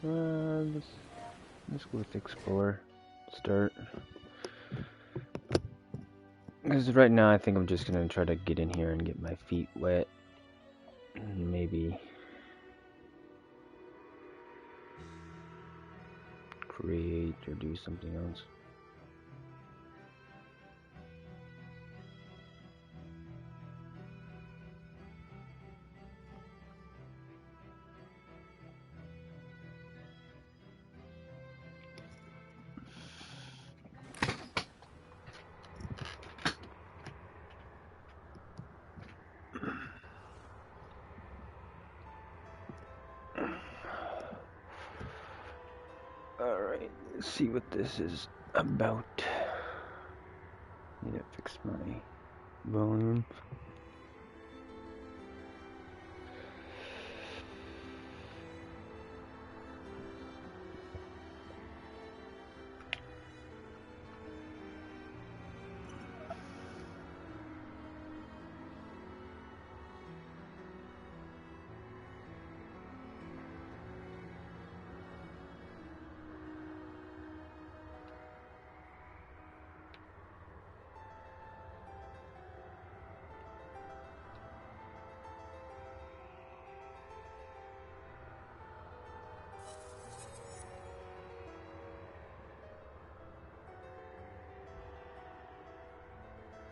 Let's go with explore. Start. Because right now I think I'm just gonna try to get in here and get my feet wet. And maybe create or do something else. Alright, let's see what this is about. Need to fix my volume.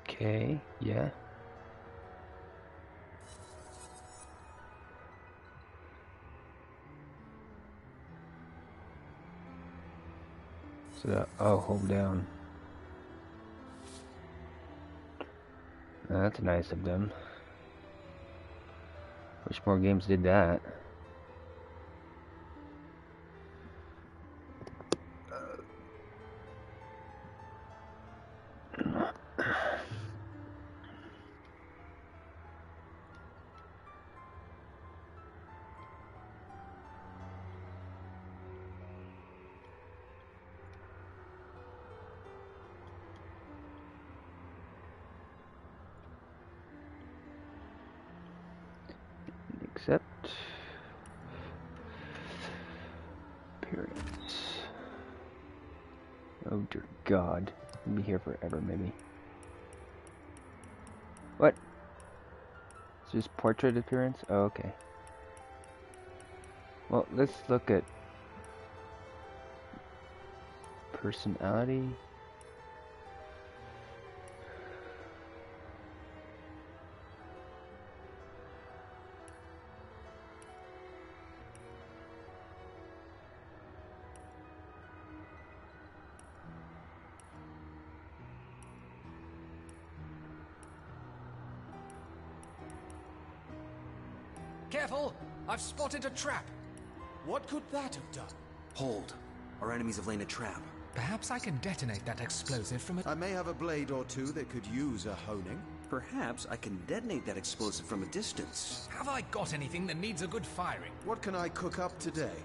Okay, yeah. So that, oh, hold down. That's nice of them. Wish more games did that. Accept. Appearance. Oh dear God. I'll be here forever, maybe. What? It's just portrait appearance? Oh, okay. Well, let's look at personality. Careful! I've spotted a trap. What could that have done? Hold. Our enemies have laid a trap. Perhaps I can detonate that explosive from a... I may have a blade or two that could use a honing. Perhaps I can detonate that explosive from a distance. Have I got anything that needs a good firing? What can I cook up today?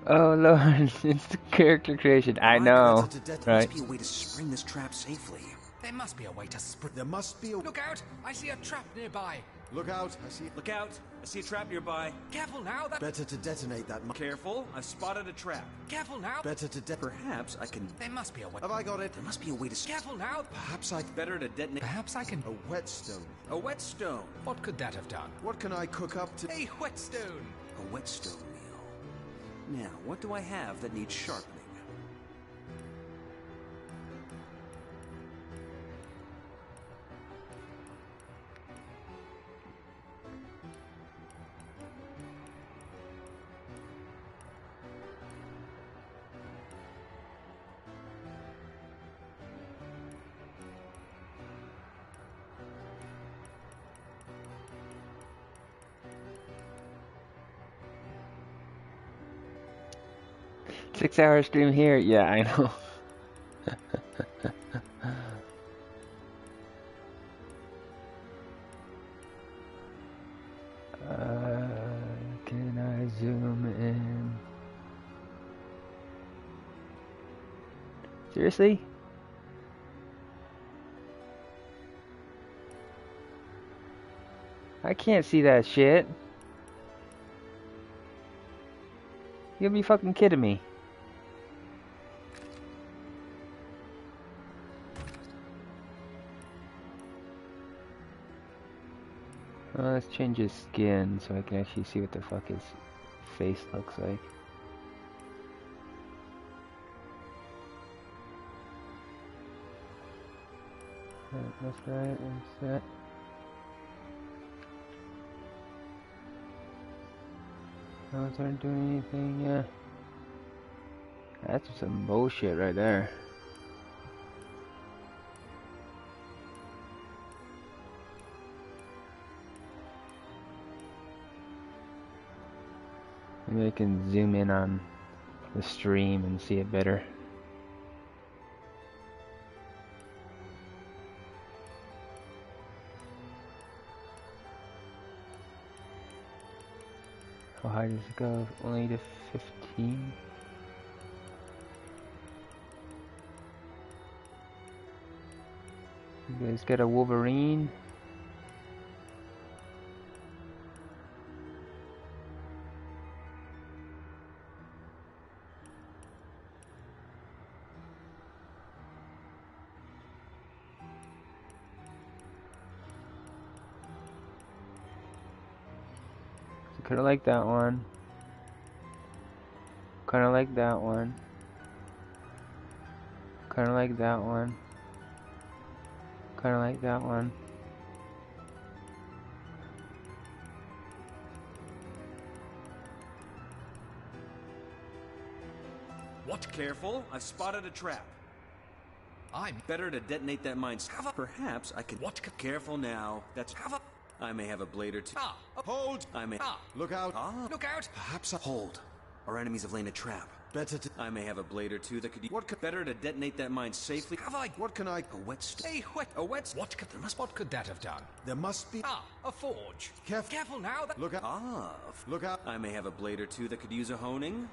Oh Lord, it's the character creation. I know, There right? must be a way to spring this trap safely. There must be a way to spring... There must be a... Look out! I see a trap nearby. Look out, I see... Look out! I see a trap nearby. Careful now, that... Better to detonate that... Careful, I've spotted a trap. Careful now. Better to Perhaps I can... There must be a way... Have I got it? There must be a way to... Careful now. Perhaps I... Better to detonate... Perhaps I can... A whetstone. A whetstone. What could that have done? What can I cook up to... A whetstone! A whetstone meal. Now, what do I have that needs sharpening? Six-hour stream here? Yeah, I know. Can I zoom in? Seriously? I can't see that shit. You gotta be fucking kidding me. Well, let's change his skin so I can actually see what the fuck his face looks like. That's right, that's that. Those aren't doing anything, yeah. That's some bullshit right there. Maybe I can zoom in on the stream and see it better. How high does it go? Only to 15? You guys got a Wolverine? Kinda like that one. Kinda like that one. Kinda like that one. Kinda like that one. What? Careful, I've spotted a trap. I'm Better to detonate that mine. Cover. Perhaps I could. What? Careful now. That's. Cover. I may have a blade or two. Hold! I may. Look out! Look out! Perhaps I... Hold. Our enemies have laid a trap. Better to... I may have a blade or two that could. What could... Better to detonate that mine safely. Have I? What can I... A whetstone. A wet. What could that have done? There must be... A forge. Careful. Careful now. Look out! Look out! I may have a blade or two that could use a honing.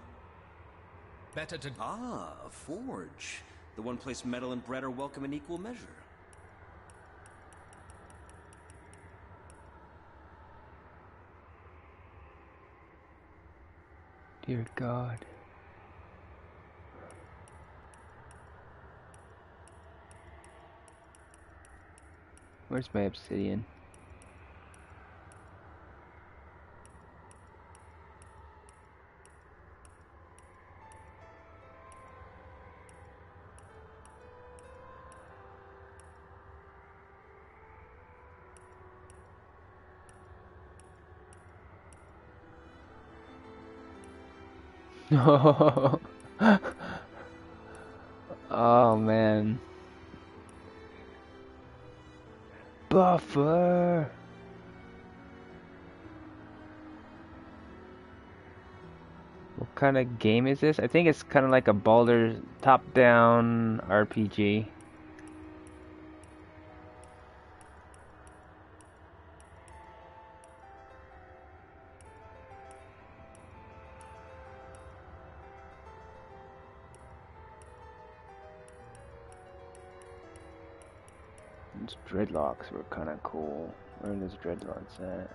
Better to. A forge. The one place metal and bread are welcome in equal measure. Dear God. Where's my obsidian? No. Oh man. Buffer. What kind of game is this? I think it's kind of like a Baldur's top-down RPG. These dreadlocks were kind of cool. Where are those dreadlocks at?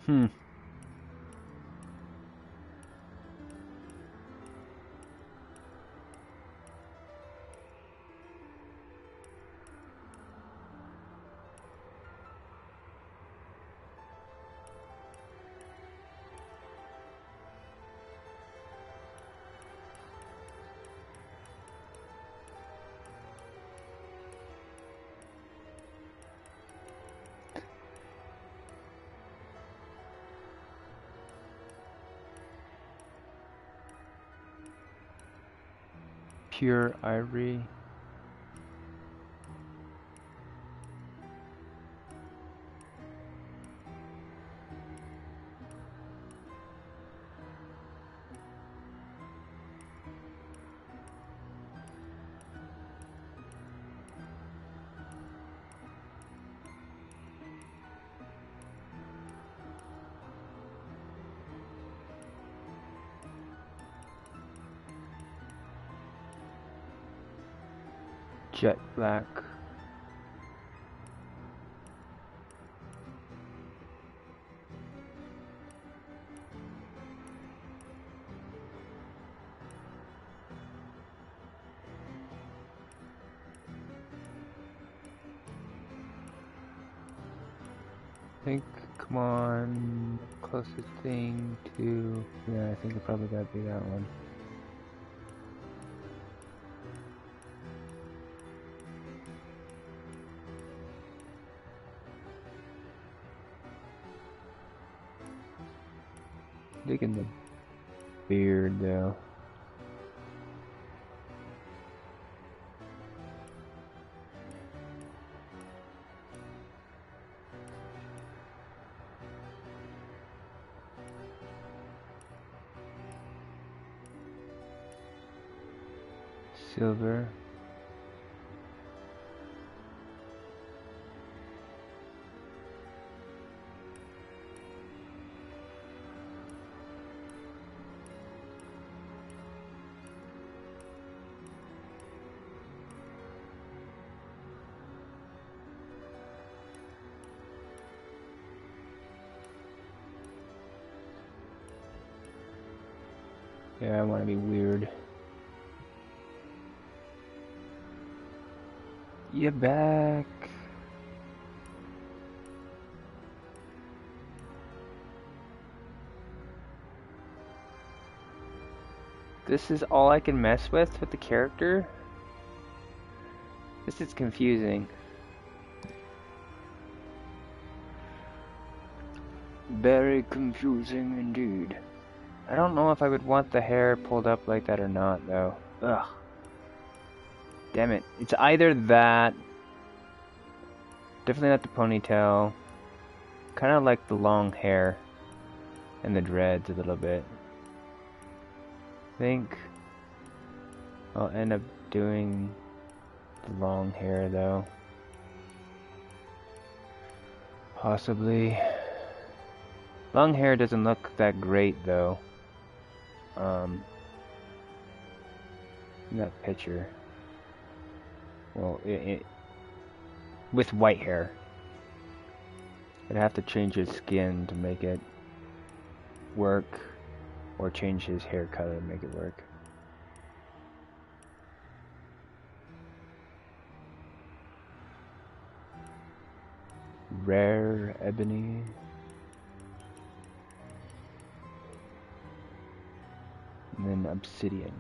Hmm. pure ivory. Jet black. I think, come on, closest thing to, yeah, I think it probably gotta be that one. Digging the beard though. Silver. Yeah, I want to be weird. You're back. This is all I can mess with the character? This is confusing. Very confusing indeed. I don't know if I would want the hair pulled up like that or not, though. Ugh. Damn it. It's either that. Definitely not the ponytail. Kind of like the long hair. And the dreads a little bit. I think I'll end up doing the long hair, though. Possibly. Long hair doesn't look that great, though. In that picture. Well, with white hair. I'd have to change his skin to make it work, or change his hair color to make it work. Rare ebony. And then obsidian.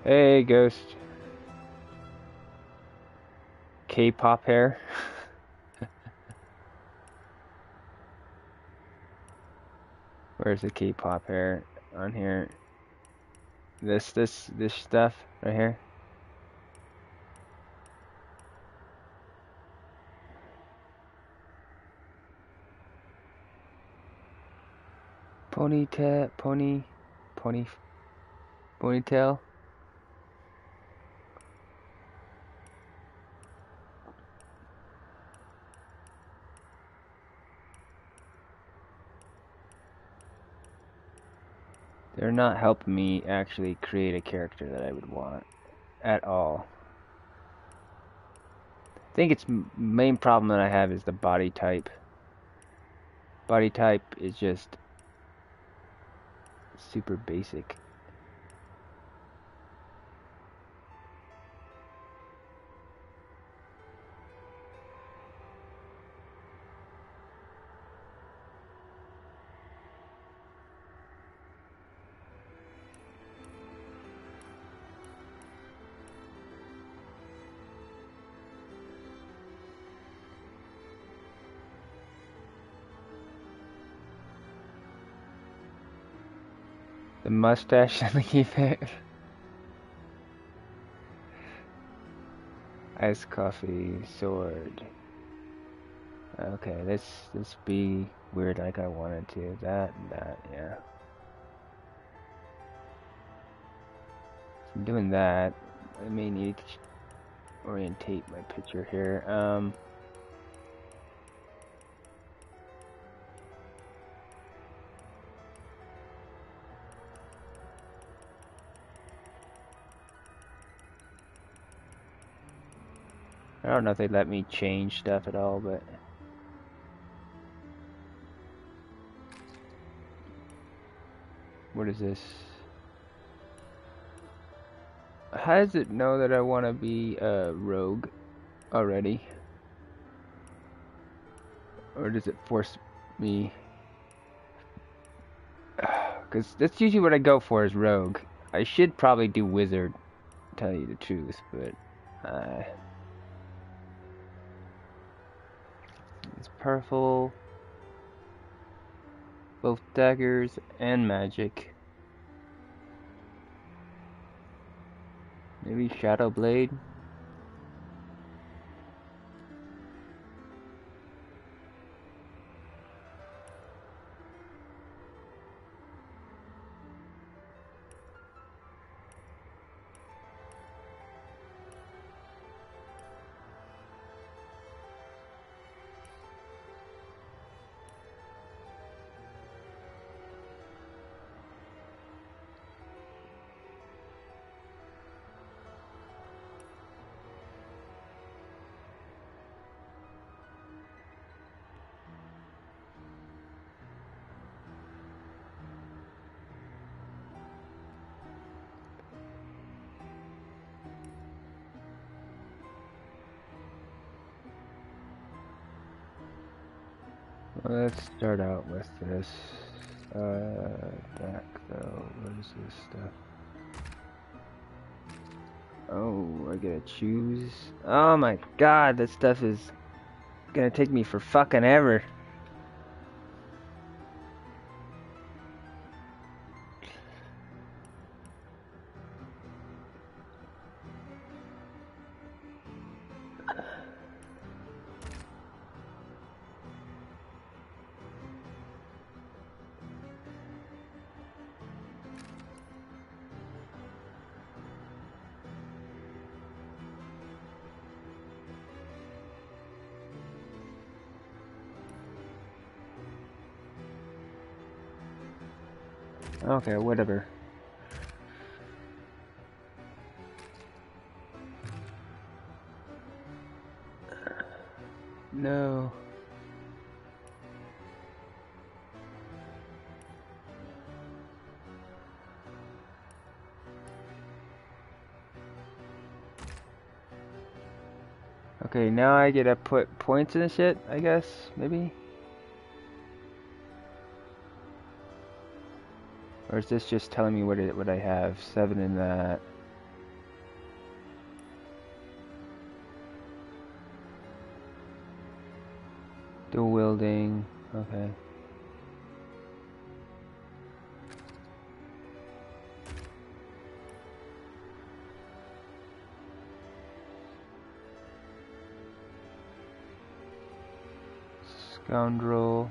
Hey, Ghost. K-pop hair. Where's the K-pop hair on here? This stuff right here. Ponytail. They're not helping me actually create a character that I would want at all. I think its main problem that I have is the body type. Body type is just super basic. The mustache and the keypad. Iced coffee, sword. Okay, this be weird like I wanted to. That and that, yeah. So I'm doing that. I may need to orientate my picture here. I don't know if they let me change stuff at all, but what is this? How does it know that I want to be a rogue already? Or does it force me? Because that's usually what I go for is rogue. I should probably do wizard, to tell you the truth, but it's powerful, both daggers and magic. Maybe Shadow Blade. Well, let's start out with this. Back though. What is this stuff? Oh, I gotta choose. Oh my god, that stuff is gonna take me for fucking ever. Okay, whatever. No. Okay, now I get to put points in the shit, I guess, maybe? Or is this just telling me what I have? 7 in that. Dual wielding, okay. Scoundrel.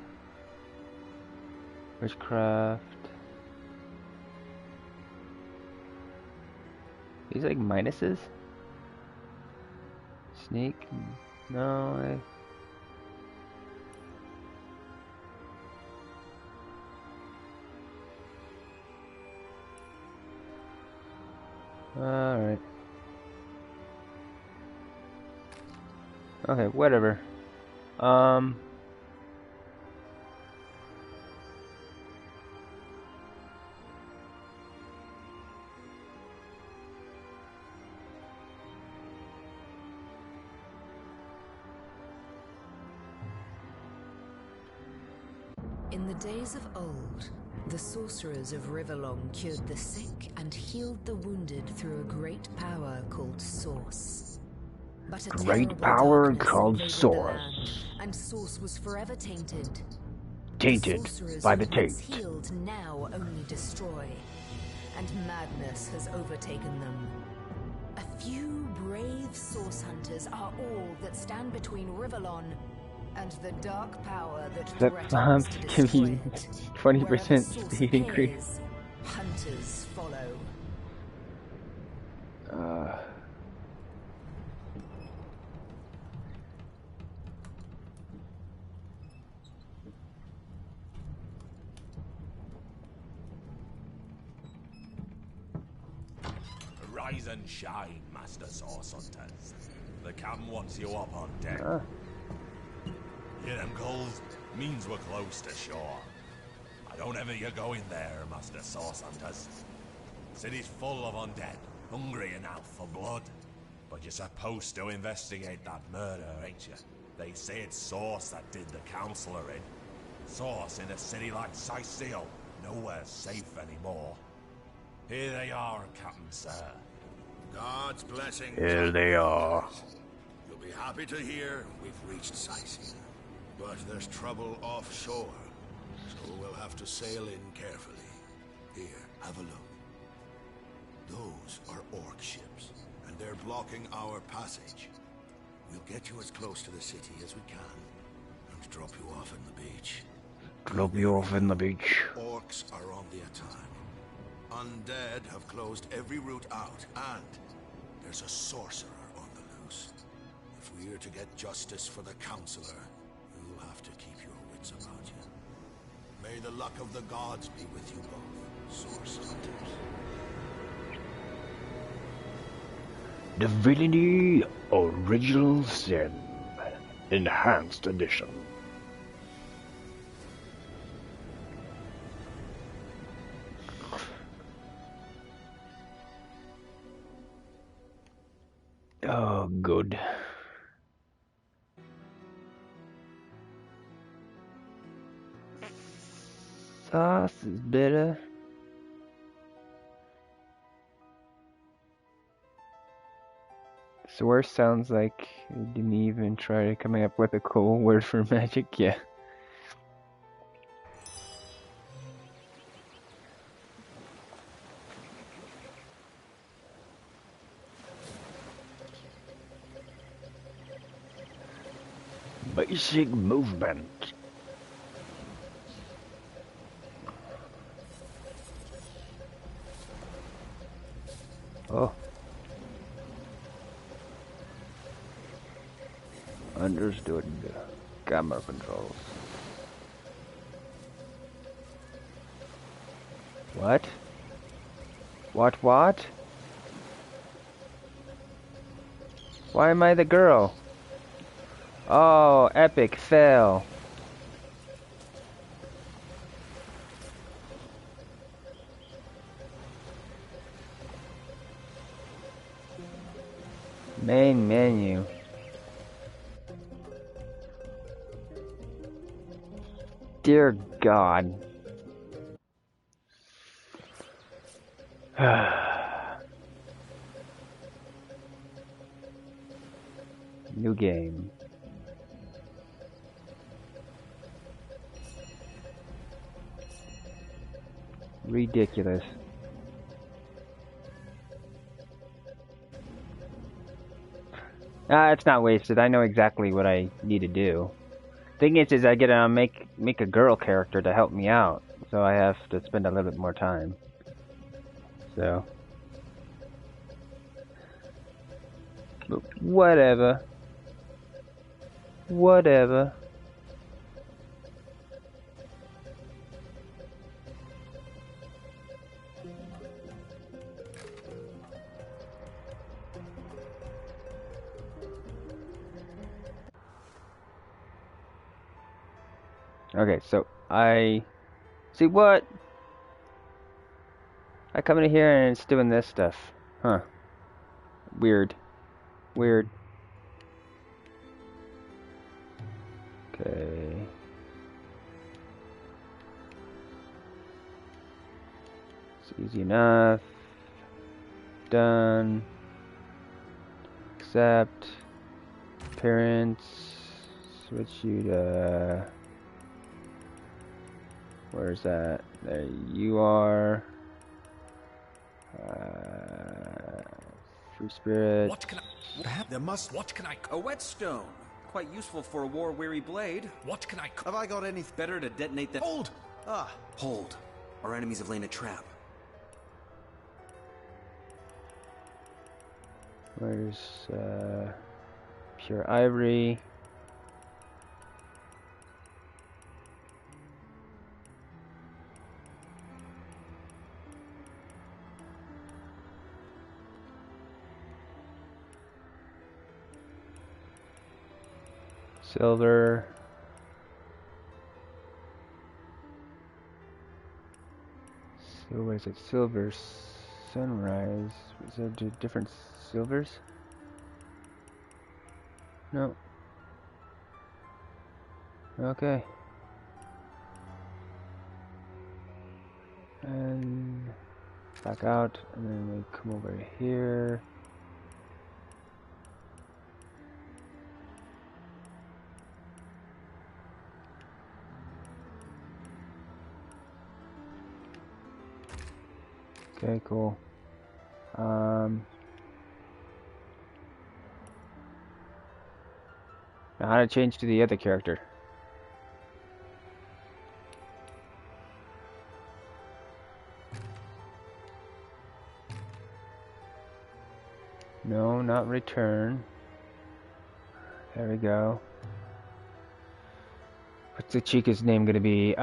Witchcraft. These like minuses? Sneak? No, alright. Okay, whatever. In the days of old, the sorcerers of Riverlong cured the sick and healed the wounded through a great power called Source. But a Great terrible power darkness called invaded the Source. land, and Source was forever tainted. tainted sorcerers by who the once taint. healed now only destroy, and madness has overtaken them. A few brave source hunters are all that stand between Rivellon and the dark power that That threatens to give destroy you it. 20% Wherever source speed increase. appears, hunters follow. Rise and shine, Master Source Hunters. The Captain wants you up on deck. Hear them calls? Means we're close to shore. I don't ever you go in there, Master Source Hunters. City's full of undead, hungry enough for blood. But you're supposed to investigate that murder, ain't you? They say it's Source that did the Counselor in. Source in a city like Sicil, nowhere safe anymore. Here they are, Captain Sir. God's blessing. Here they are. You'll be happy to hear we've reached Sicil. But there's trouble offshore, so we'll have to sail in carefully. Here, have a look. Those are orc ships, and they're blocking our passage. We'll get you as close to the city as we can, and drop you off in the beach. Drop you off in the beach. Orcs are on the attack. Undead have closed every route out, and there's a sorcerer on the loose. If we're to get justice for the Counselor, you'll have to keep your wits about you. May the luck of the gods be with you both, Source Hunters. Divinity Original Sin Enhanced Edition. Oh, good. Sauce is better. Source sounds like it didn't even try coming up with a cool word for magic. Yeah. Basic movement. Oh. Understood. Camera controls. What? What? Why am I the girl? Oh, epic fail. Main menu. Dear God. New game. Ridiculous. It's not wasted. I know exactly what I need to do. Thing is I gotta make a girl character to help me out, so I have to spend a little bit more time. So, but whatever. Okay, so I see what I come in here and it's doing this stuff. Huh. Weird. Okay. It's easy enough. Done. Accept. Appearance. Switch you to Where's that? There you are. Free spirit. What can I... Perhaps there must... What can I... A whetstone. Quite useful for a war-weary blade. What can I... Have I got anything better to detonate the... Hold! Hold. Our enemies have laid a trap. Where's pure ivory? Silver. So what is it? Silver sunrise. Is there different silvers? No. Okay. And back out, and then we come over here. Okay, cool. Now how to change to the other character? No, not return. There we go. What's the Chica's name gonna be?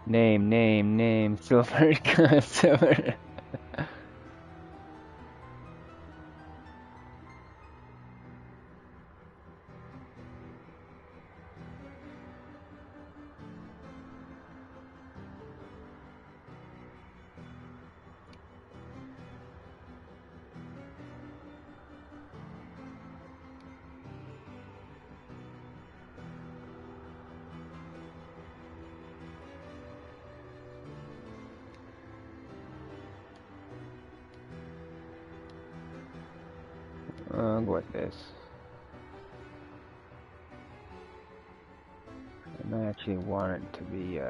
Name, silver, silver. I'll go with this. And I actually want it to be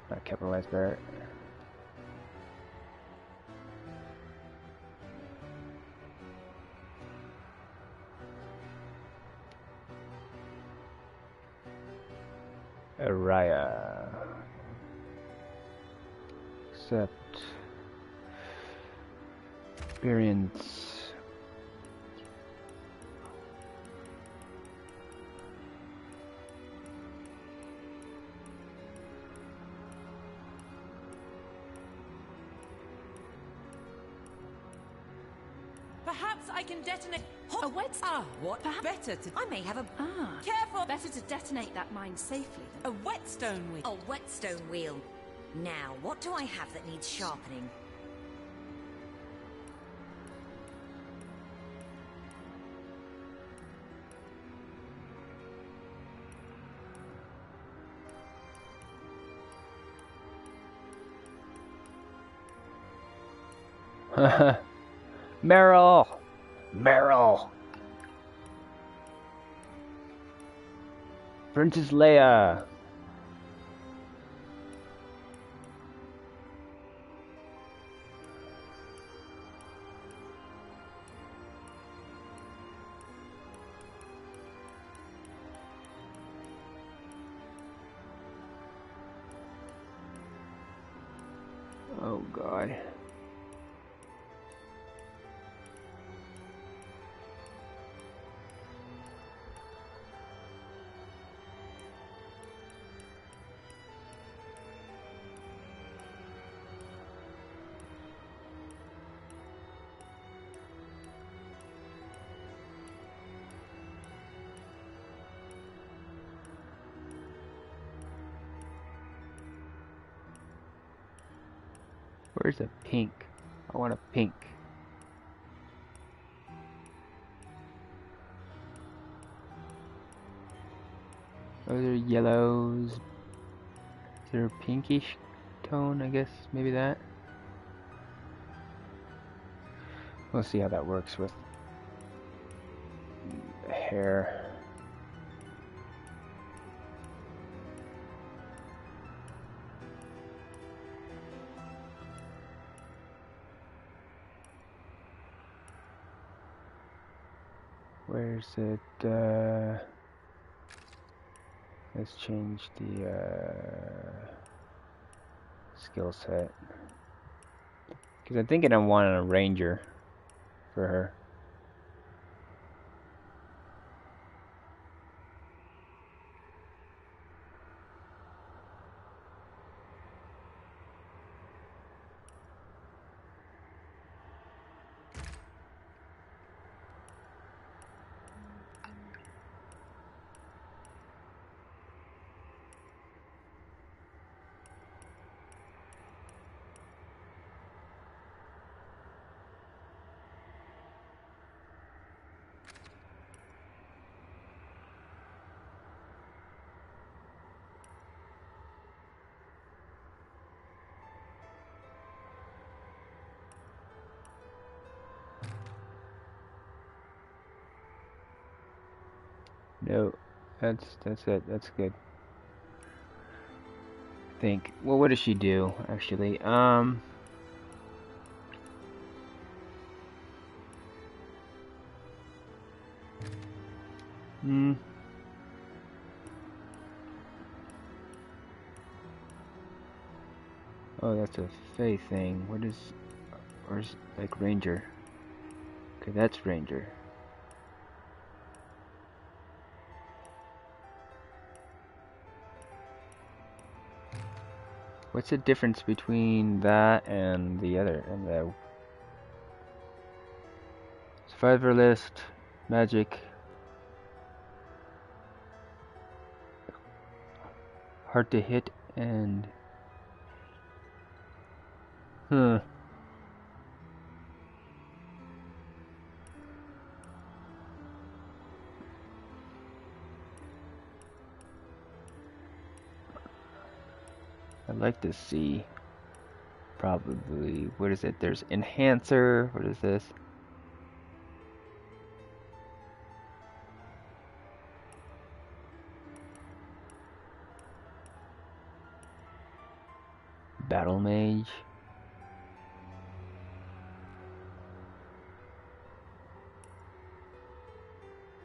not capitalized Barrett. Araya. Accept. Experience. Perhaps I can detonate. A wet. What? Perhaps better to. I may have a. Careful. Better to detonate that mine safely. A whetstone wheel. A whetstone wheel. Now, what do I have that needs sharpening? Meryl! Meryl! Princess Leia! Oh God. Where's the pink? I want a pink. Those are yellows. Is there a pinkish tone? I guess maybe that. We'll see how that works with hair. Where's it? Let's change the skill set. Because I'm thinking I want a ranger for her. No, that's it. That's good. I think. Well, what does she do actually? Oh, that's a Fae thing. What is? Where's like ranger? Okay, that's ranger. What's the difference between that and the other and the survivor list, magic, hard to hit, and I I'd like to see probably, what is it? There's enhancer. What is this? Battle mage.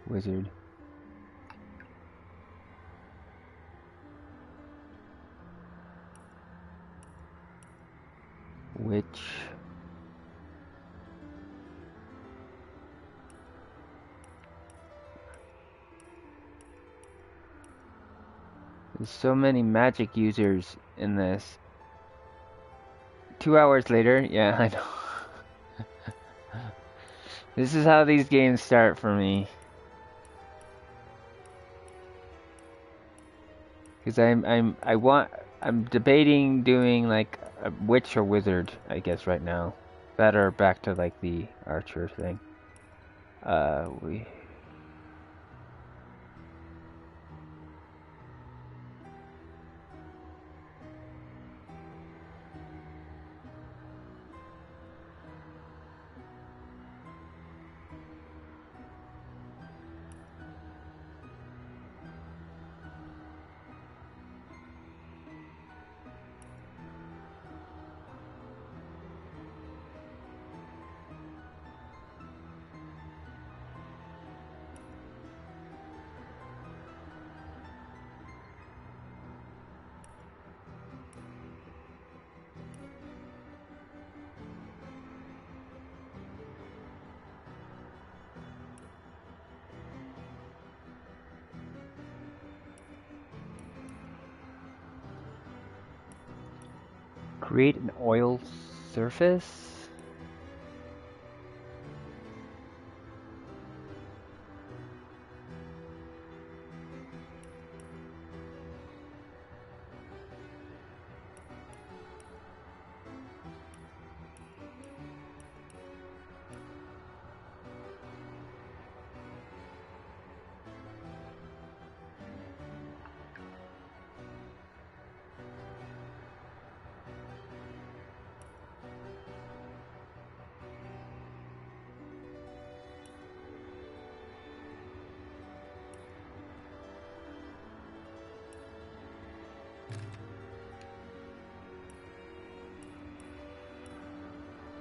Wizard. Witch. There's so many magic users in this. 2 hours later, yeah, I know. This is how these games start for me. Because I'm debating doing like a witch or wizard, I guess right now. That or back to like the archer thing. We create an oil surface.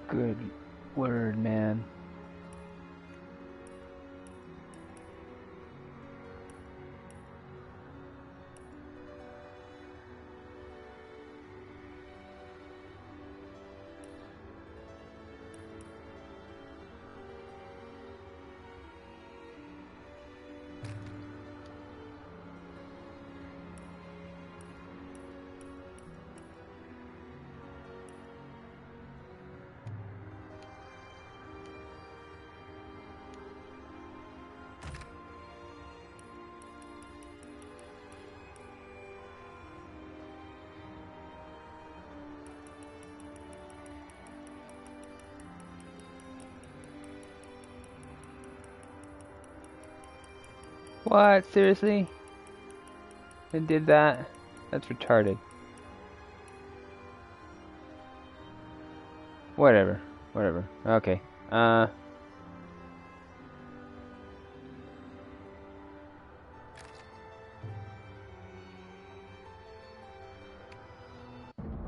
Good word, man. What? Seriously? They did that? That's retarded. Whatever. Whatever. Okay.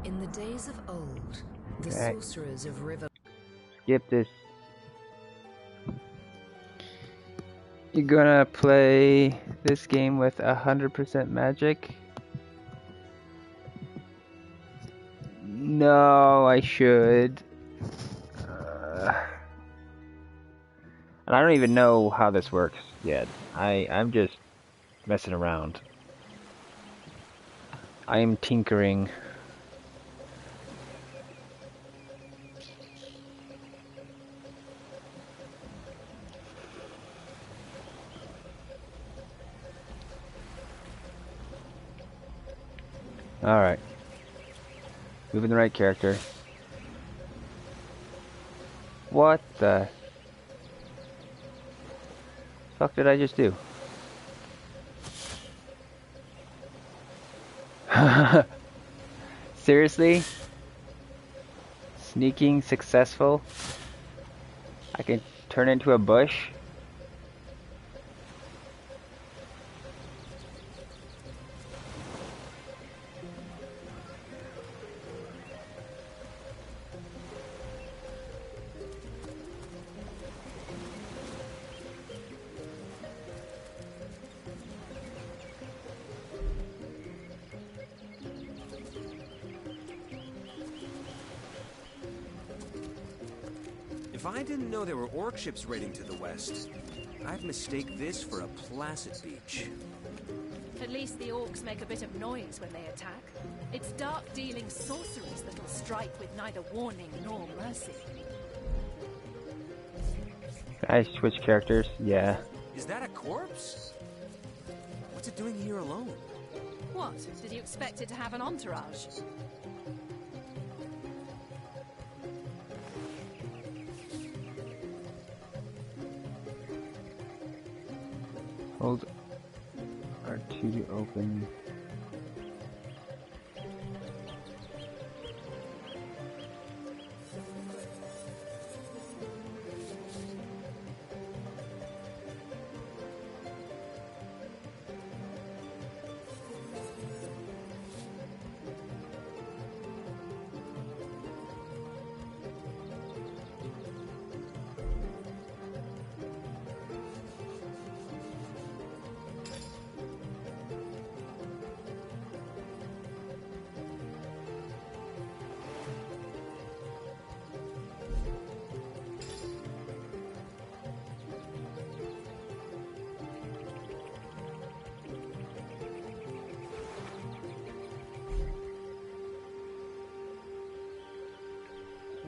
In the days of old, the Okay. sorcerers of River... Skip this. You're gonna play this game with 100% magic? No, I should. And I don't even know how this works yet. I'm just messing around. I am tinkering. Alright. Moving the right character. What the fuck did I just do? Seriously? Sneaking successful? I can turn into a bush? If I didn't know there were orc ships raiding to the west, I'd mistake this for a placid beach. At least the orcs make a bit of noise when they attack. It's dark-dealing sorcerers that'll strike with neither warning nor mercy. Can I switch characters? Yeah. Is that a corpse? What's it doing here alone? What? Did you expect it to have an entourage? Hold R2 to open.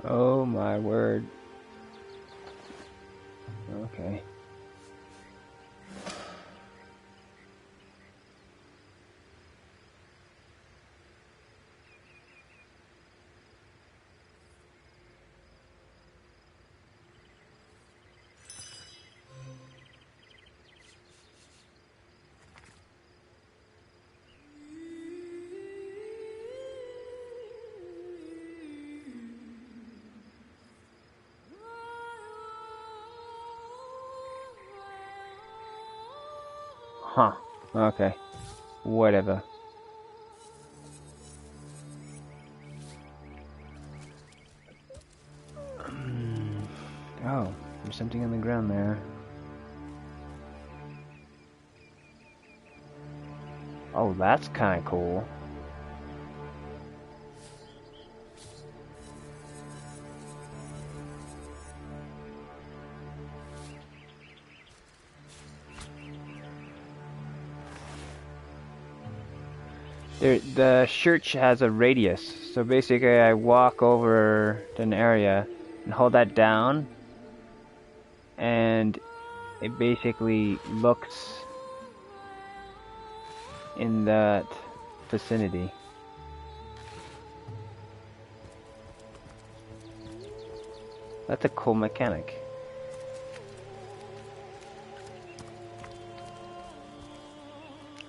Oh my word. Okay. Huh. Okay. Whatever. there's something on the ground there. Oh, that's kind of cool. The church has a radius, so basically I walk over to an area and hold that down, and it basically looks in that vicinity. That's a cool mechanic.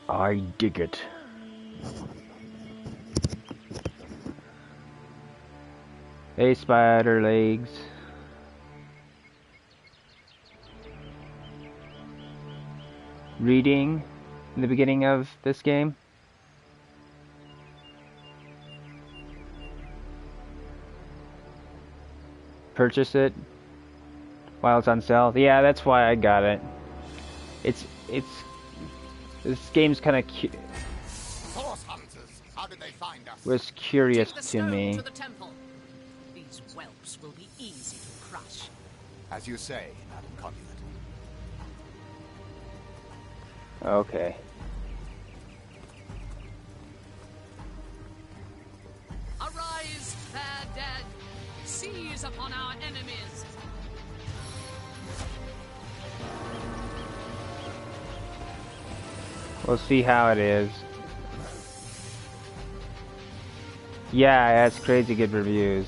I dig it. Hey, spider legs. Reading in the beginning of this game. Purchase it while it's on sale. Yeah, that's why I got it. It's this game's kind of Source hunters, how did they find us? was curious Take the to stone me. to the temple. These whelps will be easy to crush. As you say, Madam Conduit. Okay. Arise, fair dead. Seize upon our enemies. We'll see how it is. Yeah, it has crazy good reviews.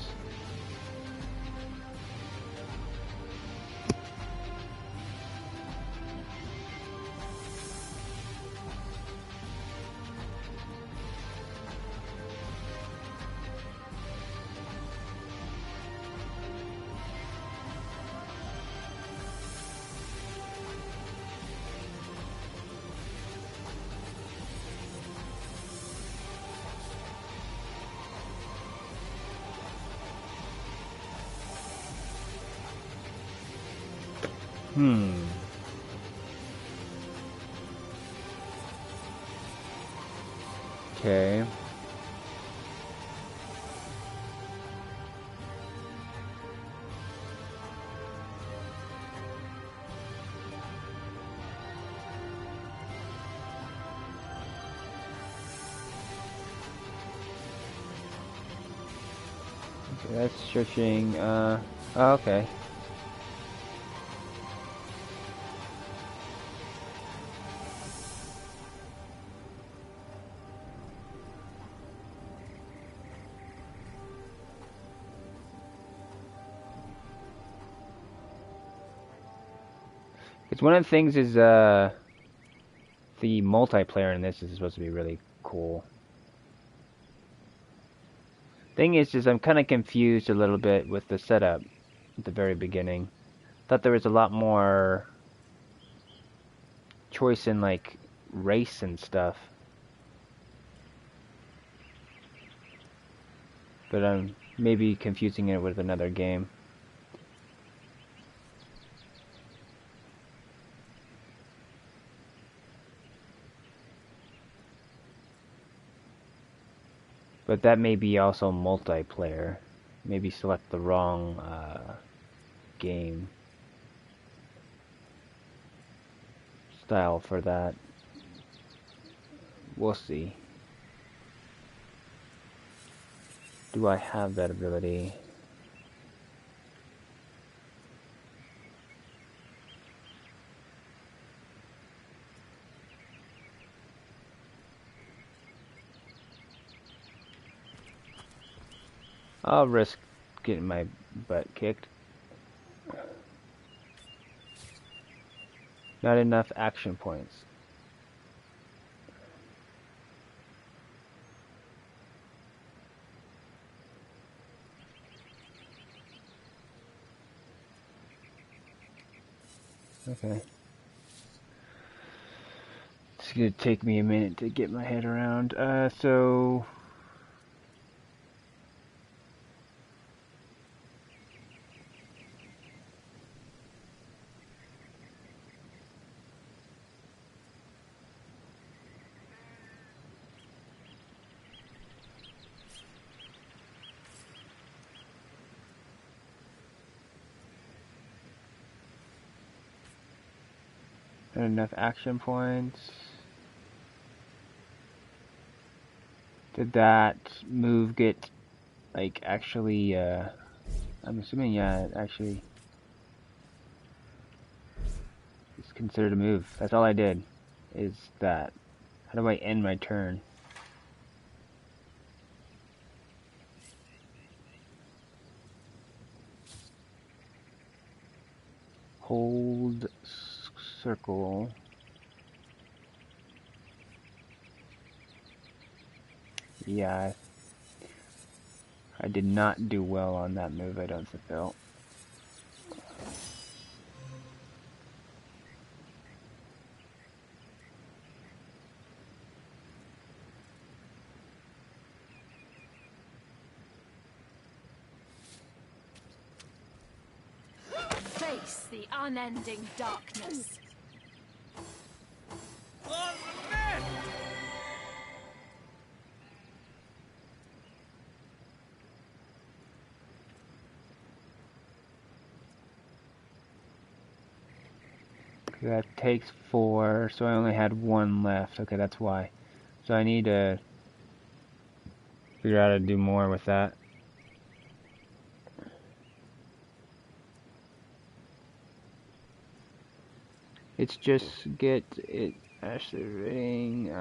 Okay. Okay, that's searching, oh, okay. It's one of the things is, the multiplayer in this is supposed to be really cool. Thing is I'm kind of confused a little bit with the setup at the very beginning. Thought there was a lot more choice in, like, race and stuff. But I'm maybe confusing it with another game. But that may be also multiplayer. Maybe select the wrong game style for that. We'll see. Do I have that ability? I'll risk getting my butt kicked. Not enough action points. Okay. It's gonna take me a minute to get my head around. So... Not enough action points. Did that move get, like, actually, I'm assuming, yeah, it actually is considered a move. That's all I did, is that. How do I end my turn? Hold circle. Yeah, I did not do well on that move, I don't feel. Face the unending darkness. That takes 4, so I only had 1 left. Okay, that's why. So I need to figure out how to do more with that. It's just get it actually rating.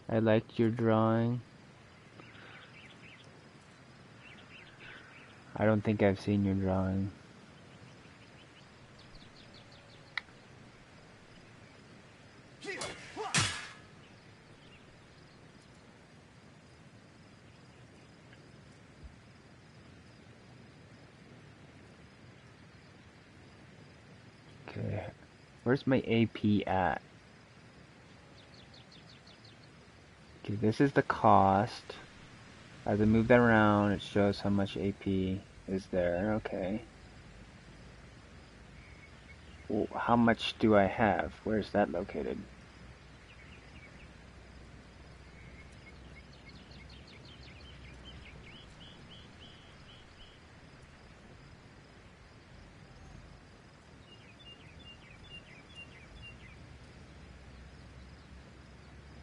I liked your drawing. I don't think I've seen your drawing. Okay, where's my AP at? Okay, this is the cost. As I move that around, it shows how much AP is there. Okay. Well, how much do I have? Where's that located?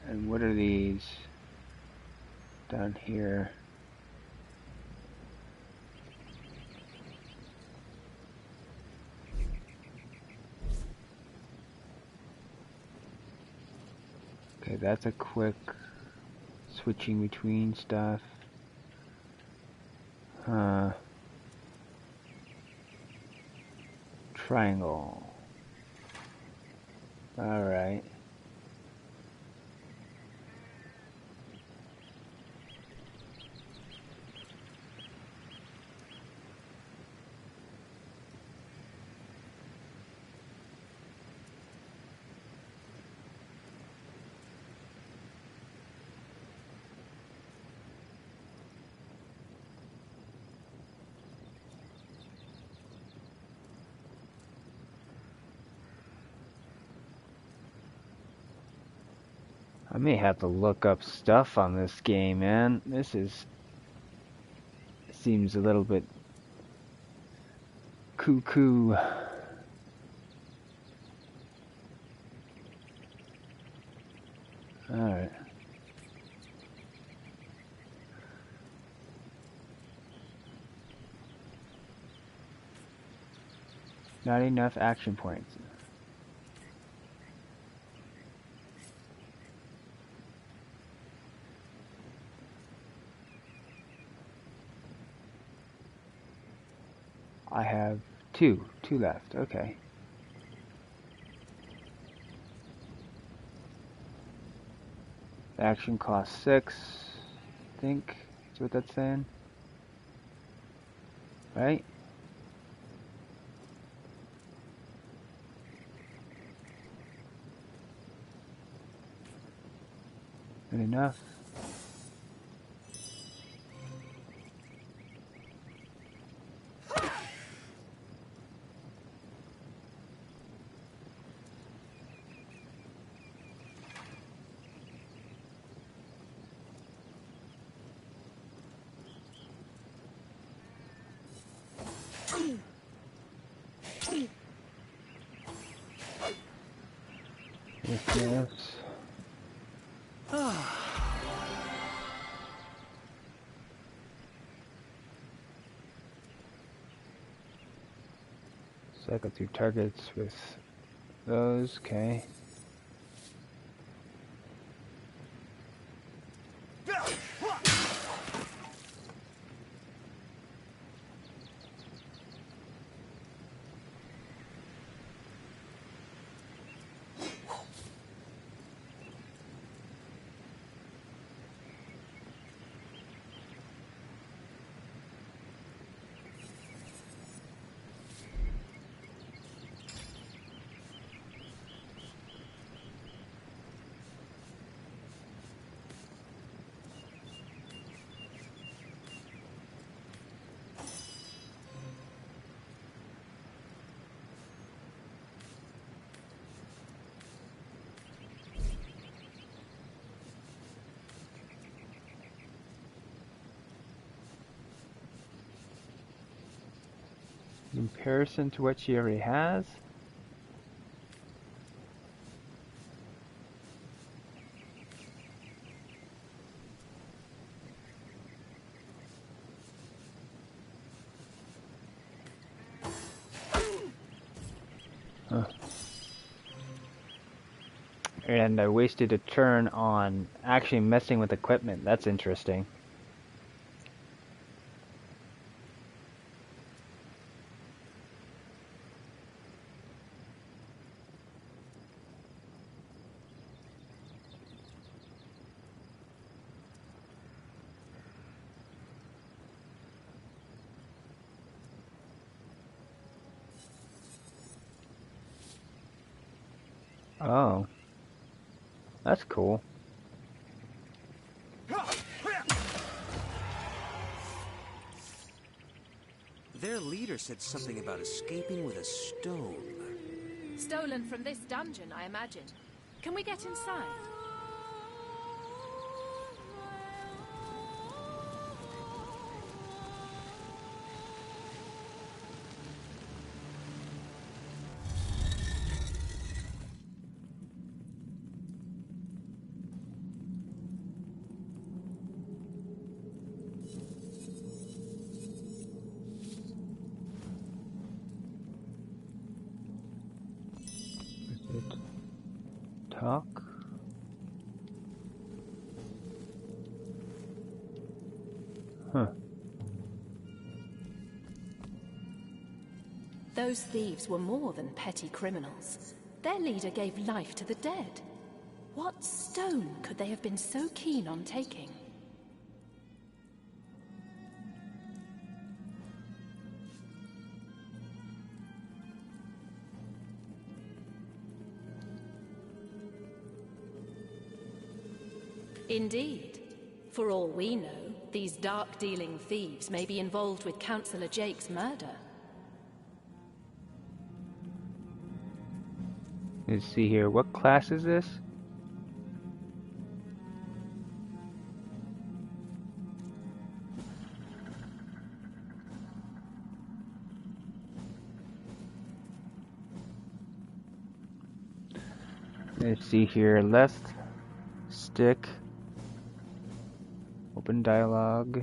And what are these down here? Okay, that's a quick switching between stuff. Triangle. Alright. I may have to look up stuff on this game, man. Seems a little bit cuckoo. Alright. Not enough action points. I have two left, okay. Action cost 6, I think, is what that's saying. Right? Not enough. Yes. Cycle through targets with those, okay. In comparison to what she already has. Huh. And I wasted a turn on actually messing with equipment. That's interesting. Oh. That's cool. Their leader said something about escaping with a stone. Stolen from this dungeon, I imagine. Can we get inside? Talk. Huh. Those thieves were more than petty criminals. Their leader gave life to the dead. What stone could they have been so keen on taking? Indeed. For all we know, these dark-dealing thieves may be involved with Councillor Jake's murder. Let's see here. What class is this? Let's see here. Left stick. Open dialogue.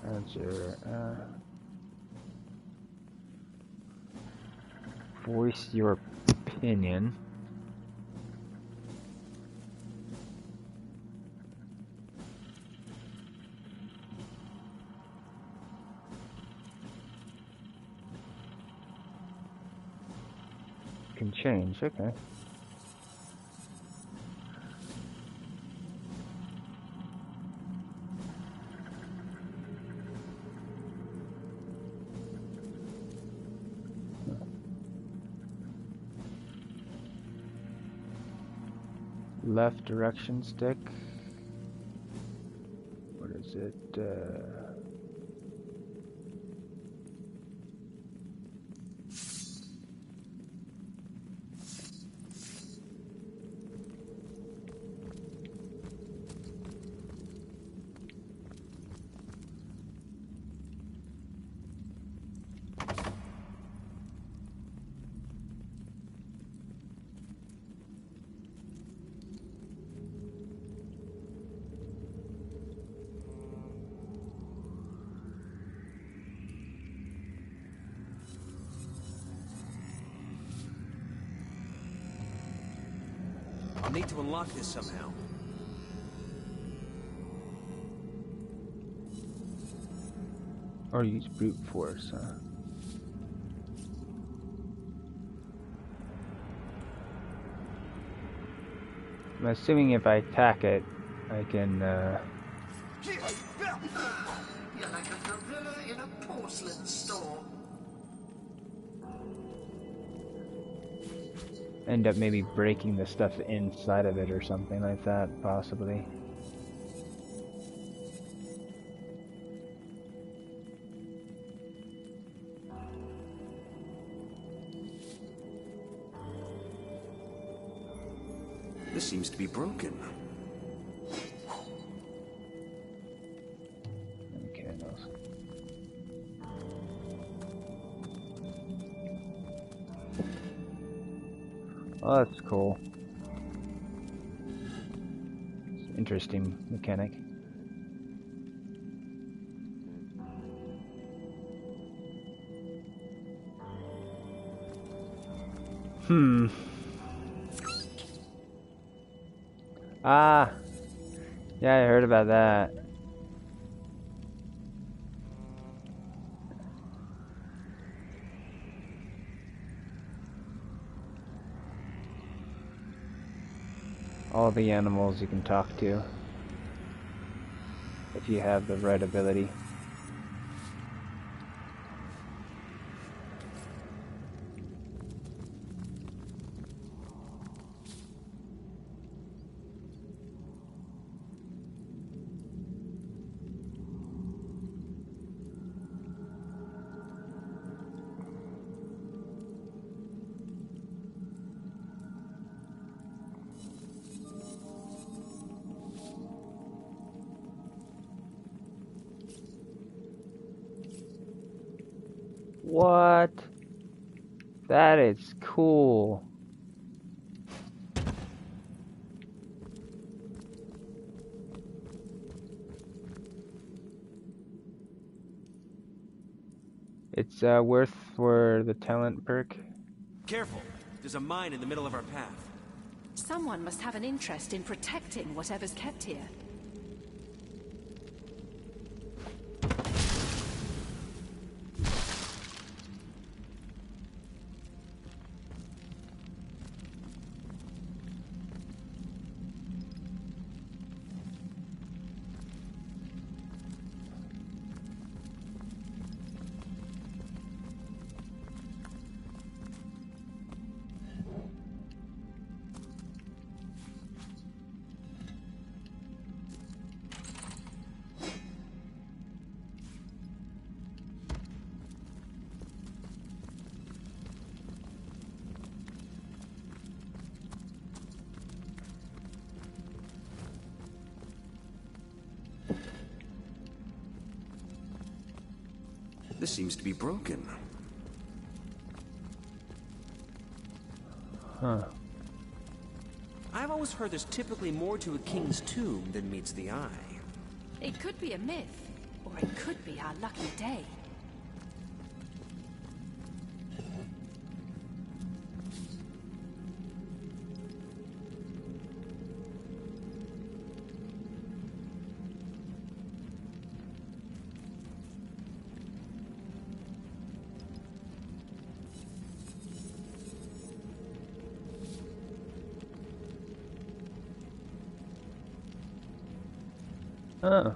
Answer. Voice your opinion. Can change, okay. Left direction stick. What is it? I'll need to unlock this somehow. Or use brute force, huh? I'm assuming if I attack it, I can, You're like a gorilla in a porcelain store. end up maybe breaking the stuff inside of it or something like that, possibly. This seems to be broken. Okay, those. Oh, that's cool. It's an interesting mechanic. Ah, yeah, I heard about that. All the animals you can talk to, if you have the right ability. What? That is cool. It's worth for the talent perk. Careful! There's a mine in the middle of our path. Someone must have an interest in protecting whatever's kept here. This seems to be broken. Huh. I've always heard there's typically more to a king's tomb than meets the eye. It could be a myth, or it could be our lucky day. Oh.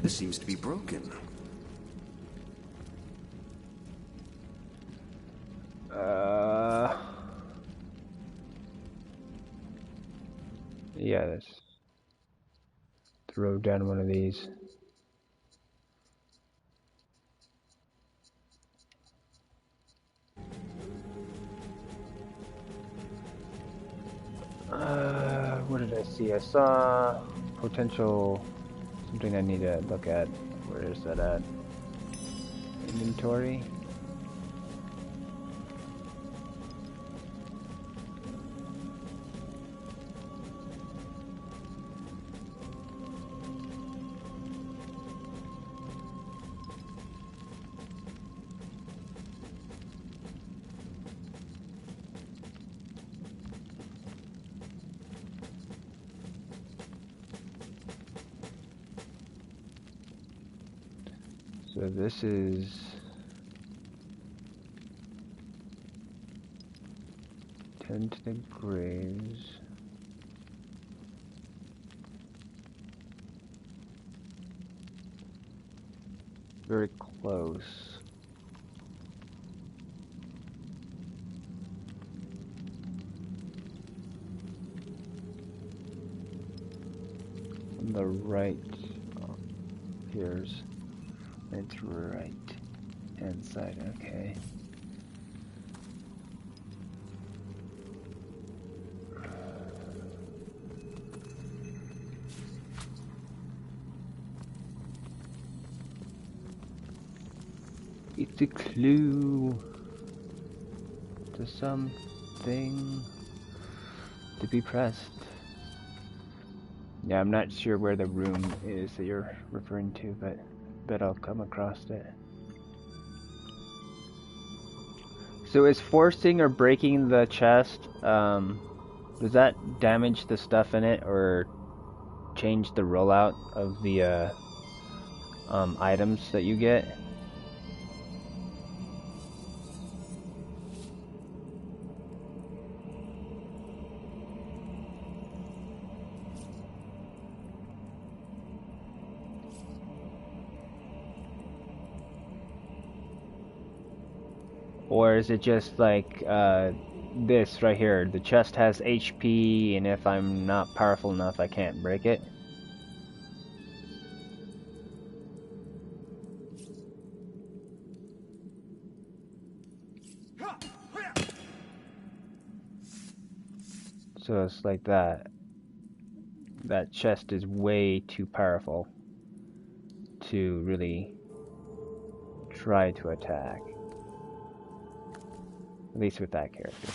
This seems to be broken. Yeah, let's throw down one of these. What did I see? I saw potential, something I need to look at. Where is that at? Inventory? So this is 10 to the graves. Very close. On the right, here's, it's right hand side, okay. It's a clue to something to be pressed. Yeah, I'm not sure where the room is that you're referring to, but bet I'll come across it. So is forcing or breaking the chest, does that damage the stuff in it or change the rollout of the items that you get? Or is it just like this right here? The chest has HP, and if I'm not powerful enough, I can't break it? So it's like that. That chest is way too powerful to really try to attack. At least with that character.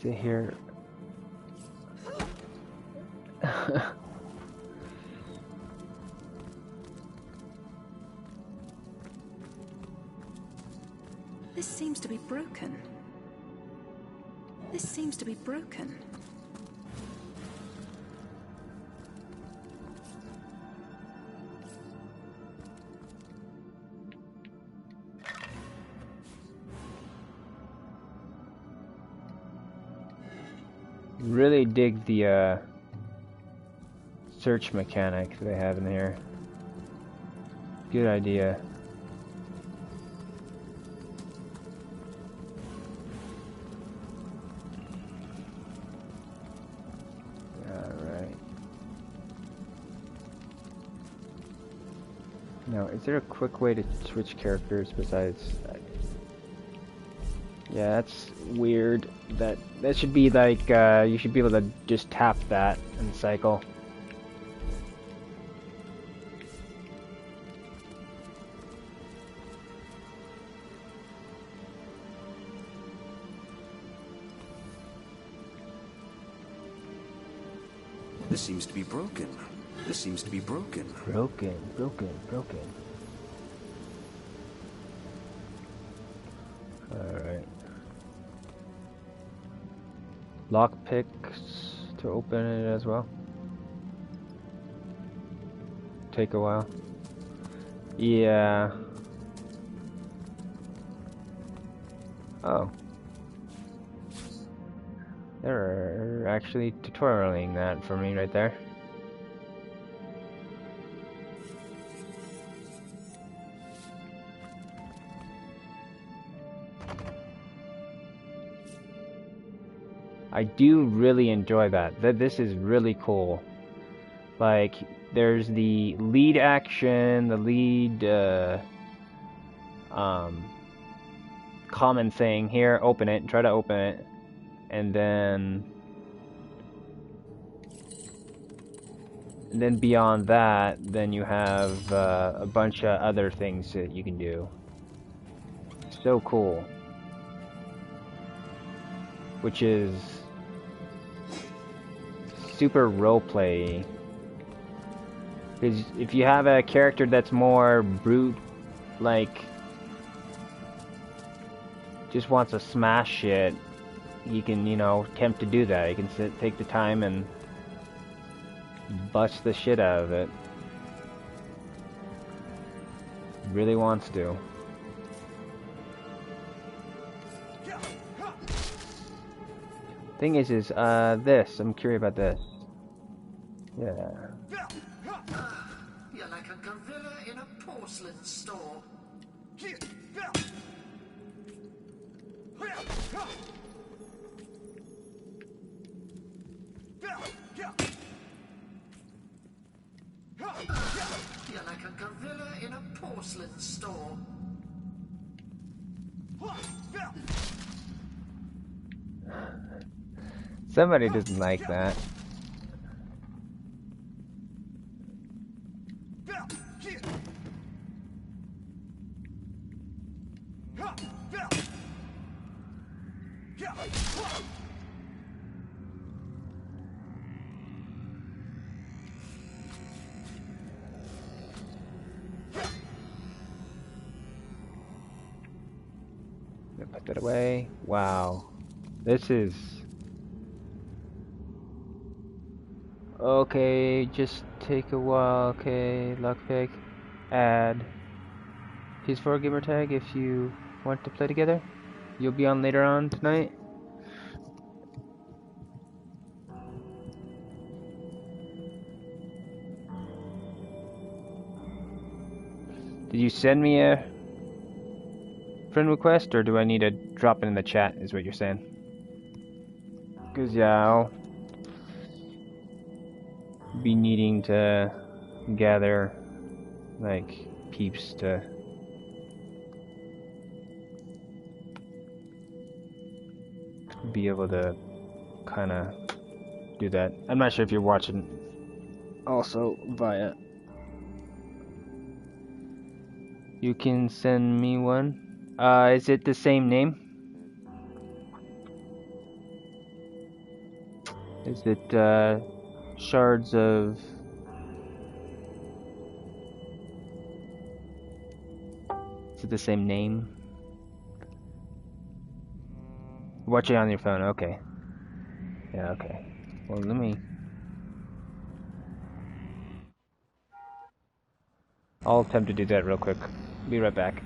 Sit here. This seems to be broken. This seems to be broken. Really dig the search mechanic they have in here. Good idea. Alright. Now, is there a quick way to switch characters besides... Yeah, that's weird. That should be like, you should be able to just tap that and cycle. This seems to be broken. This seems to be broken. Broken. Alright. Lockpicks to open it as well. Take a while. Yeah. Oh. They're actually tutorialing that for me right there. I do really enjoy that. This is really cool. Like, there's the lead action, the lead common thing here. Open it, try to open it, and then beyond that, then you have a bunch of other things that you can do. So cool. Which is super roleplay. Because if you have a character that's more brute, like, just wants to smash shit, he can, you know, attempt to do that. He can take the time and bust the shit out of it. Really wants to. Thing is this. I'm curious about this. Yeah. You're like a gorilla in a porcelain store. You're like a gorilla in a porcelain store. Somebody doesn't like that. Put that away. Wow. This is... Okay, just take a while. Okay, lockpick. Add. PS4 gamer tag if you want to play together. You'll be on later on tonight. Did you send me a friend request, or do I need to drop it in the chat, is what you're saying? Because, yeah, I'll be needing to gather, like, peeps to... be able to kind of do that. I'm not sure if you're watching also via... You can send me one. Is it the same name? Is it Shards of... Is it the same name? Watch it on your phone, okay. Yeah, okay. Well, let me... I'll attempt to do that real quick. Be right back.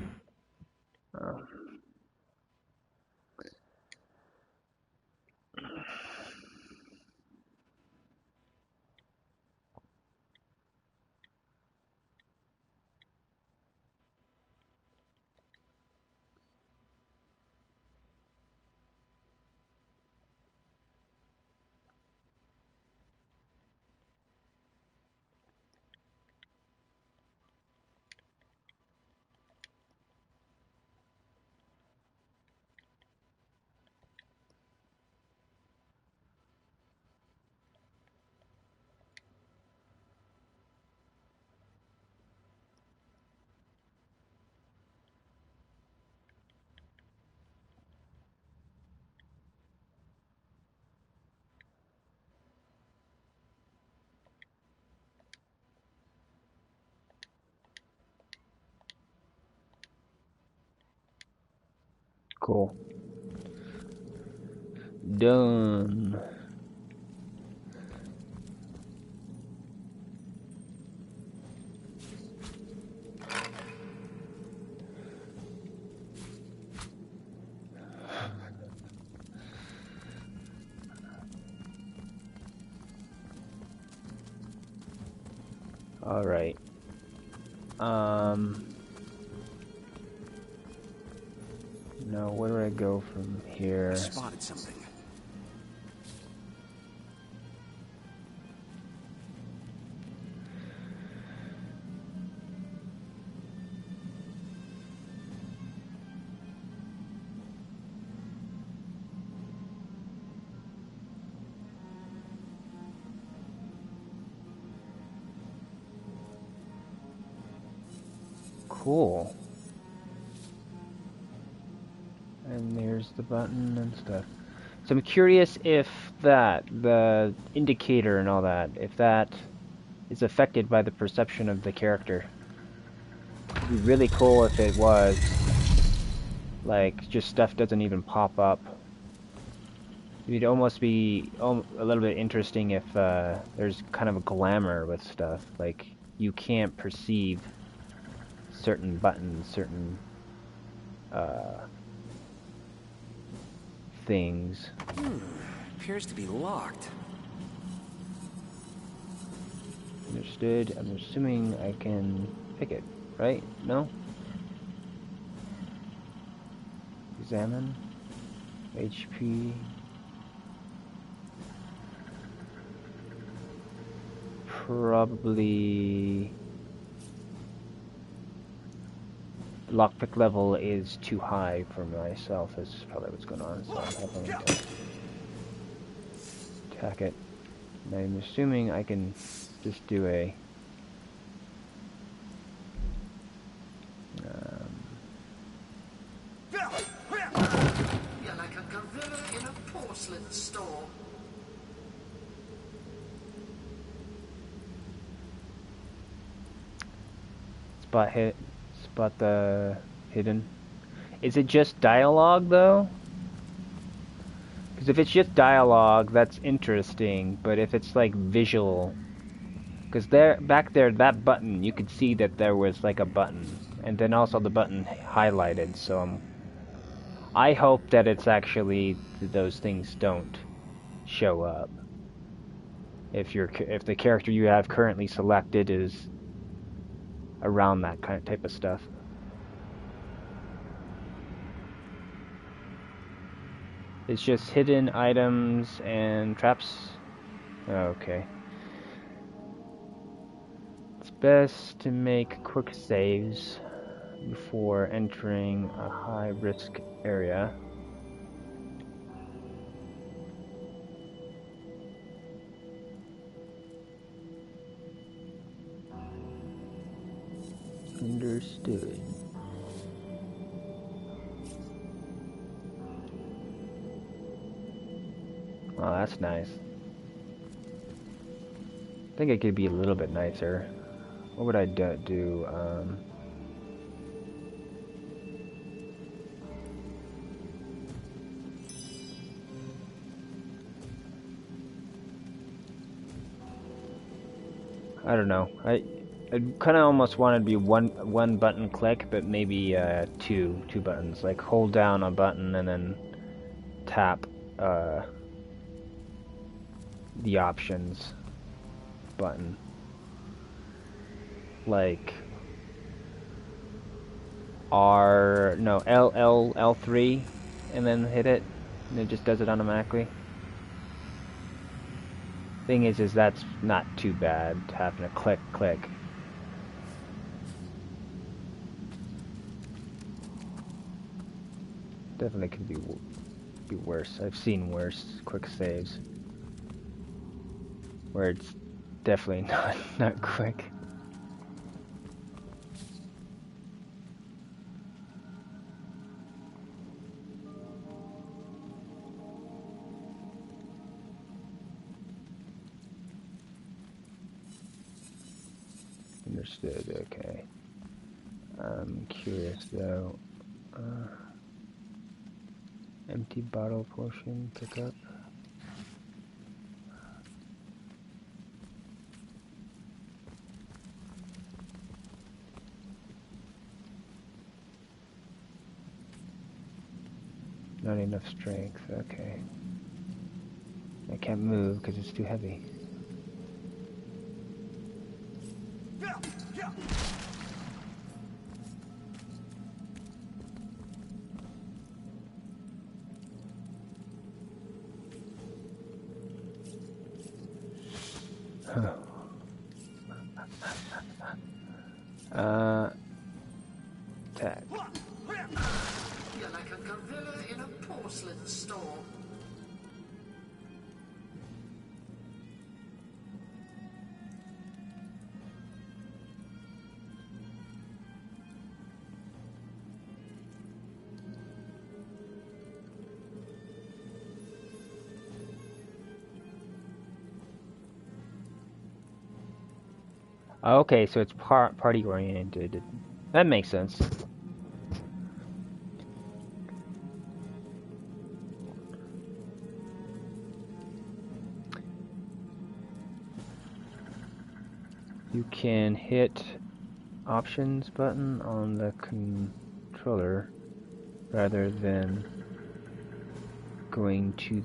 Cool. Done. All right. Now where do I go from here? I spotted something. Cool. And there's the button and stuff. So I'm curious if the indicator and all that, if that is affected by the perception of the character. It'd be really cool if it was, like, just stuff doesn't even pop up. It'd almost be a little bit interesting if there's kind of a glamour with stuff, like you can't perceive certain buttons, certain things. Appears to be locked. Understood. I'm assuming I can pick it, right? No? Examine. HP. Probably... Lockpick level is too high for myself, is probably what's going on, so I'm having to attack it. And I'm assuming I can just do a... You're like a gorilla in a porcelain store. Spot the hidden. Is it just dialogue though? Because if it's just dialogue, that's interesting. But if it's like visual, because back there, that button, you could see that there was like a button, and then also the button highlighted. So I hope that it's actually those things don't show up. If the character you have currently selected is around that kind of type of stuff. It's just hidden items and traps. Okay. It's best to make quick saves before entering a high-risk area. Understood. Oh, that's nice. I think it could be a little bit nicer. What would I do? I don't know. I kind of almost want it to be one button click, but maybe two buttons. Like hold down a button and then tap the options button. Like L3, and then hit it, and it just does it automatically. Thing is that's not too bad, having to click. Definitely could be worse. I've seen worse quick saves where it's definitely not quick. Understood, okay. I'm curious though. Empty bottle portion, pick up. Not enough strength, okay. I can't move because it's too heavy. Attack. You're like a gorilla in a porcelain store. Okay, so it's party oriented. That makes sense. You can hit options button on the controller rather than going to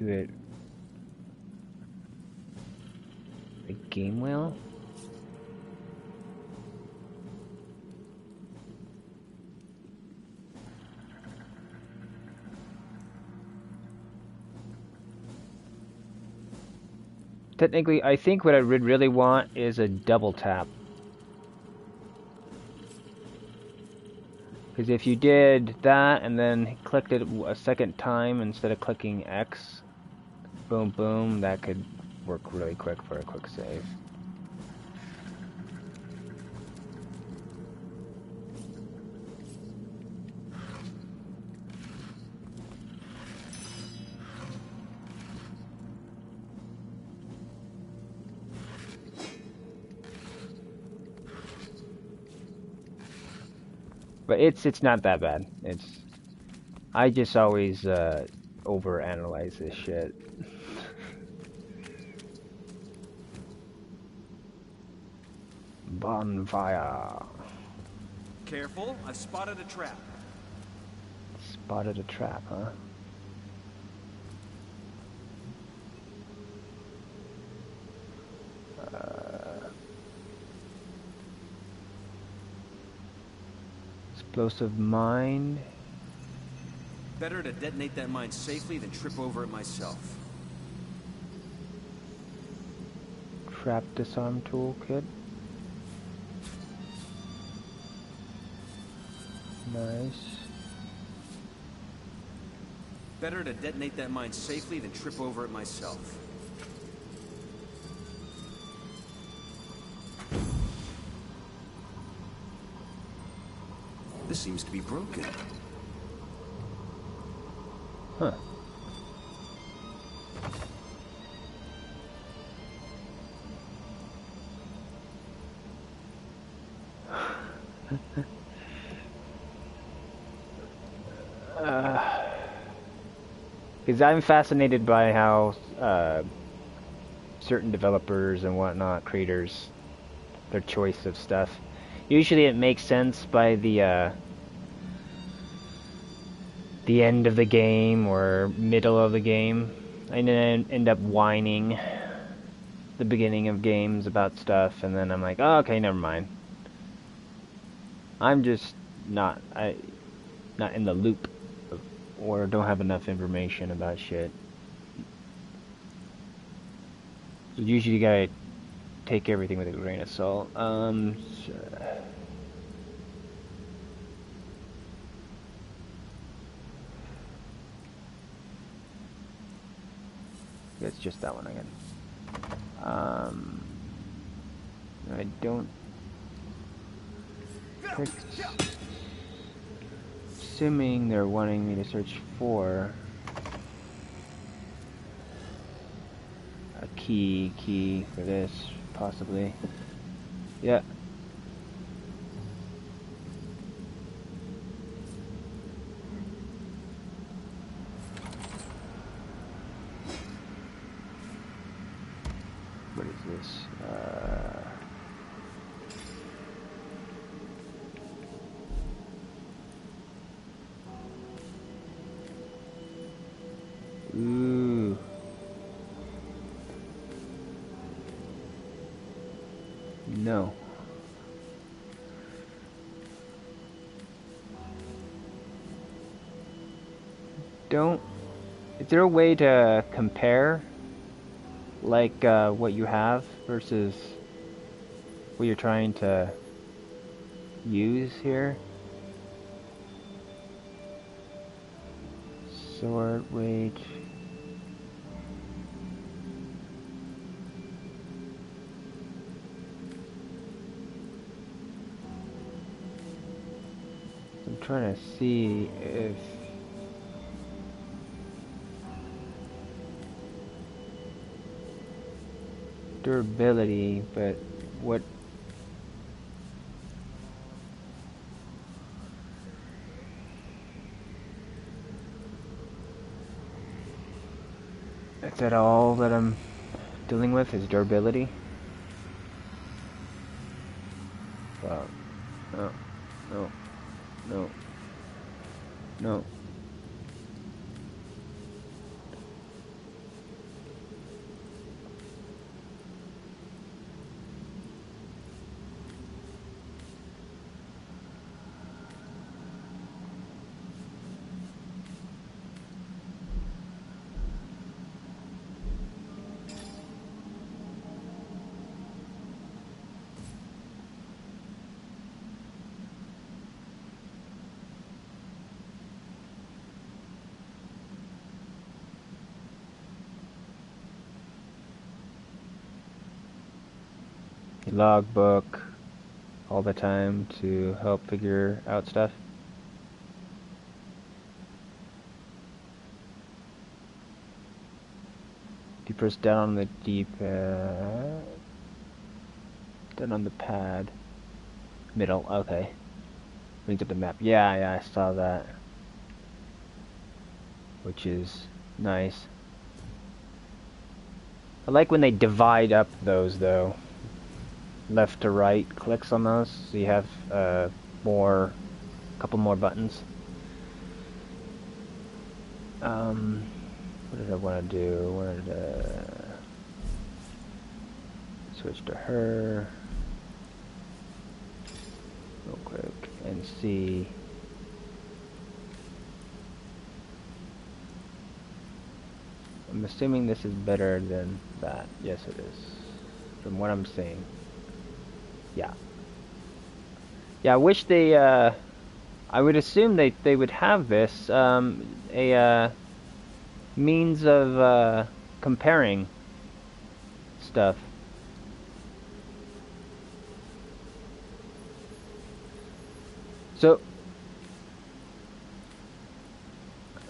it the game wheel. Technically, I think what I would really want is a double tap. Because if you did that and then clicked it a second time instead of clicking X, boom, boom, that could work really quick for a quick save. But it's not that bad. I just always overanalyze this shit. Bonfire. Careful, I've spotted a trap. Spotted a trap, huh? Explosive mine. Better to detonate that mine safely than trip over it myself. Trap disarm toolkit. Nice. Better to detonate that mine safely than trip over it myself. This seems to be broken. Huh. Because I'm fascinated by how certain developers and whatnot, creators, their choice of stuff. Usually it makes sense by the end of the game or middle of the game. I then end up whining the beginning of games about stuff, and then I'm like, oh, okay, never mind. I'm just not in the loop or don't have enough information about shit. So usually you gotta take everything with a grain of salt. It's just that one again. I don't. Assuming they're wanting me to search for a key for this, possibly. Yeah. What is this? Ooh. No. Don't. Is there a way to compare, like, what you have versus what you're trying to use here? Sword, weight. I'm trying to see if durability, but what? Is that all that I'm dealing with? Is durability? Well, no, no, no, no. Logbook all the time to help figure out stuff. You press down on the D-pad, down on the pad, middle. Okay, brings up the map. Yeah, I saw that, which is nice. I like when they divide up those though. Left to right clicks on those, so you have more, couple more buttons. What did I want to do? I wanted to switch to her real quick and see. I'm assuming this is better than that. Yes, it is, from what I'm seeing. Yeah. Yeah, I wish they, I would assume they would have this, a, means of, comparing stuff. So,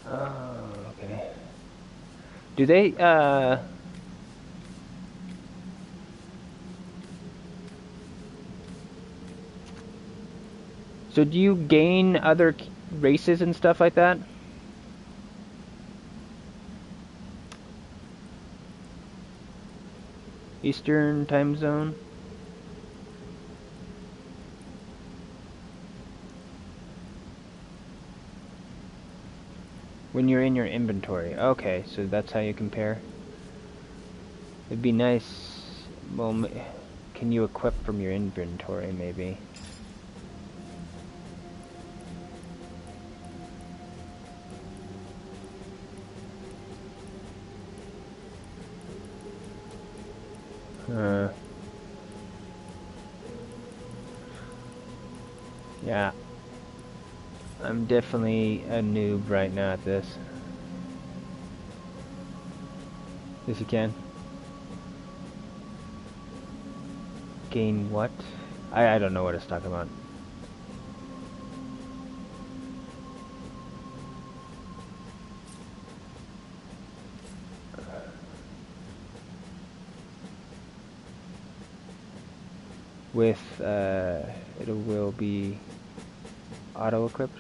okay. Do they, so do you gain other races and stuff like that? Eastern time zone? When you're in your inventory. Okay, so that's how you compare. It'd be nice. Well, can you equip from your inventory, maybe? Yeah. I'm definitely a noob right now at this. Yes, you can. Gain what? I don't know what it's talking about. With, it will be auto-equipped.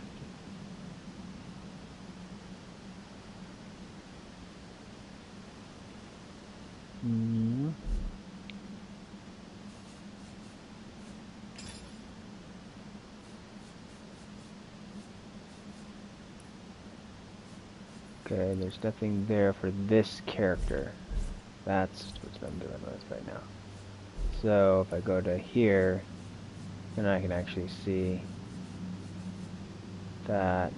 Okay, there's nothing there for this character. That's what I'm doing with right now. So if I go to here, then I can actually see that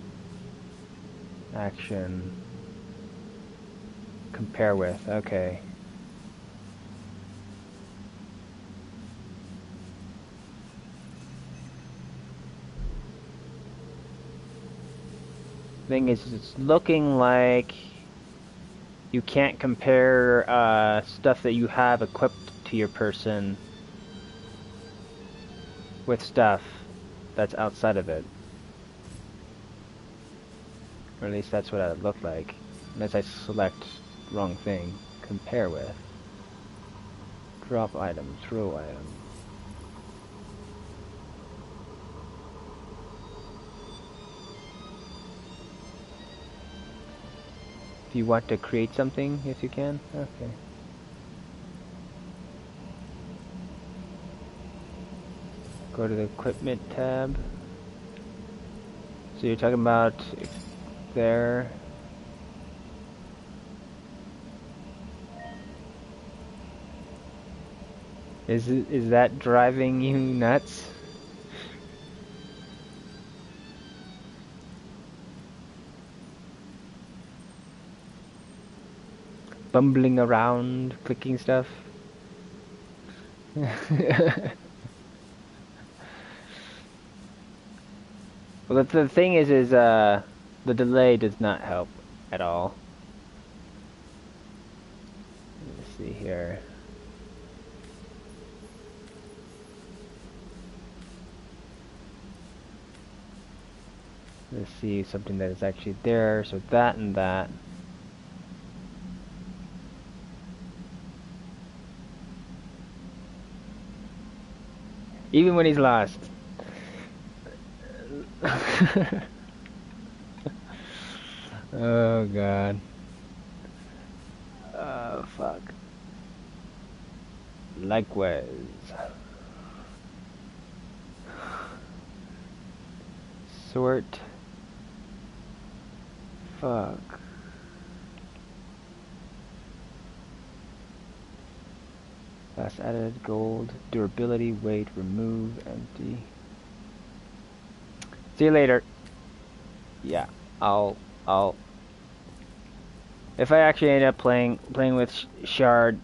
action compare with. Okay. Thing is, it's looking like you can't compare stuff that you have equipped to your person with stuff that's outside of it. Or at least that's what it looked like. Unless I select wrong thing. Compare with. Drop item, throw item. If you want to create something, yes you can. Okay. Go to the equipment tab. So you're talking about there. Is that driving you nuts? Bumbling around, clicking stuff. Well, the thing is the delay does not help at all. Let's see here. Let's see something that is actually there. So that and that. Even when he's lost. Oh god. Oh fuck. Likewise. Sort. Fuck. Class added, gold, durability, weight, remove, empty. See you later. Yeah, I'll if I actually end up playing with Shard,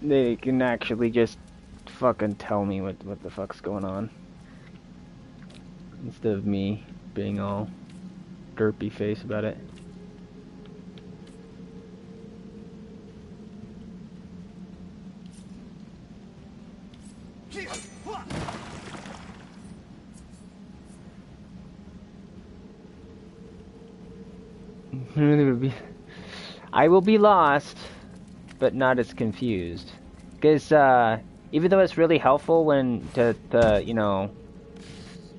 they can actually just fucking tell me what the fuck's going on. Instead of me being all derpy face about it. I will be lost, but not as confused. Because even though it's really helpful when you know,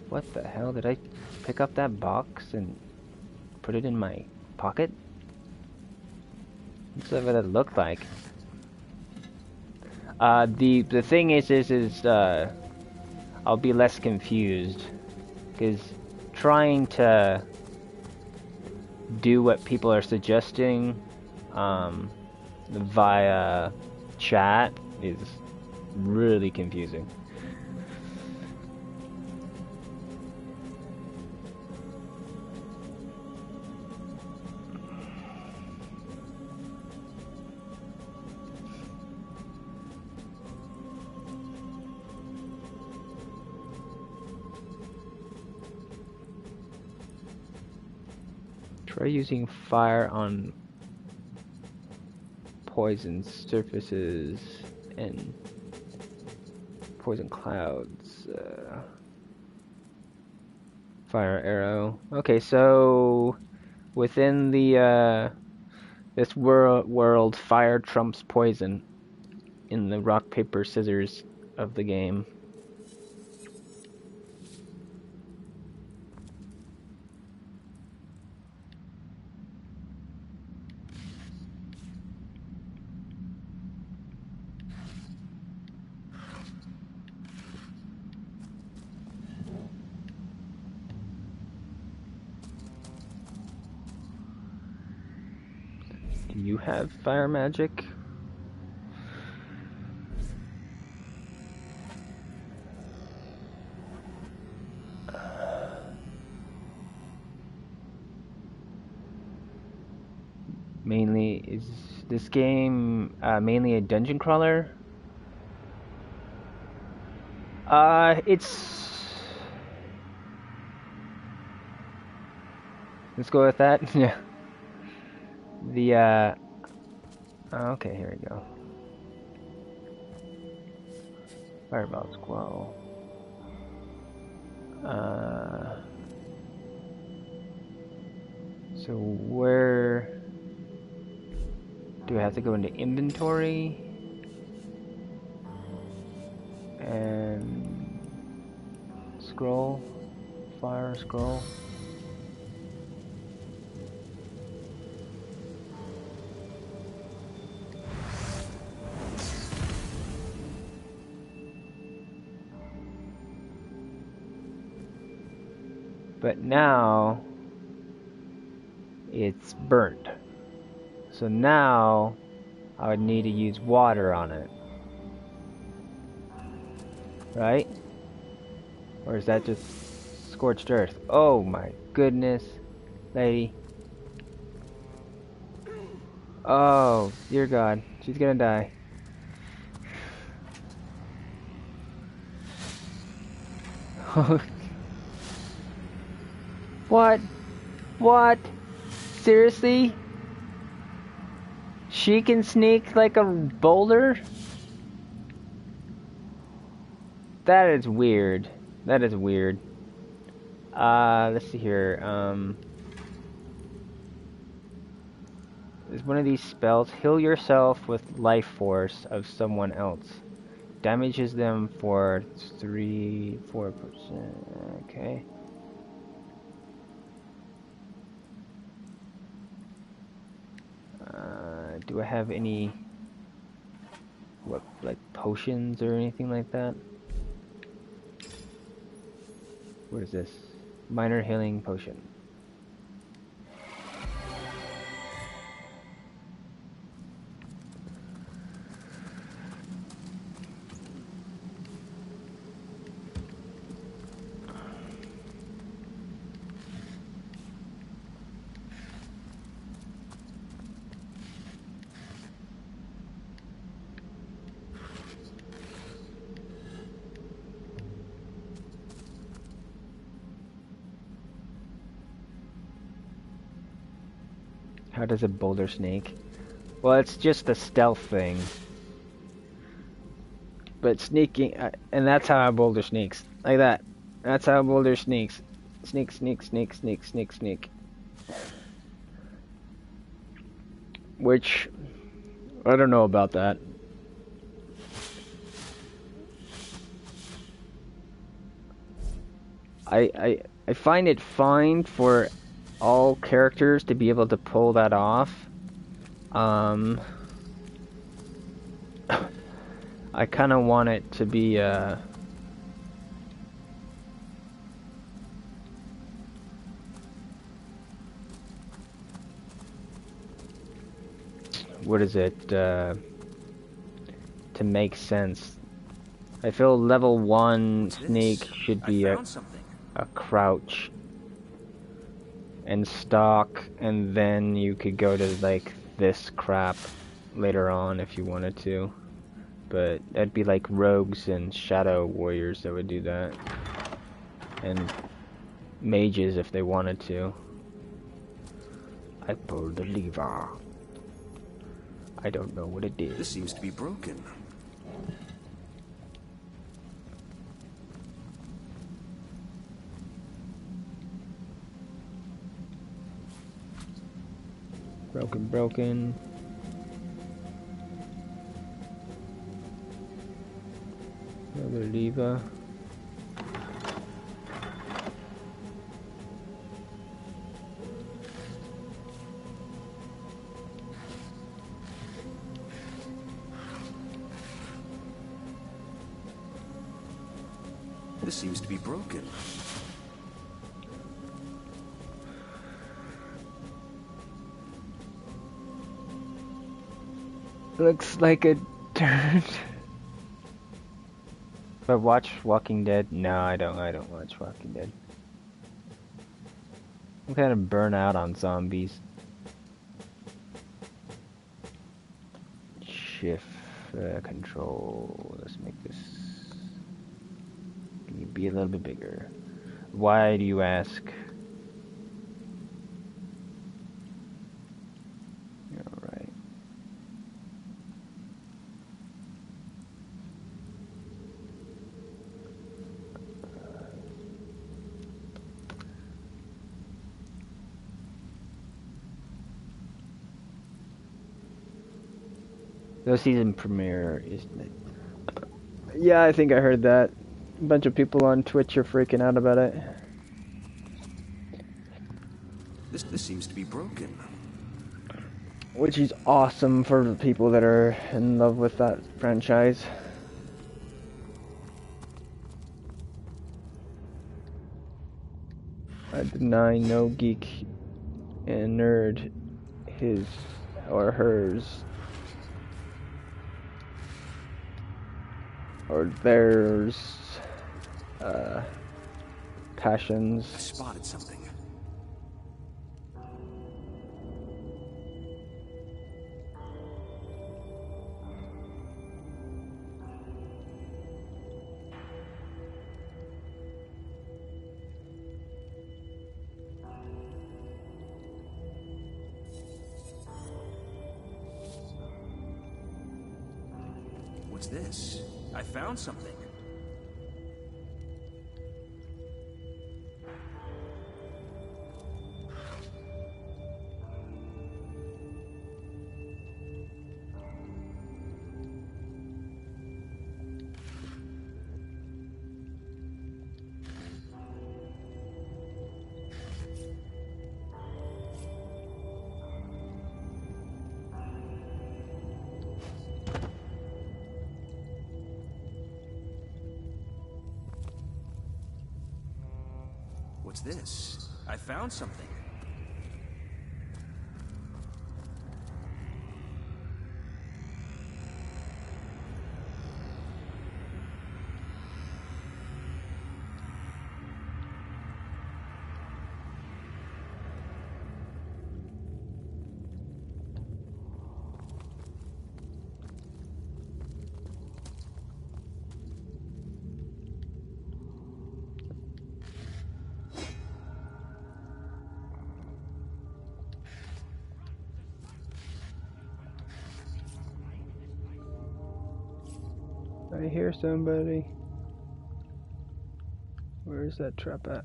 what the hell, did I pick up that box and put it in my pocket? What's that what it looked like? The thing is I'll be less confused, because trying to do what people are suggesting via chat is really confusing. Try using fire on poison surfaces and poison clouds. Fire arrow. Okay, so within the this world, fire trumps poison in the rock paper scissors of the game. Do you have fire magic? Mainly, is this game mainly a dungeon crawler? Let's go with that. Yeah. The okay, here we go. Fireball squall. So where do I have to go into inventory? scroll, fire scroll. But now it's burnt. So now I would need to use water on it. Right? Or is that just scorched earth? Oh my goodness, lady. Oh, dear God. She's gonna die. What? What? Seriously? She can sneak like a boulder? That is weird. That is weird. Let's see here. Is one of these spells heal yourself with life force of someone else. Damages them for 4%. Okay. Do I have any like potions or anything like that? What is this? Minor healing potion. How does a boulder snake? Well, it's just a stealth thing. But sneaking, and that's how a boulder sneaks. Like that. That's how a boulder sneaks. Sneak, sneak, sneak, sneak, sneak, sneak. Which, I don't know about that. I find it fine for all characters to be able to pull that off. I kind of want it to be what is it, to make sense. I feel level 1 sneak should be a crouch and stalk, and then you could go to like this crap later on if you wanted to. But that'd be like rogues and shadow warriors that would do that. And mages if they wanted to. I pulled the lever. I don't know what it did. This seems to be broken. Broken. Another lever. This seems to be broken. Looks like a dirt. But watch Walking Dead? No, I don't watch Walking Dead. I'm kind of burnt out on zombies. Shift control. Let's make this be a little bit bigger. Why do you ask? Alright. The season premiere is... Yeah, I think I heard that. A bunch of people on Twitch are freaking out about it. This seems to be broken. Which is awesome for the people that are in love with that franchise. I deny no geek and nerd his or hers or theirs passions. I spotted something. What's this? I found something. What's this? I found something. I hear somebody. Where's that trap at?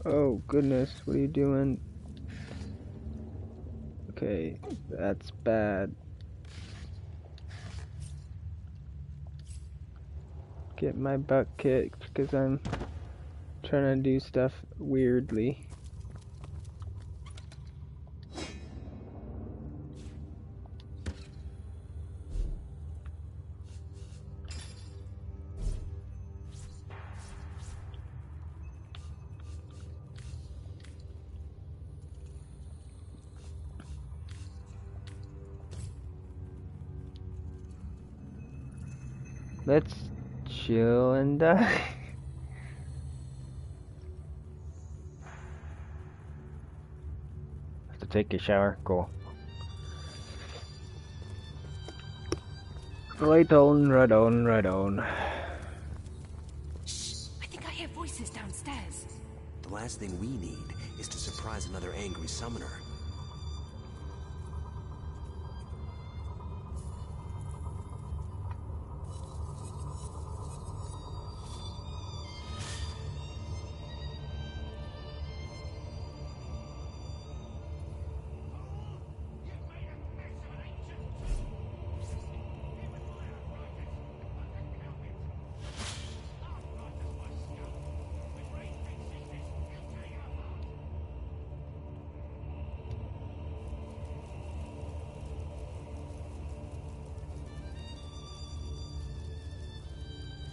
Oh goodness, what are you doing? Okay, that's bad. Get my butt kicked because I'm trying to do stuff weirdly. Let's chill and die. Have to take a shower. Cool. Right on, right on, right on. Shh! I think I hear voices downstairs. The last thing we need is to surprise another angry summoner.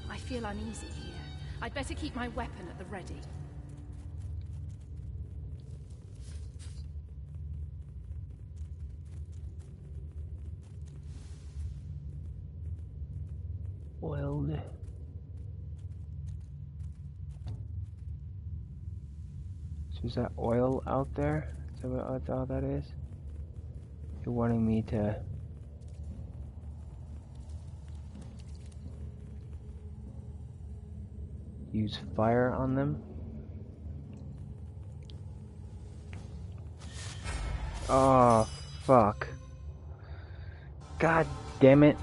I feel uneasy here. I'd better keep my weapon at the ready. Oiled. So is that oil out there? Is that what all that is? You're wanting me to use fire on them? Oh, fuck. God damn it.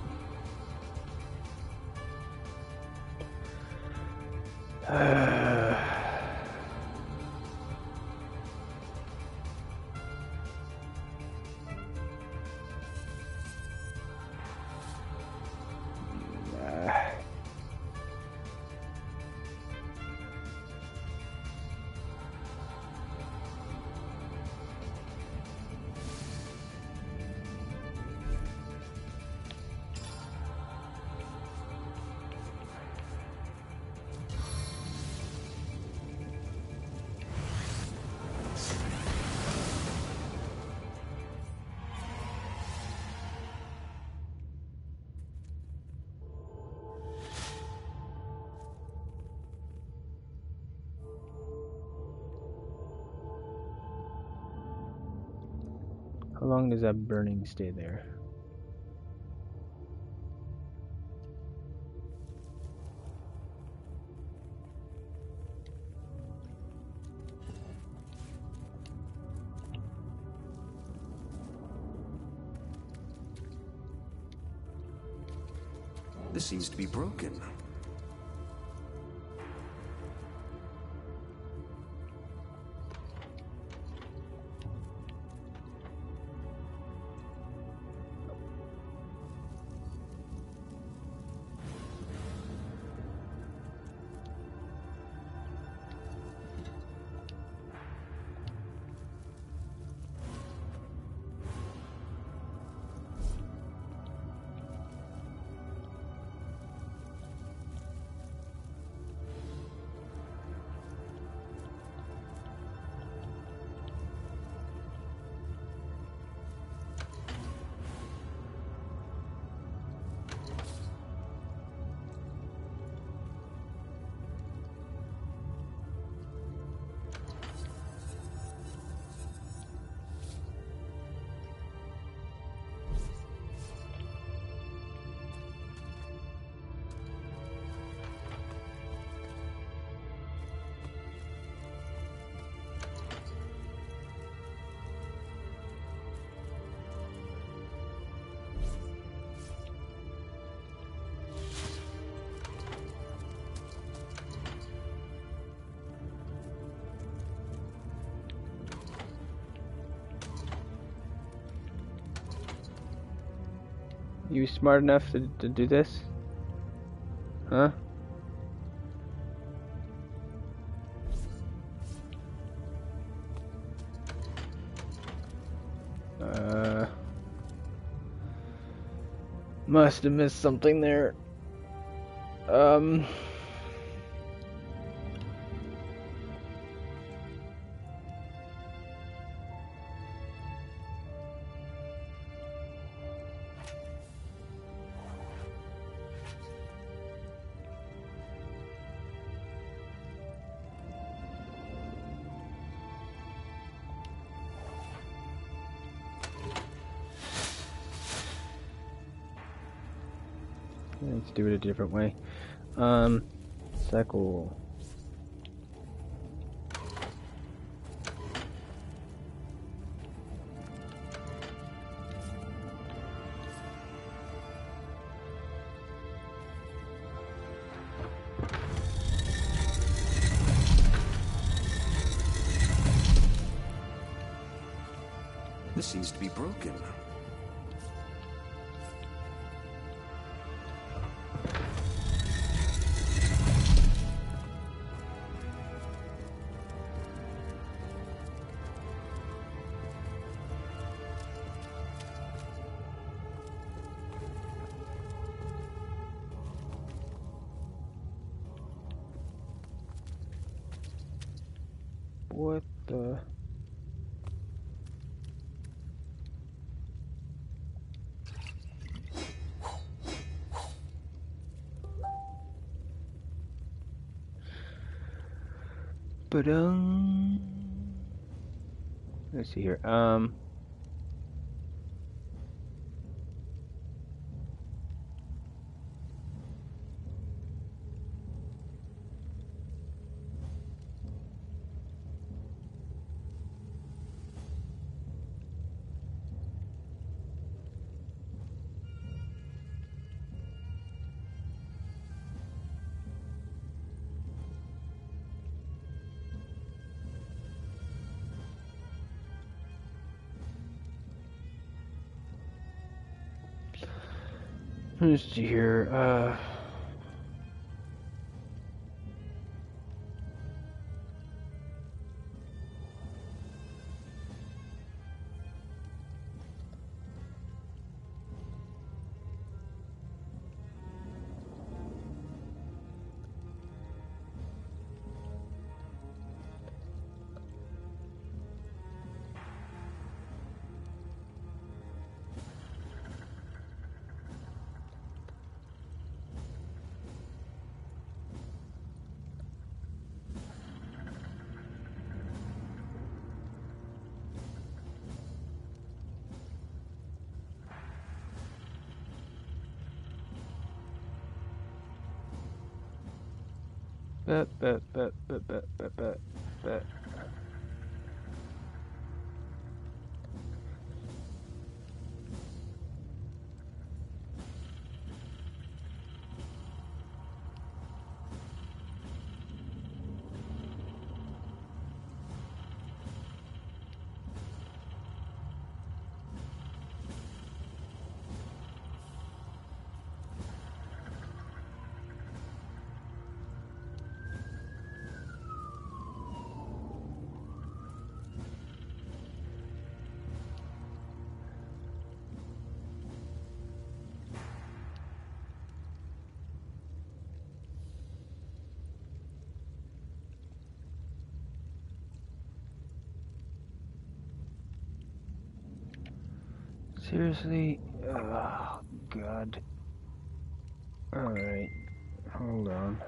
How long does that burning stay there? This seems to be broken. You smart enough to do this? Huh? Must have missed something there. Let's do it a different way. Cycle. This seems to be broken. What the? But let's see here. Let's see here. But. Seriously? Oh, God. Alright. Hold on.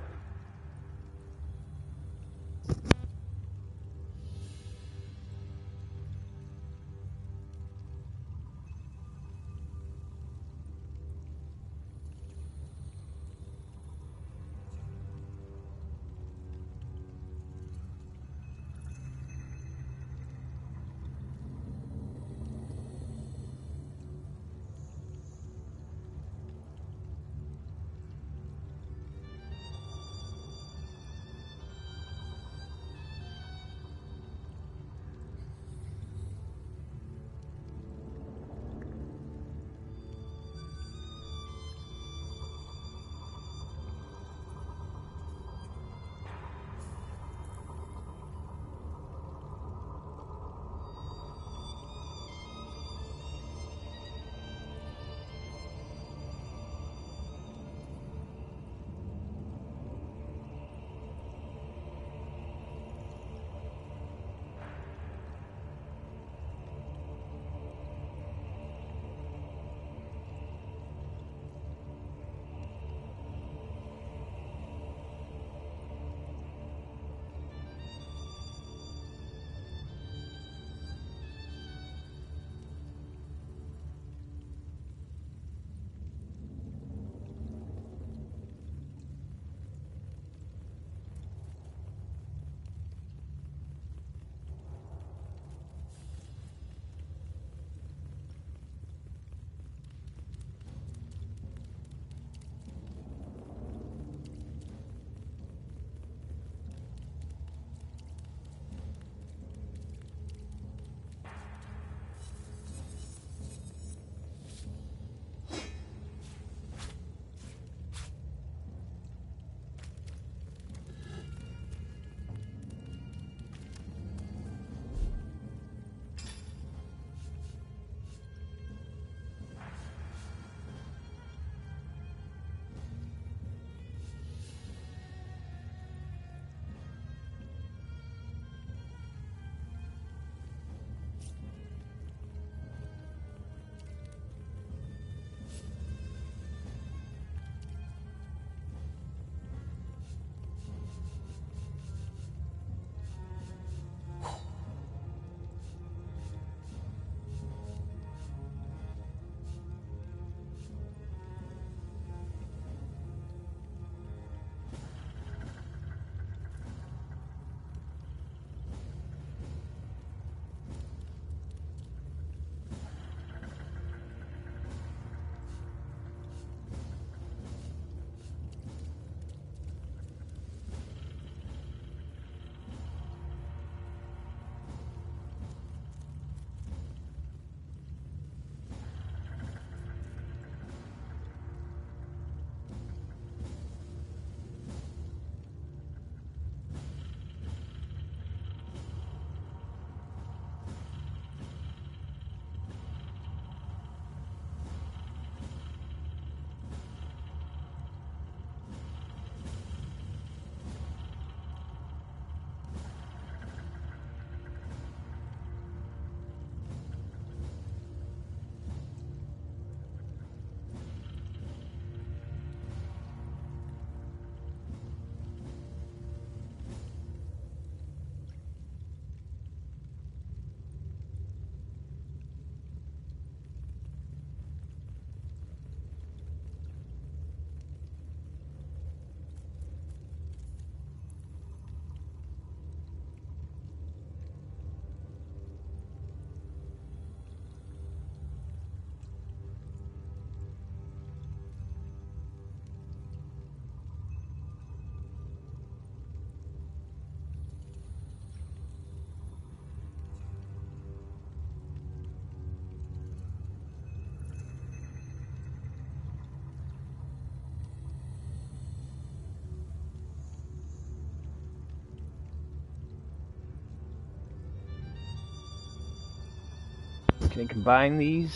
Can I combine these?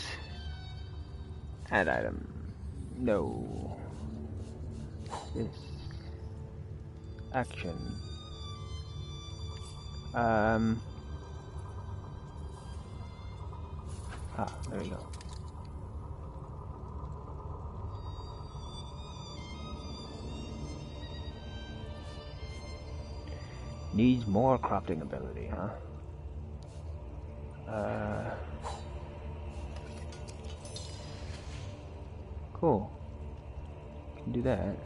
Add item. No. This. Action. There we go. Needs more crafting ability, huh? Cool. Can do that.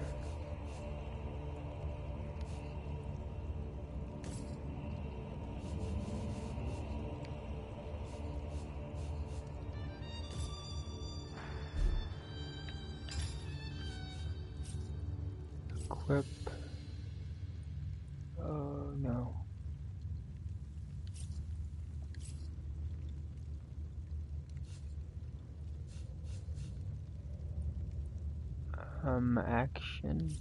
Equip. Oh no. Action.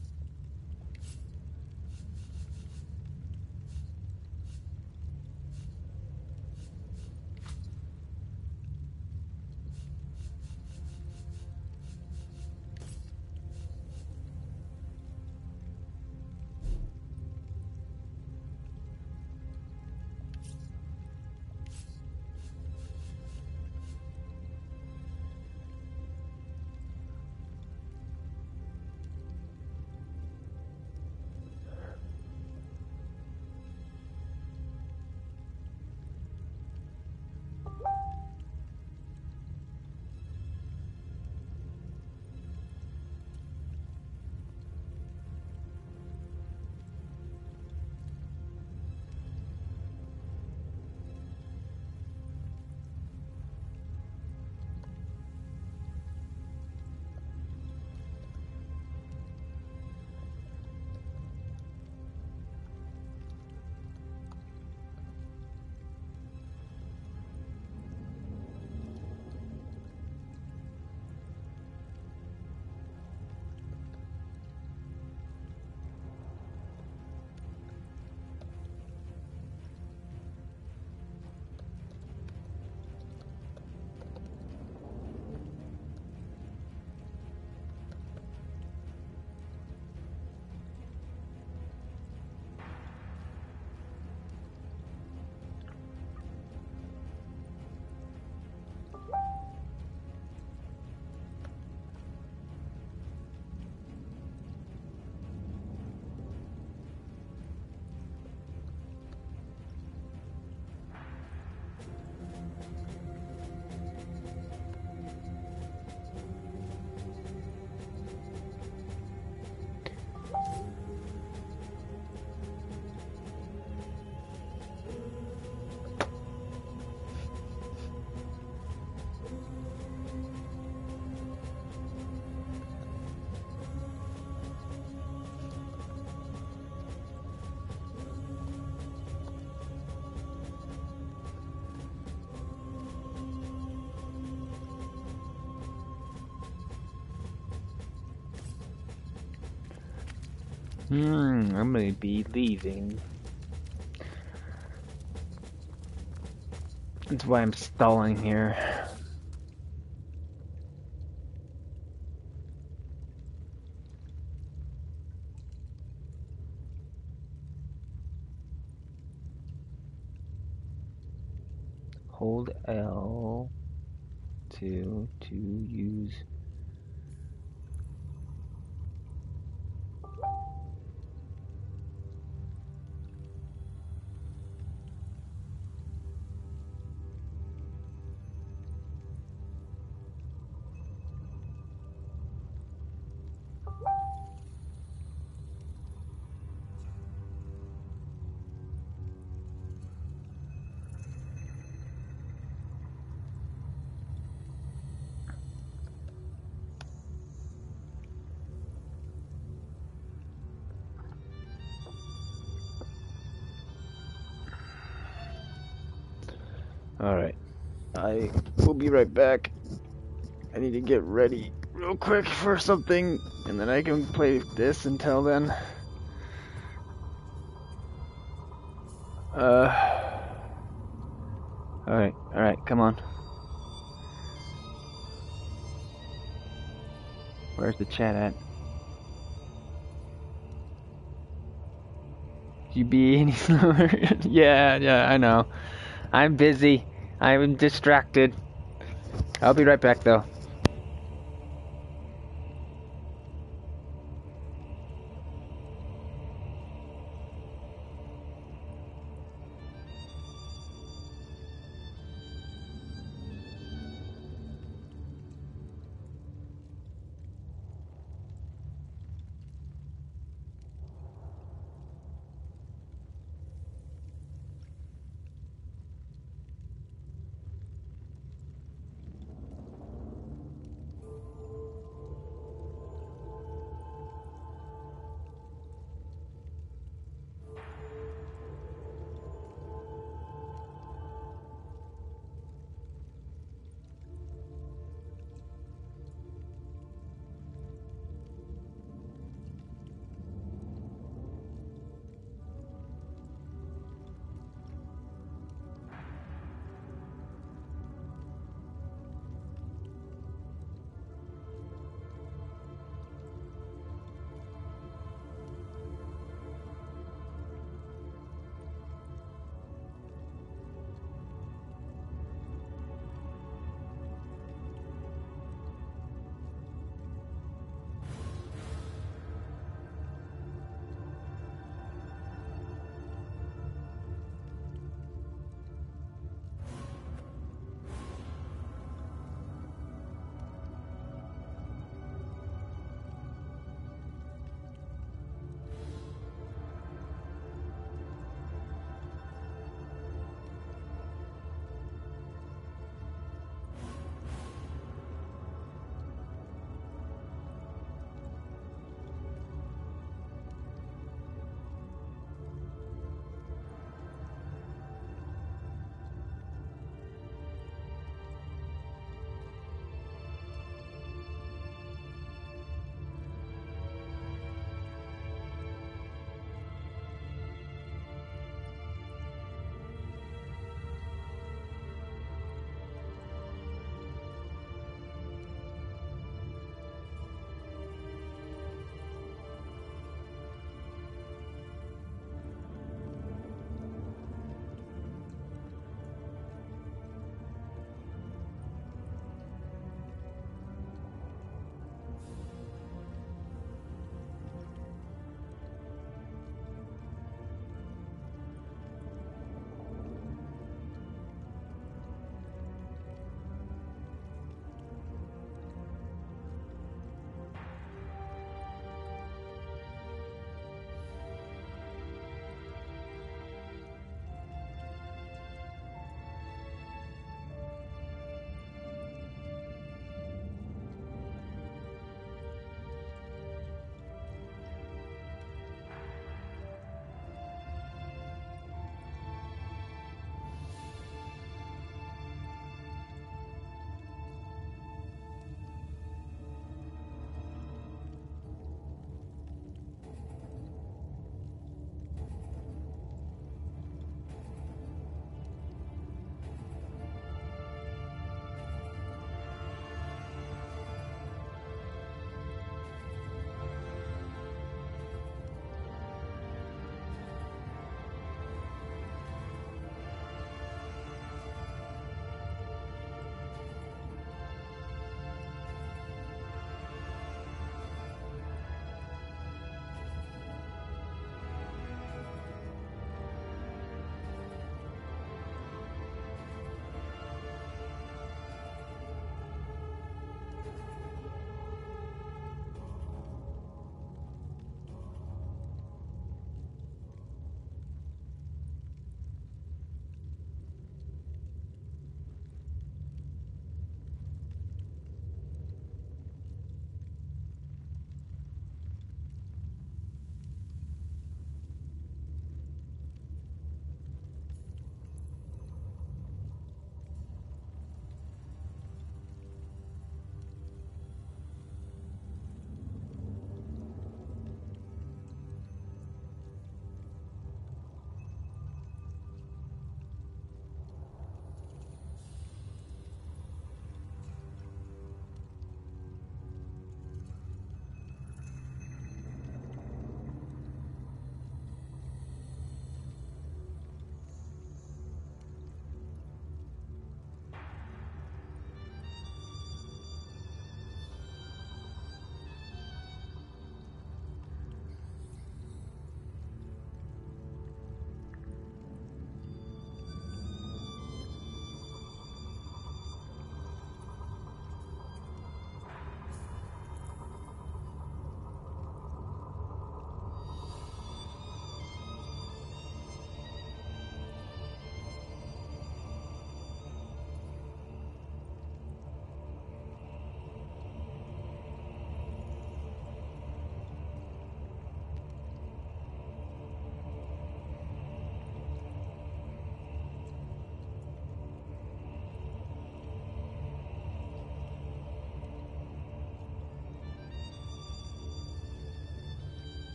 I'm gonna be leaving. That's why I'm stalling here. Hold L to use. Alright, I will be right back. I need to get ready real quick for something, and then I can play this until then. Alright, come on. Where's the chat at? You be any slower? Yeah, I know. I'm busy. I'm distracted. I'll be right back though.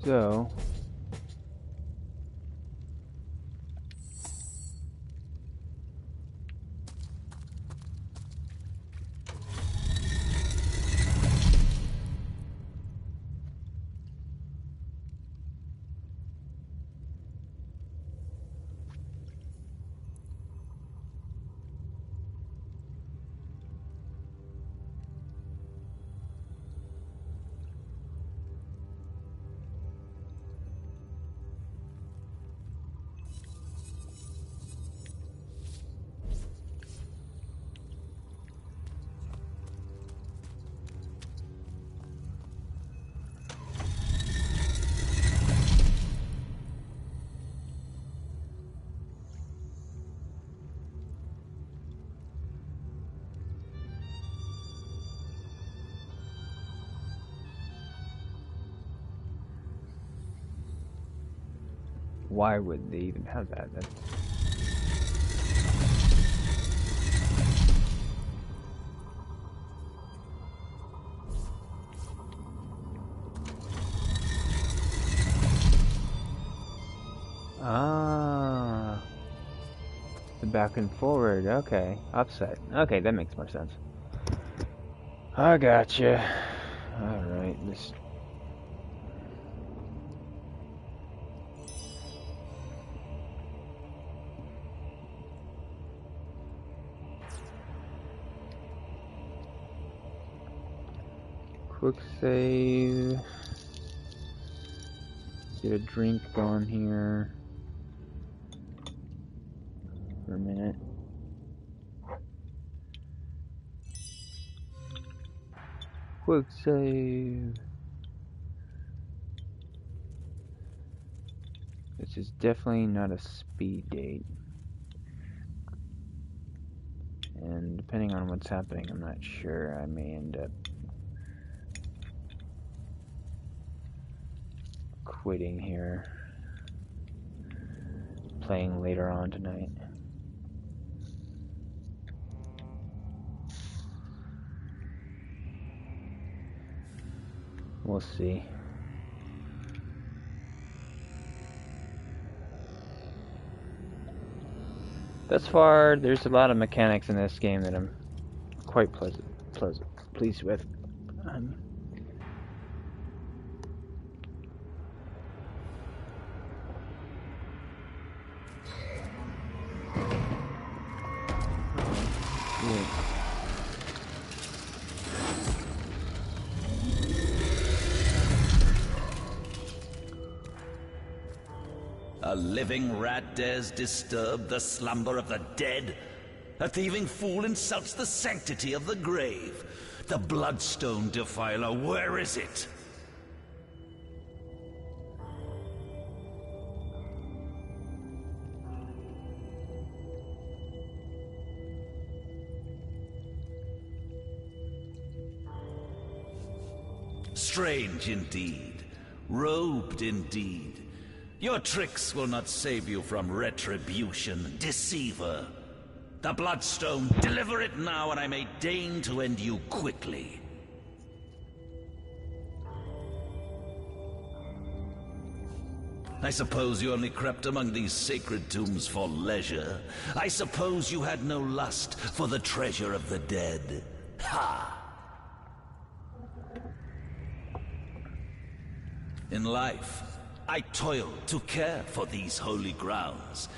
So why would they even have that? Ah, the back and forward. Okay, upside. Okay, that makes more sense. I gotcha. All right, this. Quick save. Get a drink going here for a minute. Quick save. This is definitely not a speed date. And depending on what's happening, I'm not sure. I may end up quitting here. Playing later on tonight. We'll see. Thus far, there's a lot of mechanics in this game that I'm quite pleased with. A living rat dares disturb the slumber of the dead? A thieving fool insults the sanctity of the grave. The bloodstone defiler, where is it? Strange indeed. Robed indeed. Your tricks will not save you from retribution, deceiver. The Bloodstone, deliver it now, and I may deign to end you quickly. I suppose you only crept among these sacred tombs for leisure. I suppose you had no lust for the treasure of the dead. Ha! In life, I toil to care for these holy grounds.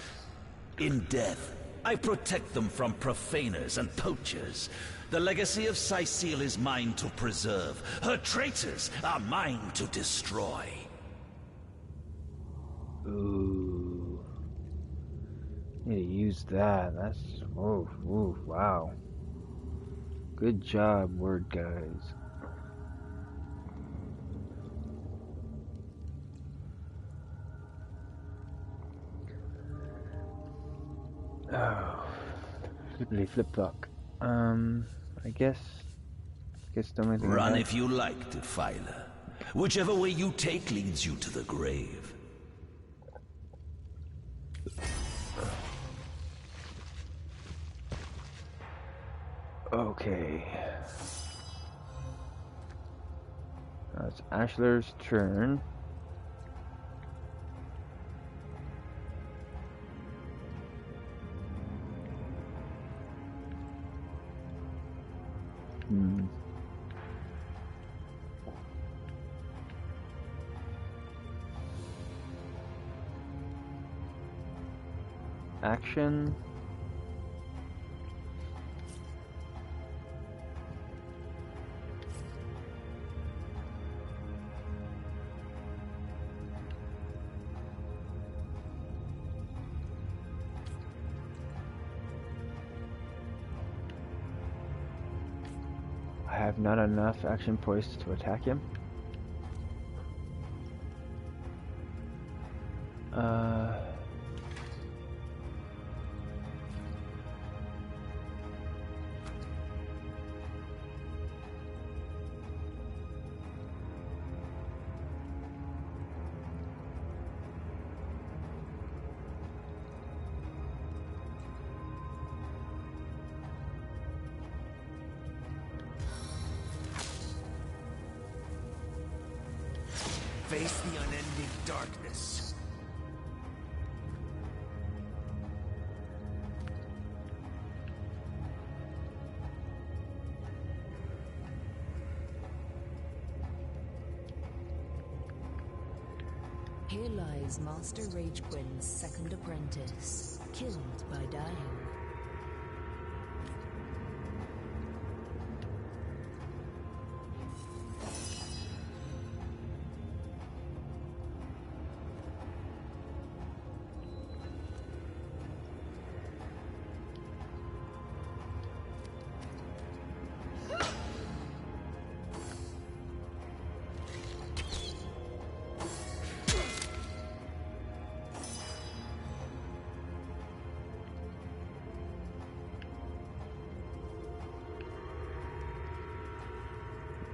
In death, I protect them from profaners and poachers. The legacy of Cecile is mine to preserve. Her traitors are mine to destroy. Ooh. Need to use that. That's... wow. Good job, word guys. Oh, flippity flip flock. I guess the only thing. Run if you like, Defiler. Whichever way you take leads you to the grave. Okay. Now it's Ashler's turn. Hmm. Action. I have not enough action points to attack him. Face the unending darkness. Here lies Master Ragequin's second apprentice, killed by dying.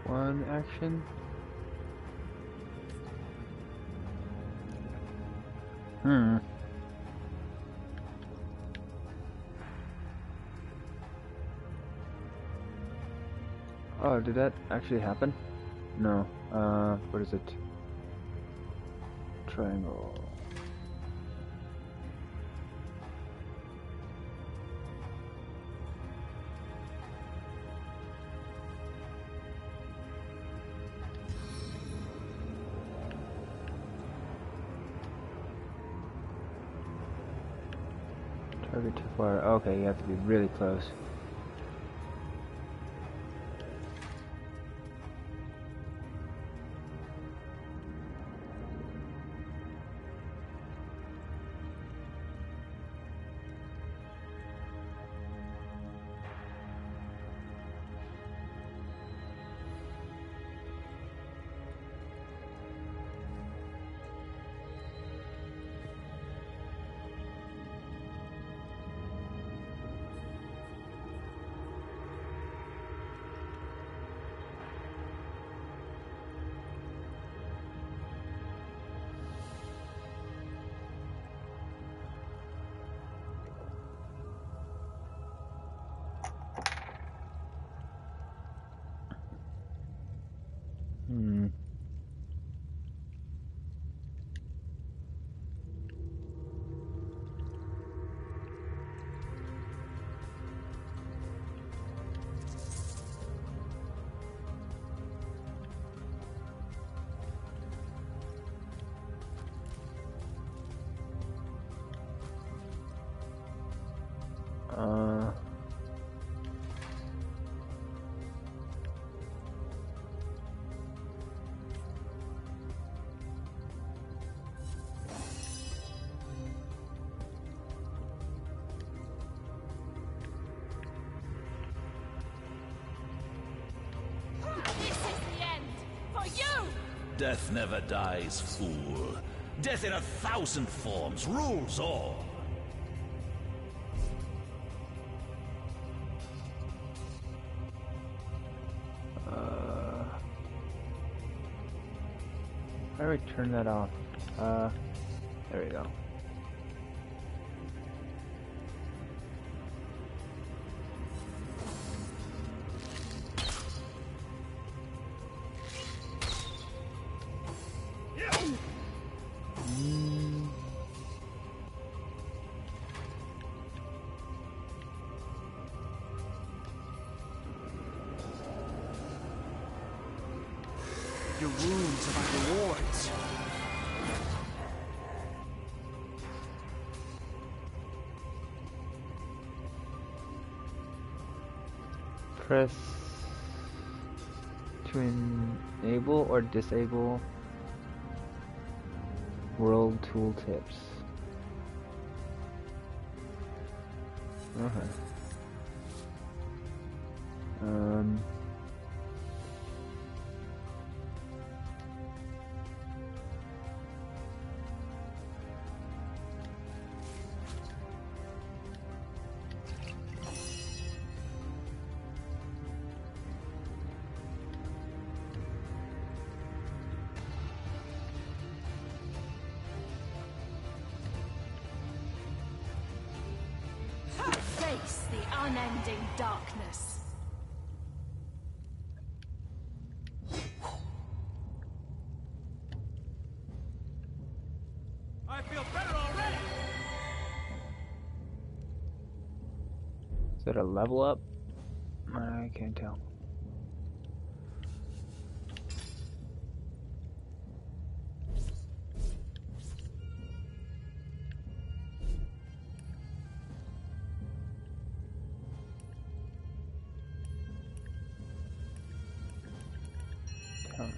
One action. Oh, did that actually happen? No. What is it? Triangle. Target too far. Okay, you have to be really close. This is the end! For you! Death never dies, fool. Death in 1,000 forms rules all. How do I turn that off? There we go. your wounds about rewards. Press to enable or disable world tooltips. Okay. Face the unending darkness. I feel better already! Is that a level up? I can't tell. Talent.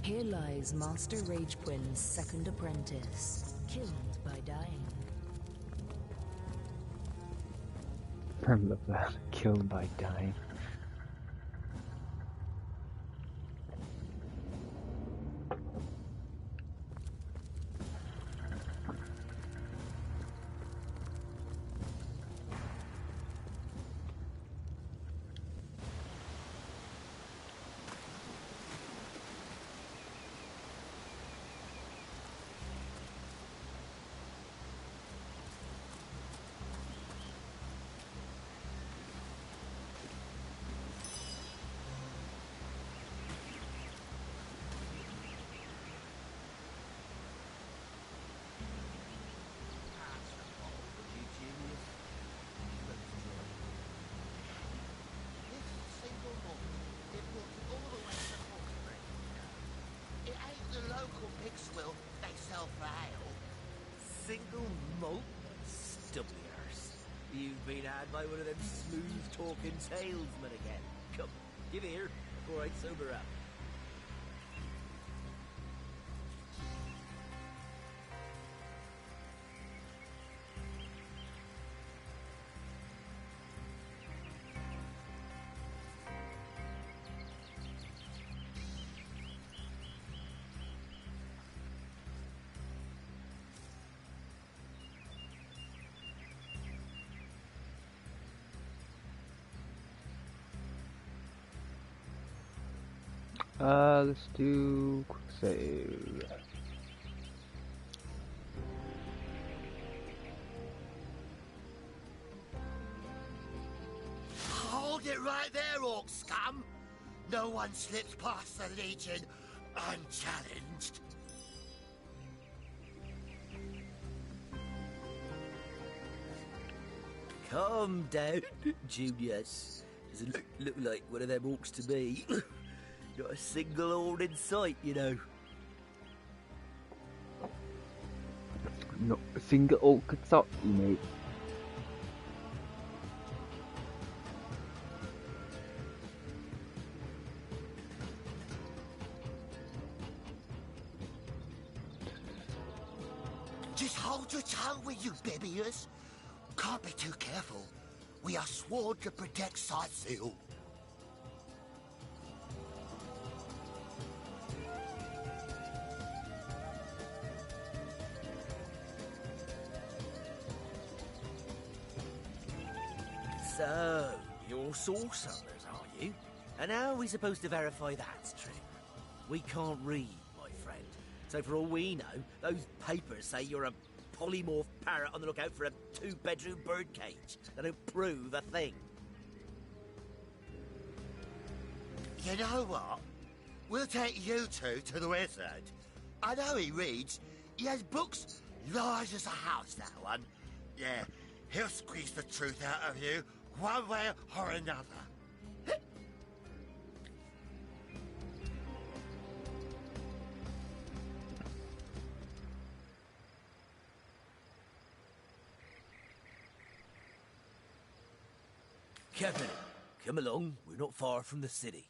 Here lies Master Ragequin's second apprentice, killed by dying. I love that. Killed by dying. Will they sell for ale? Single malt? Stubbliers. You've been had by one of them smooth-talking salesmen again. Come, give here before I sober up. Let's do quick save. Hold it right there, orc scum! No one slips past the Legion unchallenged. Calm down, Junius. Doesn't look like one of them orcs to me. Not a single horn in sight, you know. Not a single orc could stop you, mate. Just hold your tongue, will you, Bibius? Can't be too careful. We are sworn to protect Sightseal. So, you're sorcerers, are you? And how are we supposed to verify that's true? We can't read, my friend. So for all we know, those papers say you're a polymorph parrot on the lookout for a 2-bedroom birdcage. They don't prove a thing. You know what? We'll take you two to the wizard. I know he reads. He has books large as a house, that one. Yeah, he'll squeeze the truth out of you, one way or another. Captain, come along. We're not far from the city.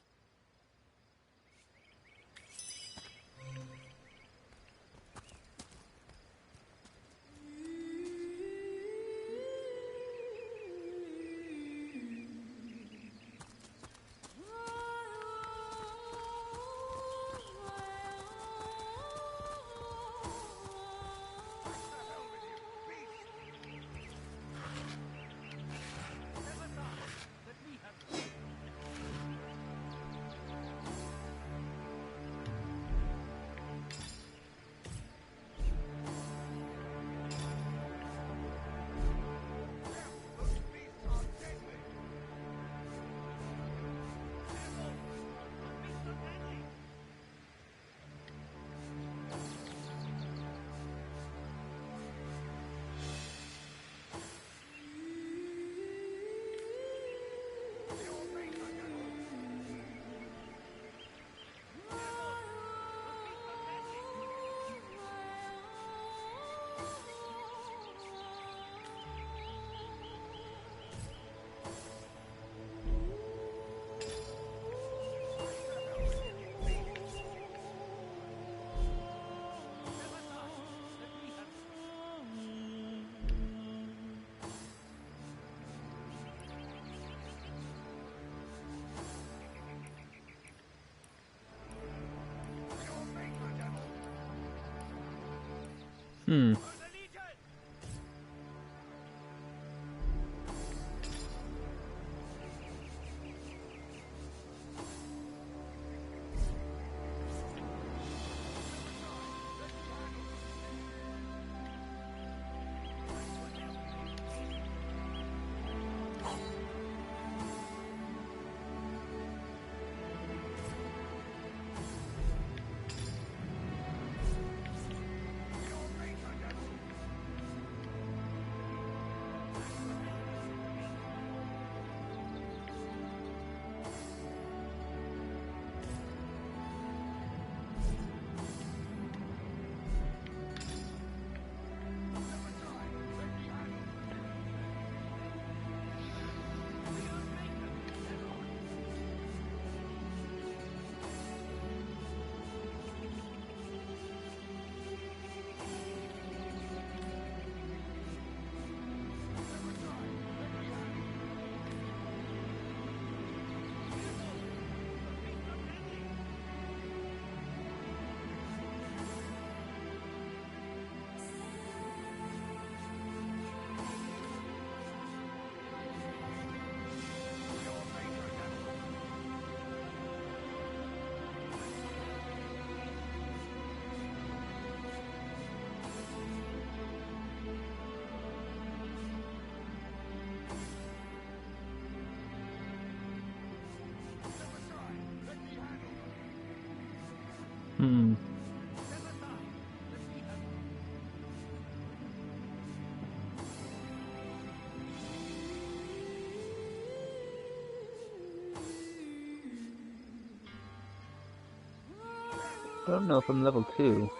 I don't know if I'm level 2.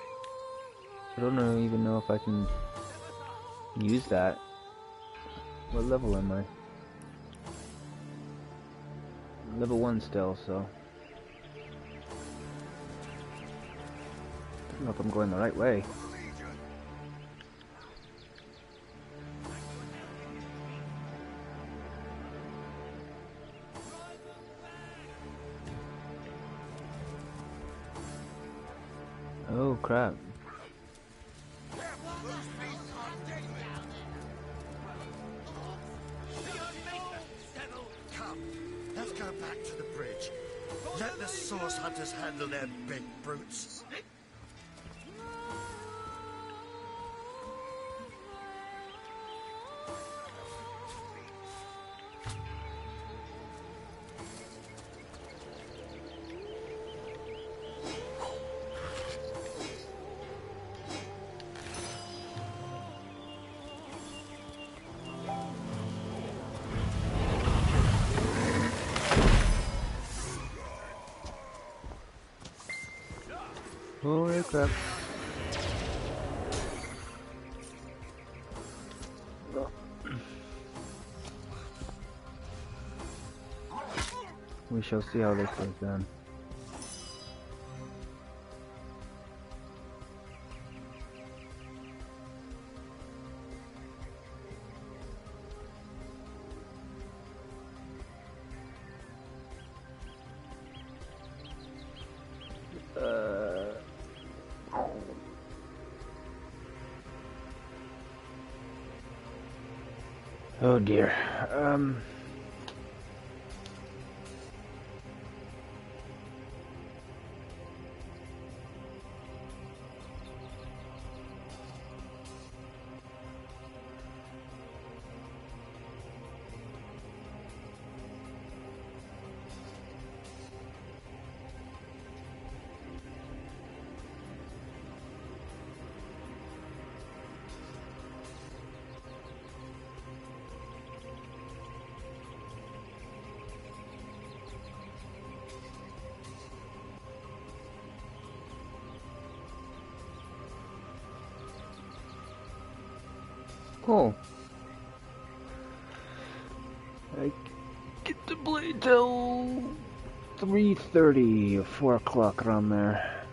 I don't even know if I can use that. What level am I? Level 1 still, so I don't know if I'm going the right way. Oh crap. Come, let's go back to the bridge. Let the source hunters handle their big brutes. Holy crap. We shall see how this goes then. Oh dear. Cool. I get to play till 3:30 or 4 o'clock around there.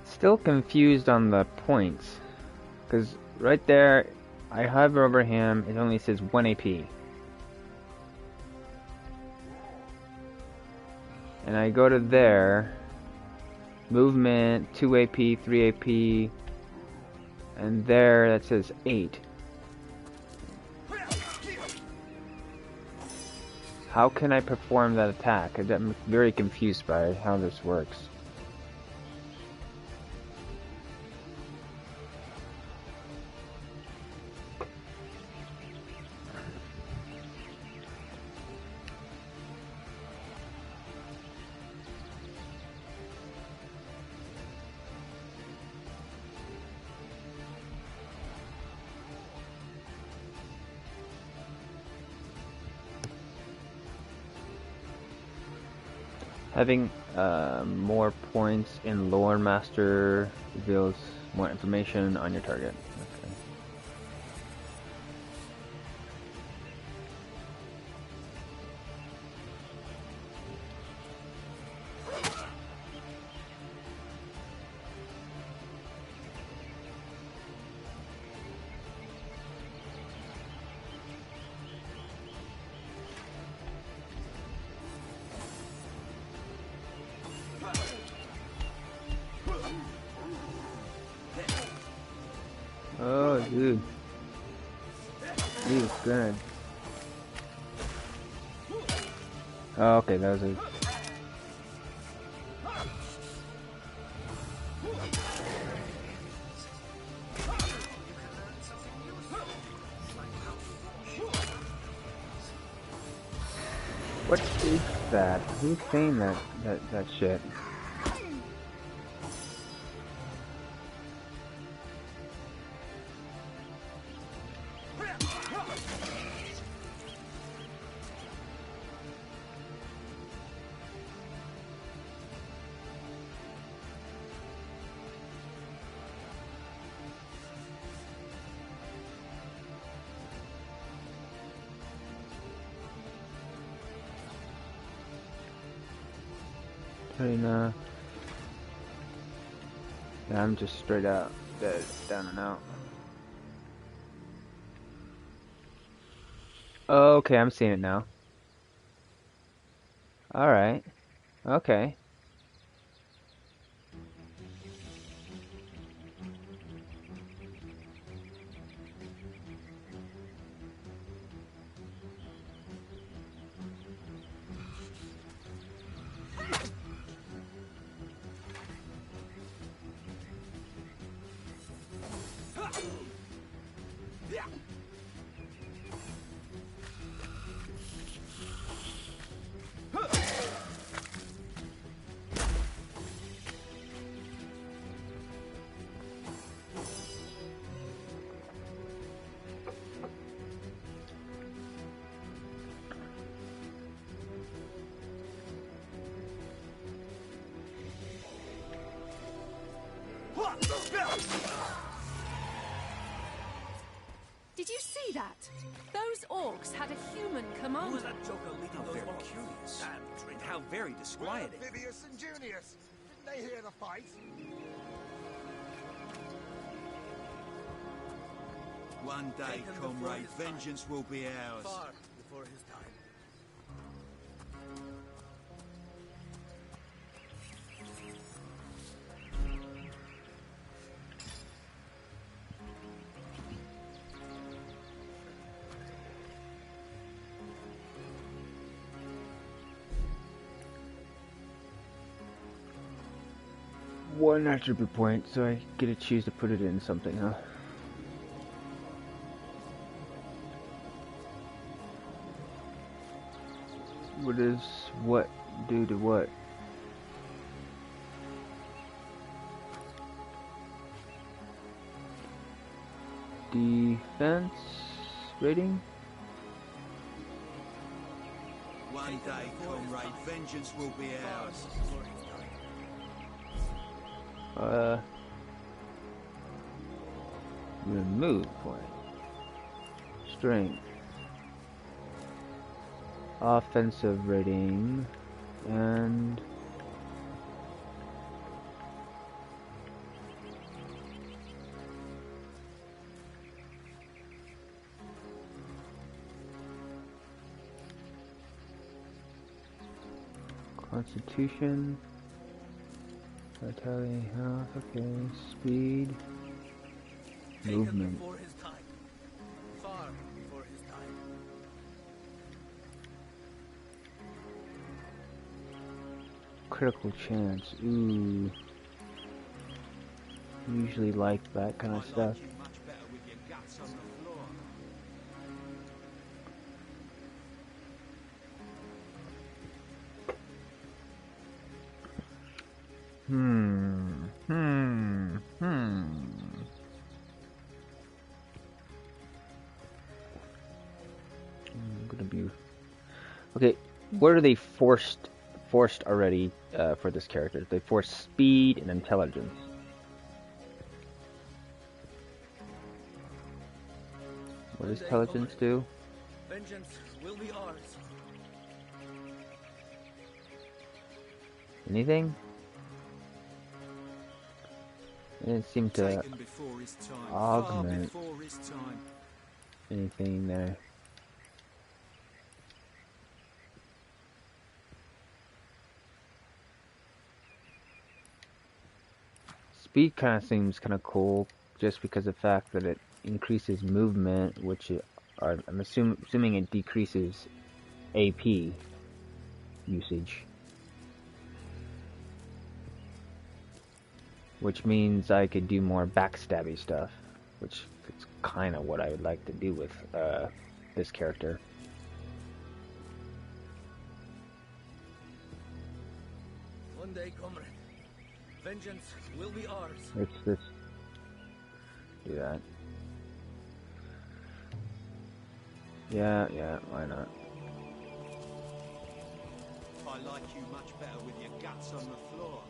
Still confused on the points, because right there I hover over him, it only says 1 AP. And I go to there, movement, 2 AP, 3 AP, and there that says 8. How can I perform that attack? I'm very confused by how this works. Having more points in Lore Master reveals more information on your target. Okay. Oh, dude. He's good. Oh, okay, that was a... What is that? Who's saying that shit? Yeah, I'm just straight out dead, down and out. Okay, I'm seeing it now. Alright. Okay. Did you see that? Those orcs had a human commander. Who was that joker leading How those very orcs? curious. Damn traitor. And how very disquieting. Vivius and Junius. Didn't they hear the fight? One day, Take him before comrade, his time. vengeance will be ours. Far before his time. One attribute point, so I get to choose to put it in something, huh? What does what do to what? Defense rating? One day, comrade, vengeance will be ours. Remove point. Strength. Offensive rating. And Constitution. Vitality, health, okay, speed, movement. Before his time. Far before his time. Critical chance, ooh. Usually like that kind of stuff. You much better with your guts on the floor. I'm gonna be okay. What are they forced already for this character? They force speed and intelligence. What does intelligence do? Vengeance will be ours. Anything? It didn't seem to Taken before his time. Far augment before his time. anything there. Speed kind of seems kind of cool, just because of the fact that it increases movement, which I'm assuming it decreases AP usage, which means I could do more backstabby stuff, which is kind of what I would like to do with this character. One day, comrade. Vengeance will be ours. Let's just do that. Yeah, why not? I like you much better with your guts on the floor.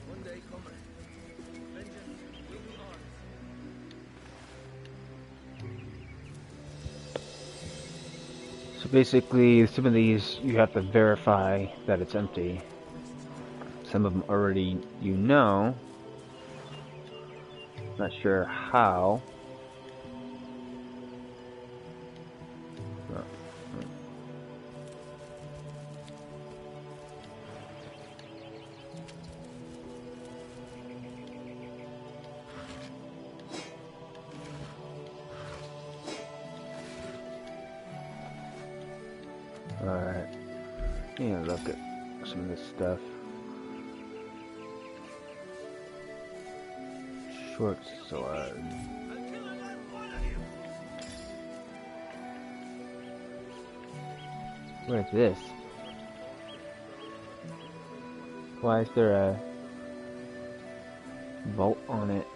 One day, comrade. Vengeance will be ours. So basically, some of these you have to verify that it's empty. Some of them already you know. Not sure how. Alright. Yeah, look at some of this stuff. Short sword. What is this? Why is there a bolt on it?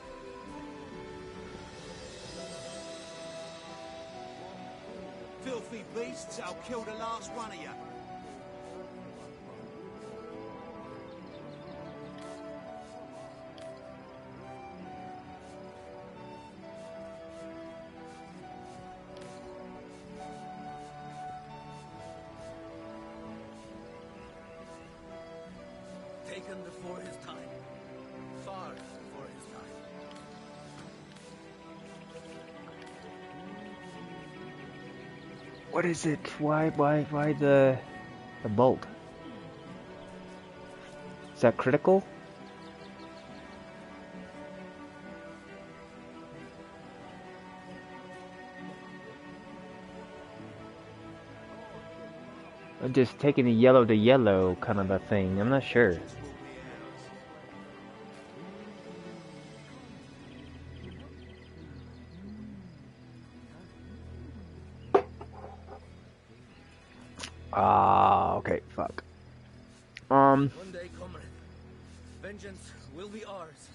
Filthy beasts, I'll kill the last one of you. Taken before his time. Far before his time. What is it? Why the bolt? Is that critical? I'm just taking a yellow to yellow kind of a thing. I'm not sure. Ah, okay, fuck. One day cometh. Vengeance will be ours.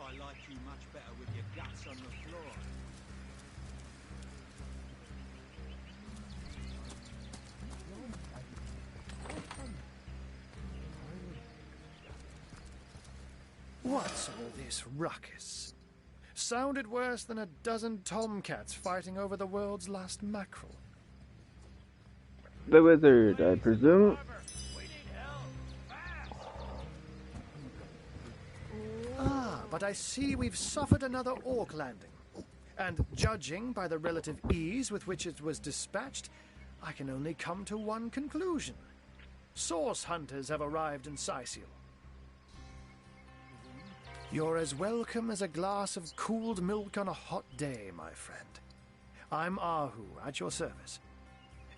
I like you much better with your guts on the floor. What's all this ruckus? Sounded worse than a dozen tomcats fighting over the world's last mackerel. The wizard, I presume. Ah, but I see we've suffered another orc landing. And judging by the relative ease with which it was dispatched, I can only come to one conclusion. Source hunters have arrived in Sicil. You're as welcome as a glass of cooled milk on a hot day, my friend. I'm Ahu, at your service.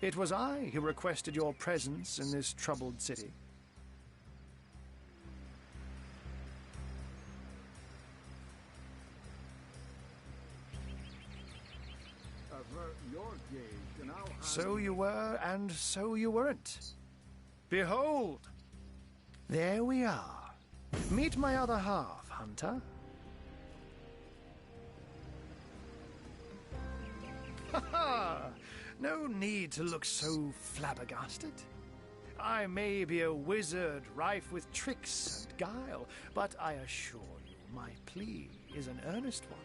It was I who requested your presence in this troubled city. So you were, and so you weren't. Behold! There we are. Meet my other half, Hunter. Ha ha! No need to look so flabbergasted. I may be a wizard rife with tricks and guile, but I assure you my plea is an earnest one.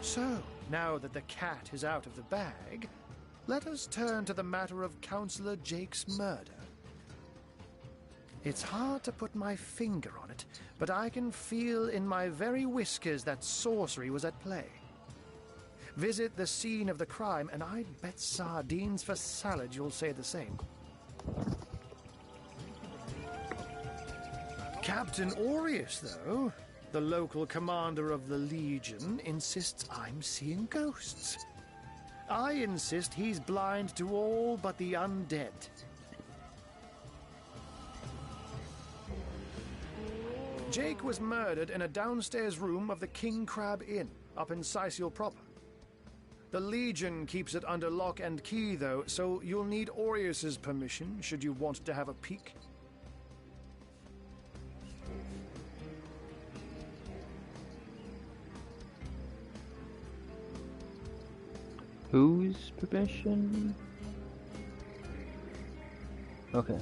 So, now that the cat is out of the bag, let us turn to the matter of Councillor Jake's murder. It's hard to put my finger on it, but I can feel in my very whiskers that sorcery was at play. Visit the scene of the crime, and I'd bet sardines for salad you'll say the same. Captain Aureus, though, the local commander of the Legion, insists I'm seeing ghosts. I insist he's blind to all but the undead. Jake was murdered in a downstairs room of the King Crab Inn, up in Sicil proper. The Legion keeps it under lock and key, though, so you'll need Aureus's permission should you want to have a peek. Whose permission? Okay.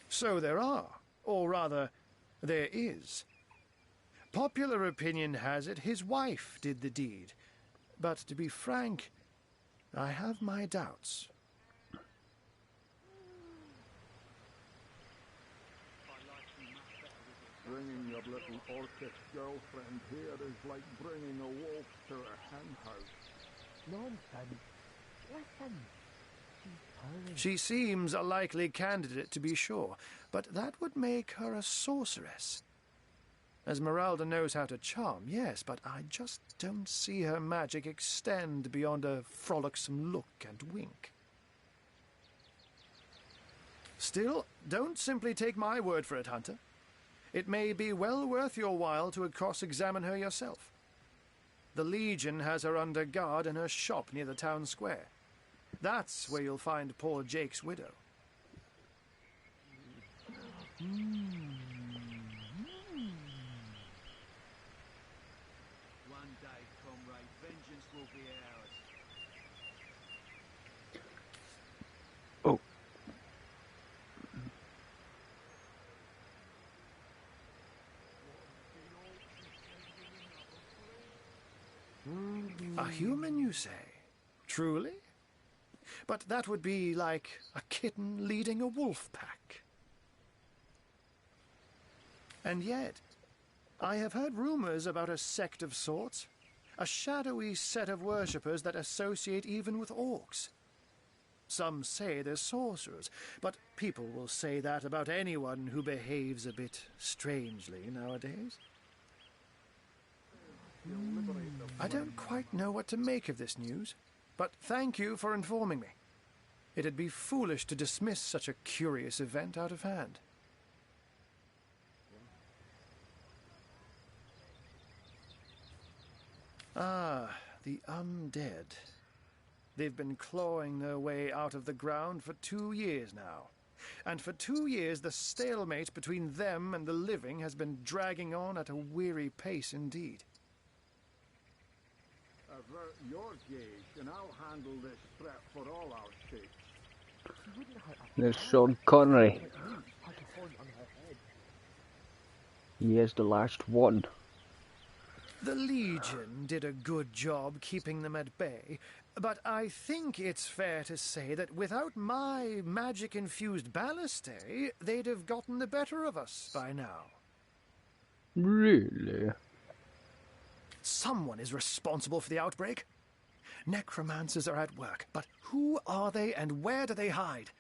So there are, or rather, there is. Popular opinion has it his wife did the deed. But to be frank, I have my doubts. Bringing your little orcish girlfriend here is like bringing a wolf to a hen house. Nonsense. Listen. She seems a likely candidate, to be sure, but that would make her a sorceress. Esmeralda knows how to charm, yes, but I just don't see her magic extend beyond a frolicsome look and wink. Still, don't simply take my word for it, Hunter. It may be well worth your while to cross-examine her yourself. The Legion has her under guard in her shop near the town square. That's where you'll find poor Jake's widow. One day, comrade, vengeance will be ours. Oh. A human, you say? Truly? But that would be like a kitten leading a wolf pack. And yet, I have heard rumors about a sect of sorts, a shadowy set of worshippers that associate even with orcs. Some say they're sorcerers, but people will say that about anyone who behaves a bit strangely nowadays. I don't quite know what to make of this news, but thank you for informing me. It'd be foolish to dismiss such a curious event out of hand. Ah, the undead. They've been clawing their way out of the ground for 2 years now. And for 2 years the stalemate between them and the living has been dragging on at a weary pace indeed. Avert your gauge, and I'll handle this threat for all our sakes. There's Sean Connery. He is the last one. The Legion did a good job keeping them at bay, but I think it's fair to say that without my magic-infused ballistae, they'd have gotten the better of us by now. Really? Someone is responsible for the outbreak. Necromancers are at work, but who are they and where do they hide?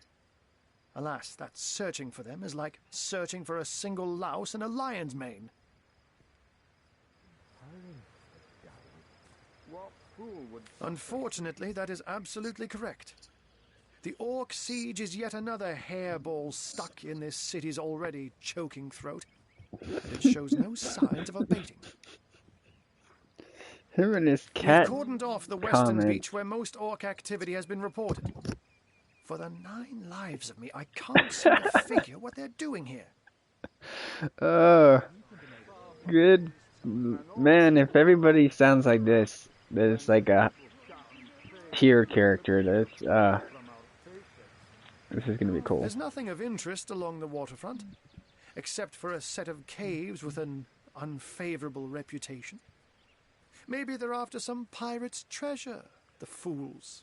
Alas, that searching for them is like searching for a single louse in a lion's mane. What fool would... Unfortunately, that is absolutely correct. The Orc siege is yet another hairball stuck in this city's already choking throat, and it shows no signs of abating. Him and his cat We've cordoned off the western comment. beach where most Orc activity has been reported. For the 9 lives of me, I can't seem to figure what they're doing here. Good man, if everybody sounds like this, there's like a tier character. That's this is gonna be cool. There's nothing of interest along the waterfront, except for a set of caves with an unfavorable reputation. Maybe they're after some pirate's treasure, the fools.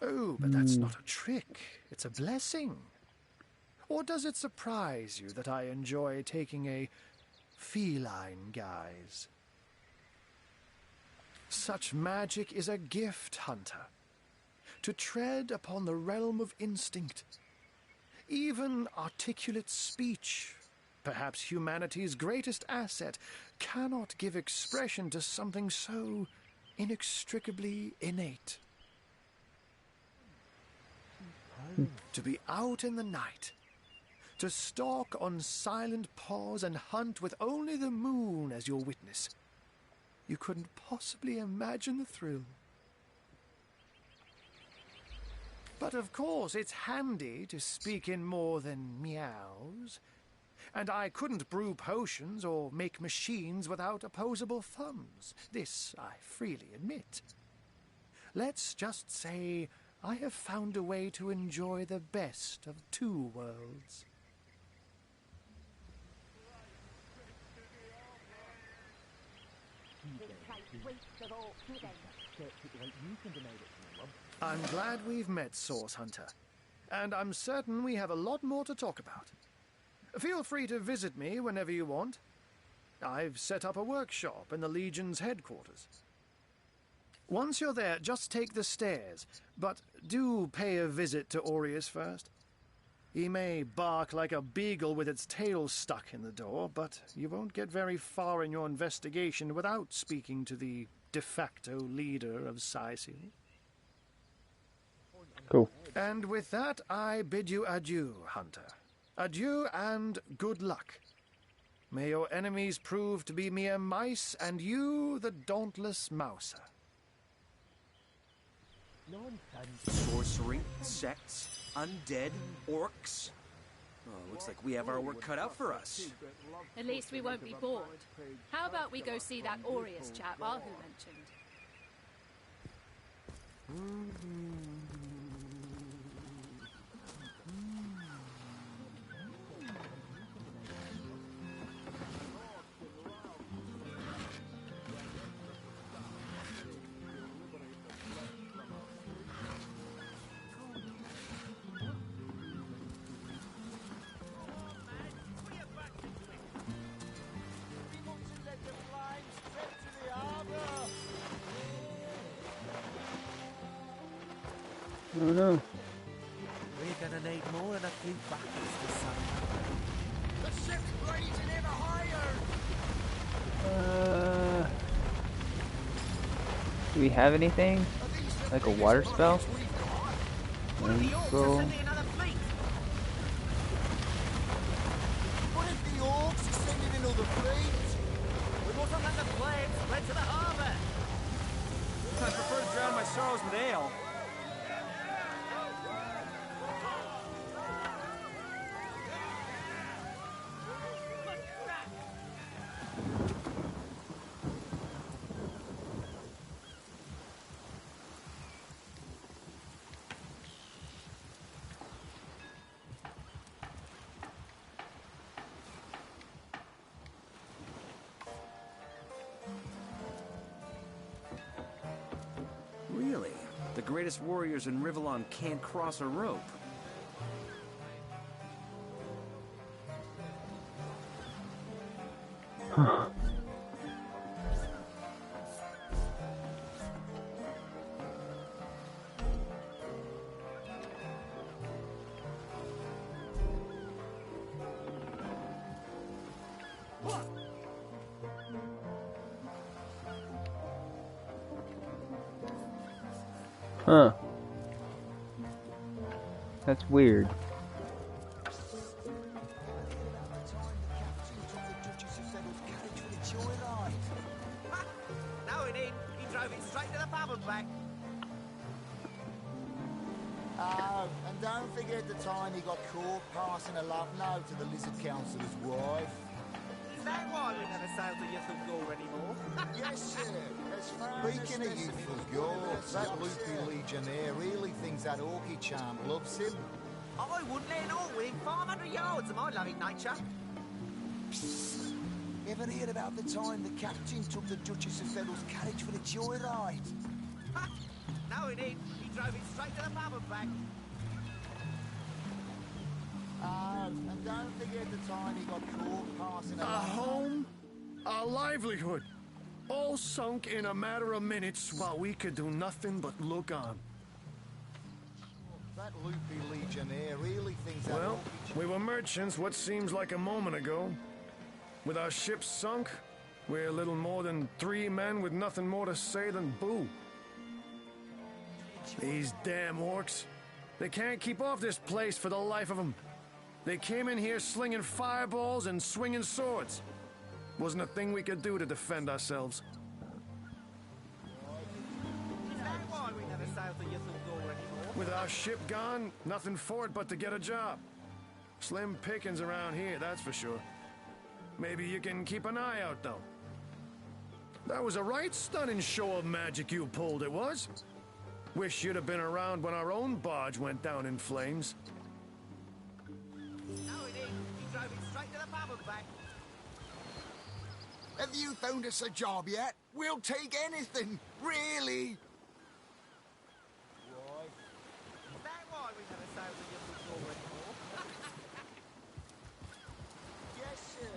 Oh, but that's not a trick. It's a blessing. Or does it surprise you that I enjoy taking a feline guise? Such magic is a gift, Hunter. To tread upon the realm of instinct. Even articulate speech, perhaps humanity's greatest asset, cannot give expression to something so inextricably innate. To be out in the night, to stalk on silent paws and hunt with only the moon as your witness. You couldn't possibly imagine the thrill. But of course, it's handy to speak in more than meows. And I couldn't brew potions or make machines without opposable thumbs. This I freely admit. Let's just say I have found a way to enjoy the best of two worlds. I'm glad we've met, Source Hunter. And I'm certain we have a lot more to talk about. Feel free to visit me whenever you want. I've set up a workshop in the Legion's headquarters. Once you're there, just take the stairs, but do pay a visit to Aureus first. He may bark like a beagle with its tail stuck in the door, but you won't get very far in your investigation without speaking to the de facto leader of Sicil. Cool. And with that, I bid you adieu, Hunter. Adieu and good luck. May your enemies prove to be mere mice, and you the dauntless mouser. Sorcery, sects, undead, orcs. Oh, looks like we have our work cut out for us. At least we won't be bored. How about we go see that Aureus chap Ahu mentioned? I don't know. We're gonna need more than a few buckets this summer. The ship's raising ever higher! Do we have anything? Like a water spell? Go. What if the orcs are sending in all the fleet? We mustn't let the flames spread to the harbour! I prefer to drown my sorrows with ale. Really? The greatest warriors in Rivellon can't cross a rope. Huh. Huh. That's weird. No, he didn't. He drove it straight to the pub and back. Oh, and don't forget the time he got caught passing a love note to the Lizard Councillor's wife. Is that why we never sail to Youthful Gore anymore? Yes, sir. Speaking of Youthful Gore, that loopy legionnaire really thinks that orky charm loves him. I wouldn't let it all within 500 yards of my loving nature. Psst. Ever heard about the time the captain took the Duchess of Fennel's carriage for the joyride? No, he didn't. He drove it straight to the pub and back. Oh, and don't forget the time he got caught passing a home, a livelihood, all sunk in a matter of minutes while we could do nothing but look on. That loopy legionnaire really thinks that. Well, we were merchants what seems like a moment ago. With our ship sunk, we're little more than 3 men with nothing more to say than boo. These damn orcs. They can't keep off this place for the life of them. They came in here slinging fireballs and swinging swords. Wasn't a thing we could do to defend ourselves. Is that why we never sailed to Youthful Gore anymore? With our ship gone, nothing for it but to get a job. Slim pickings around here, that's for sure. Maybe you can keep an eye out, though. That was a right stunning show of magic you pulled, it was. Wish you'd have been around when our own barge went down in flames. No, it ain't. He drove it straight to the bubble back. Have you found us a job yet? We'll take anything, really. Is that why we never sailed the young before anymore? Yes, sir.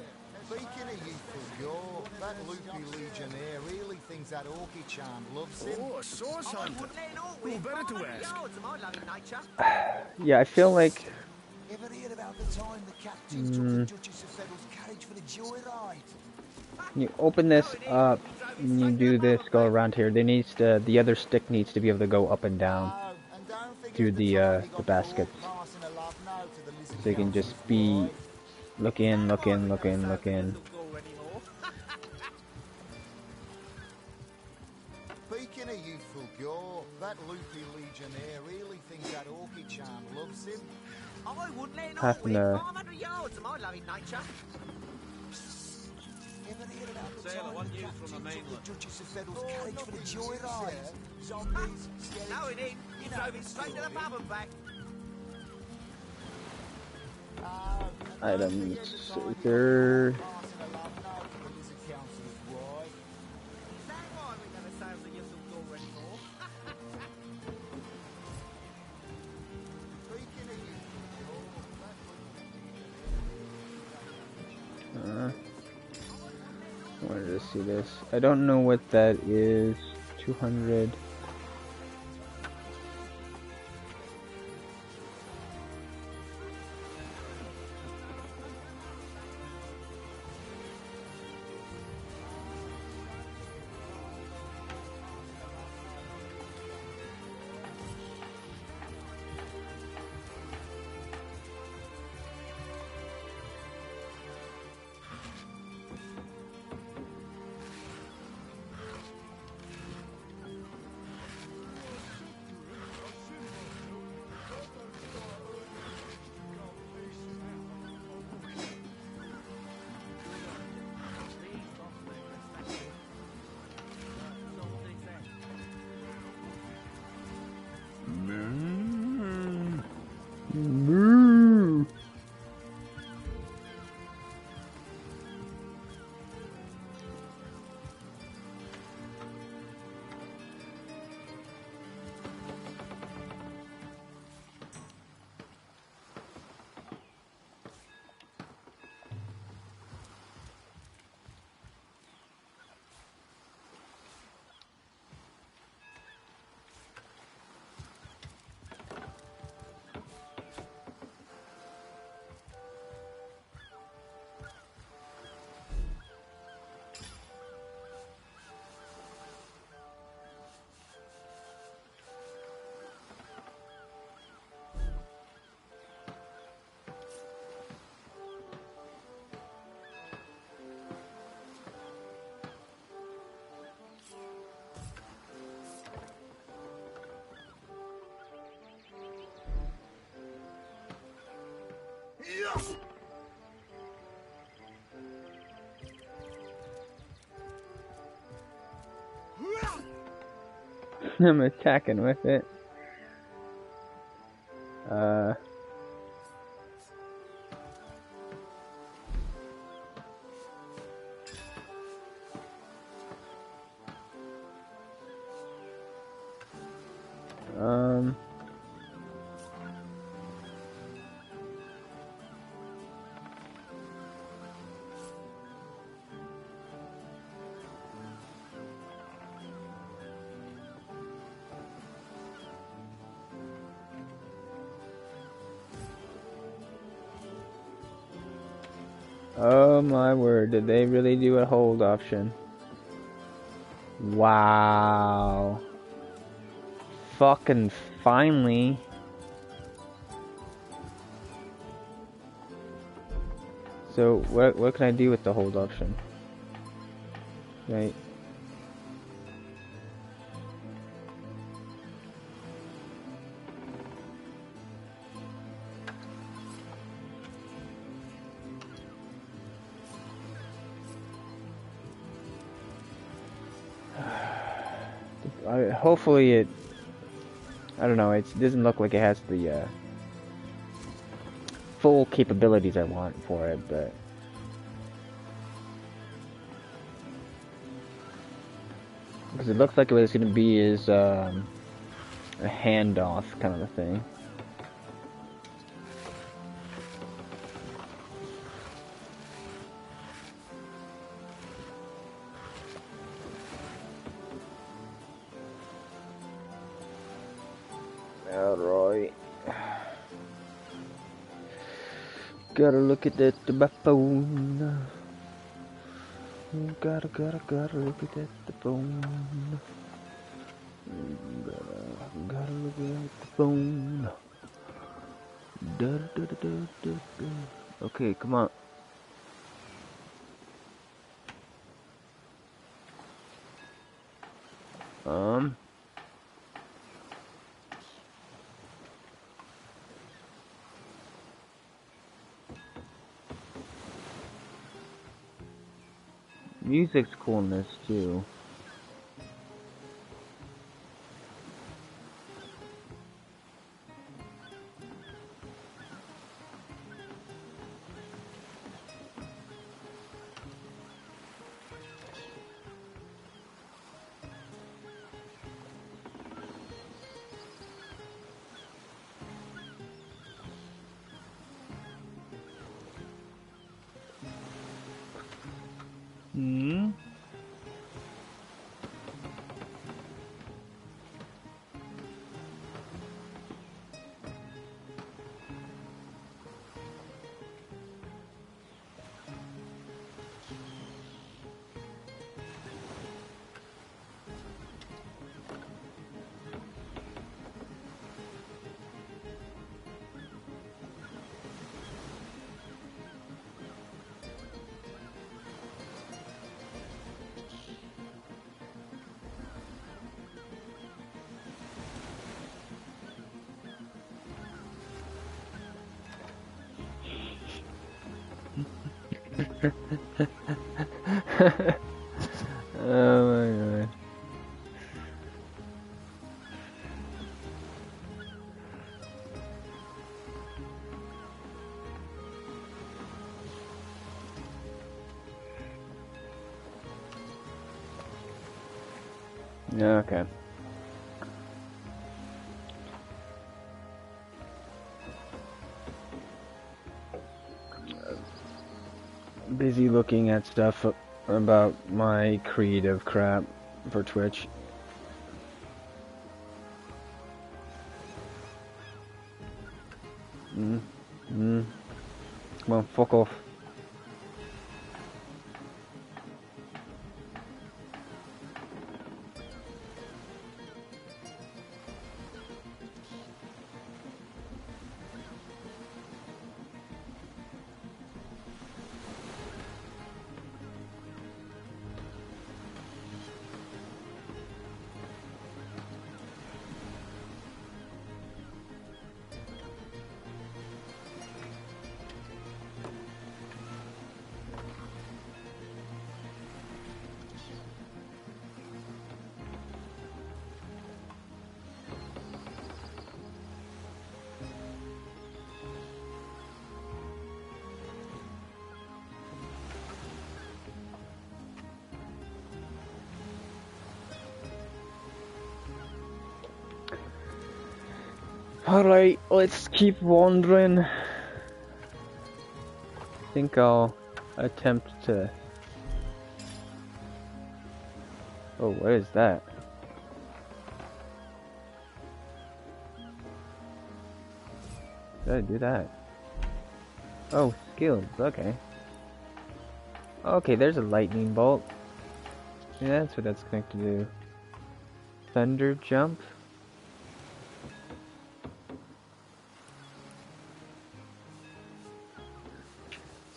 Speaking of youthful gore, that loopy legionnaire really thinks that orky charm loves him. Oh, a source hunter. Who better to ask? Yeah, I feel like... Ever heard about the time the captain took the Duchess of Federal's carriage for the joyride? You open this up, and you do this, go around here. The other stick needs to be able to go up and down through the baskets. So you can just be look in. Speaking of youthful gore, that loopy legionnaire really thinks that orky charm loves him. I wouldn't let it Half all win an 500 yards to my loving nature. Ever heard about the Sailor, time one the news captain from the took mainland. the Duchess of Federal's carriage for the joyride? Zombies, skeletons... No, it ain't. He drove it straight to the pub and back. Items. Is there... Is that why we never sailed the young door anymore? I wanted to see this. I don't know what that is. 200. Moo. I'm attacking with it. Oh my word, did they really do a hold option? Wow. Fucking finally. So what can I do with the hold option? Right. hopefully it... I don't know, it doesn't look like it has the full capabilities I want for it, but... Because it looks like it was going to be is a handoff kind of a thing. Alright. Gotta look at that my phone. Gotta look at that the phone. Gotta look at the phone. Okay, come on. Music's cool in this too. Hmm? Oh my god. Okay. Busy looking at stuff about my creative crap for Twitch. Come on, fuck off. Alright, let's keep wandering. I think I'll attempt to... Oh, what is that? Did I do that? Oh, skills, okay. Okay, there's a lightning bolt. Yeah, that's what that's connected to. Thunder jump.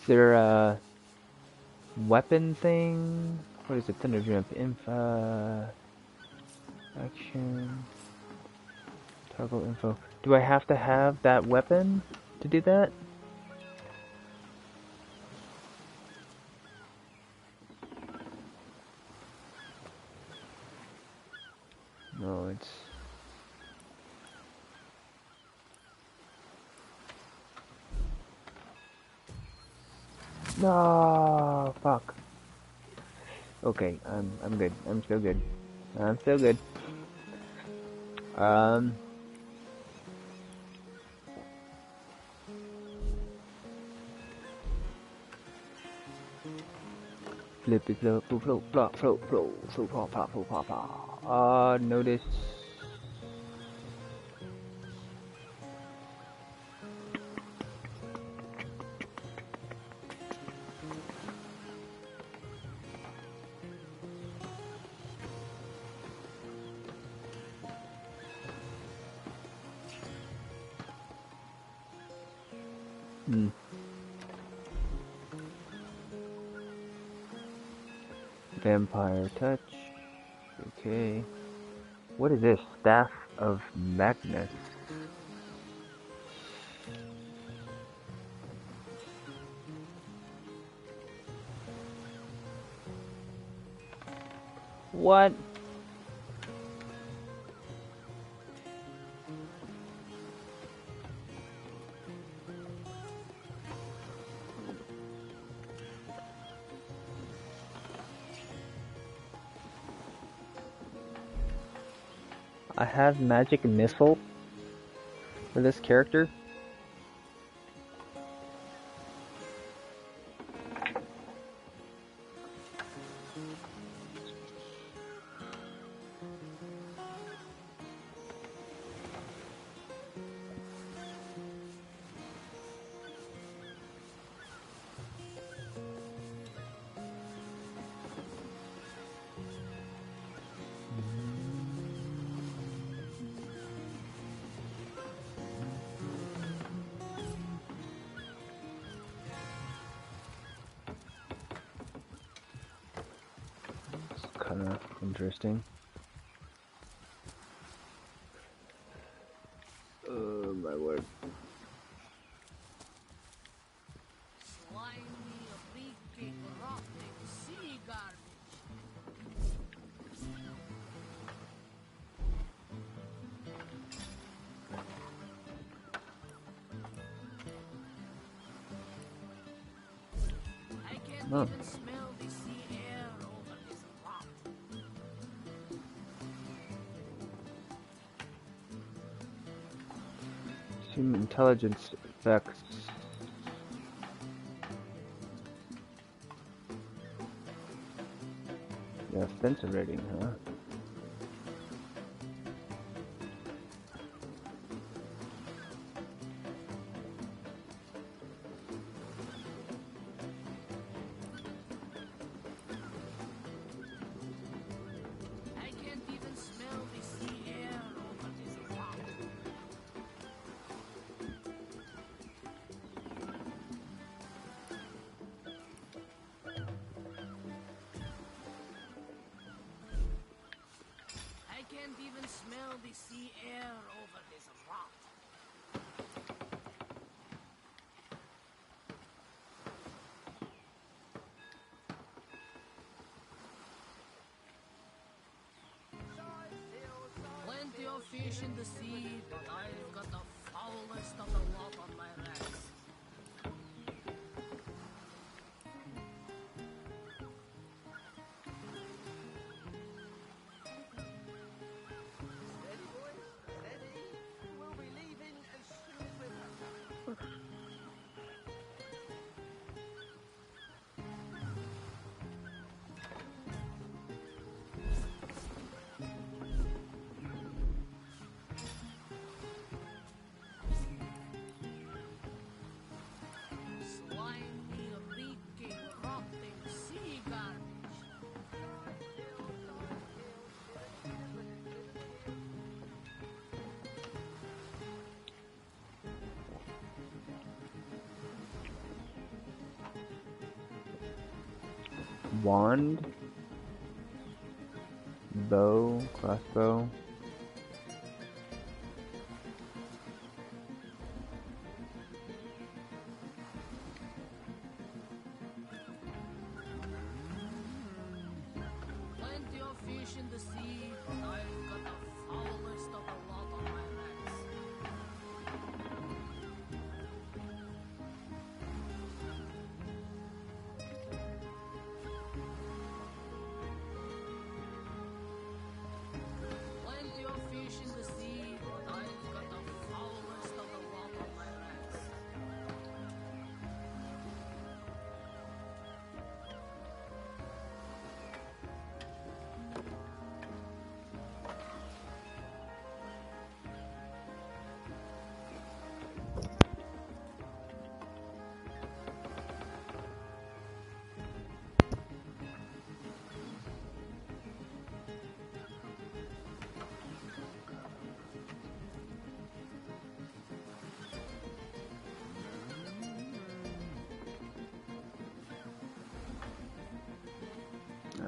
Is there a weapon thing? What is it? Thunder jump. Info. Action. Toggle info. Do I have to have that weapon to do that? No, it's... No, fuck. Okay, I'm good. I'm still good. I'm still good. Flippy flop, flop, flop, flop, flop, flop, flop, flop, flop, flop. Notice. Vampire touch. Okay. What is this? Staff of Magnus. What? I have magic missile for this character. Kind of interesting. Oh my word. Oh. Human intelligence effects. Yeah, offensive rating, huh? Plenty of fish in the sea, but I've got the foulest of the lot on my racks. Steady, boys, steady. We'll be leaving as soon as we're back. Slimy, leaking, rotting sea garbage. Wand, bow, crossbow. Plenty of fish in the sea, but I've got the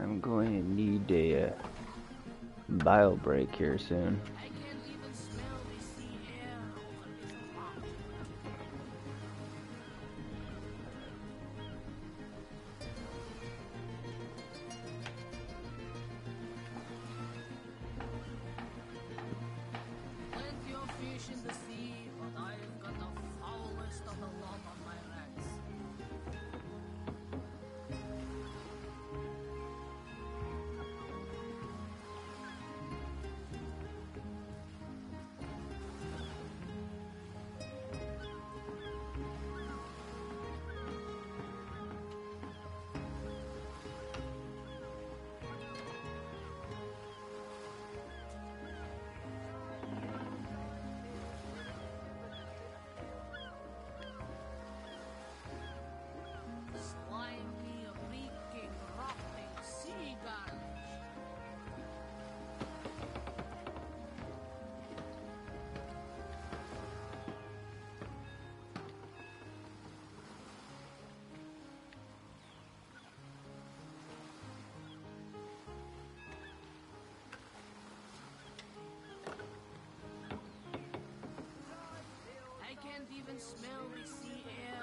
I'm going to need a bio break here soon.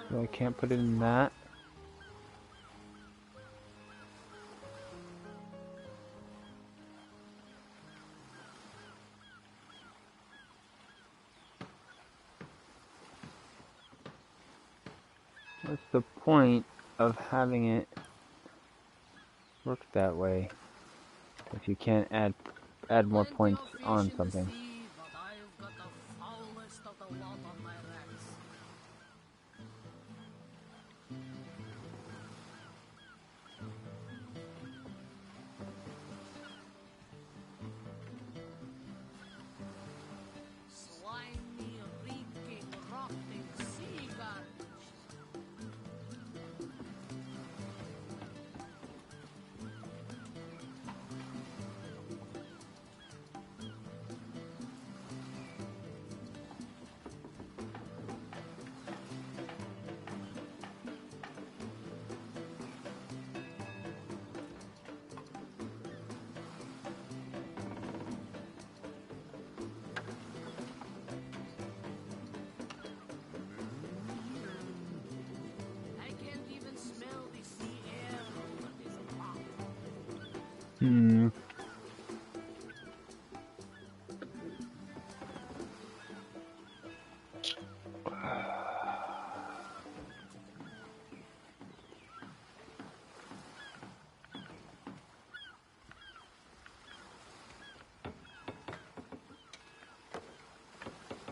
So I can't put it in that. What's the point of having it work that way if you can't add more points on something?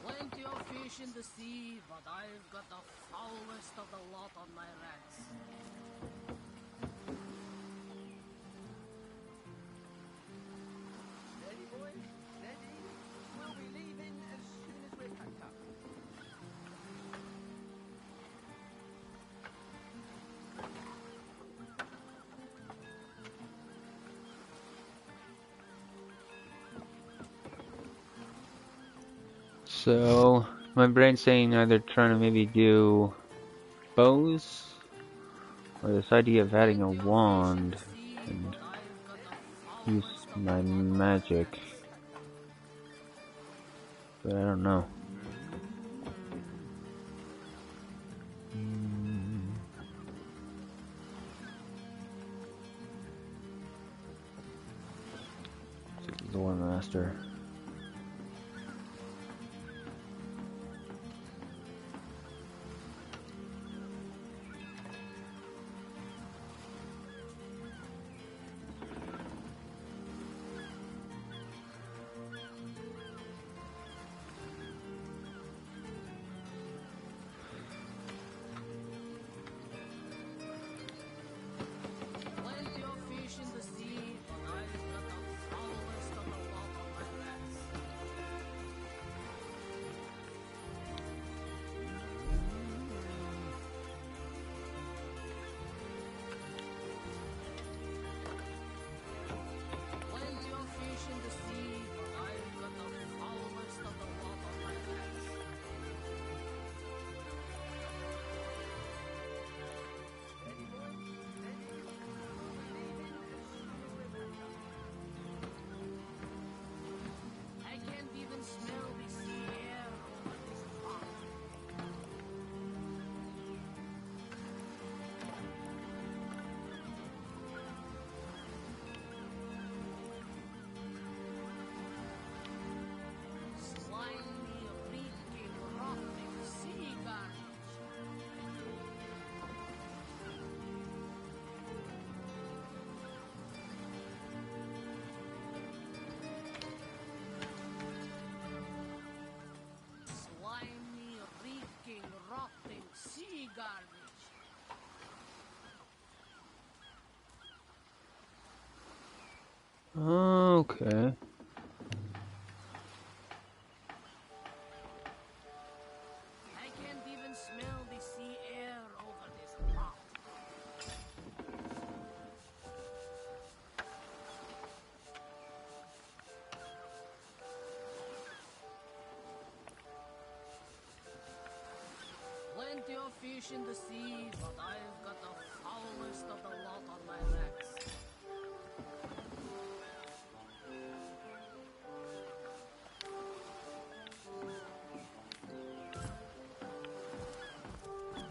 Plenty of fish in the sea, but I've got the foulest of the lot on my racks. Ready, boys? Ready? We'll be leaving as soon as we're packed up. So my brain's saying either trying to maybe do bows or this idea of adding a wand and use my magic, but I don't know. Lore Master. Plenty of fish in the sea, but I've got the foulest of the lot on my racks. Okay. I can't even smell the sea air over this lot. Plenty of fish in the sea, but I've got the foulest of the lot on my racks.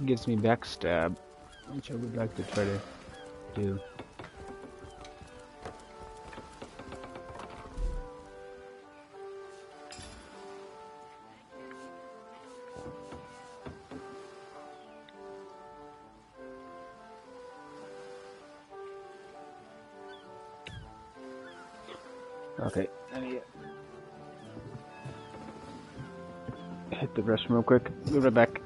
Gives me backstab, which I would like to try to do. Okay, let me hit the restroom real quick. Be right back.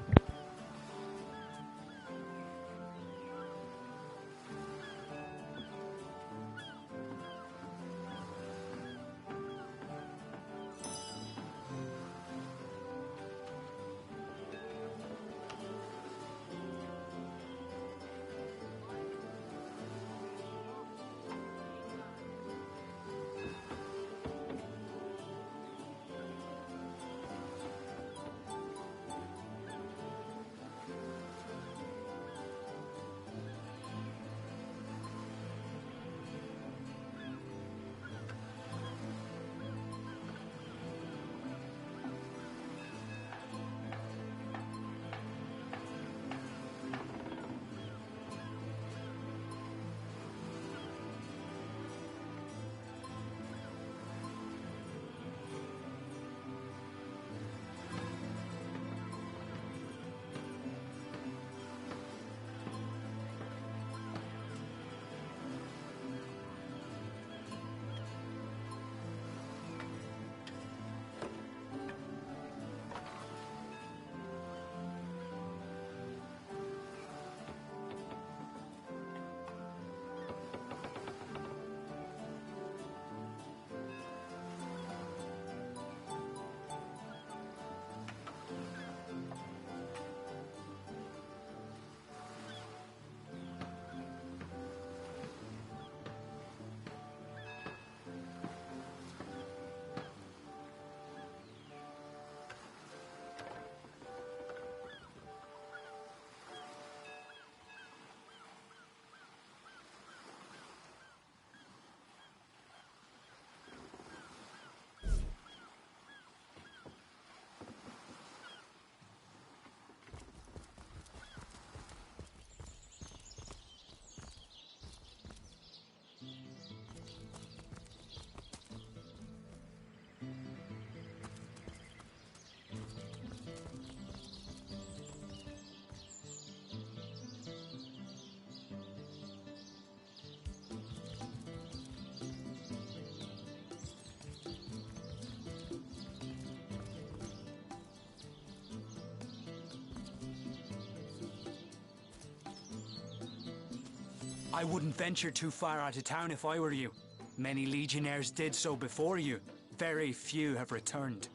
I wouldn't venture too far out of town if I were you. Many legionnaires did so before you. Very few have returned.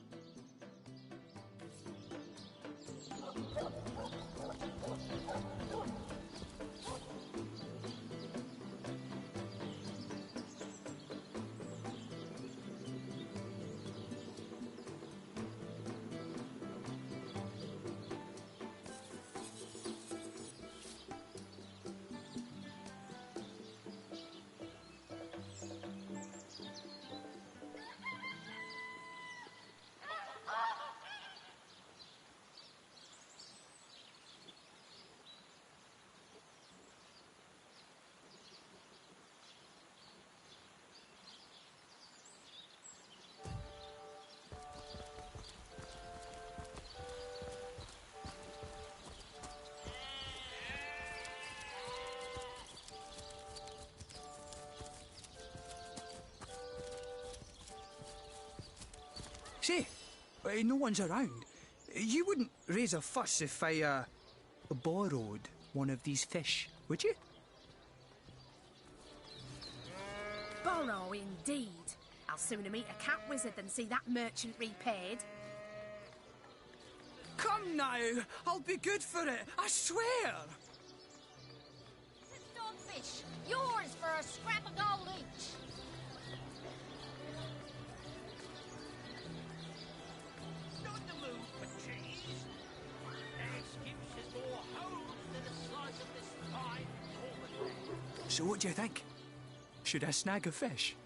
Say, no one's around. You wouldn't raise a fuss if I, borrowed one of these fish, would you? borrow indeed. I'll sooner meet a cat wizard than see that merchant repaid. Come now, I'll be good for it, I swear. Dogfish, yours for a scrap of gold each. Not the move for cheese. Excuses more holes than the size of this fine common. So what do you think? Should I snag a fish?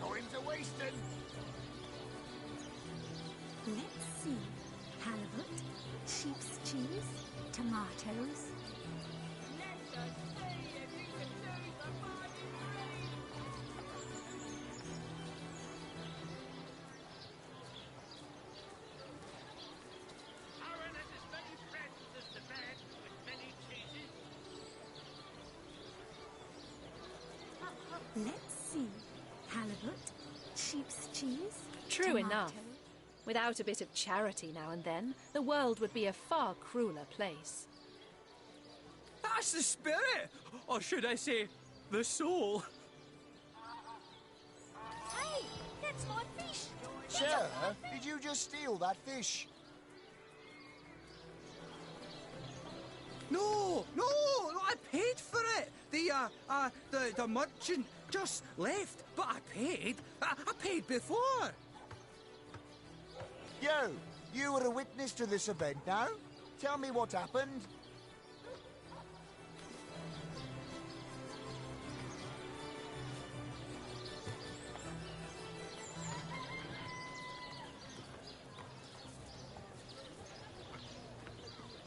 Time's a wasting. Let's see. Halibut, sheep's cheese, tomatoes. Aaron has as many friends as the man with many cheeses. Let's see. Halibut, sheep's cheese. True tomato. enough. Without a bit of charity now and then, the world would be a far crueler place. That's the spirit! Or should I say, the soul? Hey, that's my fish. Sir, did you just steal that fish? No, I paid for it. The merchant just left, but I paid. I paid before. You were a witness to this event now? Tell me what happened.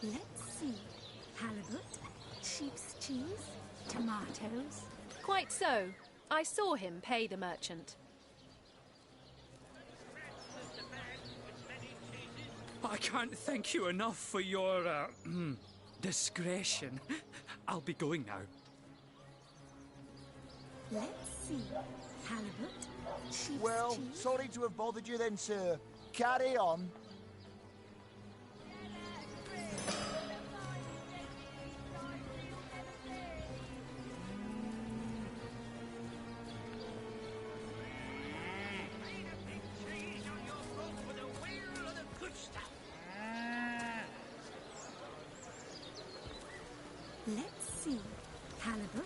Let's see. Halibut, sheep's cheese, tomatoes. Quite so. I saw him pay the merchant. I can't thank you enough for your, discretion. I'll be going now. Let's see. Halibut, sheep's Well, cheese. sorry to have bothered you then, sir. Carry on. Let's see. Halibut,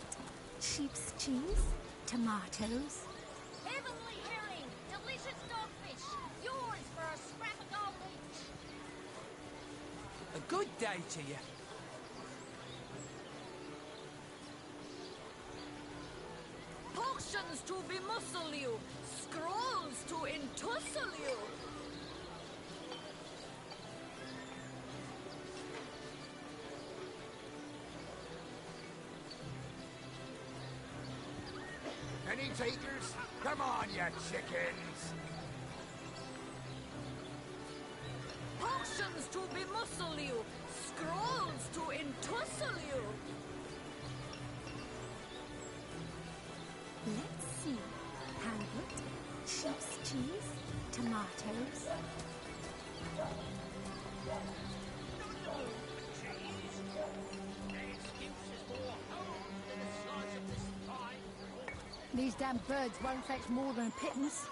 sheep's cheese, tomatoes. Heavenly herring, delicious dogfish. Yours for a scrap of gold each. A good day to you. Potions to bemuscle you, scrolls to entussle you. Any takers? Come on, you chickens! Potions to bemuscle you, scrolls to entussle you. Let's see. Halibut, sheep's cheese, tomatoes. These damn birds won't fetch more than a pittance.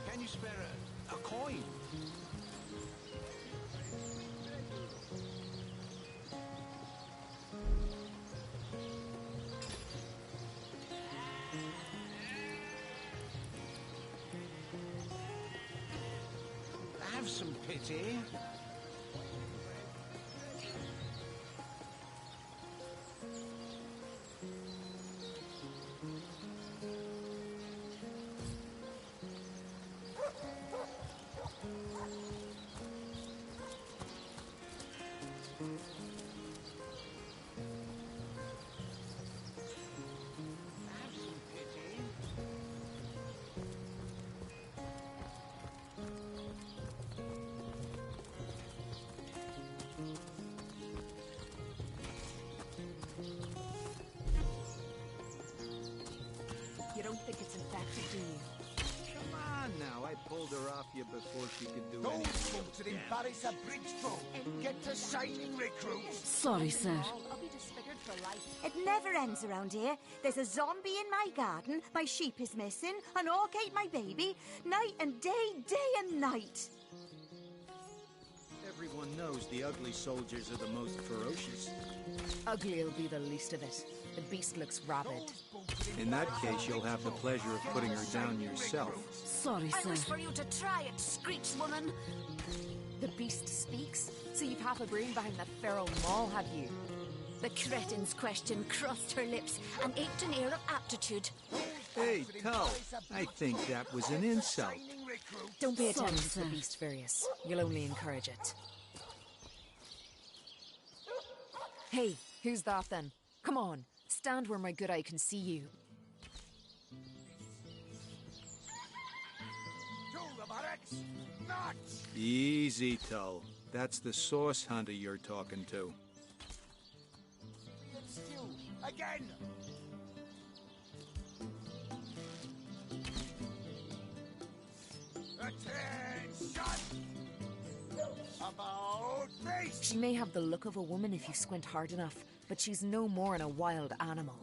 Can you spare a coin? some pity. You don't think it's infected, do you? Come on now, I pulled her off you before she could do Those anything. folks that embarrass a bridge folk get to shining recruits. Sorry, sir. I'll be disfigured for life. It never ends around here. There's a zombie in my garden, my sheep is missing, an orc ate my baby, night and day, day and night. Everyone knows the ugly soldiers are the most ferocious. Ugly'll be the least of it. The beast looks rabid. In that case, you'll have the pleasure of putting her down yourself. Sorry, I sir. wish for you to try it, screech woman. The beast speaks, so you've half a brain behind that feral maul, have you? The cretin's question crossed her lips and aped an air of aptitude. Hey, Tull, I think that was an insult. Don't pay Sorry, attention to the sir. beast, Various. You'll only encourage it. Hey, who's that then? Come on, stand where my good eye can see you. To the barracks, not! Easy, Tull. That's the source hunter you're talking to. It's you, again! Attention! About face! She may have the look of a woman if you squint hard enough, but she's no more than a wild animal.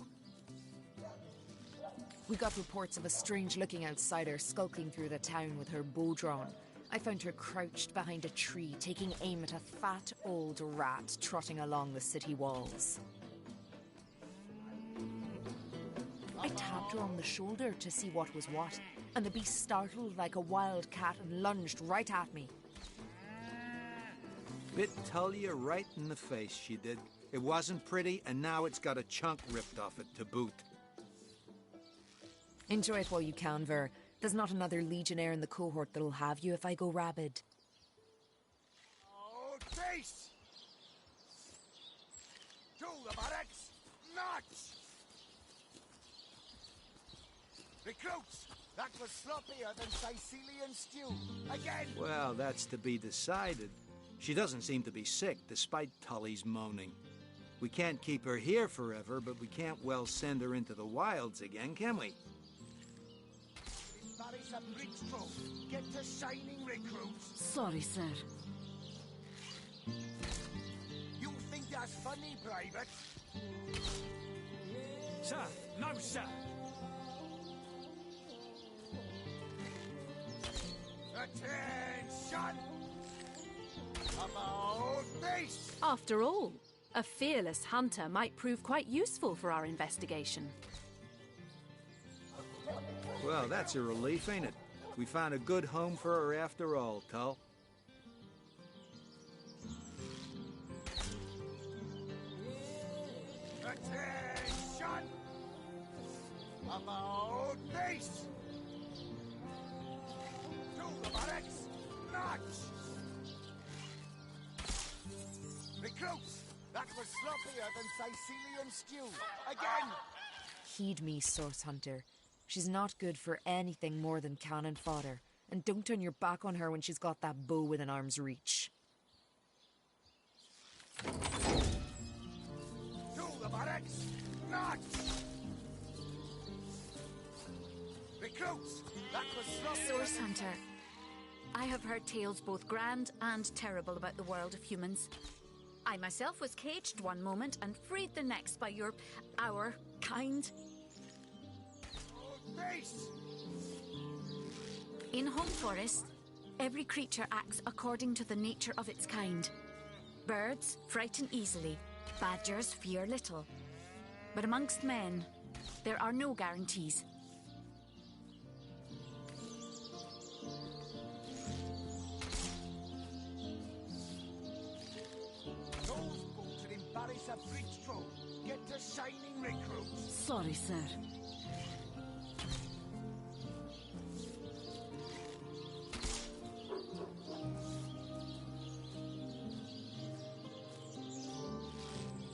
We got reports of a strange-looking outsider skulking through the town with her bow drawn. I found her crouched behind a tree, taking aim at a fat old rat trotting along the city walls. I tapped her on the shoulder to see what was what, and the beast startled like a wild cat and lunged right at me. Bit Tullia right in the face, she did. It wasn't pretty, and now it's got a chunk ripped off it to boot. Enjoy it while you can, Ver. There's not another legionnaire in the cohort that'll have you if I go rabid. About face! To the barracks, not! Recruits, that was sloppier than Sicilian stew. Again! Well, that's to be decided. She doesn't seem to be sick, despite Tully's moaning. We can't keep her here forever, but we can't well send her into the wilds again, can we? Embarrass a bridge folk, get to shining recruits. Sorry, sir. You think that's funny, Private? Sir, no, sir. Attention! About face! After all, a fearless hunter might prove quite useful for our investigation. Well, that's a relief, ain't it? We found a good home for her after all, Tull. Attention! About face! To the barracks, not! Recruits, that was sloppier than Sicilian stew. Again! Heed me, Source Hunter. She's not good for anything more than cannon fodder. And don't turn your back on her when she's got that bow within arm's reach. To the barracks, not! Recruits, that was sloppier Source than... Hunter, I have heard tales both grand and terrible about the world of humans. I myself was caged one moment and freed the next by our kind. Face! In Home Forest, every creature acts according to the nature of its kind. Birds frighten easily, badgers fear little. But amongst men, there are no guarantees. embarrass a bridge troll. Get to shining recruits. Sorry, sir.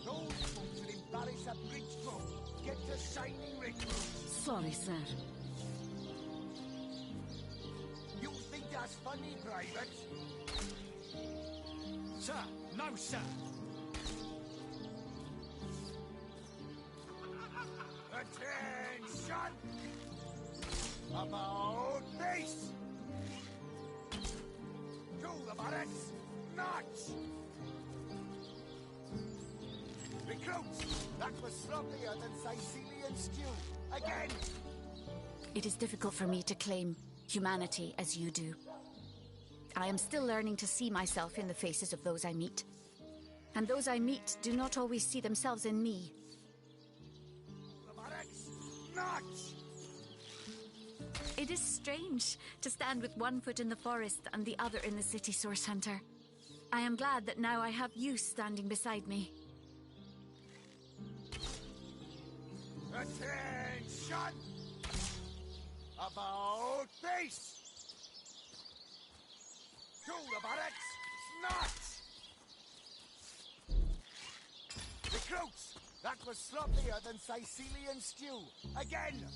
Those folks will embarrass a bridge troll. Get to shining recruits. Sorry, sir. You think that's funny, Private? Sir, no, sir. Attention! About face! To the barracks! March! Recruits! That was sloppier than Sicilian stew. Again! It is difficult for me to claim humanity as you do. I am still learning to see myself in the faces of those I meet. And those I meet do not always see themselves in me. It is strange to stand with one foot in the forest and the other in the city, Source Hunter. I am glad that now I have you standing beside me. Attention! About face! To the barracks! Snatch! Recruits! That was sloppier than Sicilian stew. Again!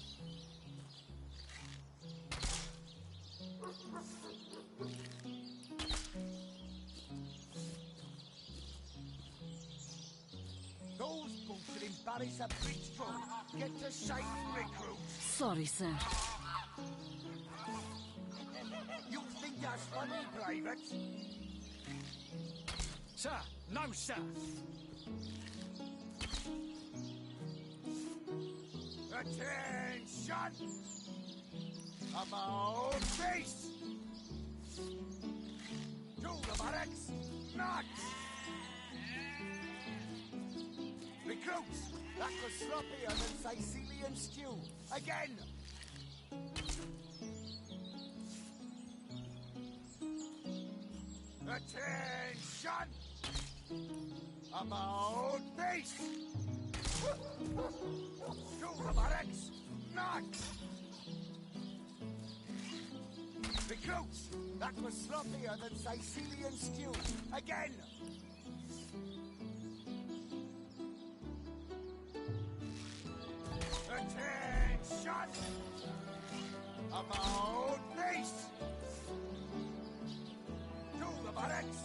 Those boots will embarrass a bridge troll. Get to shining recruits. Sorry, sir. You think that's funny, Private? Sir, no, sir. Attention! About face! To the barracks! Not! Recruits! That was sloppier than Sicilian stew. Again! Attention! About face! To the barracks! Not! Recruits! That was sloppier than Sicilian stew. Again! Attention! About face! To the barracks!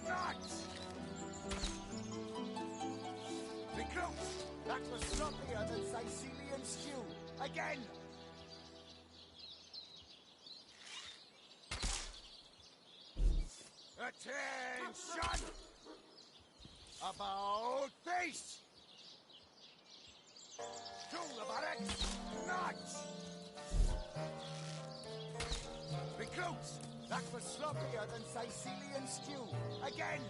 Not! Recruits! That was sloppier than Sicilian stew. Again! Attention! About face! To the barracks! Not! Recruits! That was sloppier than Sicilian stew. Again!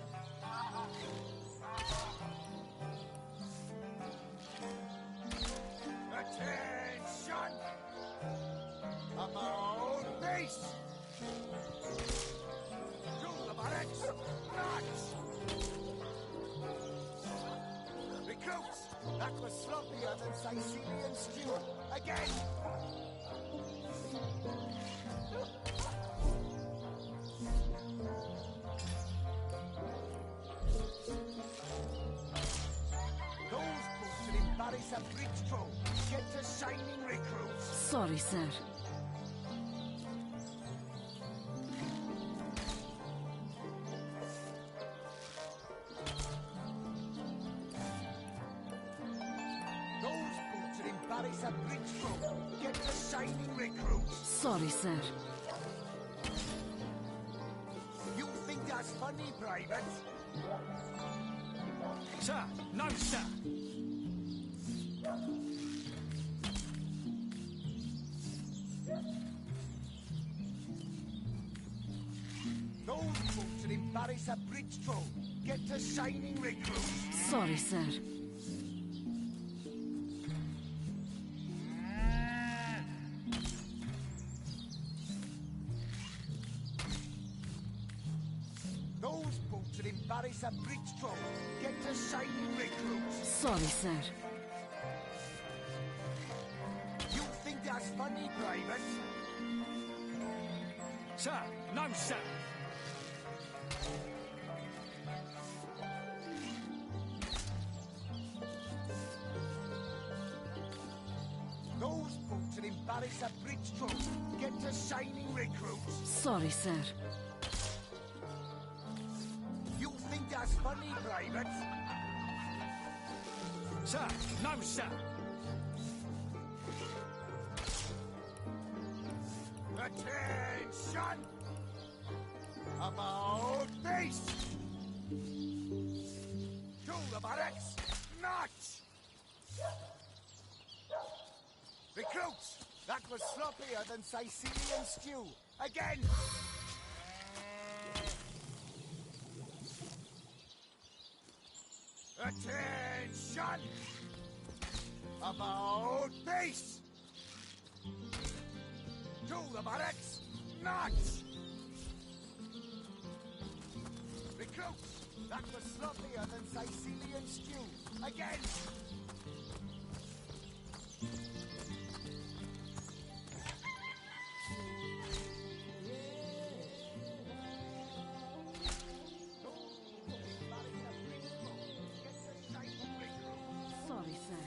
Attention! About face! To the barracks! Not! Recruits! That was sloppier than Sicilian stew. Again! Those boots will embarrass a bridge troll. Get to shining recruits. Sorry, sir. Those boots will embarrass a bridge troll. Get to shining recruits. Sorry, sir. You think that's funny, Private? Sir, no, sir. Those boots will embarrass a bridge troll. Get to shining recruits. Sorry, sir. Those boots will embarrass a bridge troll. Get to shining recruits. Sorry, sir. You think that's funny, Private? Sir, no, sir. Those boots will embarrass a bridge troop. Get to signing recruits. Sorry, sir. You think that's funny, Private? Sir, no, sir. Attention! About face! To the barracks! March! Recruits! That was sloppier than Sicilian stew. Again! Attention! About face! To the barracks! March! Recruits! That was sloppier than Sicilian stew. Again! Sorry, sir.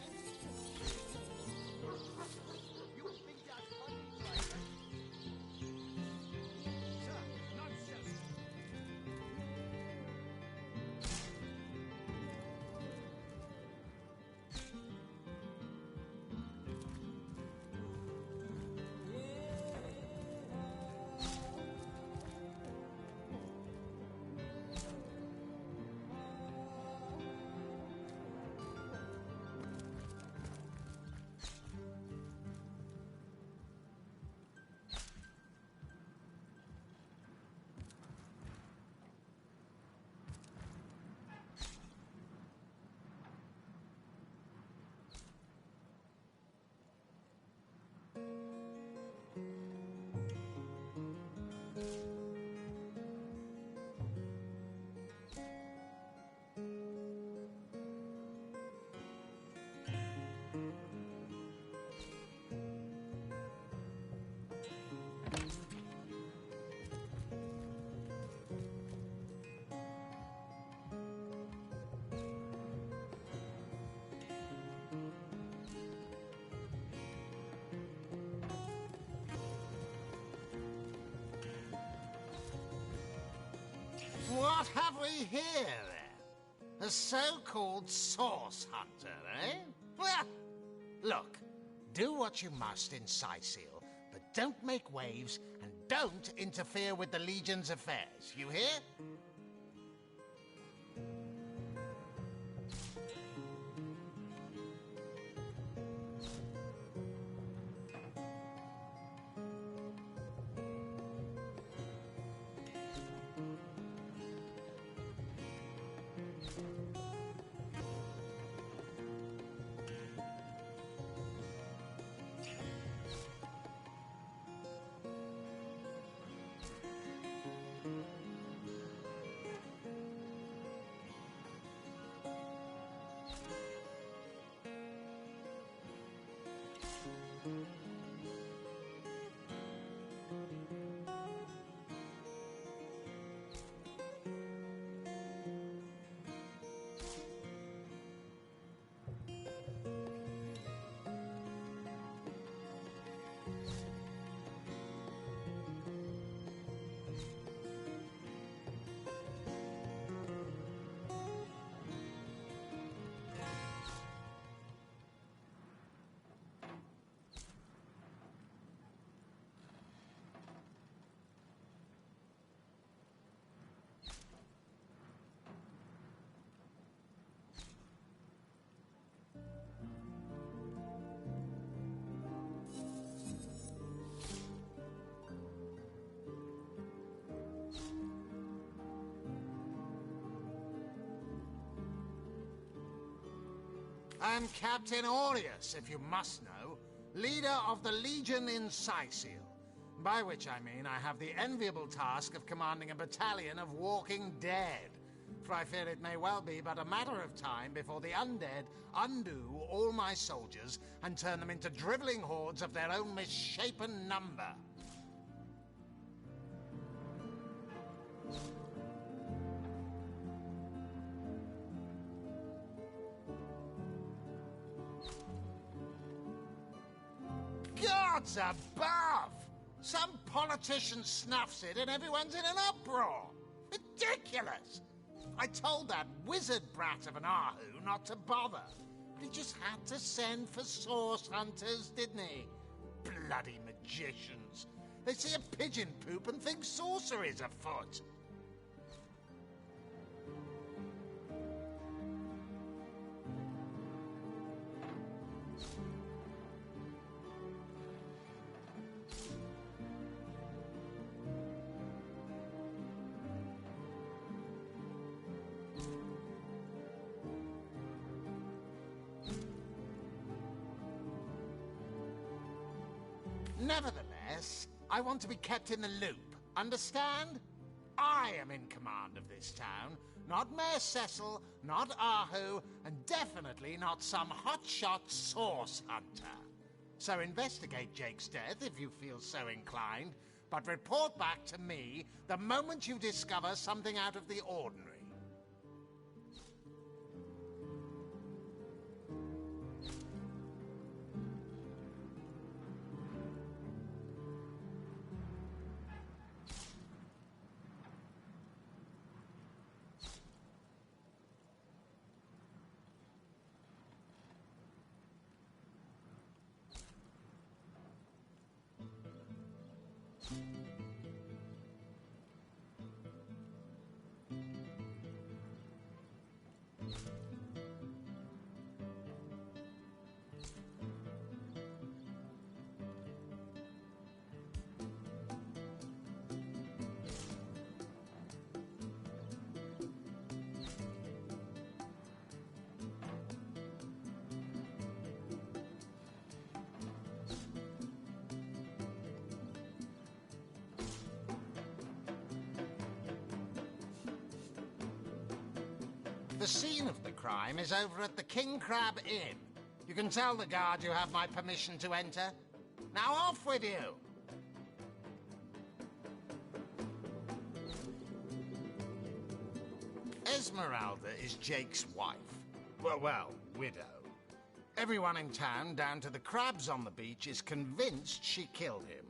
What have we here, then? A so-called source hunter, eh? Well, look, do what you must in Sicil, but don't make waves and don't interfere with the Legion's affairs, you hear? I'm Captain Aureus, if you must know, leader of the Legion in Sicil. By which I mean I have the enviable task of commanding a battalion of walking dead. for I fear it may well be but a matter of time before the undead undo all my soldiers and turn them into drivelling hordes of their own misshapen number. Gods above! Some politician snuffs it and everyone's in an uproar. Ridiculous! I told that wizard brat of an Ahu not to bother. But he just had to send for source hunters, didn't he? Bloody magicians. They see a pigeon poop and think sorcery's afoot. Nevertheless, I want to be kept in the loop. Understand? I am in command of this town, not Mayor Cecil, not Ahu, and definitely not some hotshot source hunter. So investigate Jake's death if you feel so inclined, but report back to me the moment you discover something out of the ordinary. The scene of the crime is over at the King Crab Inn. You can tell the guard you have my permission to enter. Now off with you! Esmeralda is Jake's wife. Well, widow. Everyone in town, down to the crabs on the beach, is convinced she killed him.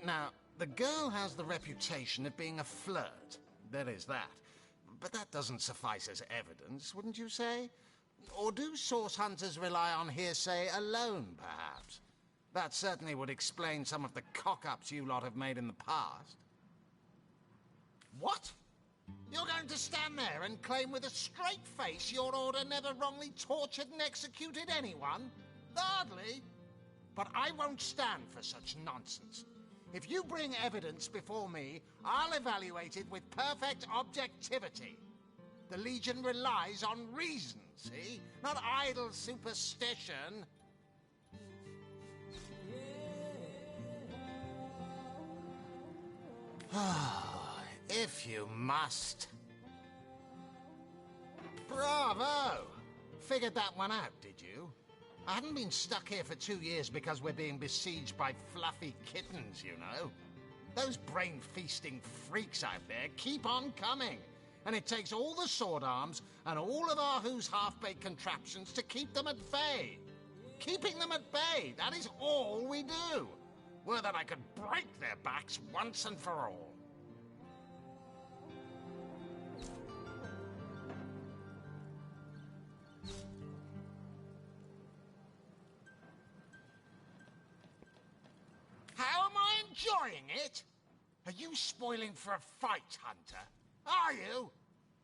Now, the girl has the reputation of being a flirt. There is that. But that doesn't suffice as evidence, wouldn't you say? Or do source hunters rely on hearsay alone, perhaps? That certainly would explain some of the cock-ups you lot have made in the past. What? You're going to stand there and claim with a straight face your order never wrongly tortured and executed anyone? Hardly. But I won't stand for such nonsense. If you bring evidence before me, I'll evaluate it with perfect objectivity. The Legion relies on reason, see? Not idle superstition. If you must. Bravo! Figured that one out, did you? I haven't been stuck here for 2 years because we're being besieged by fluffy kittens, you know. Those brain-feasting freaks out there keep on coming. And it takes all the sword arms and all of Ahu's half-baked contraptions to keep them at bay. Keeping them at bay, that is all we do. Were that I could break their backs once and for all. How am I enjoying it? Are you spoiling for a fight, Hunter? Are you?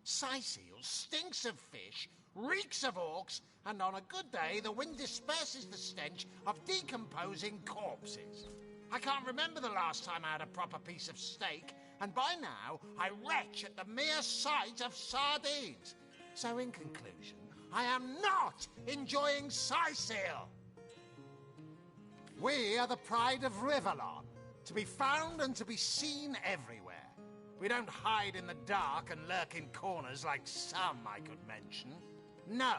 Scythiel stinks of fish, reeks of orcs, and on a good day the wind disperses the stench of decomposing corpses. I can't remember the last time I had a proper piece of steak, and by now I retch at the mere sight of sardines. So in conclusion, I am not enjoying Scythiel. We are the pride of Rivellon, to be found and to be seen everywhere. We don't hide in the dark and lurk in corners like some I could mention. No,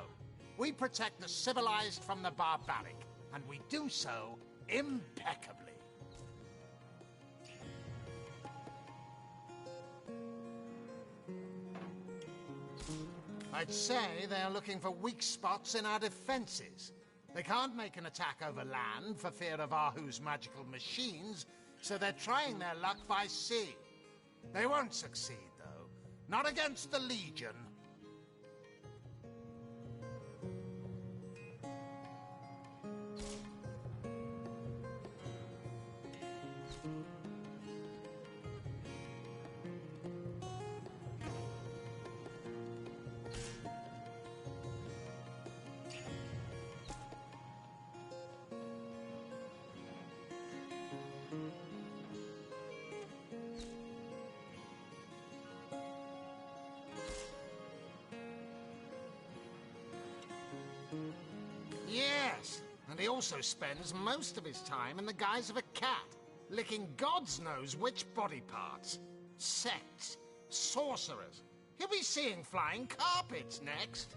we protect the civilized from the barbaric, and we do so impeccably. I'd say they're looking for weak spots in our defenses. They can't make an attack over land for fear of Ahu's magical machines, so they're trying their luck by sea. They won't succeed, though. Not against the Legion. Yes, and he also spends most of his time in the guise of a cat, licking God's knows which body parts. Sects, sorcerers. He'll be seeing flying carpets next.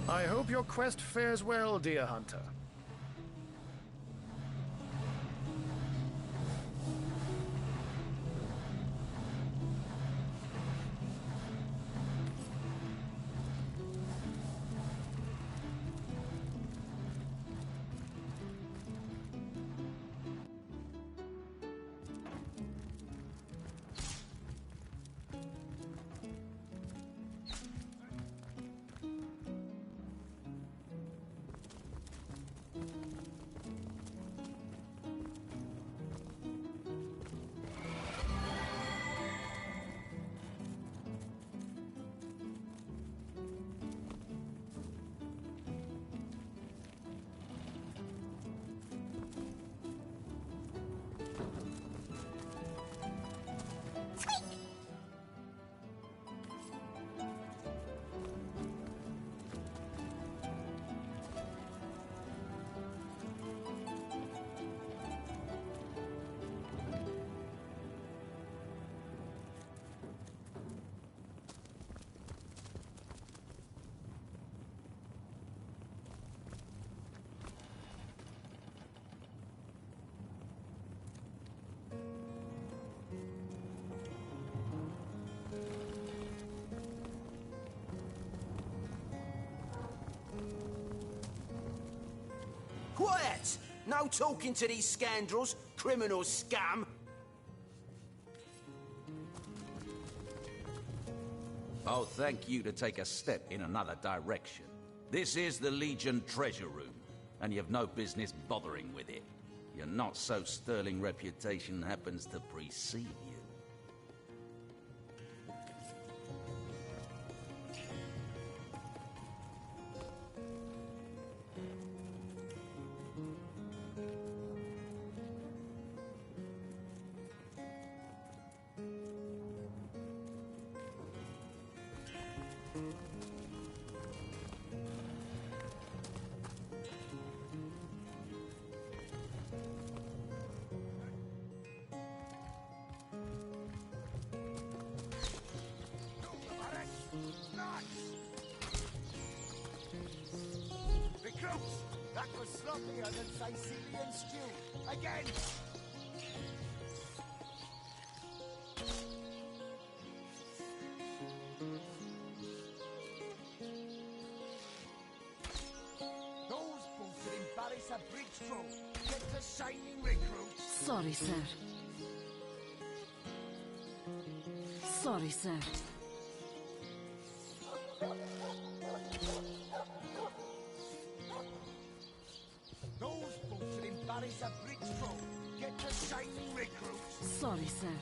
I hope your quest fares well, dear hunter. Quiet! No talking to these scoundrels, criminal scum! I'll thank you to take a step in another direction. This is the Legion treasure room, and you've no business bothering with it. Your not-so-sterling reputation happens to precede you. Recruits! That was sloppier than Sicilian stew. Again! Those boots would embarrass a bridge throw. Get the shining recruits. Sorry, sir. Sorry, sir. Those boots are embarrass a bridge throw. Get the shining recruits. Sorry, sir.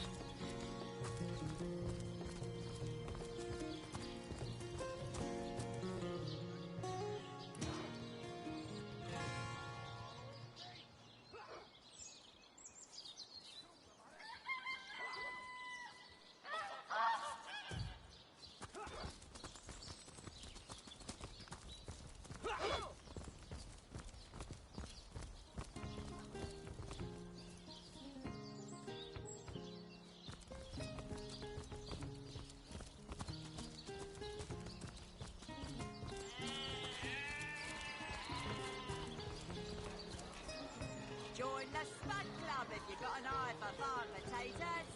Join the Spud Club if you've got an eye for farm potatoes.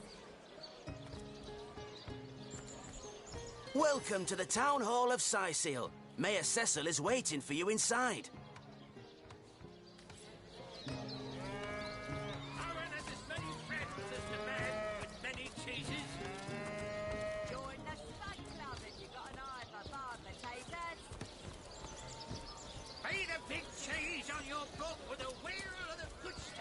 Welcome to the Town Hall of Syseal. Mayor Cecil is waiting for you inside. Aaron has as many friends as the man with many cheeses. Join the Spud Club if you've got an eye for farm potatoes. Pay the big cheese on your book with a wheel of the good stuff.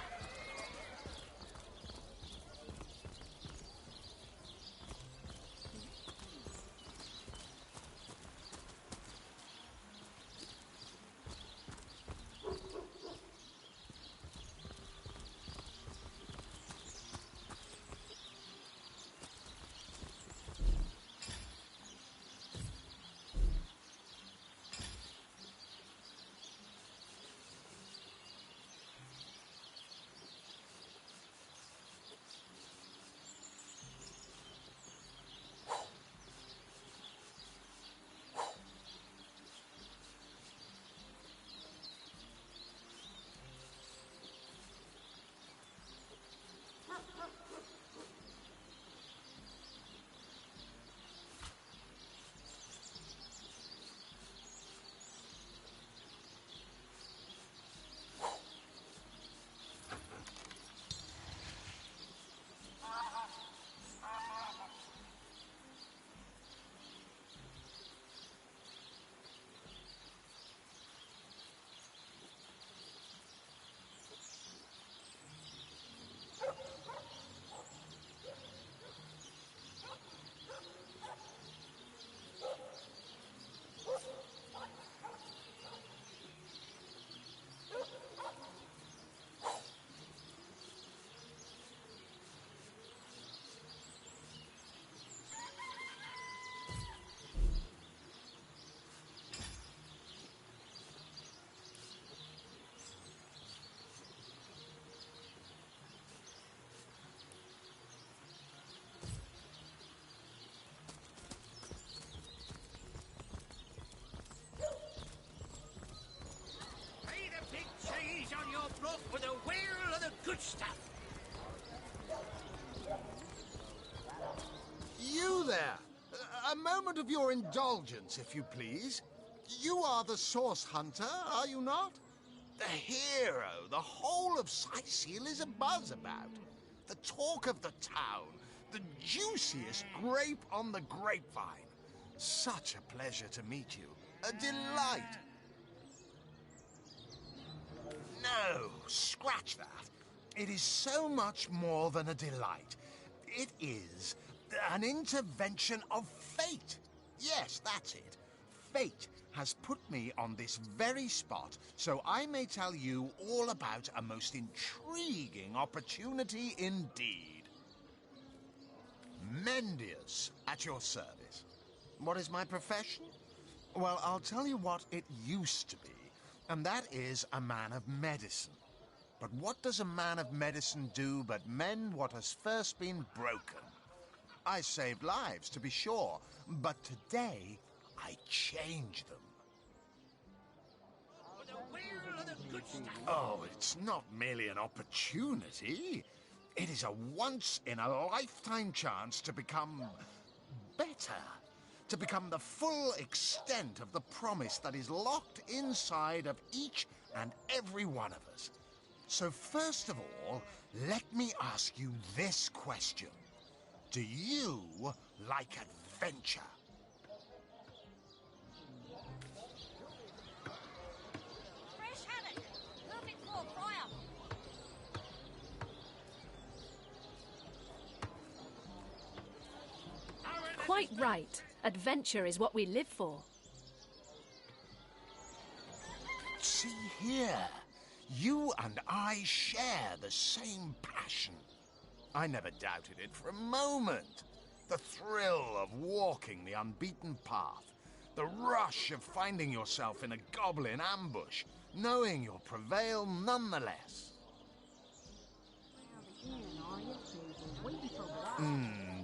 On your block with a wheel of the good stuff. You there! A moment of your indulgence, if you please. You are the Source Hunter, are you not? The hero the whole of Syseal is abuzz about. The talk of the town. The juiciest grape on the grapevine. Such a pleasure to meet you. A delight. No, scratch that. It is so much more than a delight. It is an intervention of fate. Yes, that's it. Fate has put me on this very spot so I may tell you all about a most intriguing opportunity indeed. Mendius, at your service. What is my profession? Well, I'll tell you what it used to be. And that is a man of medicine. But what does a man of medicine do but mend what has first been broken? I saved lives, to be sure, but today I change them. Oh, it's not merely an opportunity. It is a once-in-a-lifetime chance to become better. To become the full extent of the promise that is locked inside of each and every one of us. So first of all, let me ask you this question. Do you like adventure? Fresh haddock! Perfect for a fire! Quite right. Adventure is what we live for. See here, you and I share the same passion. I never doubted it for a moment. The thrill of walking the unbeaten path, the rush of finding yourself in a goblin ambush, knowing you'll prevail nonetheless.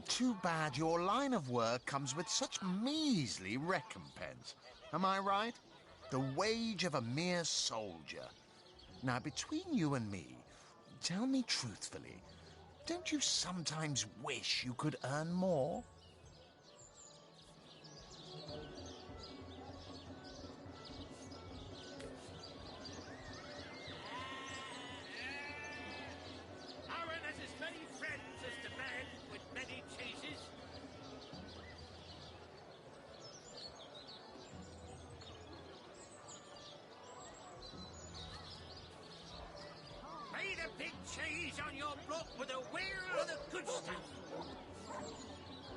Too bad your line of work comes with such measly recompense. Am I right? The wage of a mere soldier. Now, between you and me, tell me truthfully, don't you sometimes wish you could earn more? Aaron has as many friends as the man with many cheeses. Made a big cheese on your block with a wheel of the good stuff.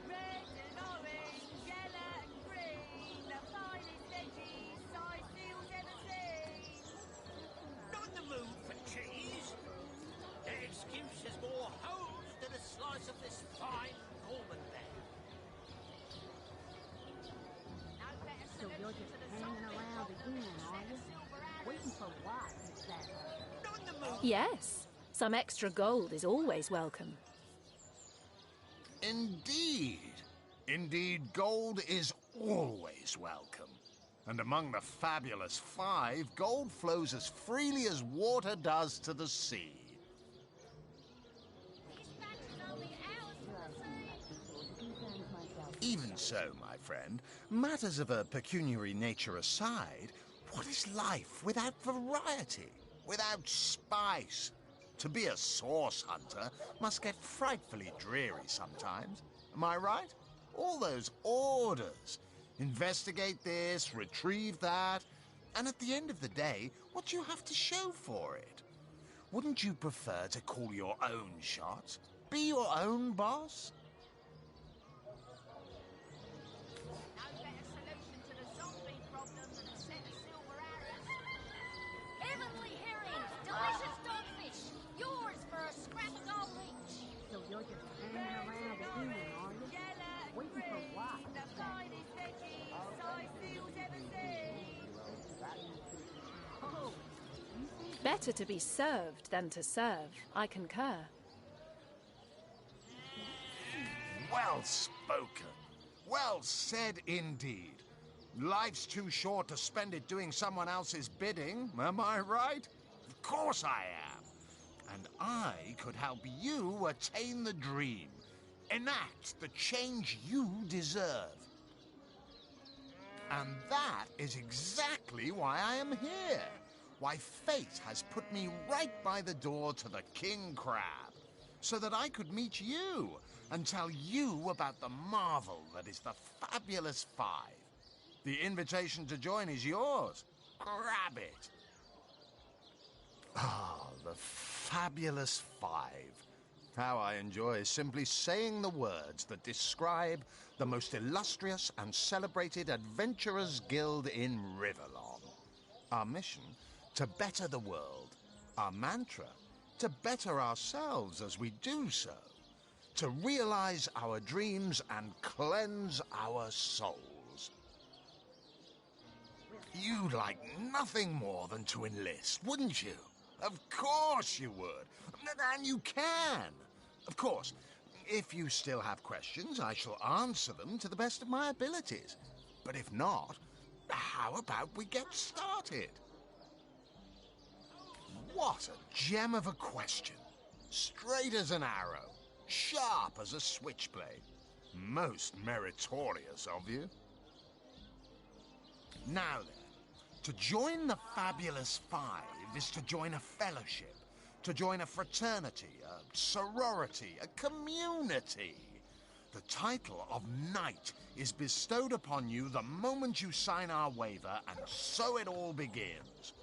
Red and orange, yellow and green, the finest veggies size seals ever seen. Not in the mood for cheese. That excuse is more holes than a slice of this fine almond there. So you're just hanging around again, are you? Waiting for what, exactly? Not in the mood. Yes. Some extra gold is always welcome. Indeed. Indeed, gold is always welcome. And among the fabulous five, gold flows as freely as water does to the sea. Even so, my friend, matters of a pecuniary nature aside, what is life without variety, without spice? To be a source hunter must get frightfully dreary sometimes. Am I right? All those orders. Investigate this, retrieve that, and at the end of the day, what do you have to show for it? Wouldn't you prefer to call your own shots? Be your own boss? Heavenly herrings, delicious dogfish, yours for a scrap of gold each. So you're just hanging around again, are you? Waiting for what, The finest veggies size seals ever seen. Oh, Better to be served than to serve. I concur. Well spoken. Well said indeed. Life's too short to spend it doing someone else's bidding, am I right? Of course I am. And I could help you attain the dream. Enact the change you deserve. And that is exactly why I am here. Why fate has put me right by the door to the King Crab, so that I could meet you and tell you about the marvel that is the Fabulous Five. The invitation to join is yours. Grab it. Ah, the Fabulous Five. How I enjoy simply saying the words that describe the most illustrious and celebrated adventurers' guild in Riverlon. Our mission, to better the world. Our mantra, to better ourselves as we do so. To realize our dreams and cleanse our souls. You'd like nothing more than to enlist, wouldn't you? Of course you would. And you can. Of course, if you still have questions, I shall answer them to the best of my abilities. But if not, how about we get started? What a gem of a question. Straight as an arrow. Sharp as a switchblade. Most meritorious of you. Now then, To join the Fabulous Five is to join a fellowship, to join a fraternity, a sorority, a community. The title of Knight is bestowed upon you the moment you sign our waiver, and so it all begins.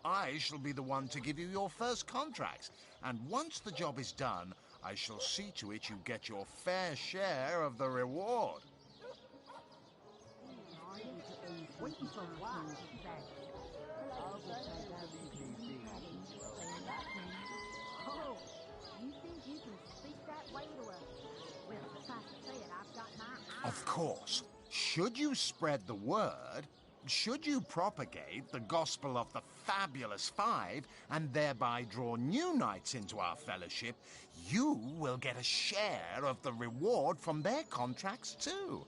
I shall be the one to give you your first contracts, and once the job is done, I shall see to it you get your fair share of the reward. Waiting for what? Oh, you think you can speak that way to us? Well, suffice to say it, I've got my eye. Of course, should you spread the word, should you propagate the gospel of the Fabulous Five and thereby draw new knights into our fellowship, you will get a share of the reward from their contracts too.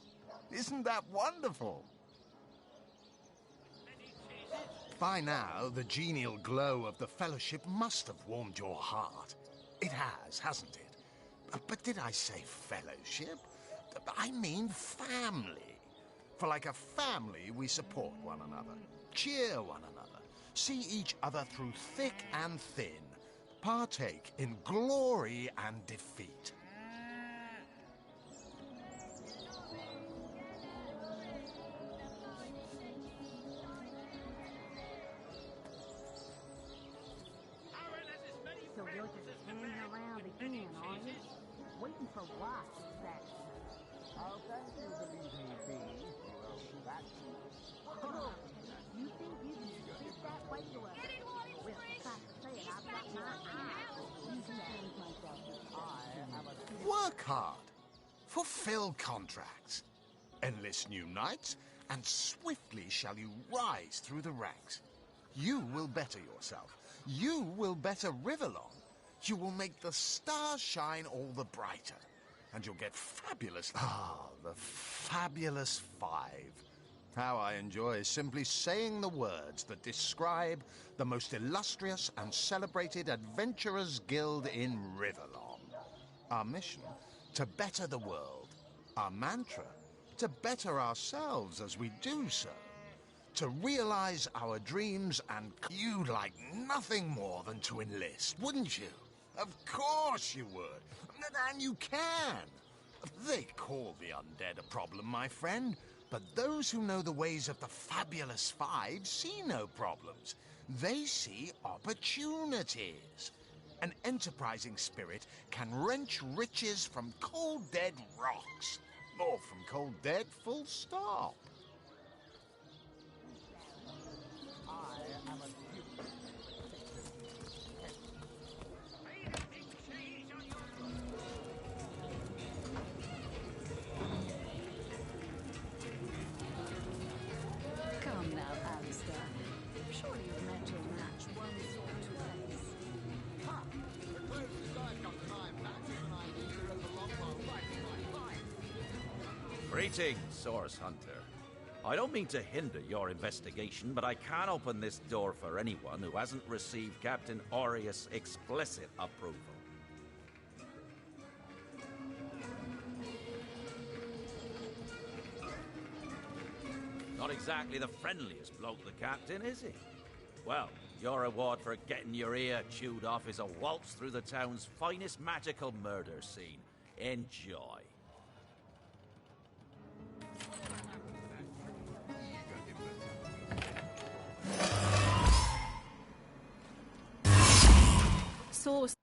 Isn't that wonderful? By now, the genial glow of the fellowship must have warmed your heart. It has, hasn't it? But did I say fellowship? I mean family. For like a family, we support one another, cheer one another, see each other through thick and thin, partake in glory and defeat. So you're just hanging around again, are you? Waiting for what, exactly? Oh, thank you, Divinity. Oh, you think you can speak that way to us? Well, suffice to say it, I've got my eye. You can change myself. Work hard. Fulfill contracts. Enlist new knights, and swiftly shall you rise through the ranks. You will better yourself. You will better Rivellon. You will make the stars shine all the brighter. And you'll get fabulous... the Fabulous Five. How I enjoy simply saying the words that describe the most illustrious and celebrated adventurers' guild in Rivellon. Our mission, to better the world. Our mantra, to better ourselves as we do so. To realize our dreams, and you'd like nothing more than to enlist, wouldn't you? Of course you would. And you can. They call the undead a problem, my friend, but those who know the ways of the Fabulous Five see no problems. They see opportunities. An enterprising spirit can wrench riches from cold dead rocks, or from cold dead full stop. Come now, Alistair. Surely you've met your match one sort to face. Ha! The closest I've got to my match is an idea of a longbow fighting my fight. Greetings, Source Hunter. I don't mean to hinder your investigation, but I can't open this door for anyone who hasn't received Captain Aureus' explicit approval. Not exactly the friendliest bloke, the Captain, is he? Well, your reward for getting your ear chewed off is a waltz through the town's finest magical murder scene. Enjoy. Source.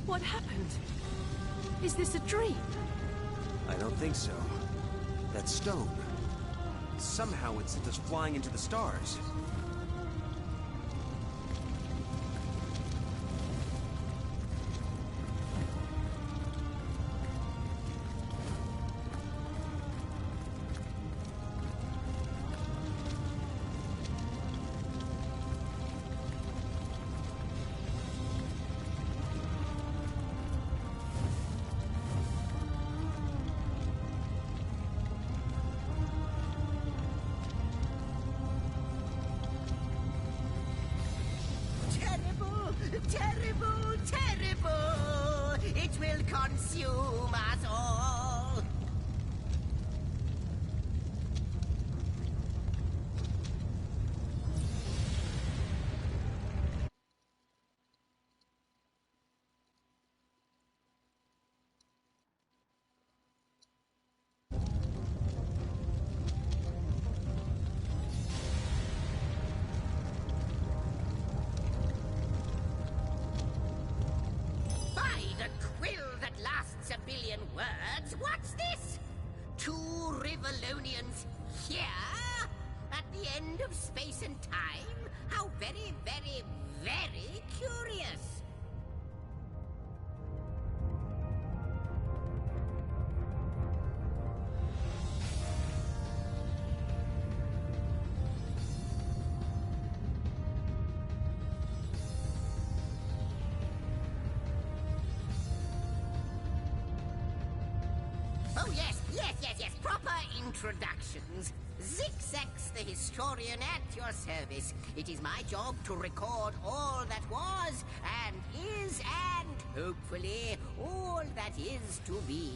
What happened? Is this a dream? I don't think so. That stone. Somehow it sent us flying into the stars. it will consume us all. By the quill that lasts a billion words, what's this? Two Rivalonians here? At the end of space and time? How very, very, very curious. Oh, yes, proper introductions. Zixex the historian at your service. It is my job to record all that was, and is, and hopefully all that is to be.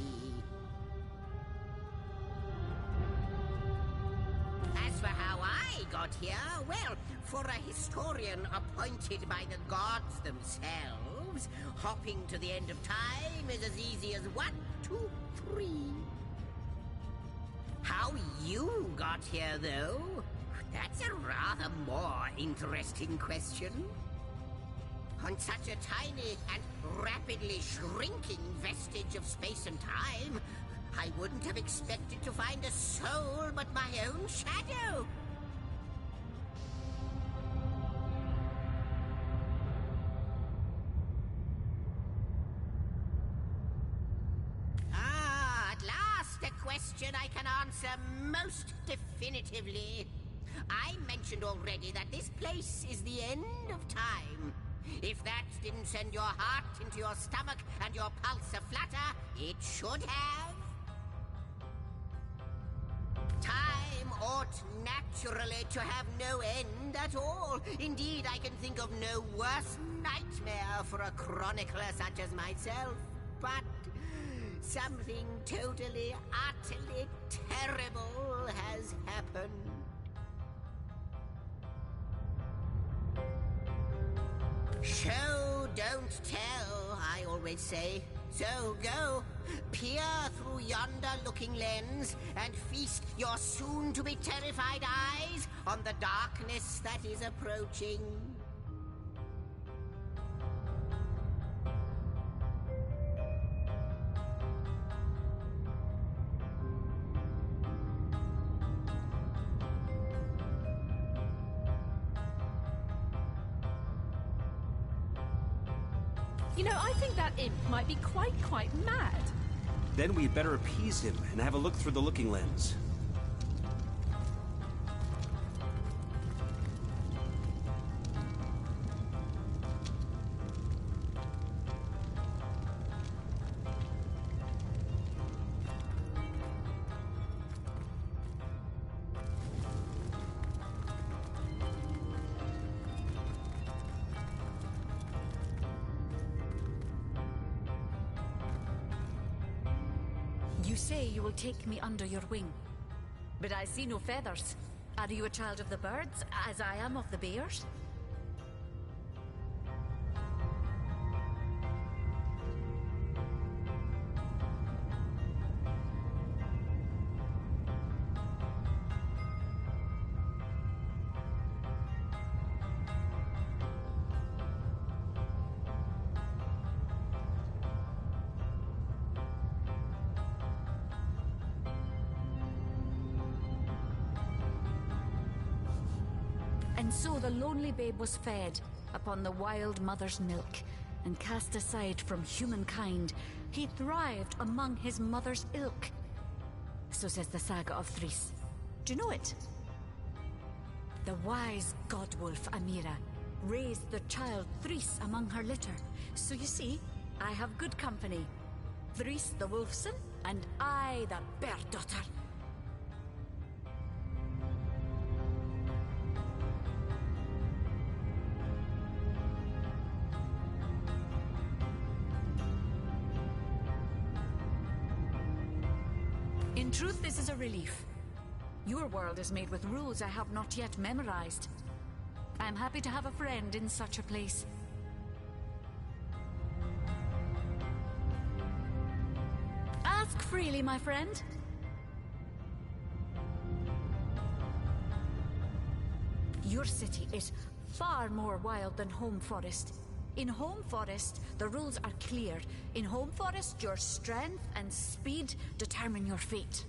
As for how I got here, well, for a historian appointed by the gods themselves, hopping to the end of time is as easy as 1, 2, 3. How you got here, though? That's a rather more interesting question. On such a tiny and rapidly shrinking vestige of space and time, I wouldn't have expected to find a soul but my own shadow. At last a question I can answer most definitively. I mentioned already that this place is the end of time. If that didn't send your heart into your stomach and your pulse a-flutter, it should have. Time ought naturally to have no end at all. Indeed, I can think of no worse nightmare for a chronicler such as myself. But something totally, utterly terrible has happened. Show, don't tell, I always say. So go, peer through yonder looking lens, and feast your soon-to-be terrified eyes on the darkness that is approaching. You know, I think that imp might be quite mad. Then we'd better appease him and have a look through the looking lens. You say you will take me under your wing, but I see no feathers. Are you a child of the birds, as I am of the bears? And so the lonely babe was fed upon the wild mother's milk, and cast aside from humankind, he thrived among his mother's ilk. So says the saga of Threes. Do you know it? The wise godwolf Amira raised the child Threes among her litter. So you see, I have good company. Threes the wolfson, and I the bear daughter. In truth, this is a relief. Your world is made with rules I have not yet memorized. I am happy to have a friend in such a place. Ask freely, my friend. Your city is far more wild than Home Forest. In Home Forest, the rules are clear. In Home Forest, your strength and speed determine your fate.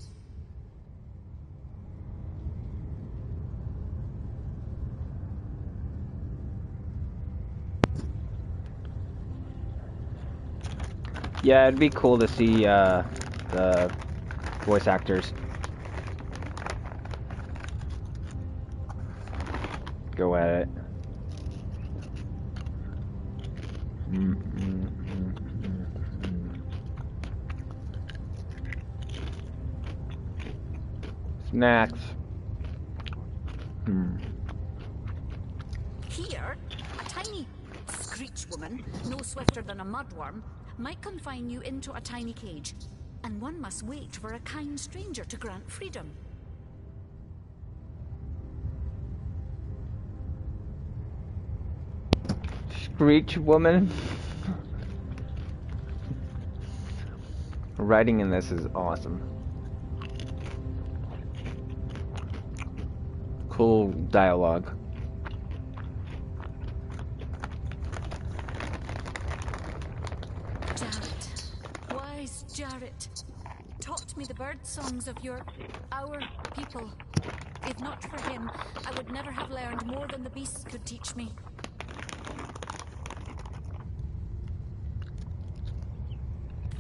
Yeah, it'd be cool to see the voice actors go at it. Snacks. Here, a tiny screech woman, no swifter than a mudworm, might confine you into a tiny cage, and one must wait for a kind stranger to grant freedom. Screech woman. Writing in this is awesome. Cool dialogue. Jarrett, wise Jarrett, taught me the bird songs of our people. If not for him, I would never have learned more than the beasts could teach me.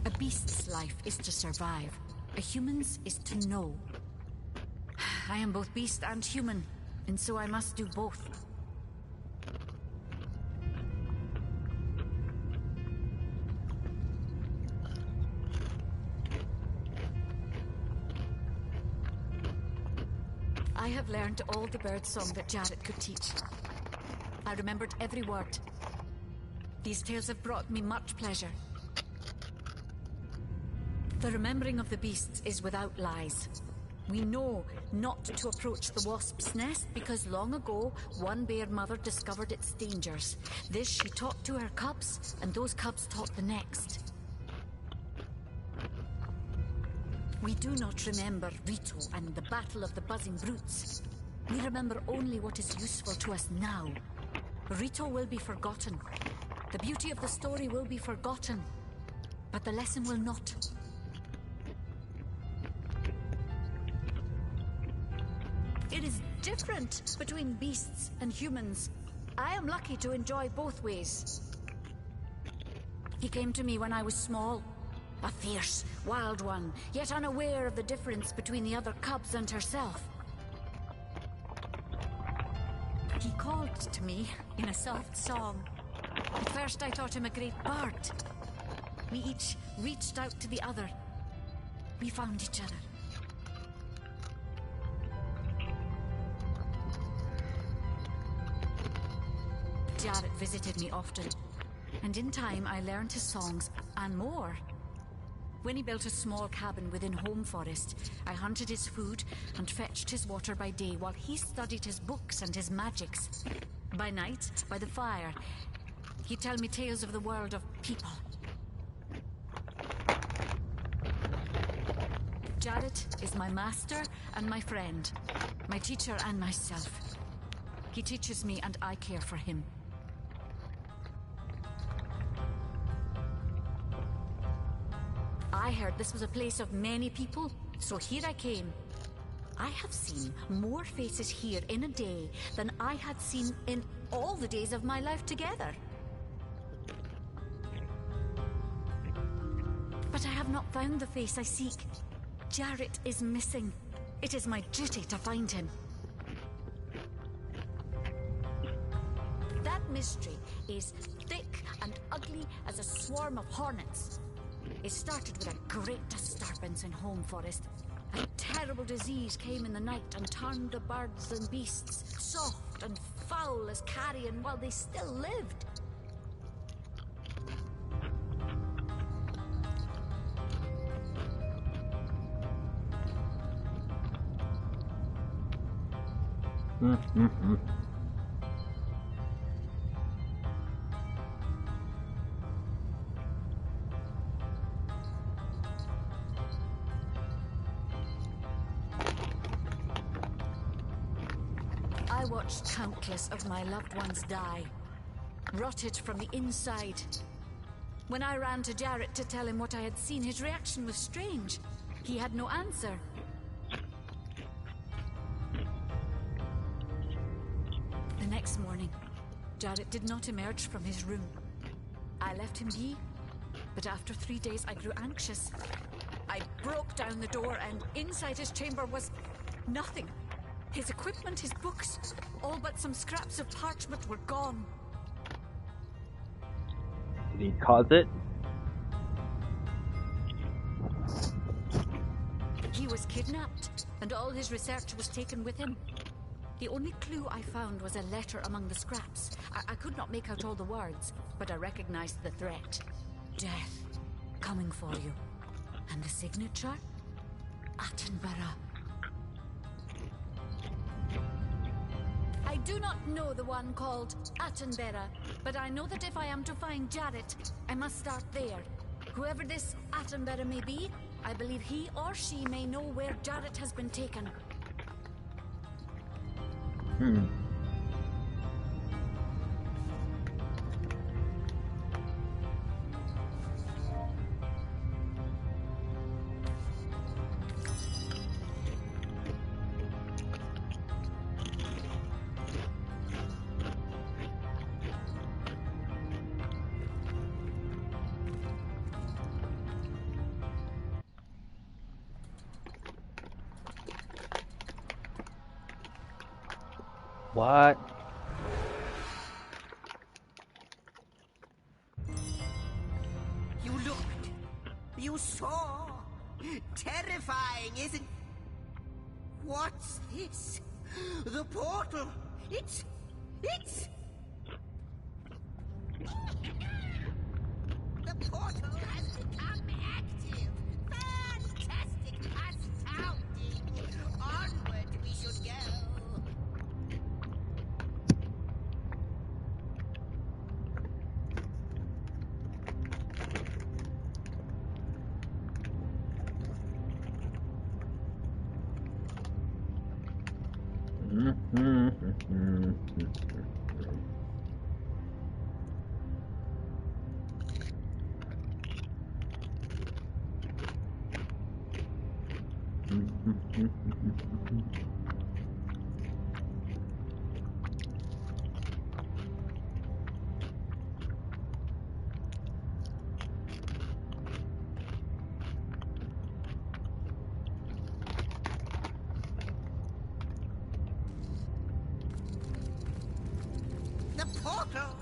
A beast's life is to survive. A human's is to know. I am both beast and human, and so I must do both. I have learned all the bird song that Jarrett could teach. I remembered every word. These tales have brought me much pleasure. The remembering of the beasts is without lies. We know not to approach the wasp's nest because long ago one bear mother discovered its dangers. This she taught to her cubs, and those cubs taught the next. We do not remember Rito and the battle of the buzzing brutes. We remember only what is useful to us now. Rito will be forgotten. The beauty of the story will be forgotten. But the lesson will not. It is different between beasts and humans. I am lucky to enjoy both ways. He came to me when I was small. A fierce, wild one, yet unaware of the difference between the other cubs and herself. He called to me in a soft song. At first I thought him a great bird. We each reached out to the other. We found each other. Jarrett visited me often, and in time I learned his songs and more. When he built a small cabin within Home Forest, I hunted his food and fetched his water by day while he studied his books and his magics. By night, by the fire, he'd tell me tales of the world of people. Jarrett is my master and my friend, my teacher and myself. He teaches me and I care for him. I heard this was a place of many people, so here I came. I have seen more faces here in a day than I had seen in all the days of my life together. But I have not found the face I seek. Jarrett is missing. It is my duty to find him. That mystery is thick and ugly as a swarm of hornets. It started with a great disturbance in Home Forest. A terrible disease came in the night and turned the birds and beasts soft and foul as carrion while they still lived. I watched countless of my loved ones die, rotted from the inside. When I ran to Jarrett to tell him what I had seen, his reaction was strange. He had no answer. The next morning, Jarrett did not emerge from his room. I left him be, but after 3 days I grew anxious. I broke down the door and inside his chamber was nothing. His equipment, his books, all but some scraps of parchment were gone. Did he cause it? He was kidnapped, and all his research was taken with him. The only clue I found was a letter among the scraps. I could not make out all the words, but I recognized the threat. Death, coming for you. And the signature? Attenborough. I do not know the one called Attenborough, but I know that if I am to find Jarrett, I must start there. Whoever this Attenborough may be, I believe he or she may know where Jarrett has been taken. What? You looked. You saw. Terrifying, isn't... What's this? The portal. It's... The portal has become active. Fantastic, astounding. Onward we should go. The portal!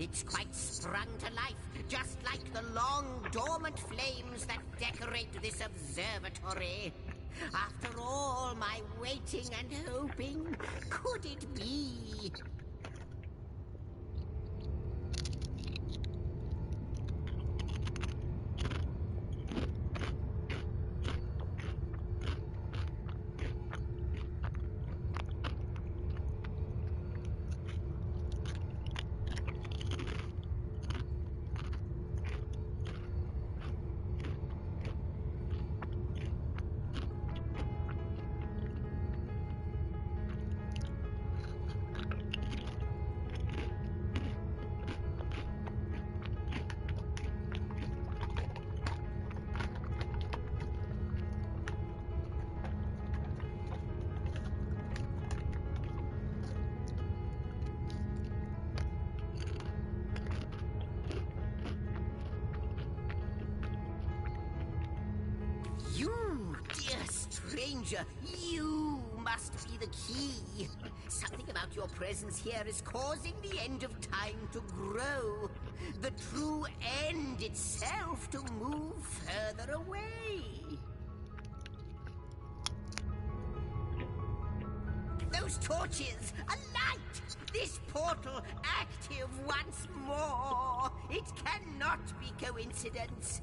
It's quite sprung to life, just like the long, dormant flames that decorate this observatory. After all my waiting and hoping, could it be? You, dear stranger, you must be the key. Something about your presence here is causing the end of time to grow. The true end itself to move further away. Those torches, a light! This portal active once more. It cannot be coincidence.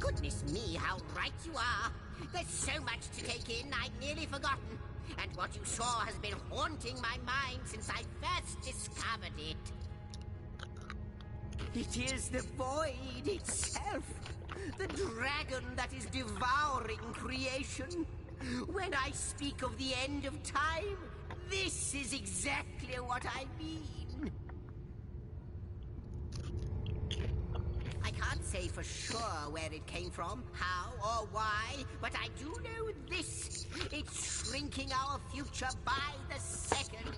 Goodness me, how right you are. There's so much to take in, I'd nearly forgotten. And what you saw has been haunting my mind since I first discovered it. It is the void itself. The dragon that is devouring creation. When I speak of the end of time, this is exactly what I mean. I can't say for sure where it came from, how or why, but I do know this. It's shrinking our future by the second.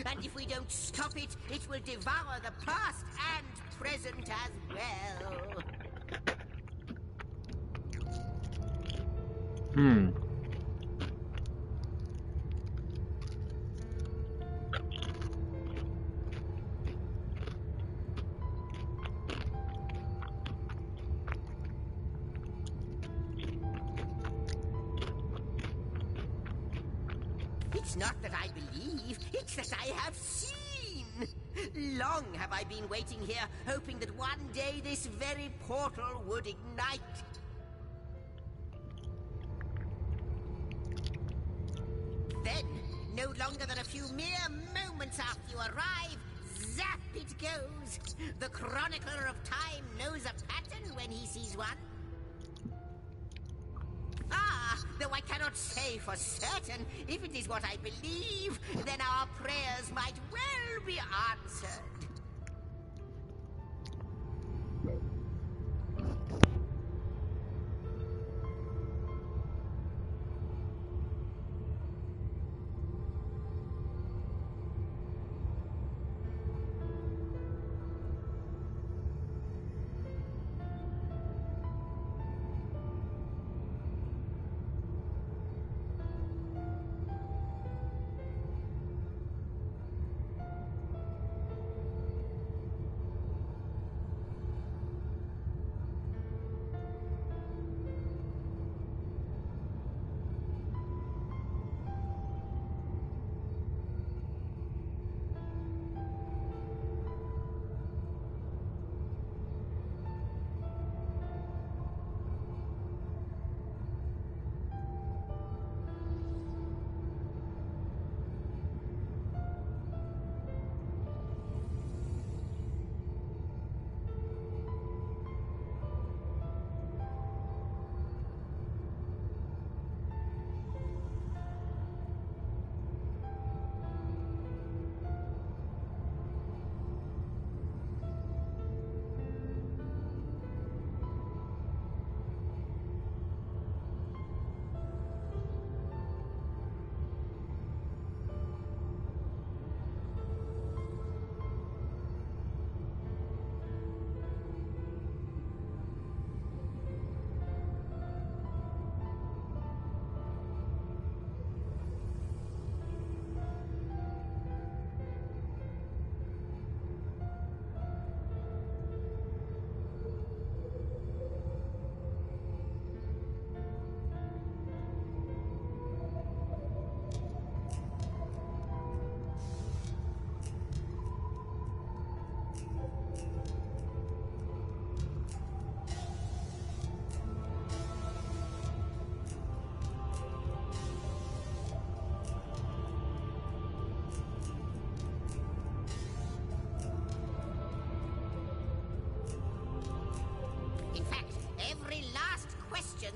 And if we don't stop it, it will devour the past and present as well. It's not that I believe, it's that I have seen. Long have I been waiting here, hoping that one day this very portal would ignite. Then, no longer than a few mere moments after you arrive, zap it goes. The chronicler of time knows a pattern when he sees one. Though I cannot say for certain, if it is what I believe, then our prayers might well be answered.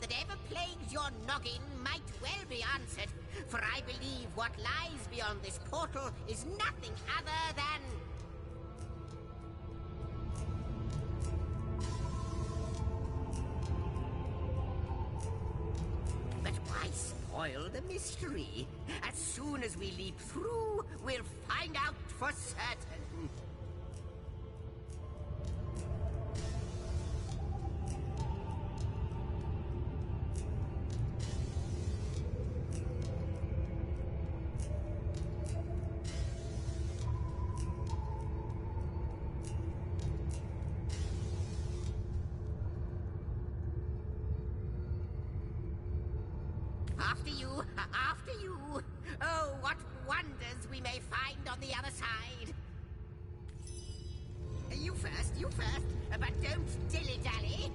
That ever plagues your noggin might well be answered, for I believe what lies beyond this portal is nothing other than... But why spoil the mystery? As soon as we leap through, we'll find out for certain. After you. Oh, what wonders we may find on the other side. You first, but don't dilly-dally.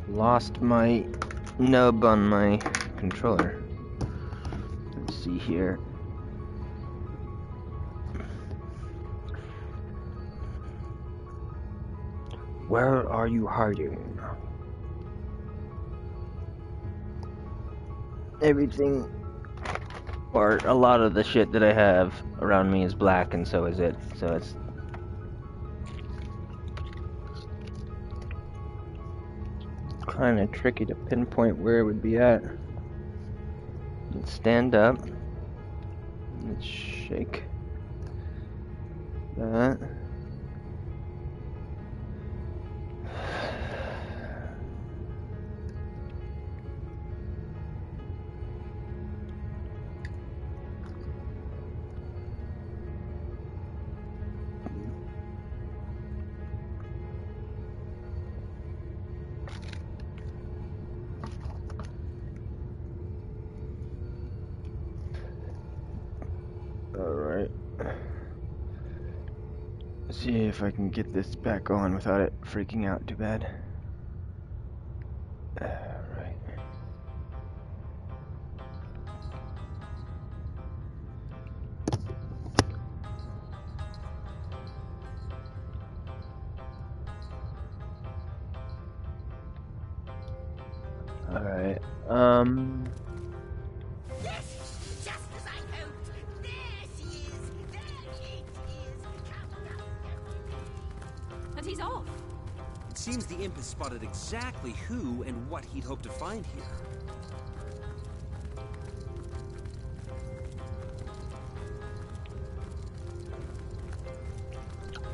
lost my nub on my controller. Let's see here. Where are you hiding? Everything, or a lot of the shit that I have around me is black, and so is it. So it's kind of tricky to pinpoint where it would be at. Let's stand up. Let's shake that. Alright. See if I can get this back on without it freaking out too bad. Alright. Alright. Yes, just as I hoped. There she is. There it is. And he's off. It seems the imp has spotted exactly who and what he'd hoped to find here.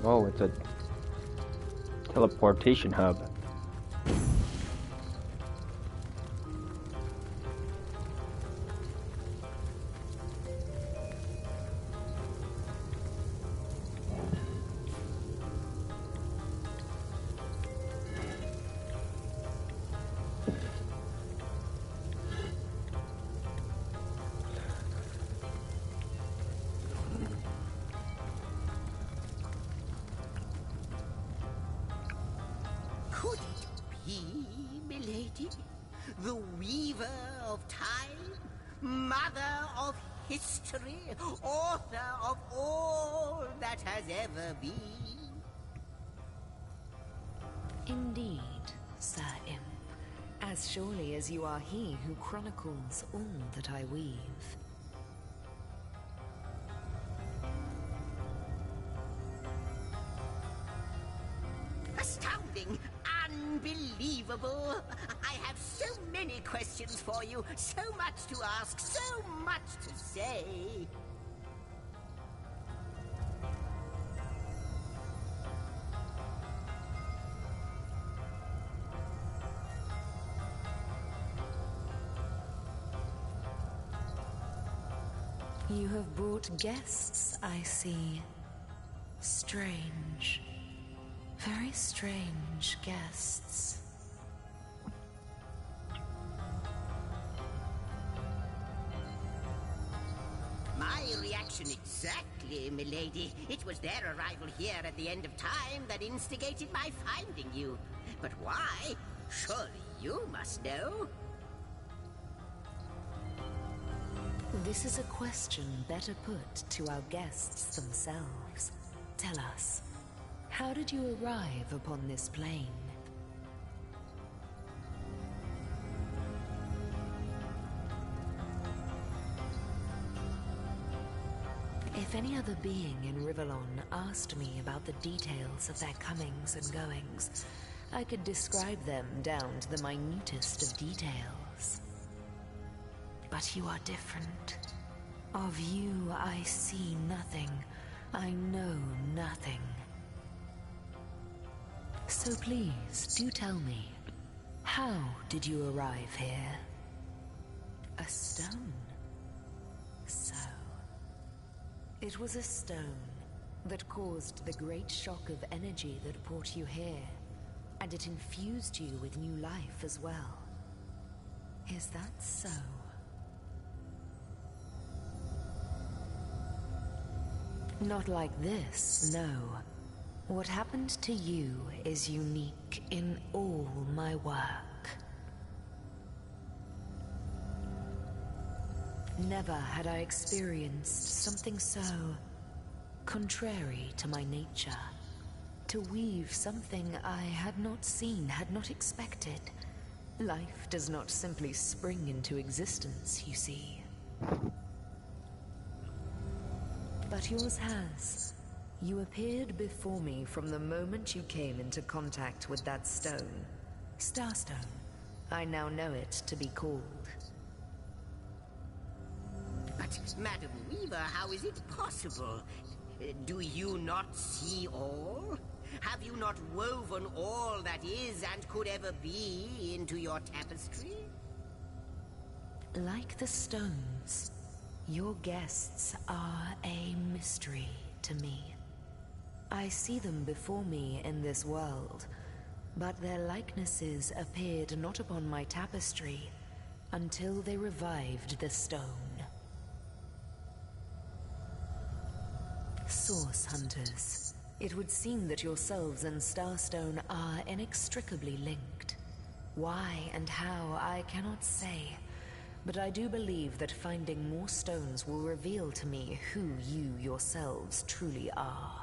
Oh, it's a teleportation hub. Could it be, milady? The weaver of time? Mother of history? Author of all that has ever been? Indeed, Sir Imp. As surely as you are he who chronicles all that I weave. Astounding! Unbelievable! I have so many questions for you, so much to ask, so much to say. You have brought guests, I see. Strange. Very strange guests. My reaction exactly, milady. It was their arrival here at the end of time that instigated my finding you. But why? Surely you must know. This is a question better put to our guests themselves. Tell us, how did you arrive upon this plane? If any other being in Rivellon asked me about the details of their comings and goings, I could describe them down to the minutest of details. But you are different. Of you I see nothing. I know nothing. So please, do tell me, how did you arrive here? A stone? So. It was a stone that caused the great shock of energy that brought you here, and it infused you with new life as well. Is that so? Not like this, no. What happened to you is unique in all my work. Never had I experienced something so contrary to my nature. To weave something I had not seen, had not expected. Life does not simply spring into existence, you see. But yours has. You appeared before me from the moment you came into contact with that stone. Starstone. I now know it to be called. But, Madam Weaver, how is it possible? Do you not see all? Have you not woven all that is and could ever be into your tapestry? Like the stones, your guests are a mystery to me. I see them before me in this world, but their likenesses appeared not upon my tapestry until they revived the stone. Source Hunters. It would seem that yourselves and Starstone are inextricably linked. Why and how, I cannot say, but I do believe that finding more stones will reveal to me who you yourselves truly are.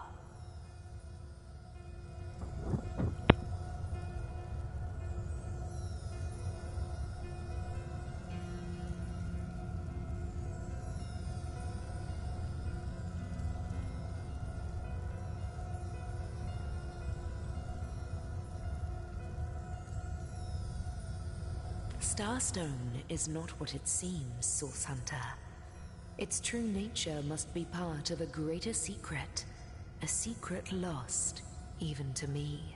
Starstone is not what it seems, Source Hunter. Its true nature must be part of a greater secret, a secret lost even to me.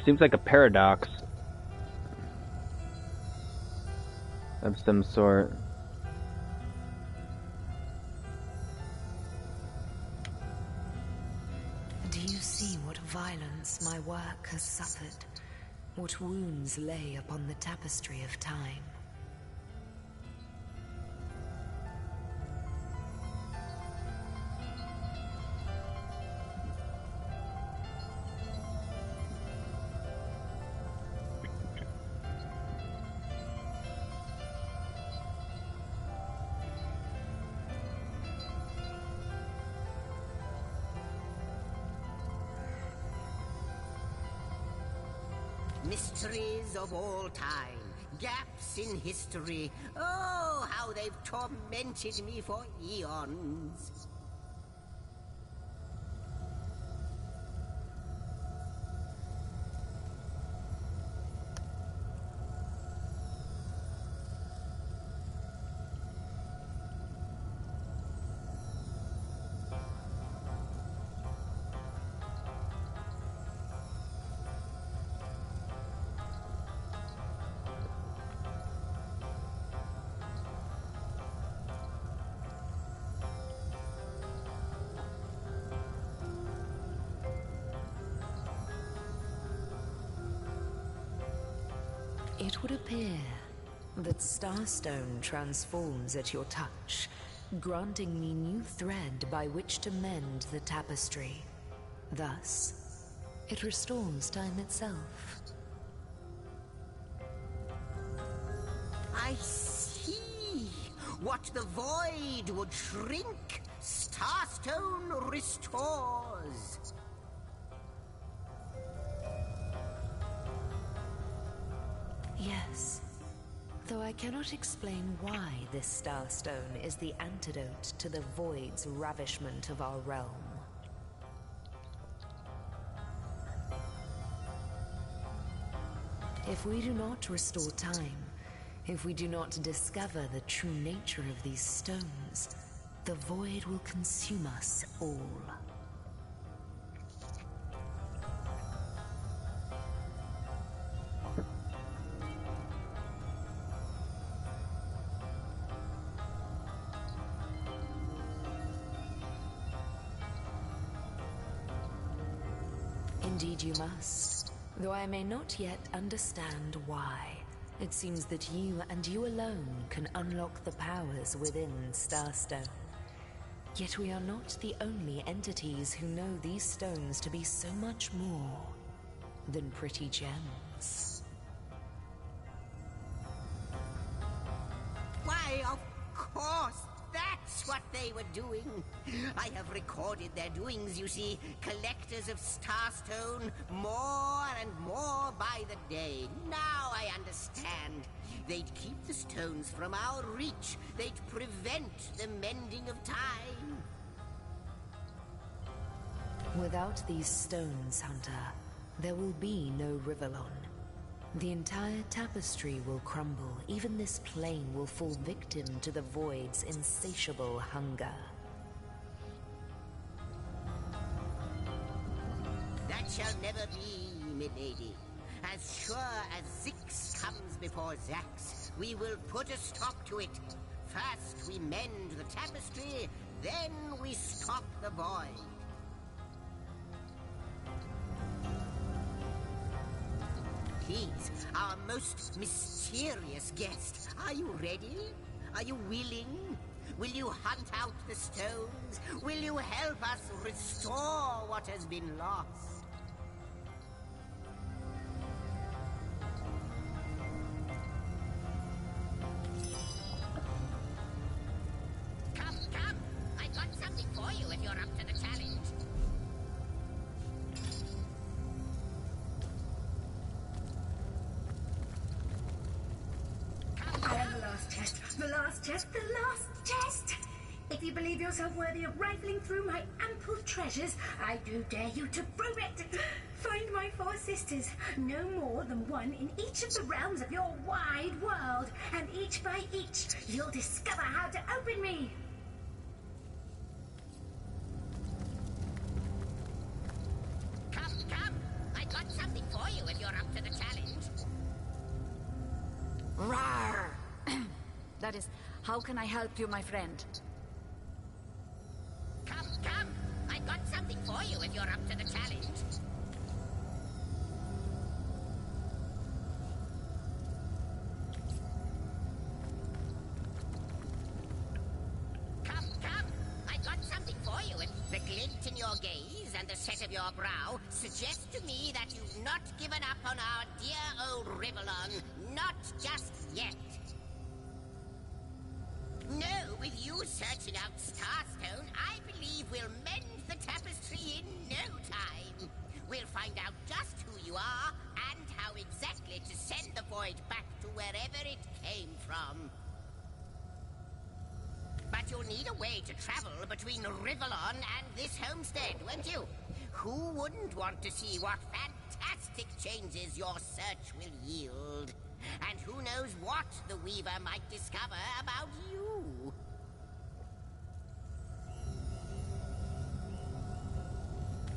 Seems like a paradox of some sort. Do you see what violence my work has suffered? What wounds lay upon the tapestry of time? Mysteries of all time, gaps in history. Oh, how they've tormented me for eons. It would appear that Starstone transforms at your touch, granting me new thread by which to mend the tapestry. Thus, it restores time itself. I see. What the void would shrink, Starstone restores. Yes, though I cannot explain why this Starstone is the antidote to the void's ravishment of our realm. If we do not restore time, if we do not discover the true nature of these stones, the void will consume us all. Indeed you must, though I may not yet understand why. It seems that you and you alone can unlock the powers within Starstone. Yet we are not the only entities who know these stones to be so much more than pretty gems. they were doing. I have recorded their doings, you see. Collectors of Starstone, more and more by the day. Now I understand. They'd keep the stones from our reach. They'd prevent the mending of time. Without these stones, Hunter, there will be no Rivellon. The entire tapestry will crumble. Even this plane will fall victim to the Void's insatiable hunger. That shall never be, milady. As sure as Zix comes before Zax, we will put a stop to it. First we mend the tapestry, then we stop the Void. Please, our most mysterious guest, are you ready? Are you willing? Will you hunt out the stones? Will you help us restore what has been lost? Come, come! I got something for you if you're up to the challenge. The last test, the last test, the last test! If you believe yourself worthy of rifling through my ample treasures, I do dare you to prove it! Find my 4 sisters, no more than one in each of the realms of your wide world, and each by each, you'll discover how to open me! Come, come! I got something for you if you're up to the challenge. Rawr! That is, how can I help you, my friend? Come, come! I got something for you if you're up to the challenge. Come, come! I got something for you if the glint in your gaze and the set of your brow suggest to me that you've not given up on our dear old Rivellon. Not just yet. No, with you searching out Starstone, I believe we'll mend the tapestry in no time. We'll find out just who you are and how exactly to send the Void back to wherever it came from. But you'll need a way to travel between Rivellon and this homestead, won't you? Who wouldn't want to see what fantastic changes your search will yield? And who knows what the Weaver might discover about you?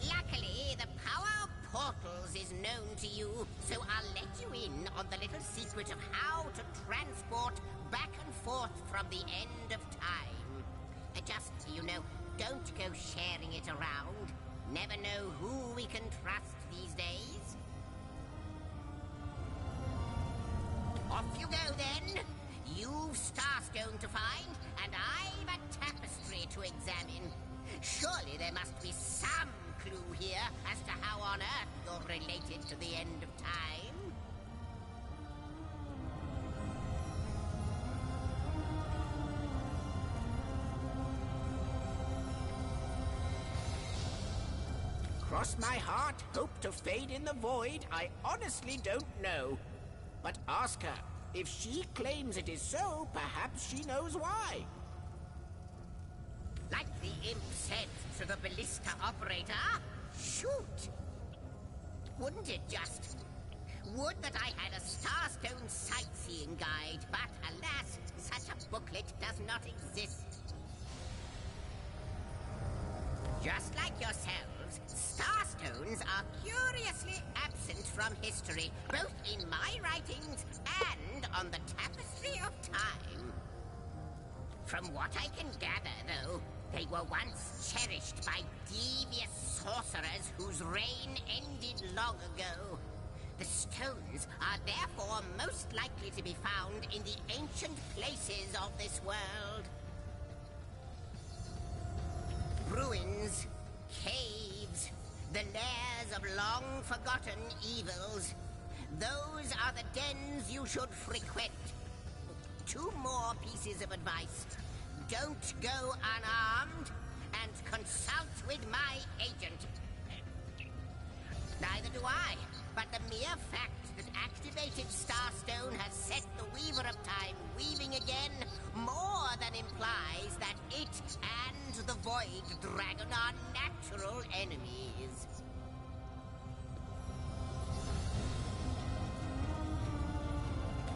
Luckily, the power of portals is known to you, so I'll let you in on the little secret of how to transport back and forth from the end of time. Just so you know, don't go sharing it around. Never know who we can trust these days. Off you go, then. You've Starstone to find, and I've a tapestry to examine. Surely there must be some clue here as to how on earth you're related to the end of time. Cross my heart, hope to fade in the void, I honestly don't know. But ask her. If she claims it is so, perhaps she knows why. Like the imp said to the ballista operator, shoot! Wouldn't it just? Would that I had a Starstone sightseeing guide, but alas, such a booklet does not exist. Just like yourselves, Starstones are curiously absent from history, both in my writings and on the tapestry of time. From what I can gather, though, they were once cherished by devious sorcerers whose reign ended long ago. The stones are therefore most likely to be found in the ancient places of this world. Ruins, caves, the lairs of long-forgotten evils. Those are the dens you should frequent. 2 more pieces of advice. Don't don't go unarmed, and consult with my agent. Neither do I, but the mere fact that activated Starstone has set the Weaver of Time weaving again more than implies that it and the Void Dragon are natural enemies.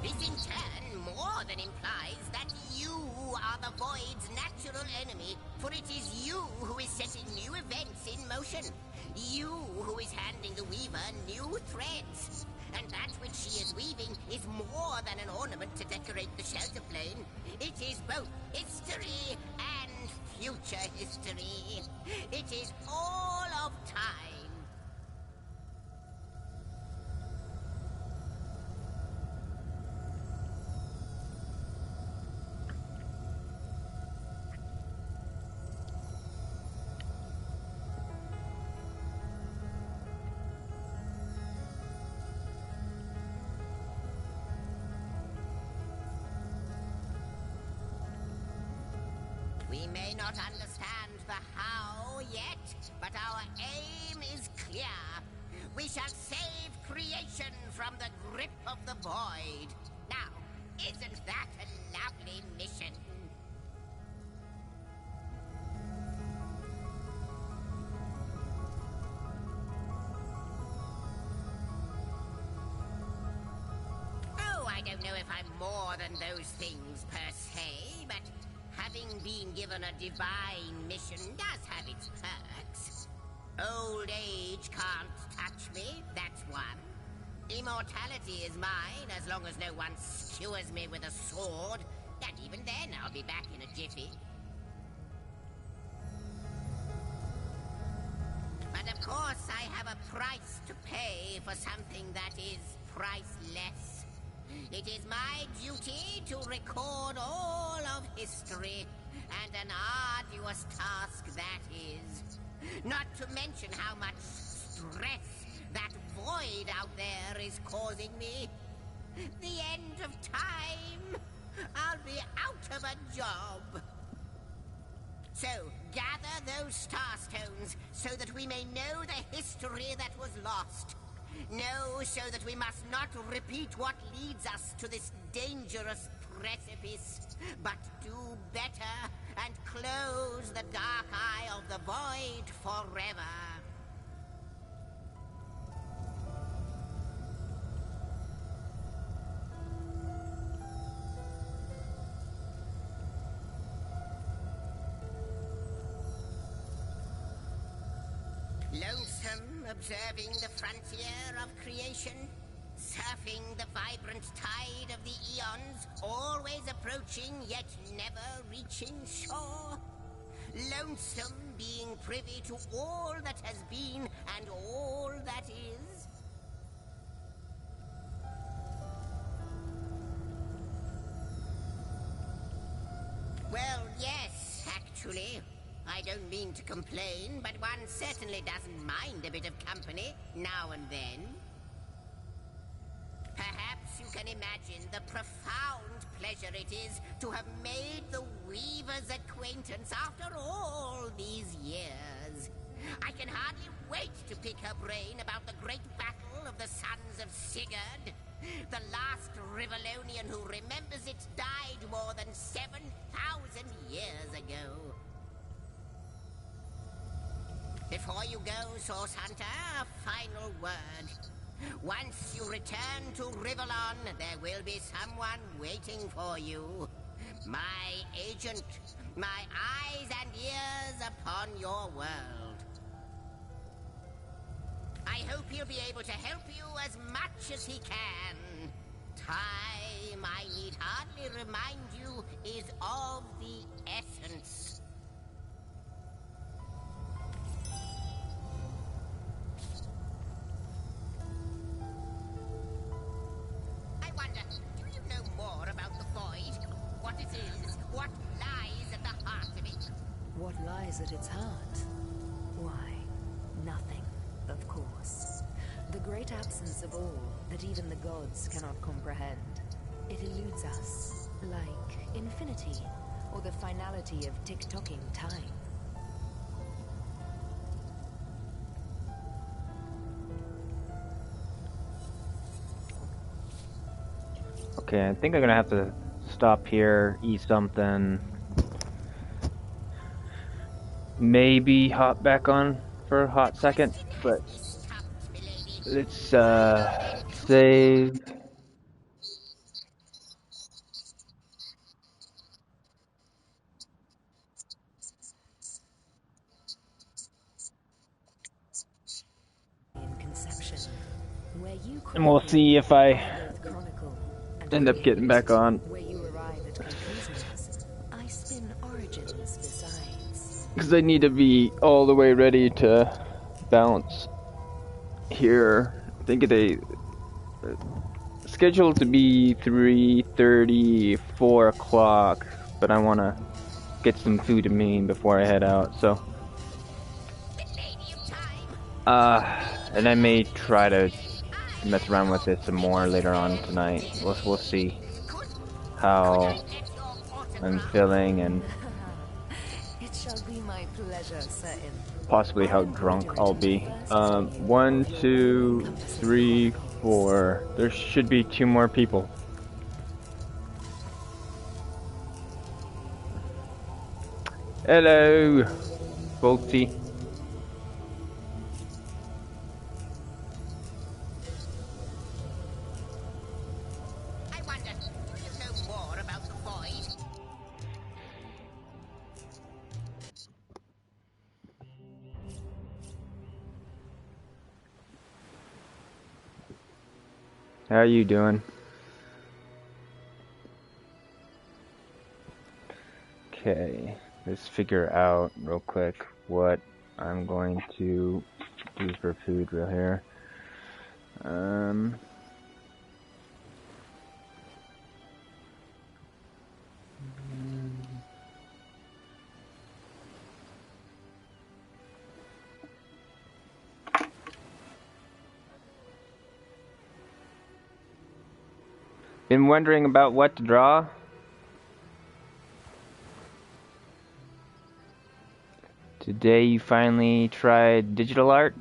This in turn more than implies that you are the Void's natural enemy, for it is you who is setting new events in motion. You who is handing the Weaver new threads. And that which she is weaving is more than an ornament to decorate the shelter plane. It is both history and future history. It is all of time. We may not understand the how yet, but our aim is clear. We shall save creation from the grip of the Void. Now, isn't that a lovely mission? Oh, I don't know if I'm more than those things per se, but having been given a divine mission does have its perks. Old age can't touch me, that's one. Immortality is mine as long as no one skewers me with a sword, and even then I'll be back in a jiffy. But of course I have a price to pay for something that is priceless. It is my duty to record all of history, and an arduous task that is. Not to mention how much stress that void out there is causing me. The end of time. I'll be out of a job. So, gather those starstones so that we may know the history that was lost. Know so that we must not repeat what leads us to this dangerous precipice, but do better and close the dark eye of the Void forever. Lonesome, observing the frontier of creation, surfing the vibrant tide of the eons, always approaching yet never reaching shore. Lonesome, being privy to all that has been and all that is. Well, yes, actually. I don't mean to complain, but one certainly doesn't mind a bit of company now and then. Perhaps you can imagine the profound pleasure it is to have made the Weaver's acquaintance after all these years. I can hardly wait to pick her brain about the great battle of the Sons of Sigurd. The last Rivellonian who remembers it died more than 7,000 years ago. Before you go, Source Hunter, a final word. Once you return to Rivellon, there will be someone waiting for you. My agent, my eyes and ears upon your world. I hope he'll be able to help you as much as he can. Time, I need hardly remind you, is of the essence. Do you know more about the Void? What it is? What lies at the heart of it? What lies at its heart? Why, nothing, of course. The great absence of all that even the gods cannot comprehend. It eludes us, like infinity, or the finality of tick-tocking time. Okay, I think I'm gonna have to stop here, eat something. Maybe hop back on for a hot second, but let's save. In conception, where you And we'll see if I end up getting back on. where you arrive at conclusions, I spin origins besides. Because I need to be all the way ready to bounce here. I think they scheduled to be 3:30, 4 o'clock, but I want to get some food in me before I head out, so. And I may try to mess around with it some more later on tonight. We'll see how I'm feeling and It shall be my pleasure, certain. possibly how drunk I'll be. 1, 2, 3, 4. There should be 2 more people. Hello, Bolty. I wonder, do you know more about the void? How are you doing? Okay, let's figure out real quick what I'm going to do for food real here. Been wondering about what to draw? Today you finally tried digital art?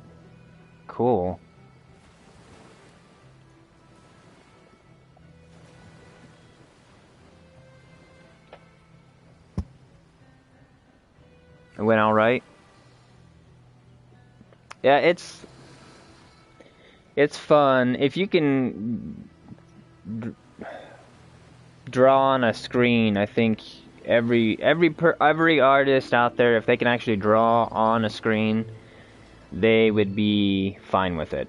Cool. It went alright? Yeah, it's fun. If you can draw on a screen, I think every artist out there, if they can actually draw on a screen, they would be fine with it.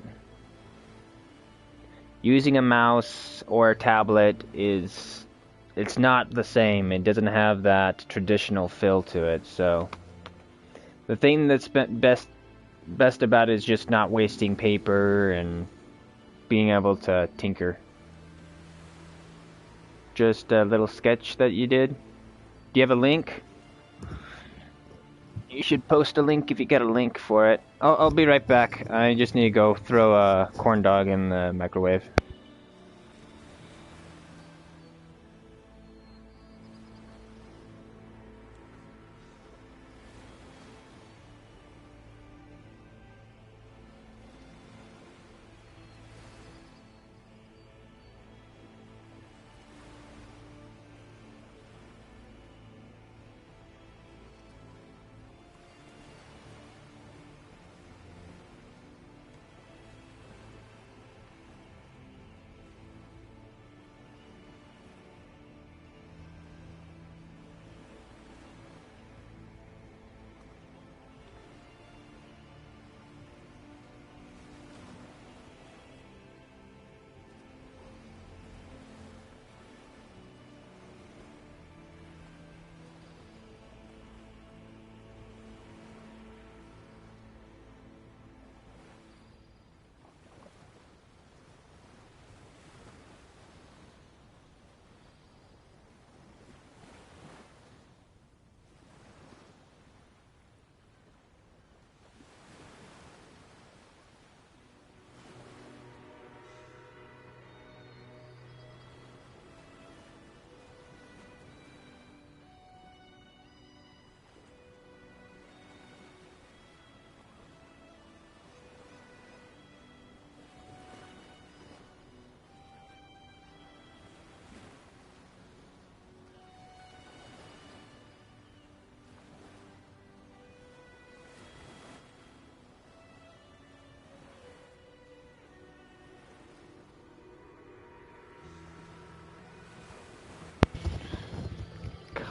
Using a mouse or a tablet it's not the same. It doesn't have that traditional feel to it. So the thing that's best about it is just not wasting paper and being able to tinker. Just a little sketch that you did. Do you have a link? You should post a link if you got a link for it. I'll be right back. I just need to go throw a corn dog in the microwave.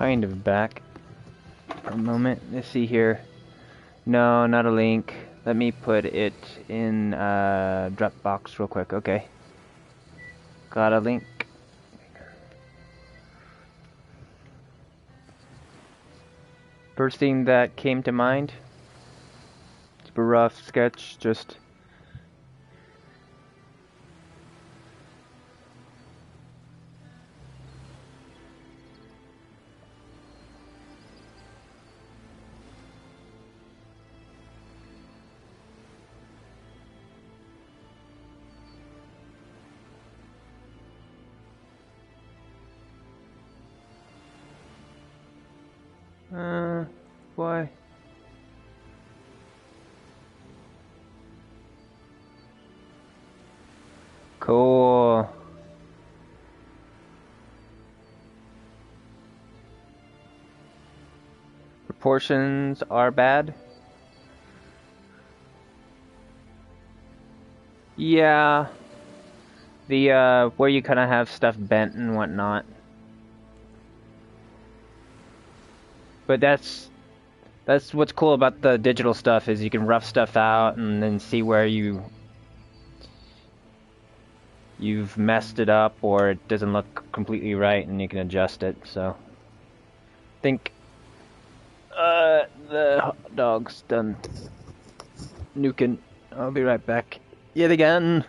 kind of back for a moment. Let's see here. No, not a link. Let me put it in Dropbox real quick. Okay. Got a link. First thing that came to mind. Super rough sketch, just why? Cool. Proportions are bad. Yeah. The, where you kind of have stuff bent and whatnot. But that's what's cool about the digital stuff, is you can rough stuff out and then see where you've messed it up or it doesn't look completely right, and you can adjust it. So I think the hot dog's done nuking. I'll be right back yet again.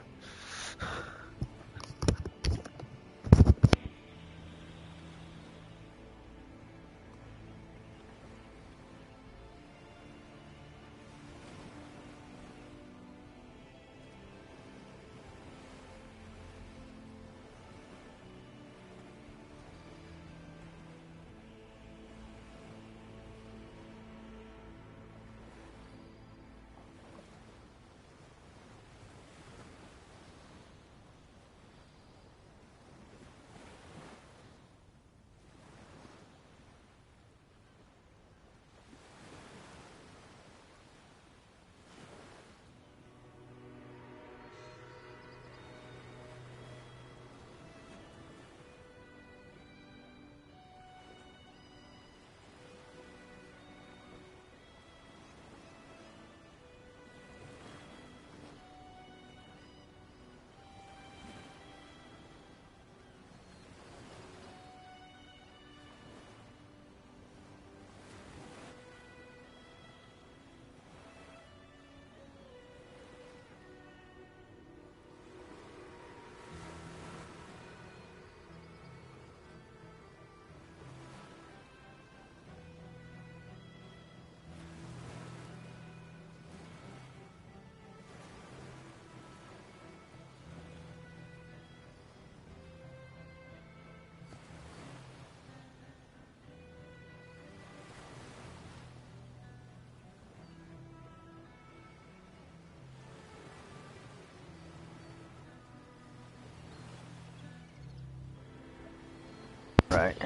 Right.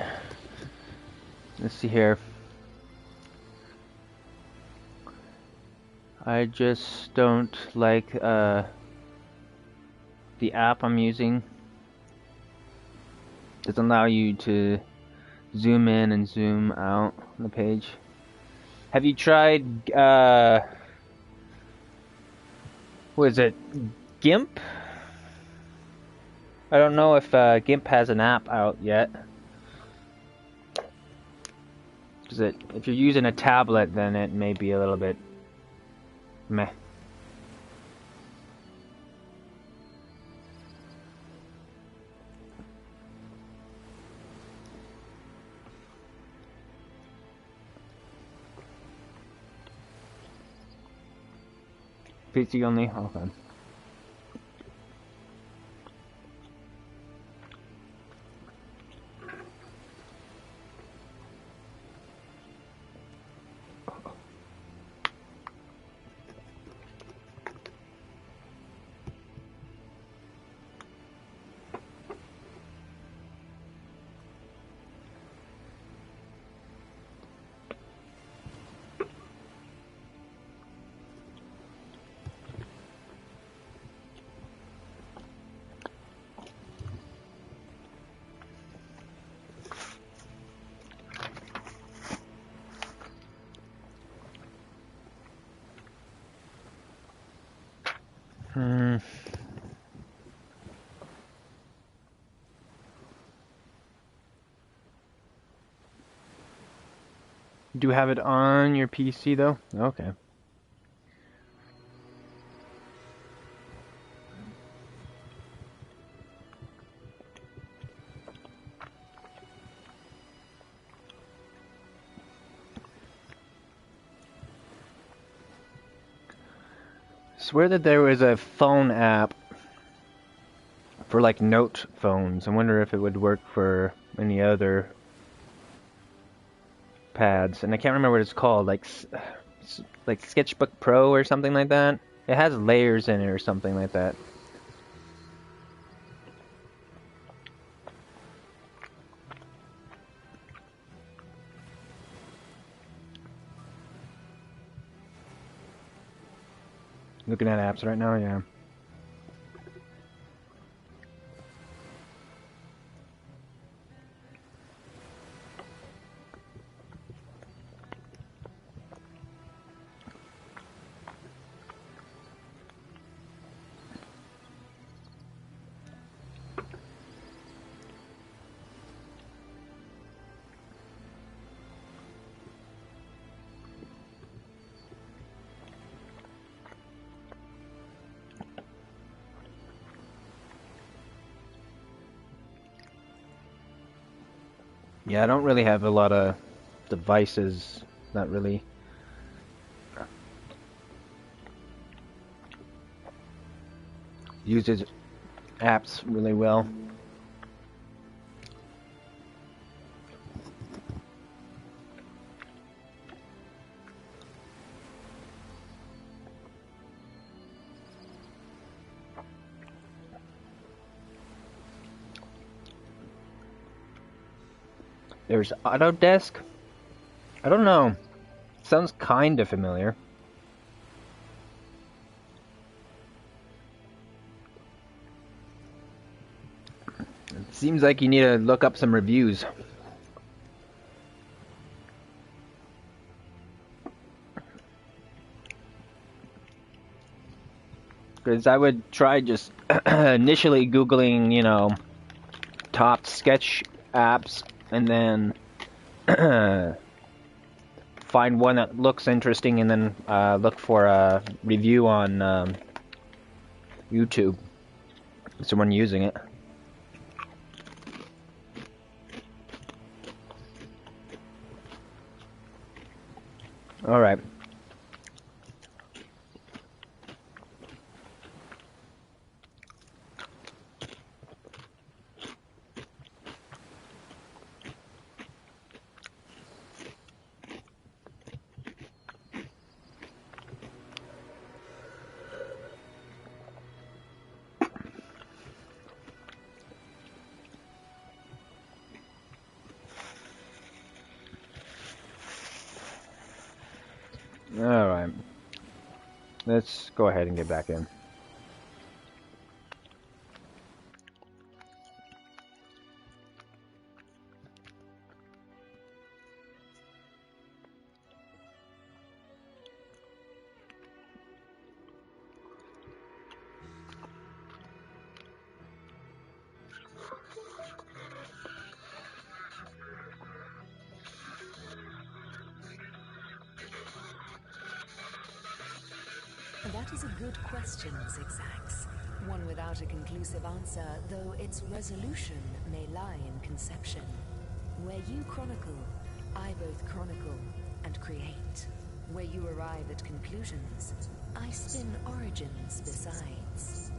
Let's see here. I just don't like the app I'm using. It doesn't allow you to zoom in and zoom out on the page. Have you tried what is it? GIMP? I don't know if GIMP has an app out yet. If you're using a tablet, then it may be a little bit meh. PC only? Okay. Do you have it on your PC though? Okay. I swear that there was a phone app for like note phones. I wonder if it would work for any other pads, and I can't remember what it's called, like Sketchbook Pro or something like that. It has layers in it or something like that. Looking at apps right now, yeah. Yeah, I don't really have a lot of devices that really uses apps really well. There's Autodesk. I don't know. Sounds kind of familiar. It seems like you need to look up some reviews. Because I would try just initially Googling, you know, top sketch apps, and then find one that looks interesting, and then look for a review on YouTube. Someone using it. All right. Alright. Let's go ahead and get back in. That is a good question, Zigzags. One without a conclusive answer, though its resolution may lie in conception. Where you chronicle, I both chronicle and create. Where you arrive at conclusions, I spin origins besides.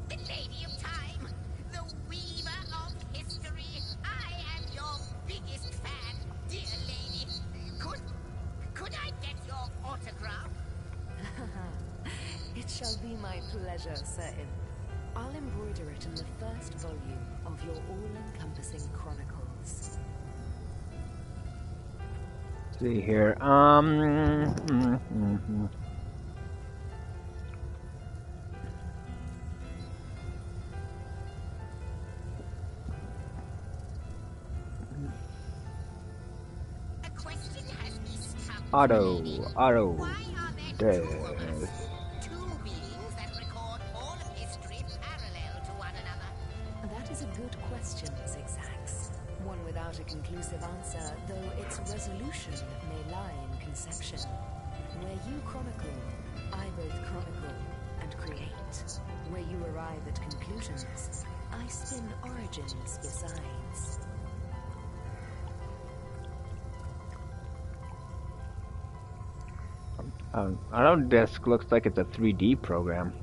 The Lady of Time, the weaver of history. I am your biggest fan, dear lady. Could I get your autograph? It shall be my pleasure, Sir Imp. I'll embroider it in the first volume of your all-encompassing chronicles. See here. Auto death. Two beings that record all of history parallel to one another. That is a good question, Zigzags. One without a conclusive answer, though its resolution may lie in conception. Where you chronicle, I both chronicle and create. Where you arrive at conclusions, I spin origins besides. Autodesk looks like it's a 3D program.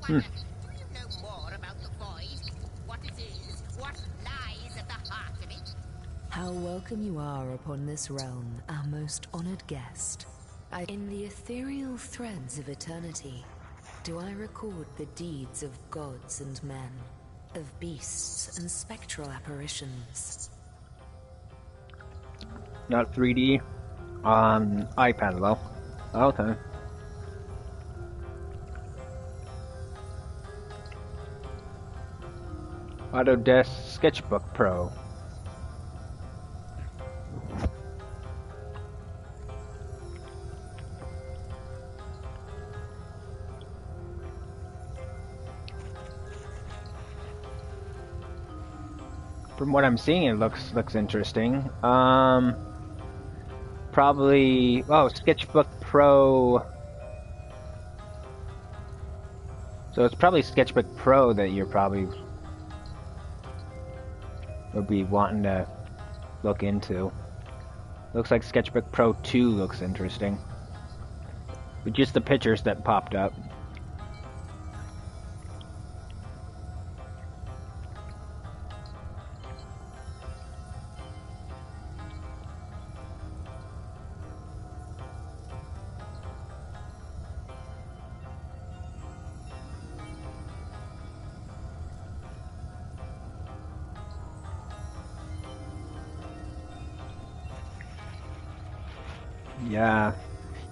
Do you know more about the void? What it is? What lies at the heart of it? How welcome you are upon this realm, our most honored guest. In the ethereal threads of eternity, do I record the deeds of gods and men, of beasts and spectral apparitions. Not 3D on iPad though. Okay. Autodesk Sketchbook Pro. From what I'm seeing, it looks interesting. Probably Sketchbook Pro. So it's probably Sketchbook Pro that you're probably would be wanting to look into. Looks like Sketchbook Pro 2 looks interesting. But just the pictures that popped up.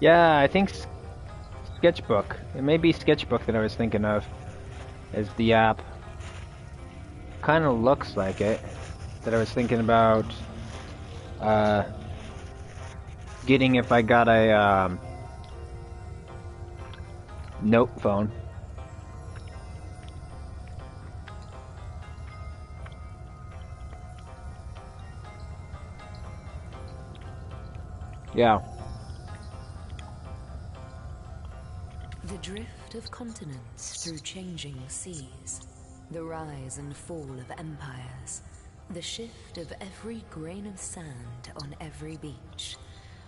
Yeah, I think Sketchbook. It may be Sketchbook that I was thinking of as the app. Kind of looks like it. That I was thinking about getting if I got a note phone. Yeah. The drift of continents through changing seas, the rise and fall of empires, the shift of every grain of sand on every beach,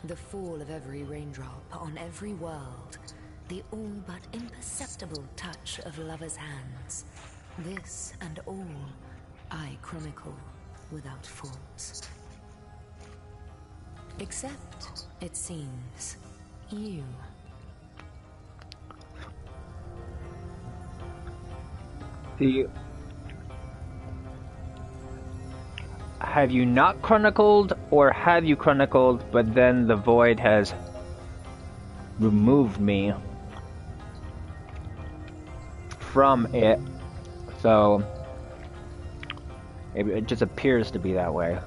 the fall of every raindrop on every world, the all but imperceptible touch of lovers' hands. This and all I chronicle without fault. Except, it seems, you. Have you not chronicled, or have you chronicled, but then the void has removed me from it, so it just appears to be that way.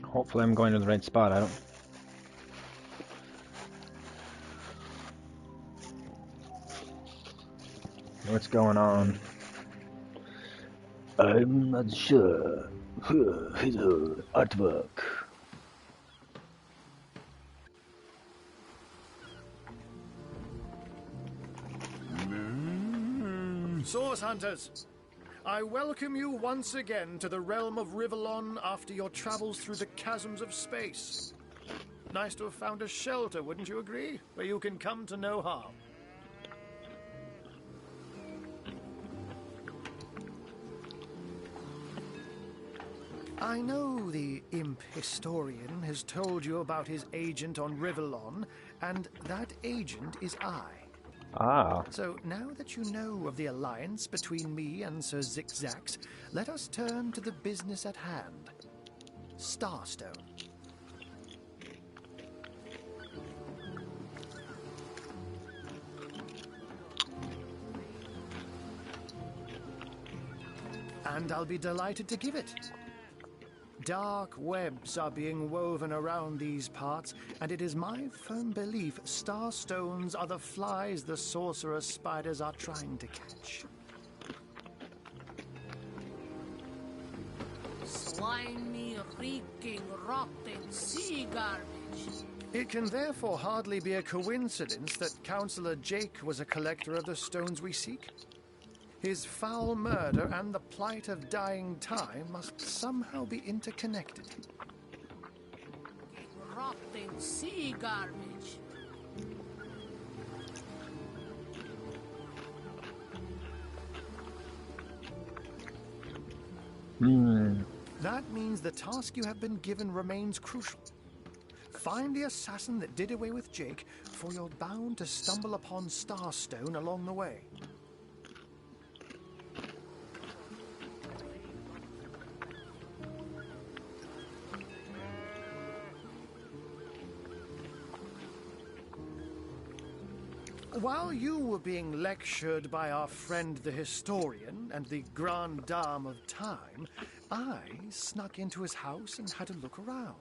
Hopefully I'm going to the right spot. I don't... What's going on? I'm not sure. Artwork. Source Hunters, I welcome you once again to the realm of Rivellon after your travels through the chasms of space. Nice to have found a shelter, wouldn't you agree? Where you can come to no harm. I know the imp historian has told you about his agent on Rivellon, and that agent is I. Ah. So now that you know of the alliance between me and Sir Zigzax, let us turn to the business at hand. Starstone. And I'll be delighted to give it. Dark webs are being woven around these parts, and it is my firm belief starstones are the flies the sorcerer spiders are trying to catch. Slimy, reeking, rotten sea garbage. It can therefore hardly be a coincidence that Councillor Jake was a collector of the stones we seek. His foul murder and the plight of dying time must somehow be interconnected. Rotten sea garbage. That means the task you have been given remains crucial. Find the assassin that did away with Jake, for you're bound to stumble upon Starstone along the way. While you were being lectured by our friend the historian and the grande dame of time, I snuck into his house and had a look around.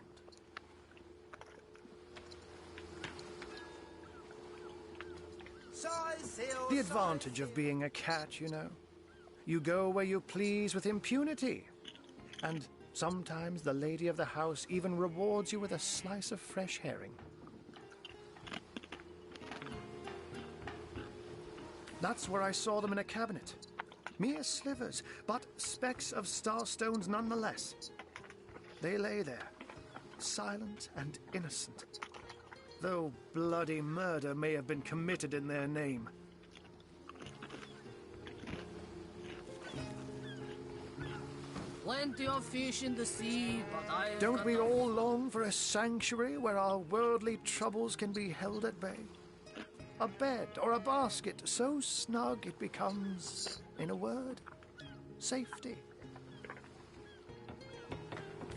The advantage of being a cat, you know. You go where you please with impunity. And sometimes the lady of the house even rewards you with a slice of fresh herring. That's where I saw them in a cabinet. Mere slivers, but specks of starstones nonetheless. They lay there, silent and innocent, though bloody murder may have been committed in their name. Plenty of fish in the sea, but Don't we all long for a sanctuary where our worldly troubles can be held at bay? A bed or a basket so snug it becomes, in a word, safety.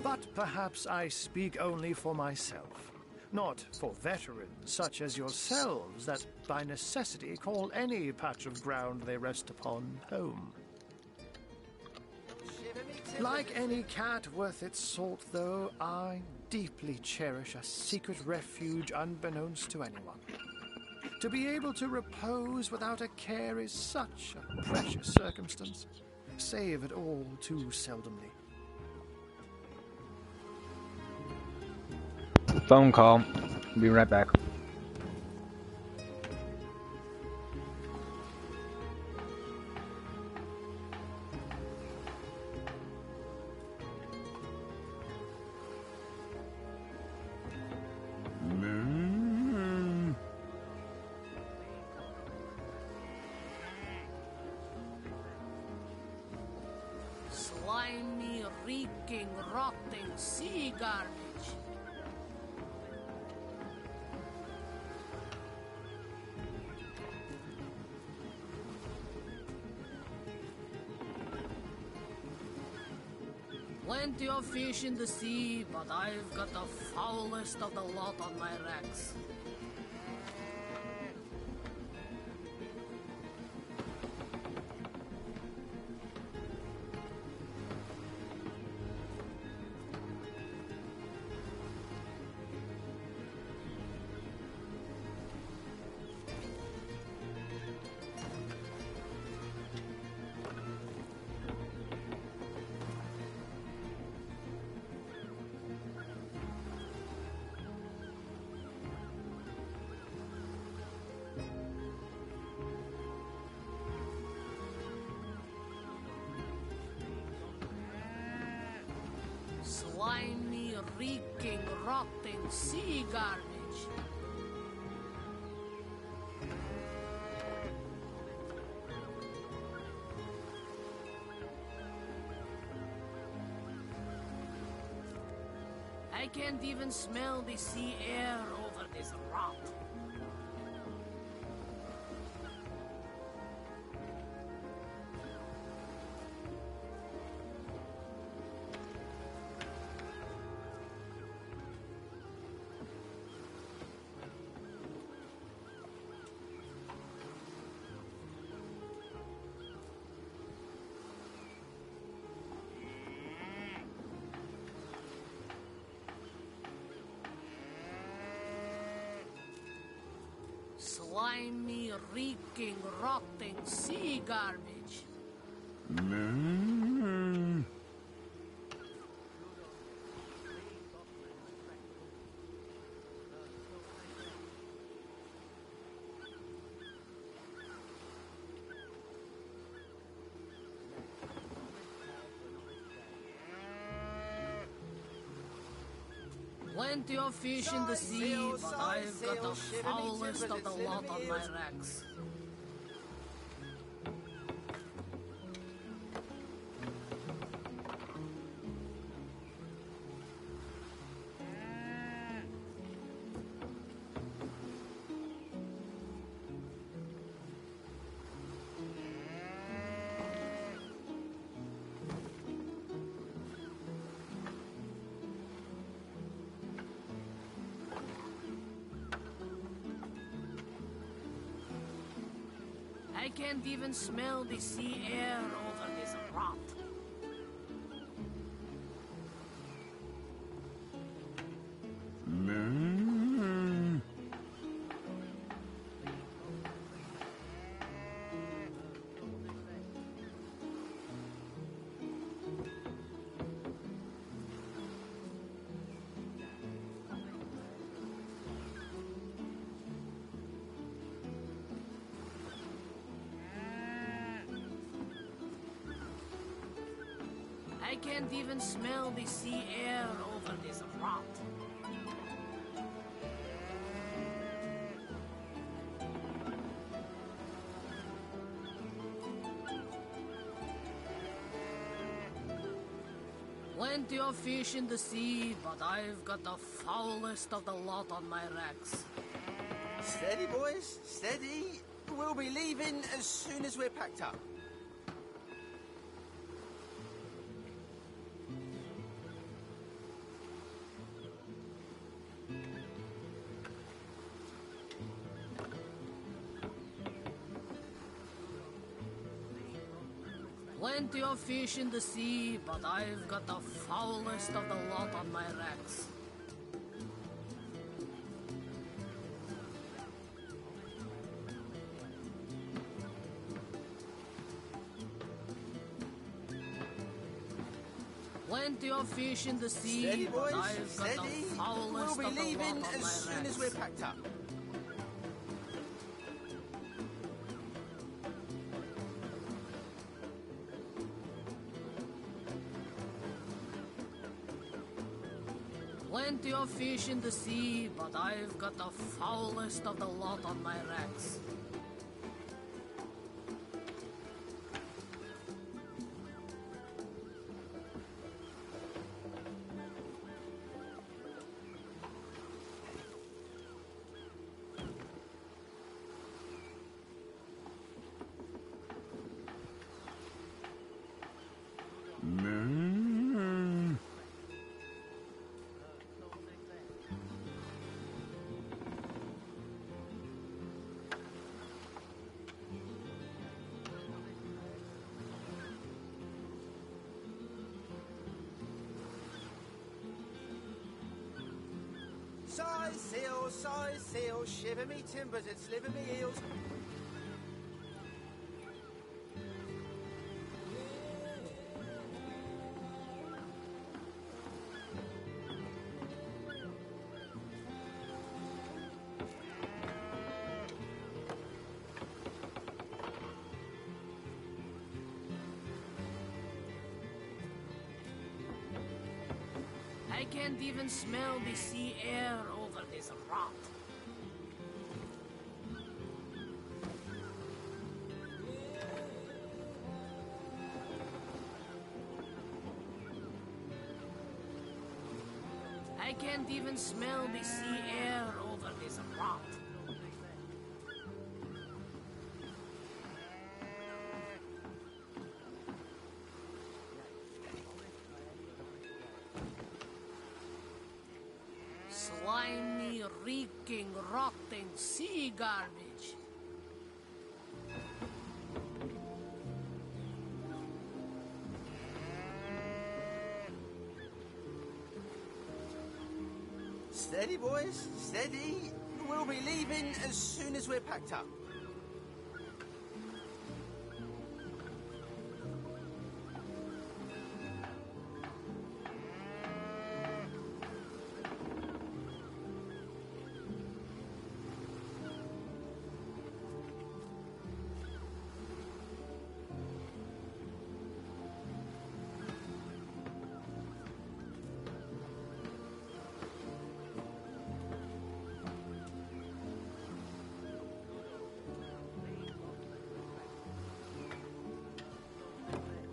But perhaps I speak only for myself, not for veterans such as yourselves that by necessity call any patch of ground they rest upon home. Like any cat worth its salt, though, I deeply cherish a secret refuge unbeknownst to anyone. To be able to repose without a care is such a precious circumstance, saved all too seldomly. Phone call. Be right back. Slimy, reeking, rotting sea garbage. Plenty of fish in the sea, but I've got the foulest of the lot on my racks. Slimy, reeking, rotting sea garbage. can't even smell the sea air over this rot. Slimy, reeking, rotting sea garbage. Plenty of fish in the sea, but I've got the foulest of the lot on my racks. I can't even smell the sea air over this rot. I can't even smell the sea air over this rot. Plenty of fish in the sea, but I've got the foulest of the lot on my racks. Steady, boys, steady. We'll be leaving as soon as we're packed up. Plenty of fish in the sea, but I've got the foulest of the lot on my racks. Plenty of fish in the sea, Steady, boys, but I've got steady. the foulest We'll of be the leaving lot on as my soon racks. as we're packed up. Plenty of fish in the sea, but I've got the foulest of the lot on my racks. Size seal, shiver me timbers and sliver me heels. I can't even smell the sea air over this rot. I I can't even smell the sea air over this rot. Slimy, reeking, rotting sea garbage. Steady, boys, steady. We'll be leaving as soon as we're packed up.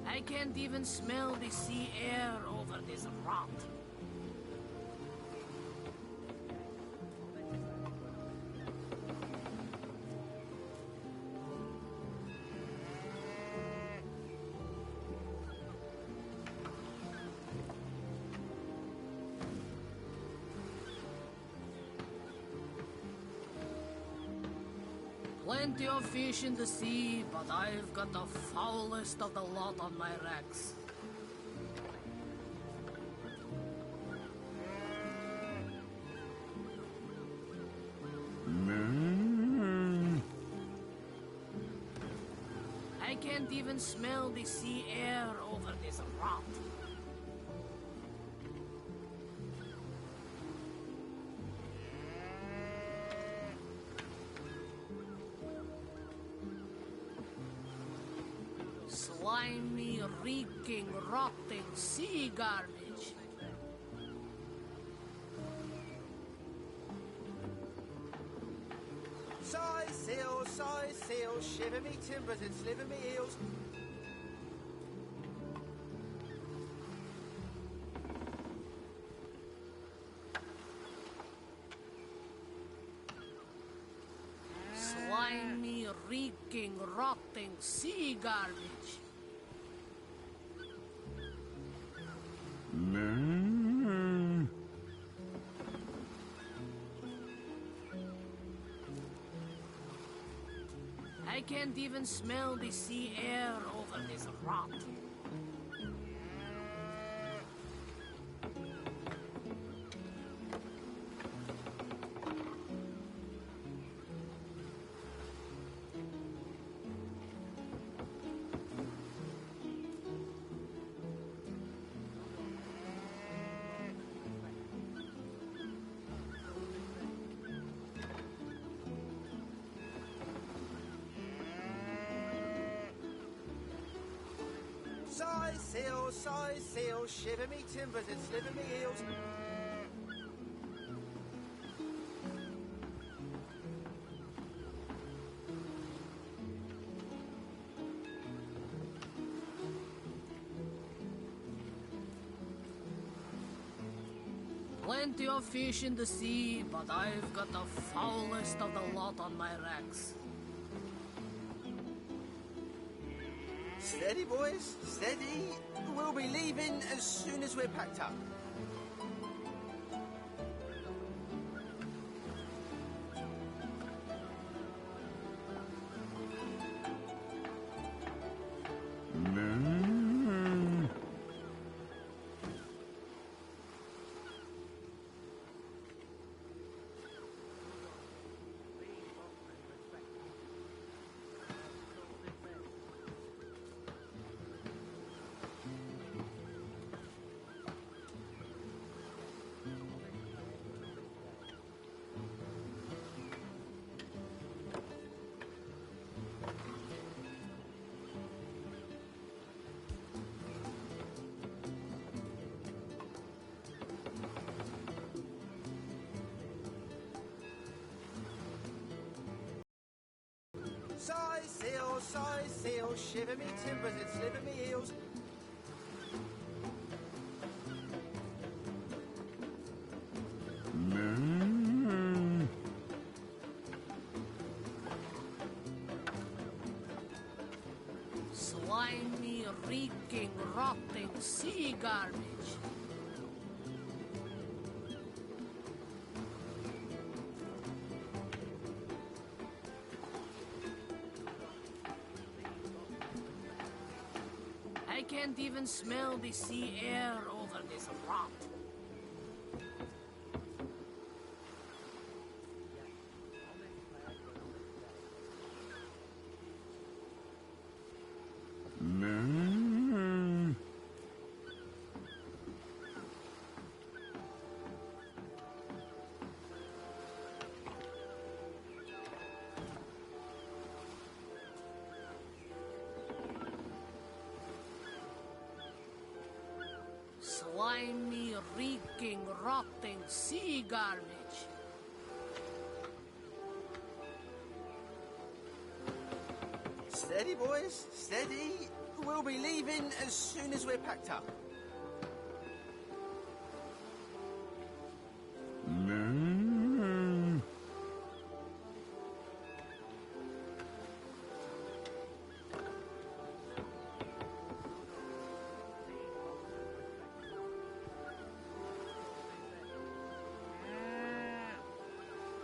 I can't even smell the sea air over this rot. Plenty of fish in the sea, but I've got the foulest of the lot on my racks. I can't even smell the sea air over this rot. Slimy, reeking, rotting sea garbage. Size seal, shiver me timbers and sliver me heels. Slimy, reeking, rotting sea garbage. I can't even smell the sea air over this rot. Size seal, shiver me timbers and sliver me heels. Plenty of fish in the sea, but I've got the foulest of the lot on my racks. Steady, boys, steady. We'll be leaving as soon as we're packed up. Size seal, shiver me timbers and sliver me heels. Slimy, reeking, rotting sea garbage. I can't even smell the sea air over this rot. Slimy, reeking, rotting sea garbage. Steady, boys, steady. We'll be leaving as soon as we're packed up.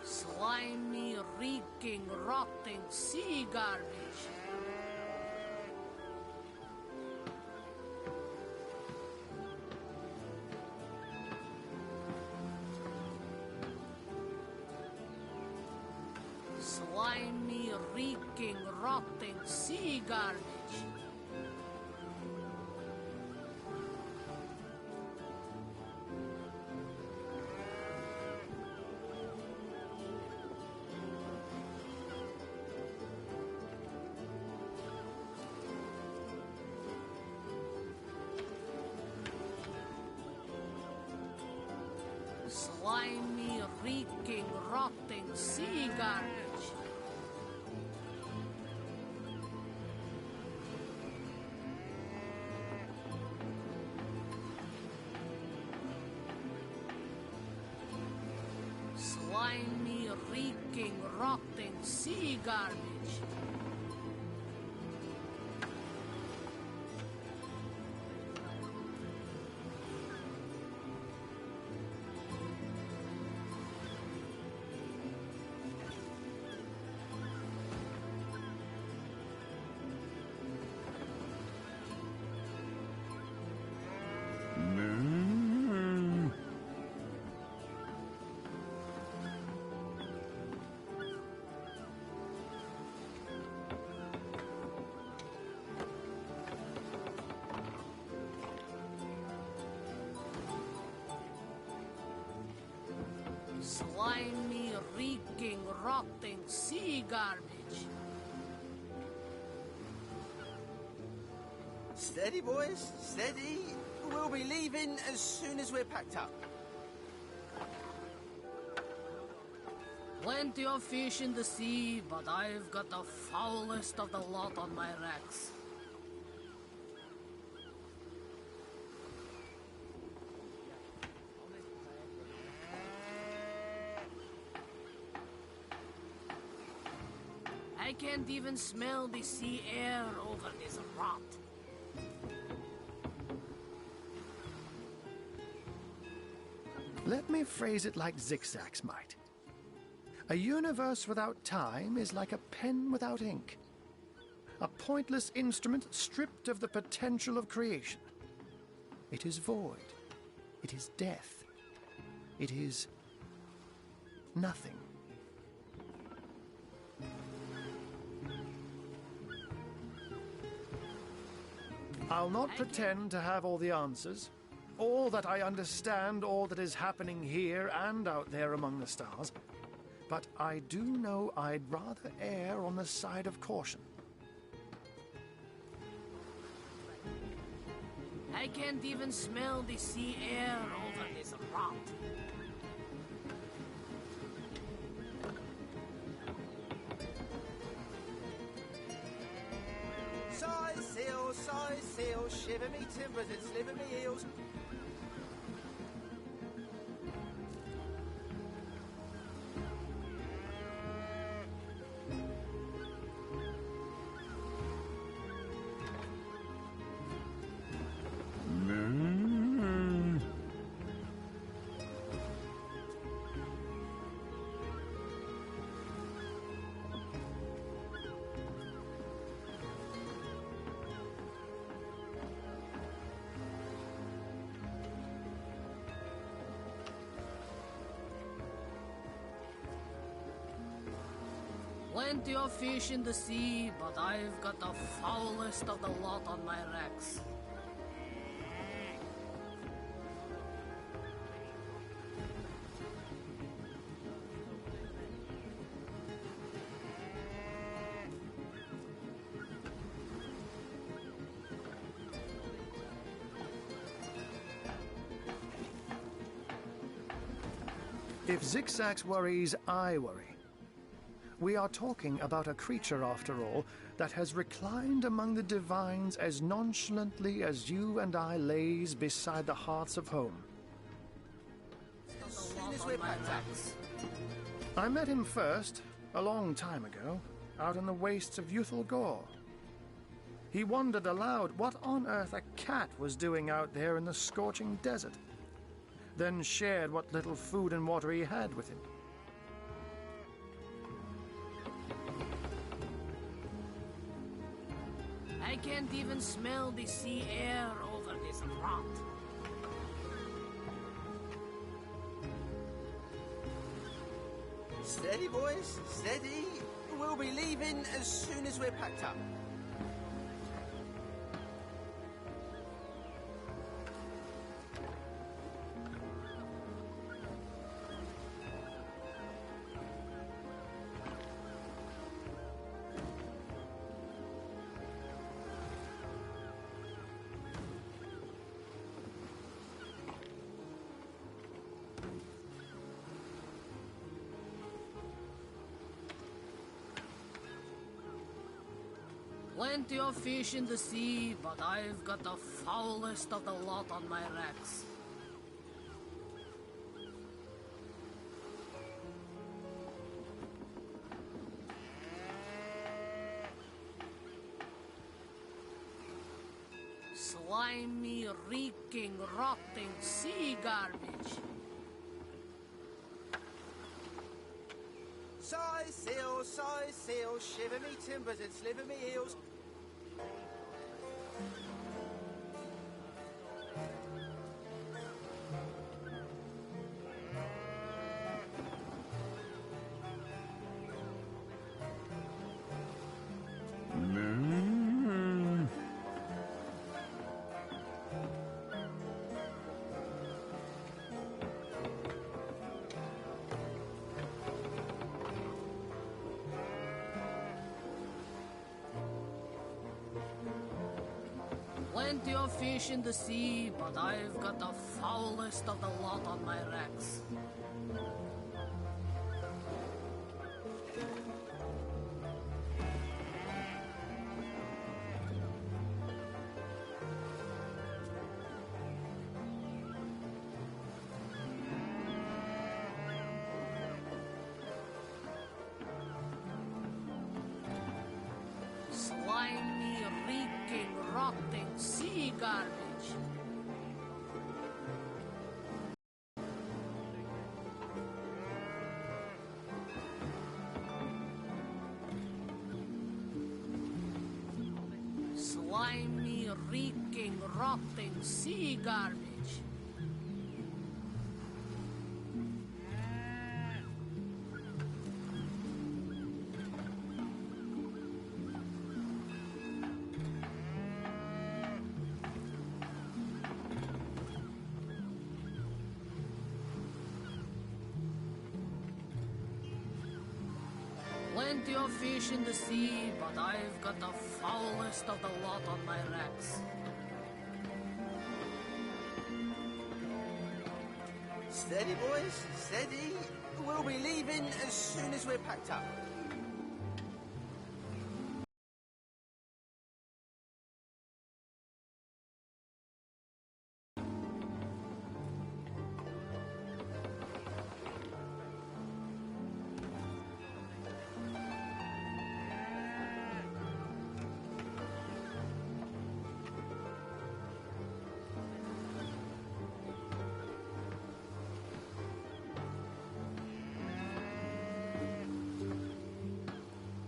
Slimy, reeking, rotting sea garbage. Slimy, reeking, rotting sea garbage. Slimy, reeking, rotting sea garbage. Slimy, reeking, rotting sea garbage. Slimy, reeking, rotting sea garbage. Steady, boys, steady. We'll be leaving as soon as we're packed up. Plenty of fish in the sea, but I've got the foulest of the lot on my racks. I can't even smell the sea air over this rot. Let me phrase it like Zigzags might. A universe without time is like a pen without ink. A pointless instrument stripped of the potential of creation. It is void. It is death. It is nothing. I'll not pretend to have all the answers, all that I understand, all that is happening here and out there among the stars. But I do know I'd rather err on the side of caution. I can't even smell the sea air over this rot. Size seal, shiver me timbers and sliver me heels. Plenty of fish in the sea, but I've got the foulest of the lot on my wrecks. If Zigzag's worries, I worry. We are talking about a creature, after all, that has reclined among the divines as nonchalantly as you and I lays beside the hearths of home. As soon as we're packed up. I met him first, a long time ago, out in the wastes of Youthful Gore. He wondered aloud what on earth a cat was doing out there in the scorching desert, then shared what little food and water he had with him. I can't even smell the sea air over this rot. Steady, boys, steady. We'll be leaving as soon as we're packed up. Plenty of fish in the sea, but I've got the foulest of the lot on my wrecks. Slimy, reeking, rotting sea garbage. Size seal, shiver me timbers and sliver me heels. Plenty of fish in the sea, but I've got the foulest of the lot on my wrecks. Slimy, reeking, rotting sea garbage. Slimy, reeking, rotting sea garbage. Plenty of fish in the sea, but I've got the foulest of the lot on my wrecks. Steady, boys, steady. We'll be leaving as soon as we're packed up.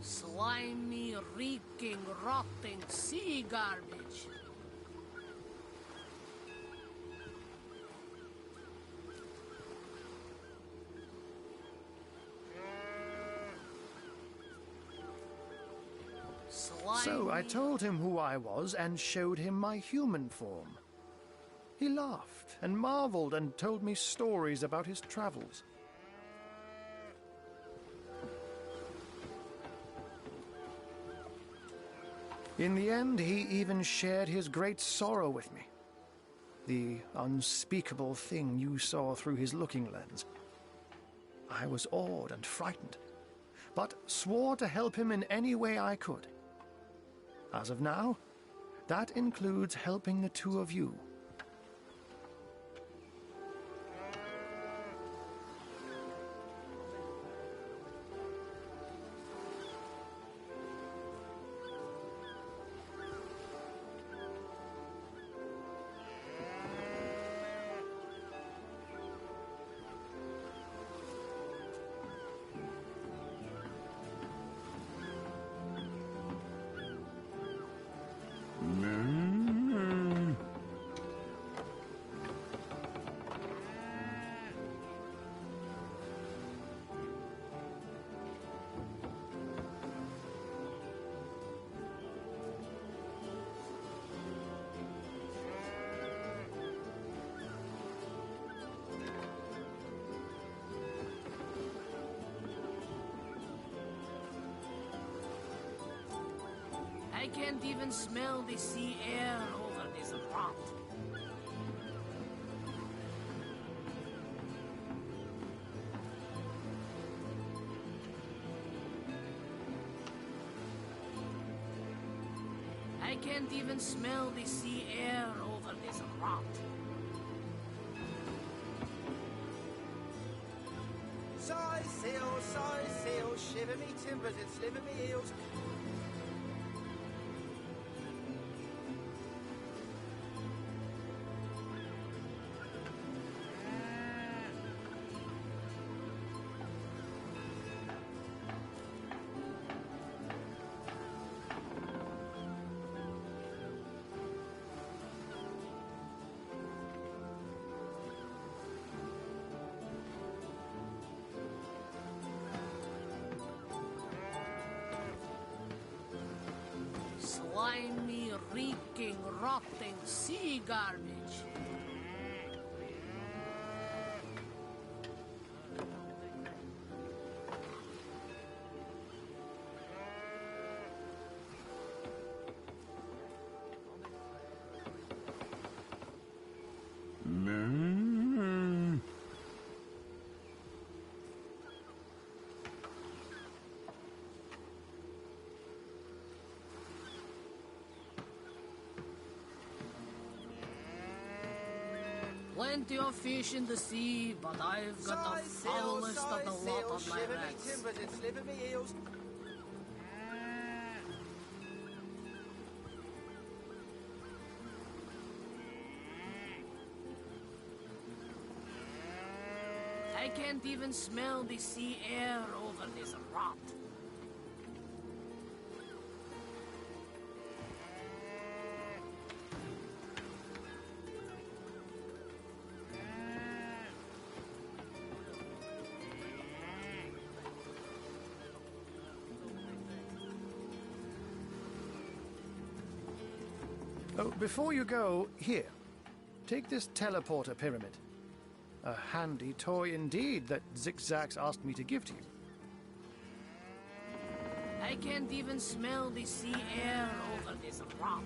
Slimy, reeking, rotting sea garbage. So I told him who I was and showed him my human form. He laughed and marveled and told me stories about his travels. In the end, he even shared his great sorrow with me. The unspeakable thing you saw through his looking lens. I was awed and frightened, but swore to help him in any way I could. As of now, that includes helping the two of you. I can't even smell the sea air over this rot. I can't even smell the sea air over this rot. Size sail, shiver me timbers and sliver me heels. Slimy, reeking, rotting sea garbage. Plenty of fish in the sea, but I've got the foulest of the lot on my shiver me hands. timbers and sliver me heels. I can't even smell the sea air over this rot. Oh, before you go, here. Take this teleporter pyramid. A handy toy indeed that Zigzags asked me to give to you. I can't even smell the sea air over this rot.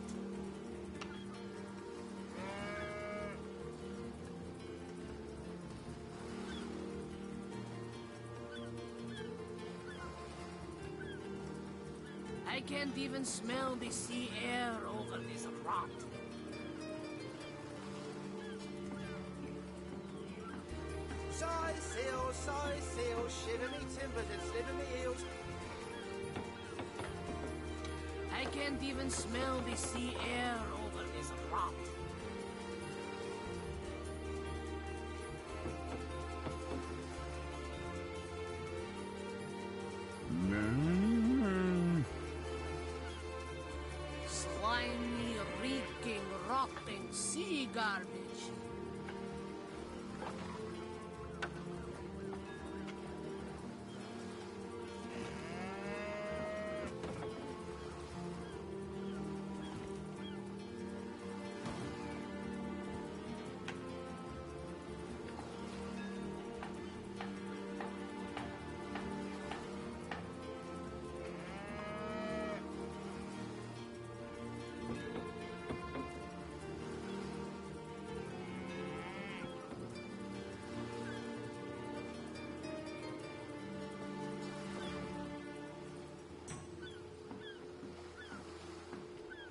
I can't even smell the sea air over this rot. Size sail, shiver me timbers and sliver me heels. I can't even smell the sea air over this rot. Slimy, reeking, rotting sea garbage.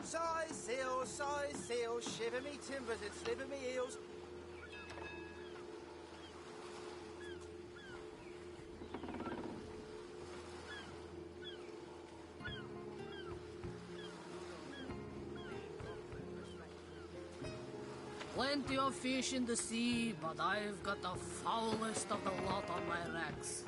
Size seal, shiver me timbers and sliver me heels. Plenty of fish in the sea, but I've got the foulest of the lot on my racks.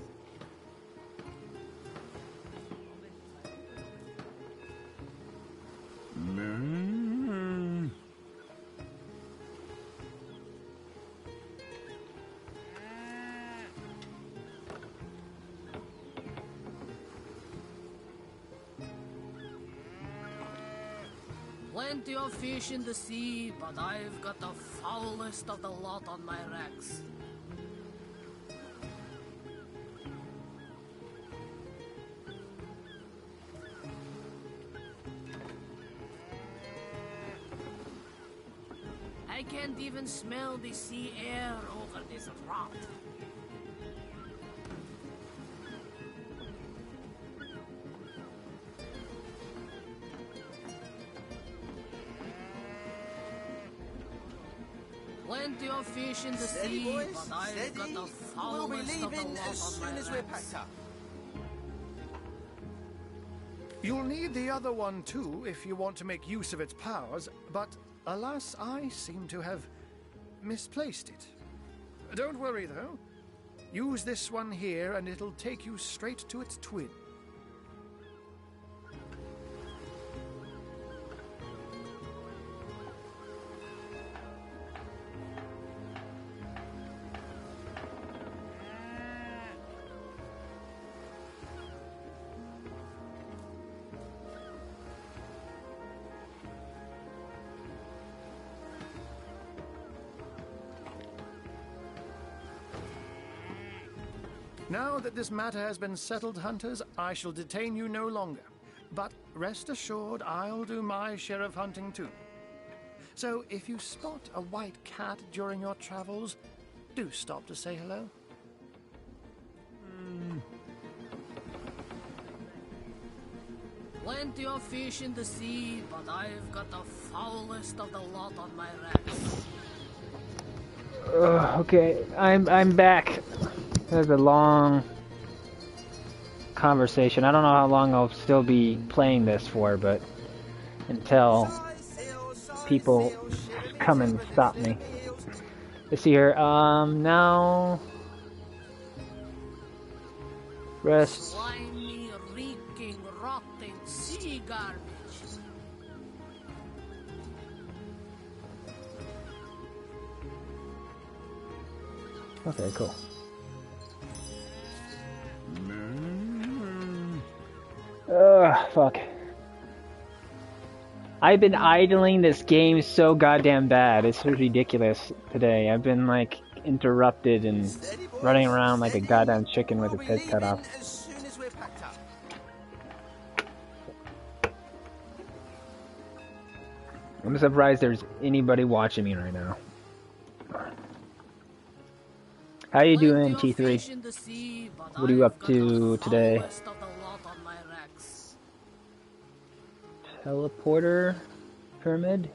Plenty of fish in the sea, but I've got the foulest of the lot on my racks. I can't even smell the sea air over this rot. Plenty of fish in the Steady, sea, boys, but I've steady. got the We'll be foulest of the leaving lot as on soon my as we're racks. packed up. You'll need the other one too if you want to make use of its powers, but alas, I seem to have misplaced it. Don't worry though. Use this one here and it'll take you straight to its twin. Now that this matter has been settled, hunters, I shall detain you no longer. But rest assured, I'll do my share of hunting too. So if you spot a white cat during your travels, do stop to say hello. Plenty of fish in the sea, but I've got the foulest of the lot on my racks. Okay, I'm back. That was a long conversation. I don't know how long I'll still be playing this for, but until people come and stop me. Let's see here. Now rest. Slimy, reeking, rotting sea garbage. Okay, cool. Fuck. I've been idling this game so goddamn bad. It's ridiculous today. I've been like interrupted and running around like a goddamn chicken with its head cut off. As soon as we're packed up. I'm surprised there's anybody watching me right now. How you doing, T3? What are you up to today? Teleporter pyramid?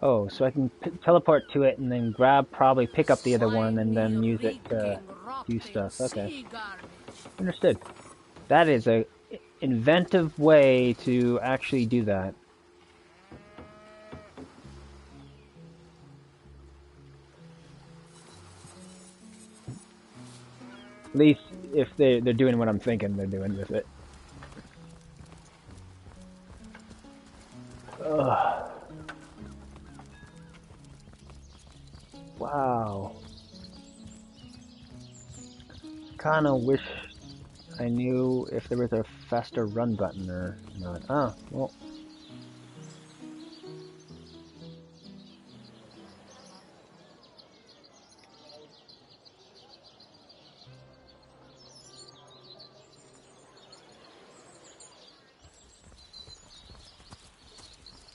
Oh, so I can teleport to it and then probably pick up the other one and then use it to do stuff. Okay. Understood. That is a inventive way to actually do that. At least if they're doing what I'm thinking they're doing with it. Ugh. Wow. Kinda wish I knew if there was a faster run button or not. Ah, well.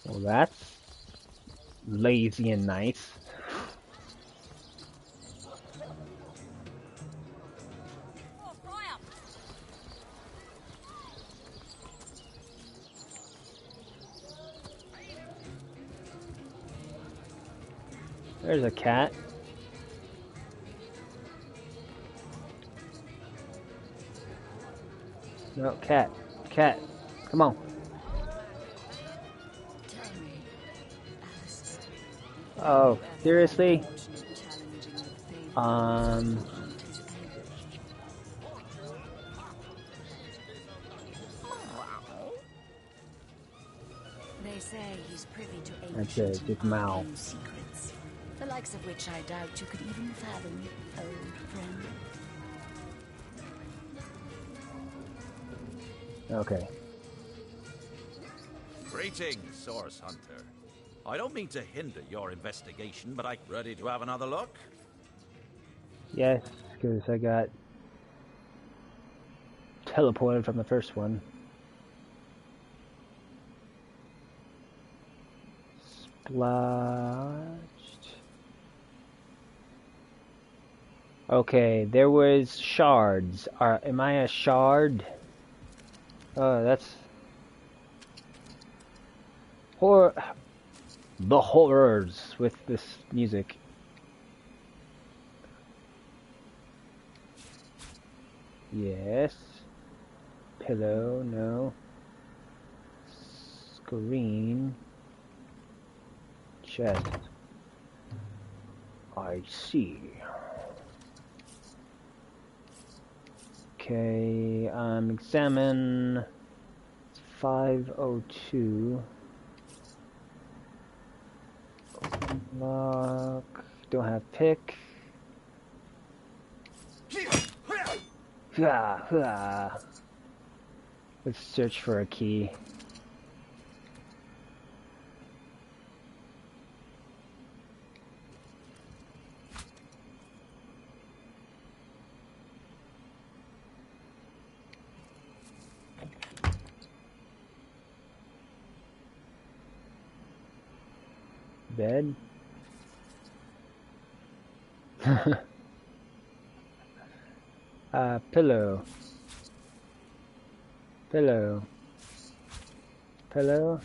Well, that's lazy and nice. There's a cat. No, cat. Cat. Come on. Oh, seriously? They say he's privy to That's ancient it, and just Mal. arcane secrets, the likes of which I doubt you could even fathom, old friend. Okay. Greetings, Source Hunter. I don't mean to hinder your investigation, but I'm ready to have another look. Yes, because I got teleported from the first one. Splashed. Okay, there was shards. Am I a shard? Oh, that's the horrors with this music. Yes. Pillow, no. Screen. Chest. I see. Okay, examine 502. Lock. Don't have pick. Let's search for a key. Bed. Pillow. Pillow. Pillow.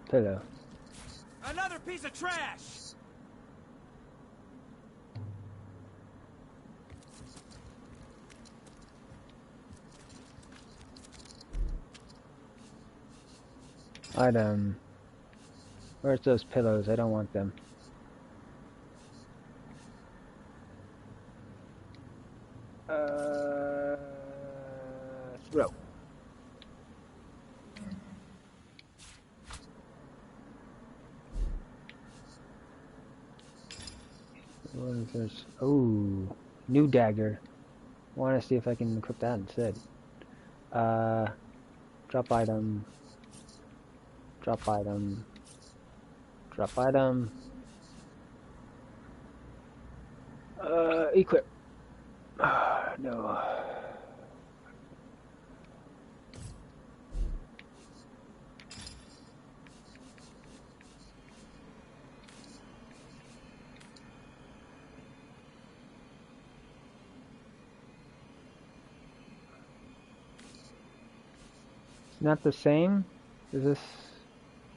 Pillow. Another piece of trash! Item. Where's those pillows? I don't want them. Throw. What is this? Oh, new dagger. I want to see if I can equip that instead. Drop item. Drop item. Drop item. Equip. No. Not the same? Is this...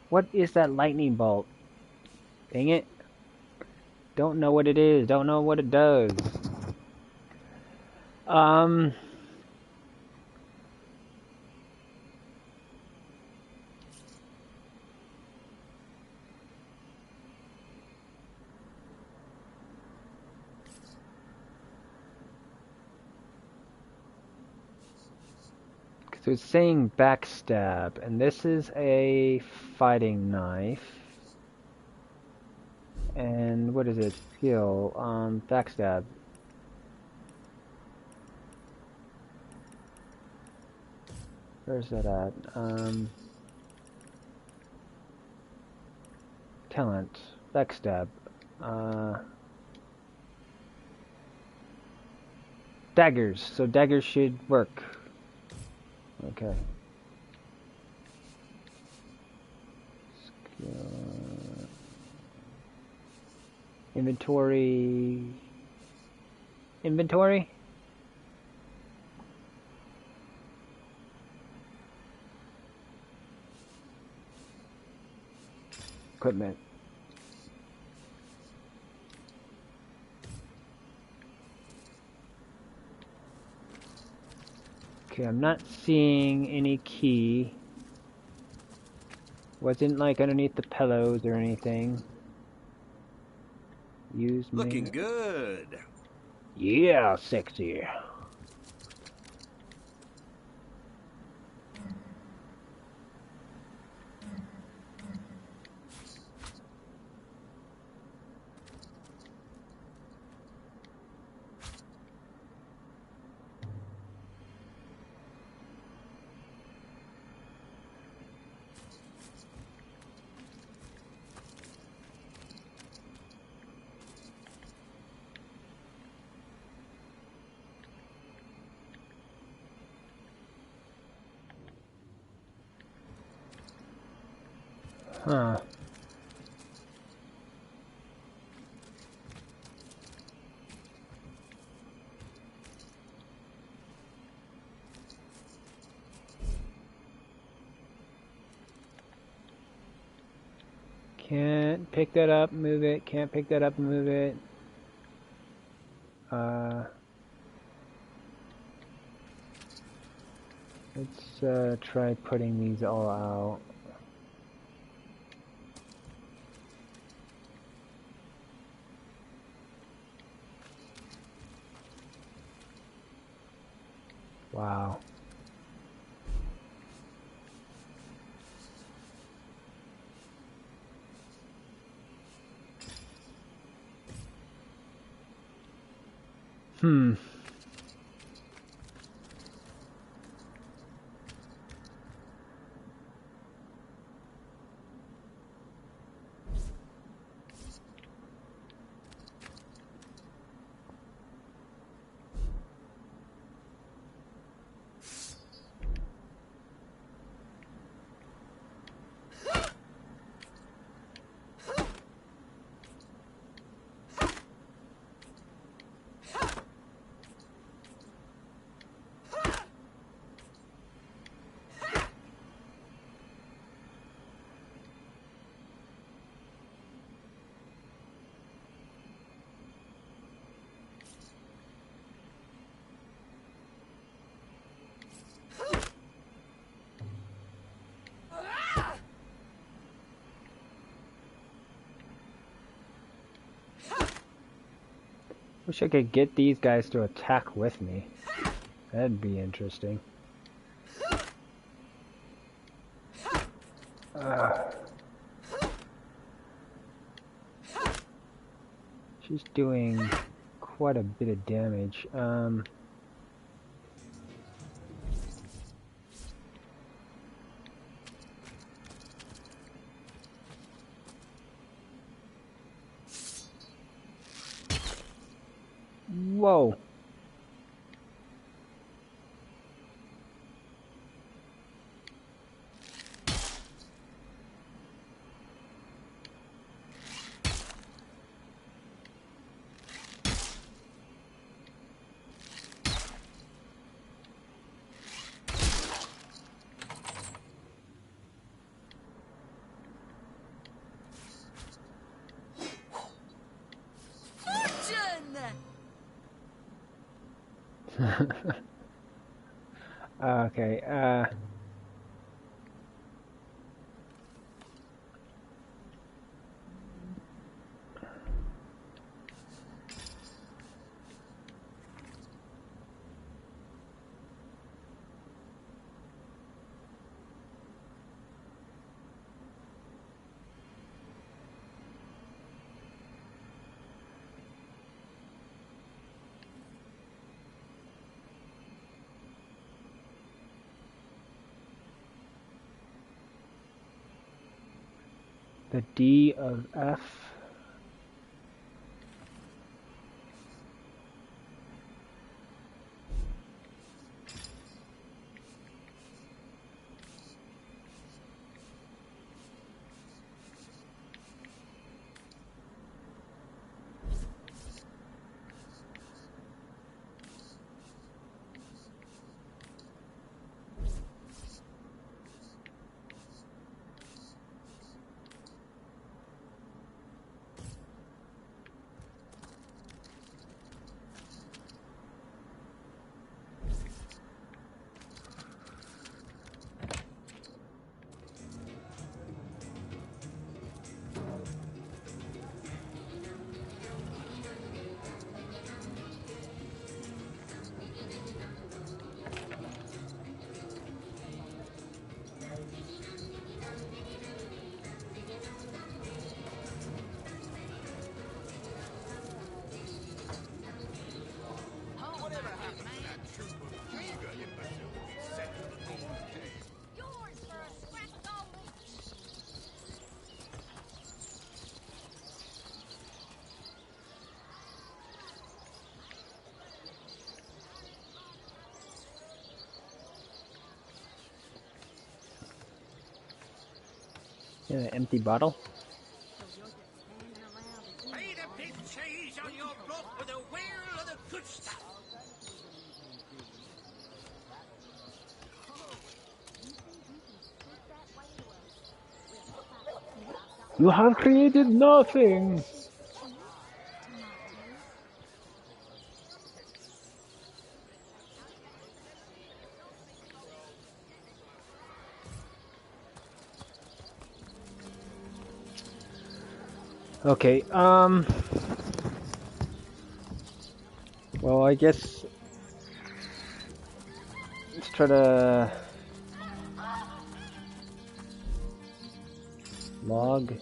What is that lightning bolt? Dang it. Don't know what it is. Don't know what it does. So it's saying backstab, and this is a fighting knife. And what is it? Skill, backstab. Where's that at? Talent, backstab. Daggers, so daggers should work. Okay. Inventory. Inventory? Equipment. Okay, I'm not seeing any key. Wasn't like underneath the pillows or anything. Use Looking good. Yeah, sexy. Huh. Can't pick that up, move it. Can't pick that up and move it. Let's try putting these all out. Wow. Hmm. Wish I could get these guys to attack with me. That'd be interesting. She's doing quite a bit of damage. Whoa. Okay, the D of F. Empty bottle. Paid a big cheese on your block with a wheel of the good stuff. You have created nothing. Okay, well, I guess let's try to log.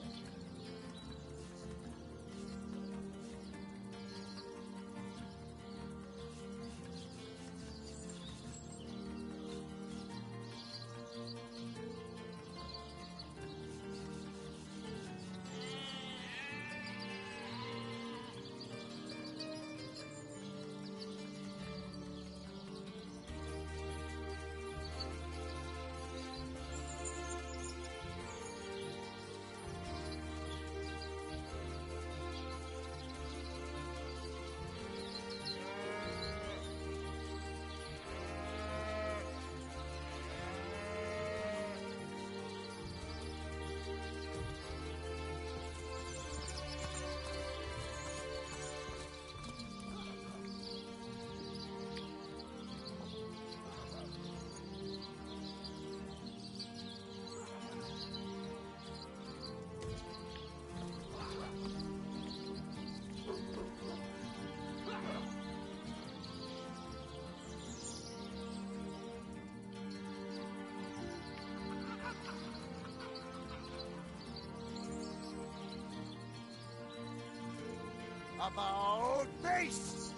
About this!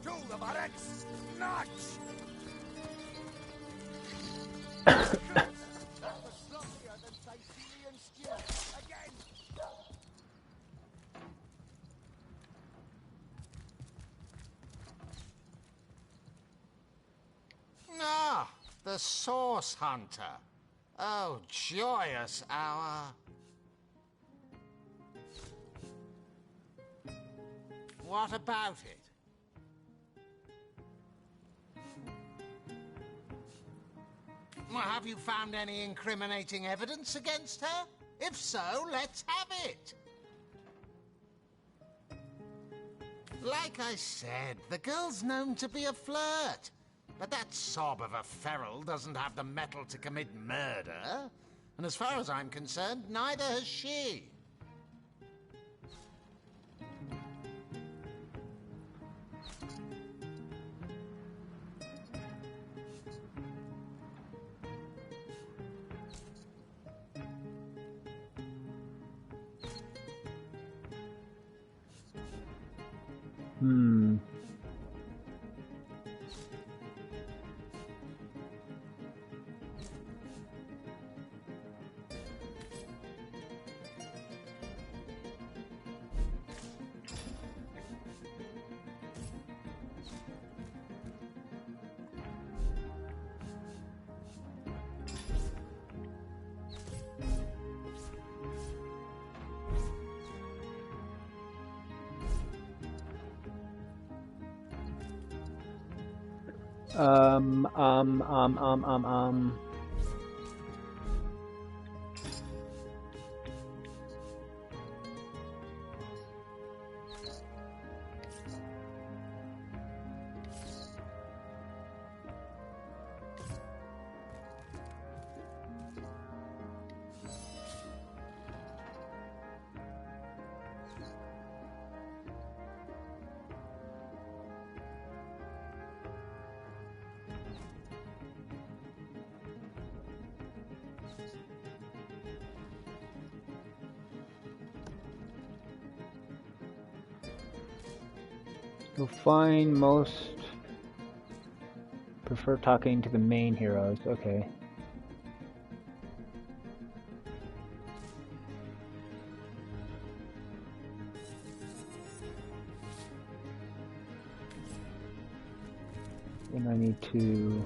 To the barracks! Notch! Ah, the Source Hunter. Oh, joyous hour. What about it? Well, have you found any incriminating evidence against her? If so, let's have it. Like I said, the girl's known to be a flirt. But that sob of a feral doesn't have the mettle to commit murder. And as far as I'm concerned, neither has she. Um. You'll find most prefer talking to the main heroes. Okay. And I need to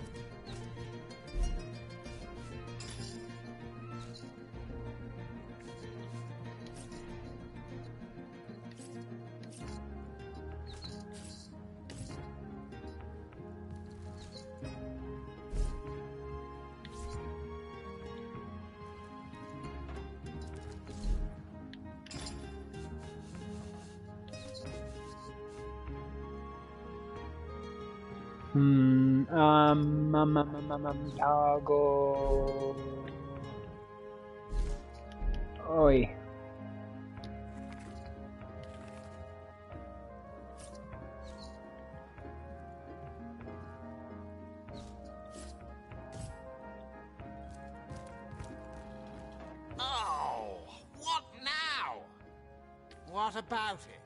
Toggle. Oi. Oh, what now? What about it?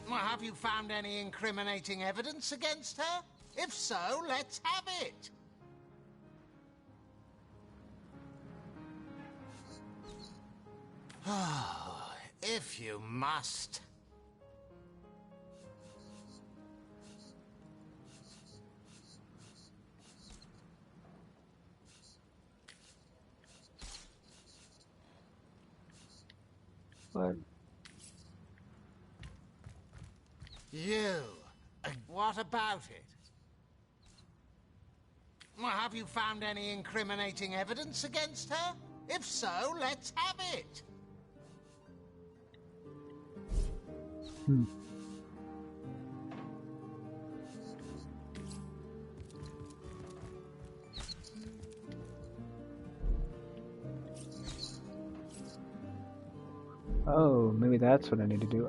Well, have you found any incriminating evidence against her? If so, let's have it. Oh, if you must. What? You. What about it? Well, have you found any incriminating evidence against her? If so, let's have it. Oh, maybe that's what I need to do.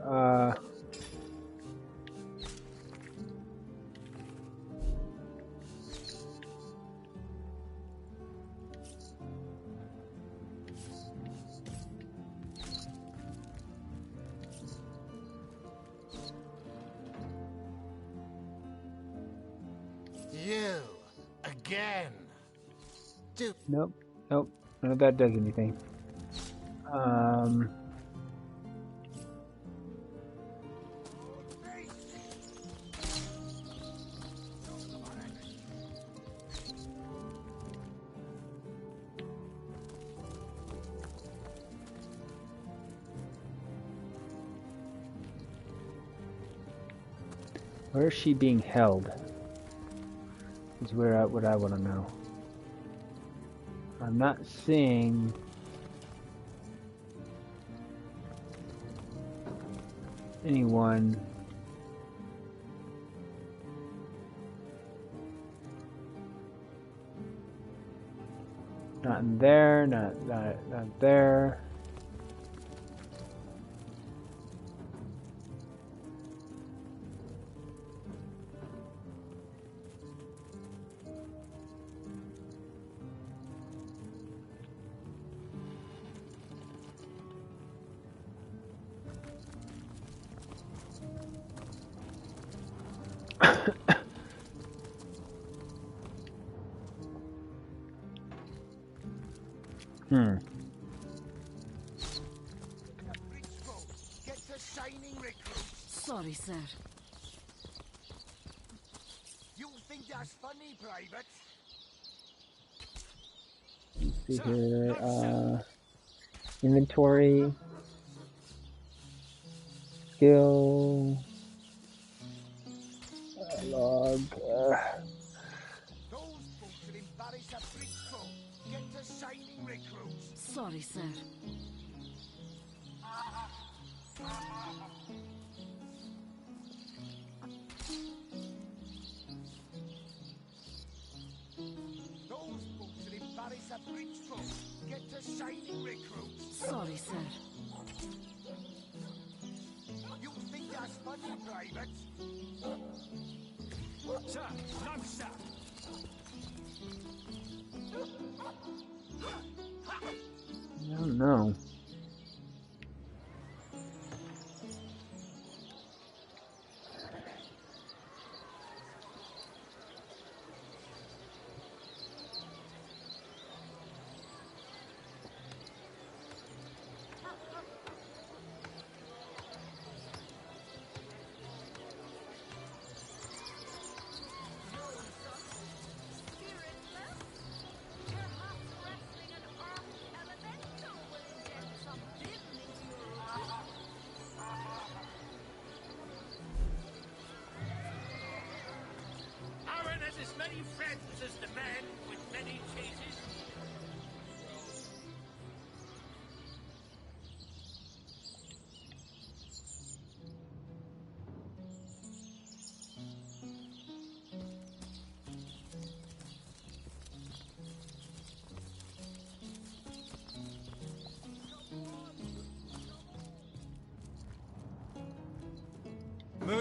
You. Again. Nope. Nope. None of that does anything. Where is she being held? Is where what I want to know. I'm not seeing anyone. Not in there. Not there. Sorry, sir. You think that's funny, Private? Let's see here. Inventory. Skill. Log. Those folks will embarrass a bridge crew. Get to signing recruits. Sorry, sir. Those folks will embarrass a bridge crew. Get to signing recruits. Sorry, sir. You think that's funny, Private? Sir, no, sir. I don't know. Aaron has as many friends as the man with many cheeses.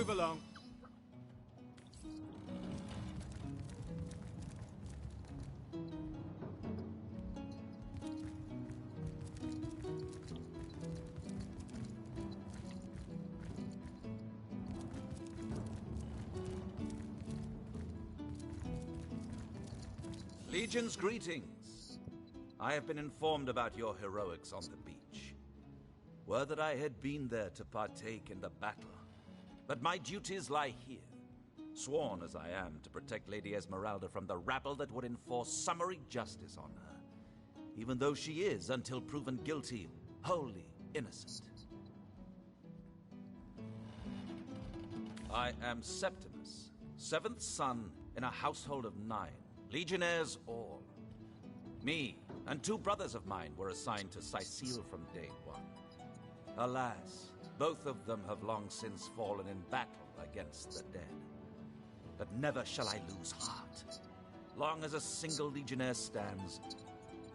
Move along. Legion's greetings. I have been informed about your heroics on the beach. Were that I had been there to partake in the battle. But my duties lie here, sworn as I am to protect Lady Esmeralda from the rabble that would enforce summary justice on her, even though she is, until proven guilty, wholly innocent. I am Septimus, 7th son in a household of 9. Legionnaires all. Me and 2 brothers of mine were assigned to Sicile from day 1. Alas, both of them have long since fallen in battle against the dead. But never shall I lose heart. Long as a single Legionnaire stands,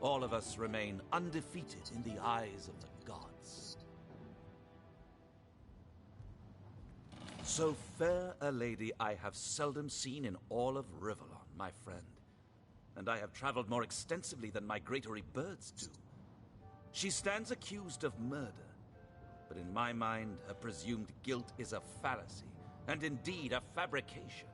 all of us remain undefeated in the eyes of the gods. So fair a lady I have seldom seen in all of Rivellon, my friend. And I have traveled more extensively than migratory birds do. She stands accused of murder, but in my mind, her presumed guilt is a fallacy, and indeed a fabrication.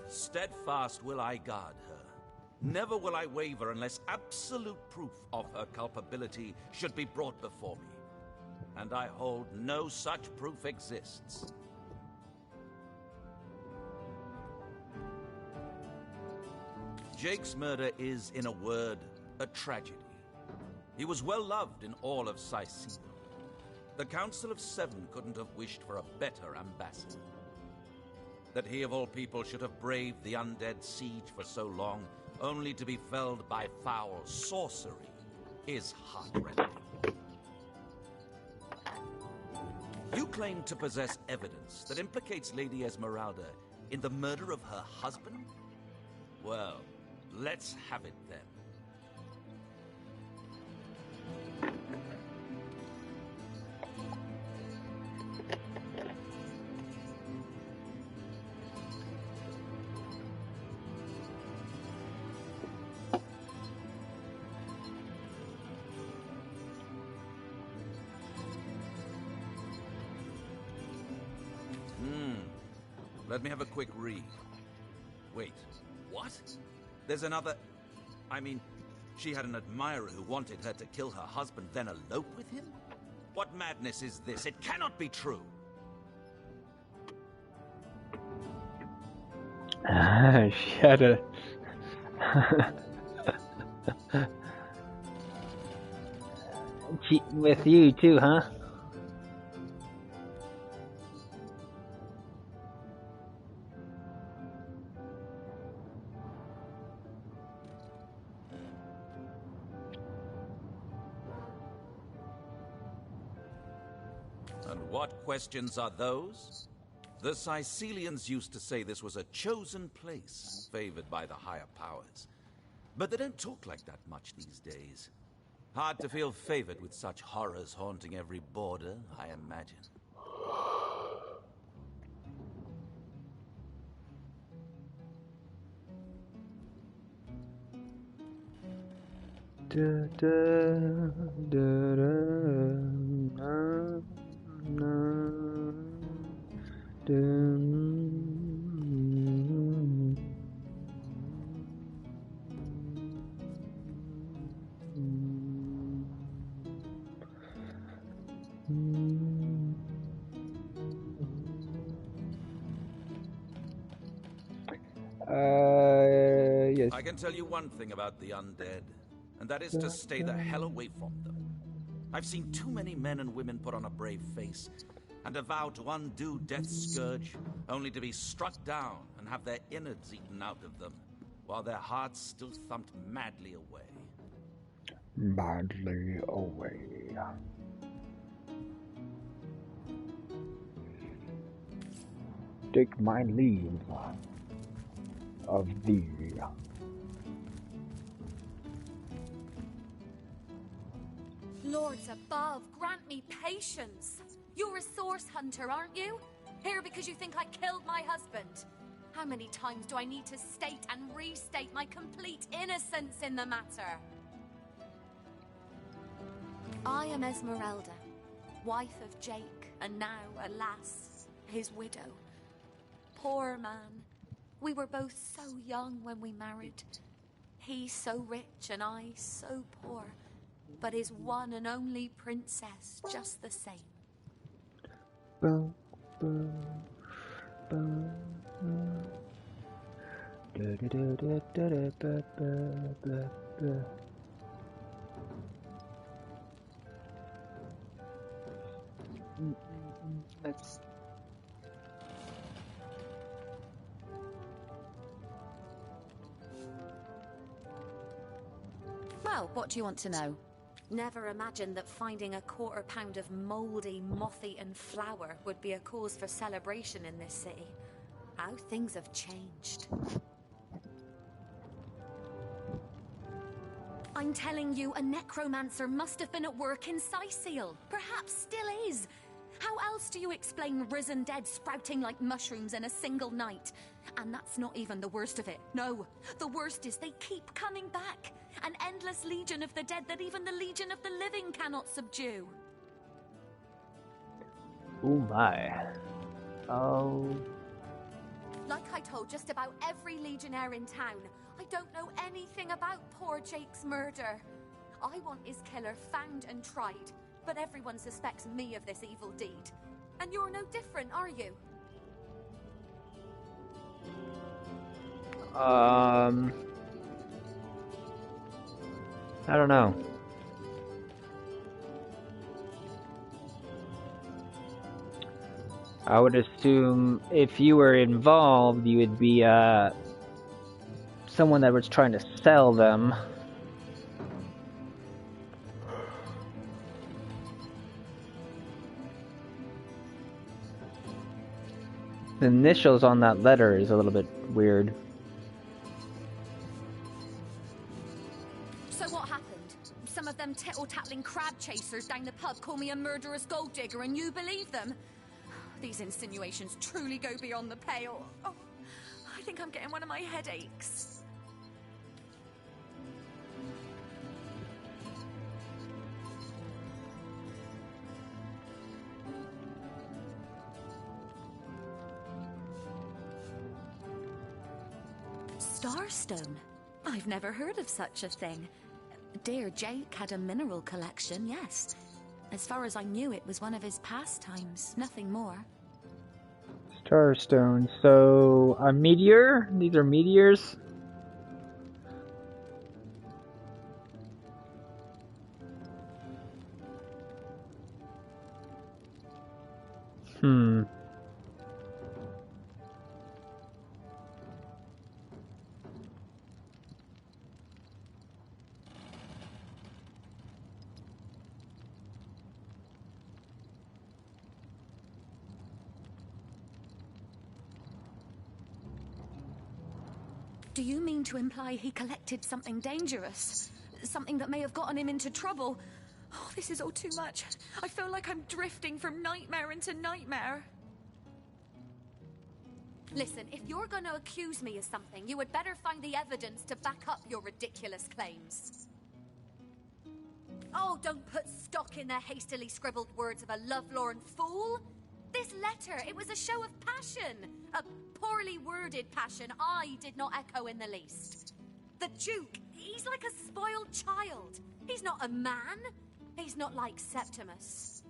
Steadfast will I guard her. Never will I waver unless absolute proof of her culpability should be brought before me. And I hold no such proof exists. Jake's murder is, in a word, a tragedy. He was well loved in all of Sicile. The Council of 7 couldn't have wished for a better ambassador. That he of all people should have braved the undead siege for so long, only to be felled by foul sorcery, is heartrending. You claim to possess evidence that implicates Lady Esmeralda in the murder of her husband? Well, let's have it then. Let me have a quick read. Wait, what? There's another... I mean, she had an admirer who wanted her to kill her husband, then elope with him? What madness is this? It cannot be true! She had a... Cheating with you too, huh? And what questions are those? The Sicilians used to say this was a chosen place, favored by the higher powers. But they don't talk like that much these days. Hard to feel favored with such horrors haunting every border, I imagine. Da, da, da, da, na, na, da, can tell you one thing about the undead, and that is to stay the hell away from them. I've seen too many men and women put on a brave face and a vow to undo Death's scourge, only to be struck down and have their innards eaten out of them, while their hearts still thumped madly away. Madly away. Take my leave of thee. Lords above, grant me patience. You're a source hunter, aren't you? Here because you think I killed my husband. How many times do I need to state and restate my complete innocence in the matter? I am Esmeralda, wife of Jake, and now, alas, his widow. Poor man. We were both so young when we married. He so rich and I so poor. But his one and only princess just the same. Boom, boom, boom, boom. Da, da, da, da, da, da, da, da, da. Let's. Well, what do you want to know? Never imagined that finding a quarter pound of mouldy, moth-eaten flour would be a cause for celebration in this city. How things have changed. I'm telling you, a necromancer must have been at work in Sicil. Perhaps still is. How else do you explain risen dead sprouting like mushrooms in a single night? And that's not even the worst of it. No, the worst is they keep coming back. An endless legion of the dead that even the legion of the living cannot subdue. Oh my. Oh. Like I told just about every legionnaire in town, I don't know anything about poor Jake's murder. I want his killer found and tried, but everyone suspects me of this evil deed. And you're no different, are you? I don't know. I would assume if you were involved, you would be someone that was trying to sell them. The initials on that letter is a little bit weird. So what happened? Some of them tittle-tattling crab chasers down the pub call me a murderous gold digger and you believe them? These insinuations truly go beyond the pale. Oh, I think I'm getting one of my headaches. Starstone? I've never heard of such a thing. Dear Jake had a mineral collection, yes. As far as I knew, it was one of his pastimes, nothing more. Starstone. So, a meteor? These are meteors? Do you mean to imply he collected something dangerous? Something that may have gotten him into trouble? Oh, this is all too much. I feel like I'm drifting from nightmare into nightmare. Listen, if you're going to accuse me of something, you would better find the evidence to back up your ridiculous claims. Oh, don't put stock in the hastily scribbled words of a lovelorn fool. This letter, it was a show of passion. A poorly worded passion I did not echo in the least. The Duke, he's like a spoiled child. He's not a man. He's not like Septimus.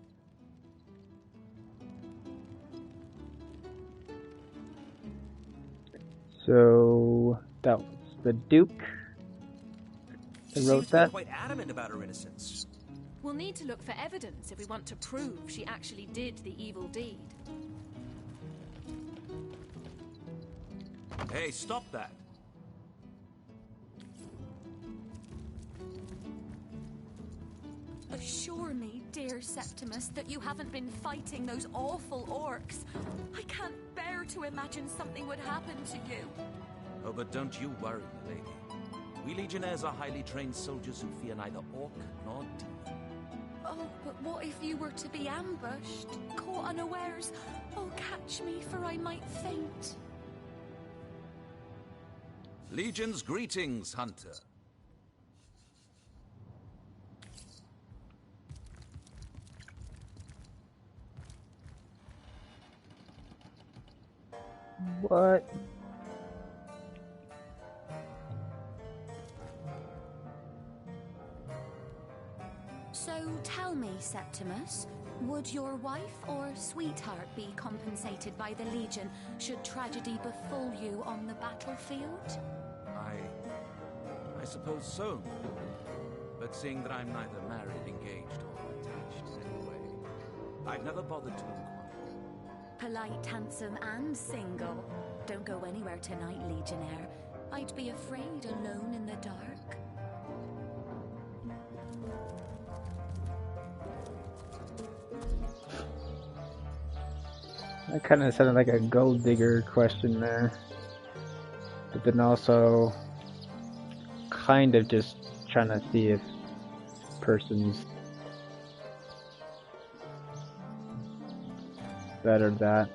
So, that was the Duke. I She seems wrote to be that. quite adamant about her innocence. We'll need to look for evidence if we want to prove she actually did the evil deed. Hey, stop that. Assure me, dear Septimus, that you haven't been fighting those awful orcs. I can't bear to imagine something would happen to you. Oh, but don't you worry, lady. We Legionnaires are highly trained soldiers who fear neither orc nor demon. Oh, but what if you were to be ambushed, caught unawares? Oh, catch me, for I might faint. Legion's greetings, Hunter. What? So tell me, Septimus, would your wife or sweetheart be compensated by the Legion should tragedy befall you on the battlefield? I suppose so. But seeing that I'm neither married, engaged, or attached anyway, I've never bothered to inquire. Polite, handsome, and single. Don't go anywhere tonight, Legionnaire. I'd be afraid alone in the dark. That kind of sounded like a gold digger question there. But then also kind of just trying to see if person's better at that.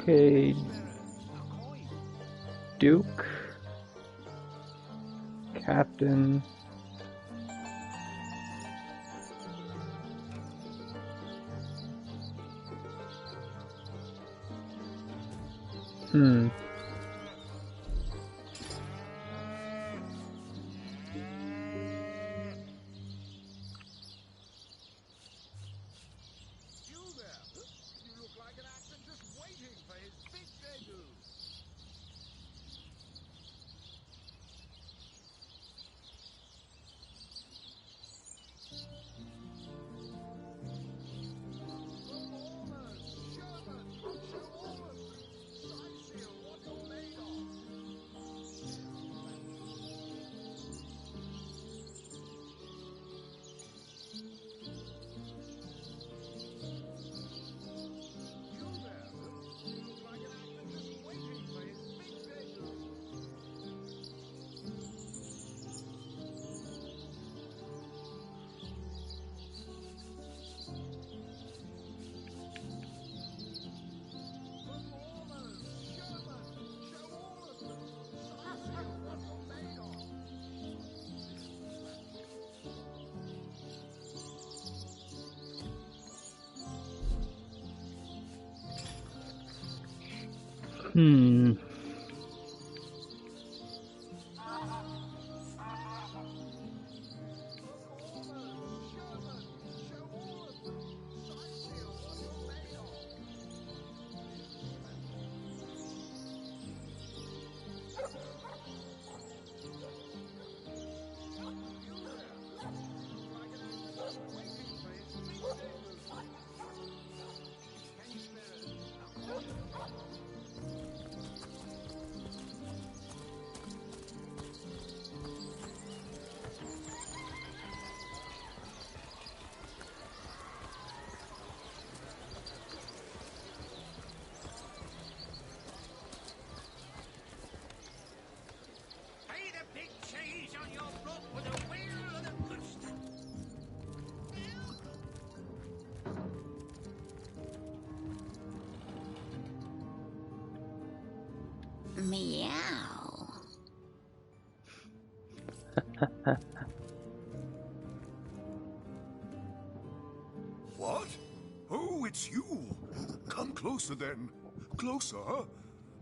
Okay, Duke, Captain, Meow. What? Oh, it's you. Come closer then. Closer, huh?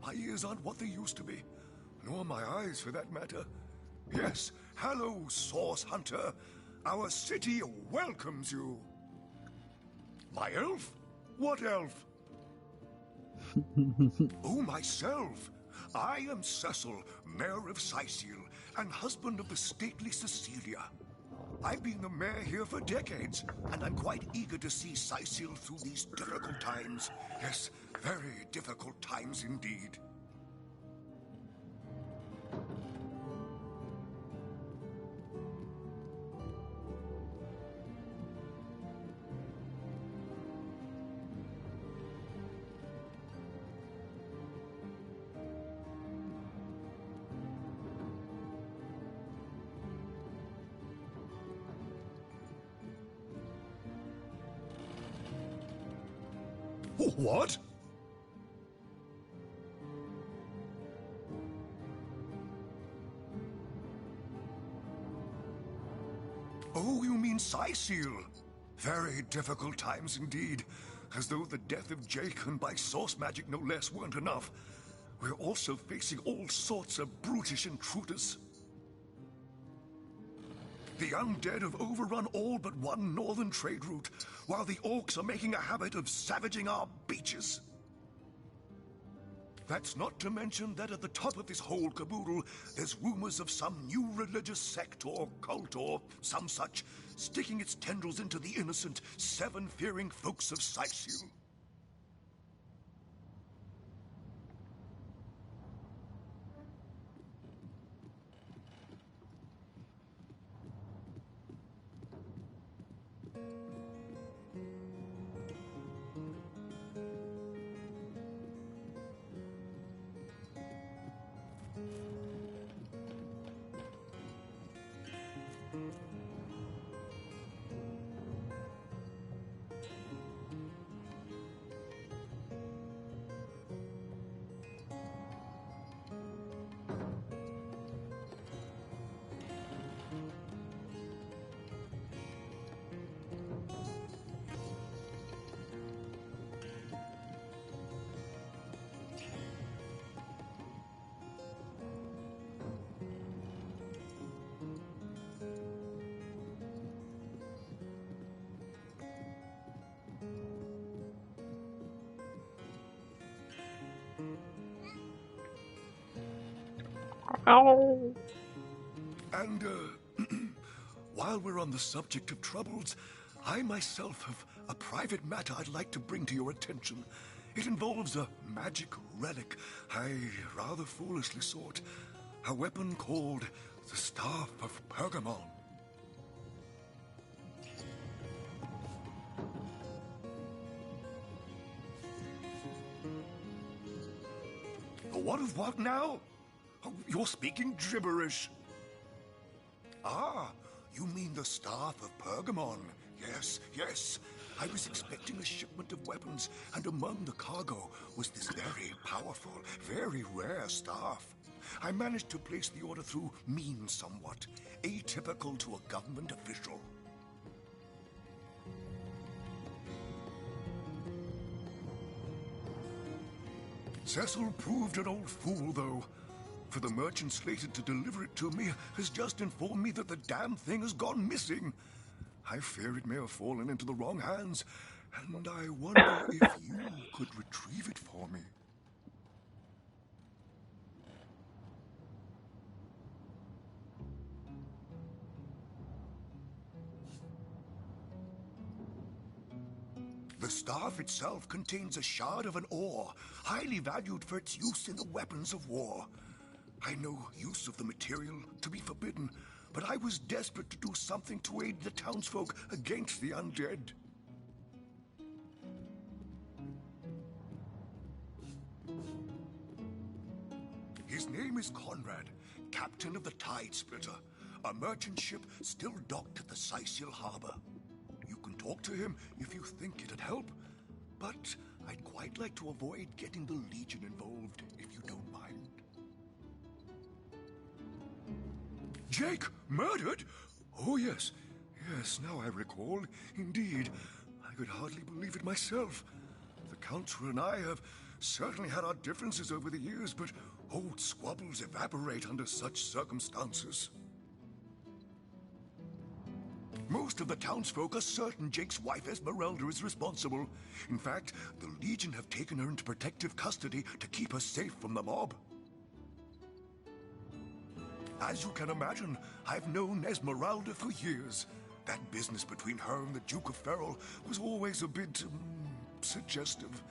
My ears aren't what they used to be. Nor my eyes, for that matter. Yes, hello, Source Hunter. Our city welcomes you. My elf? What elf? Oh, myself. I am Cecil, Mayor of Syceal, and husband of the stately Cecilia. I've been the mayor here for decades, and I'm quite eager to see Syceal through these difficult times. Yes, very difficult times indeed. What? Oh, you mean Syceal? Very difficult times indeed. As though the death of Jacon by source magic no less weren't enough. We're also facing all sorts of brutish intruders. The undead have overrun all but one northern trade route, while the orcs are making a habit of savaging our beaches. That's not to mention that at the top of this whole caboodle, there's rumors of some new religious sect or cult or some such, sticking its tendrils into the innocent, seven-fearing folks of Syceal. And, while we're on the subject of troubles, I myself have a private matter I'd like to bring to your attention. It involves a magic relic I rather foolishly sought. A weapon called the Staff of Pergamon. What of what now? Oh, you're speaking gibberish. Ah, you mean the Staff of Pergamon. Yes, yes. I was expecting a shipment of weapons, and among the cargo was this very powerful, very rare staff. I managed to place the order through means somewhat, atypical to a government official. Cecil proved an old fool, though. For the merchant slated to deliver it to me has just informed me that the damn thing has gone missing. I fear it may have fallen into the wrong hands, and I wonder if you could retrieve it for me. The staff itself contains a shard of an ore, highly valued for its use in the weapons of war. I know use of the material to be forbidden, but I was desperate to do something to aid the townsfolk against the undead. His name is Conrad, captain of the Tide Splitter, a merchant ship still docked at the Syceal harbor. You can talk to him if you think it'd help, but I'd quite like to avoid getting the Legion involved, if you don't mind. Jake murdered? Oh, yes. Yes, now I recall. Indeed. I could hardly believe it myself. The Counselor and I have certainly had our differences over the years, but old squabbles evaporate under such circumstances. Most of the townsfolk are certain Jake's wife Esmeralda is responsible. In fact, the Legion have taken her into protective custody to keep her safe from the mob. As you can imagine, I've known Esmeralda for years. That business between her and the Duke of Ferrol was always a bit suggestive.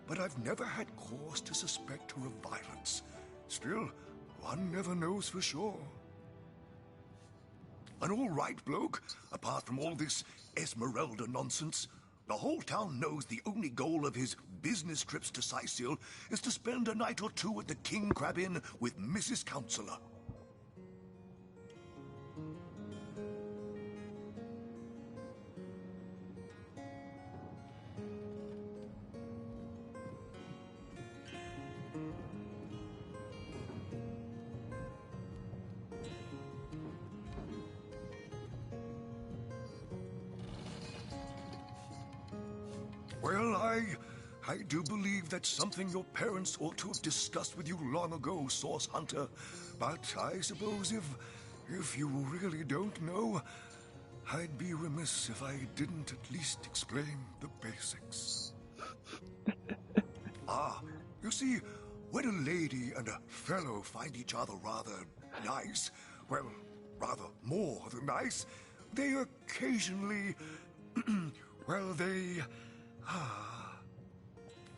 But I've never had cause to suspect her of violence. Still, one never knows for sure. An all-right bloke, apart from all this Esmeralda nonsense. The whole town knows the only goal of his business trips to Sicil is to spend a night or two at the King Crab Inn with Mrs. Counselor. Well, I do believe that's something your parents ought to have discussed with you long ago, Source Hunter. But I suppose if you really don't know, I'd be remiss if I didn't at least explain the basics. You see, when a lady and a fellow find each other rather nice, well, rather more than nice, they occasionally, well, they...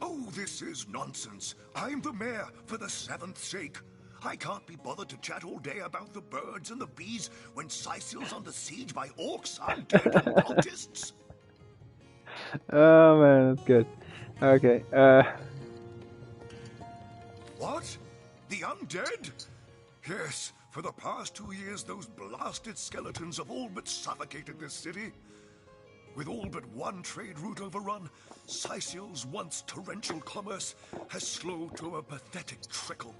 Oh, this is nonsense. I'm the mayor for the 7th sake. I can't be bothered to chat all day about the birds and the bees when Sicil's under siege by orcs, undead, and cultists. Oh man, that's good. Okay, What? The undead? Yes, for the past 2 years those blasted skeletons have all but suffocated this city. With all but one trade route overrun, Sicil's once torrential commerce has slowed to a pathetic trickle.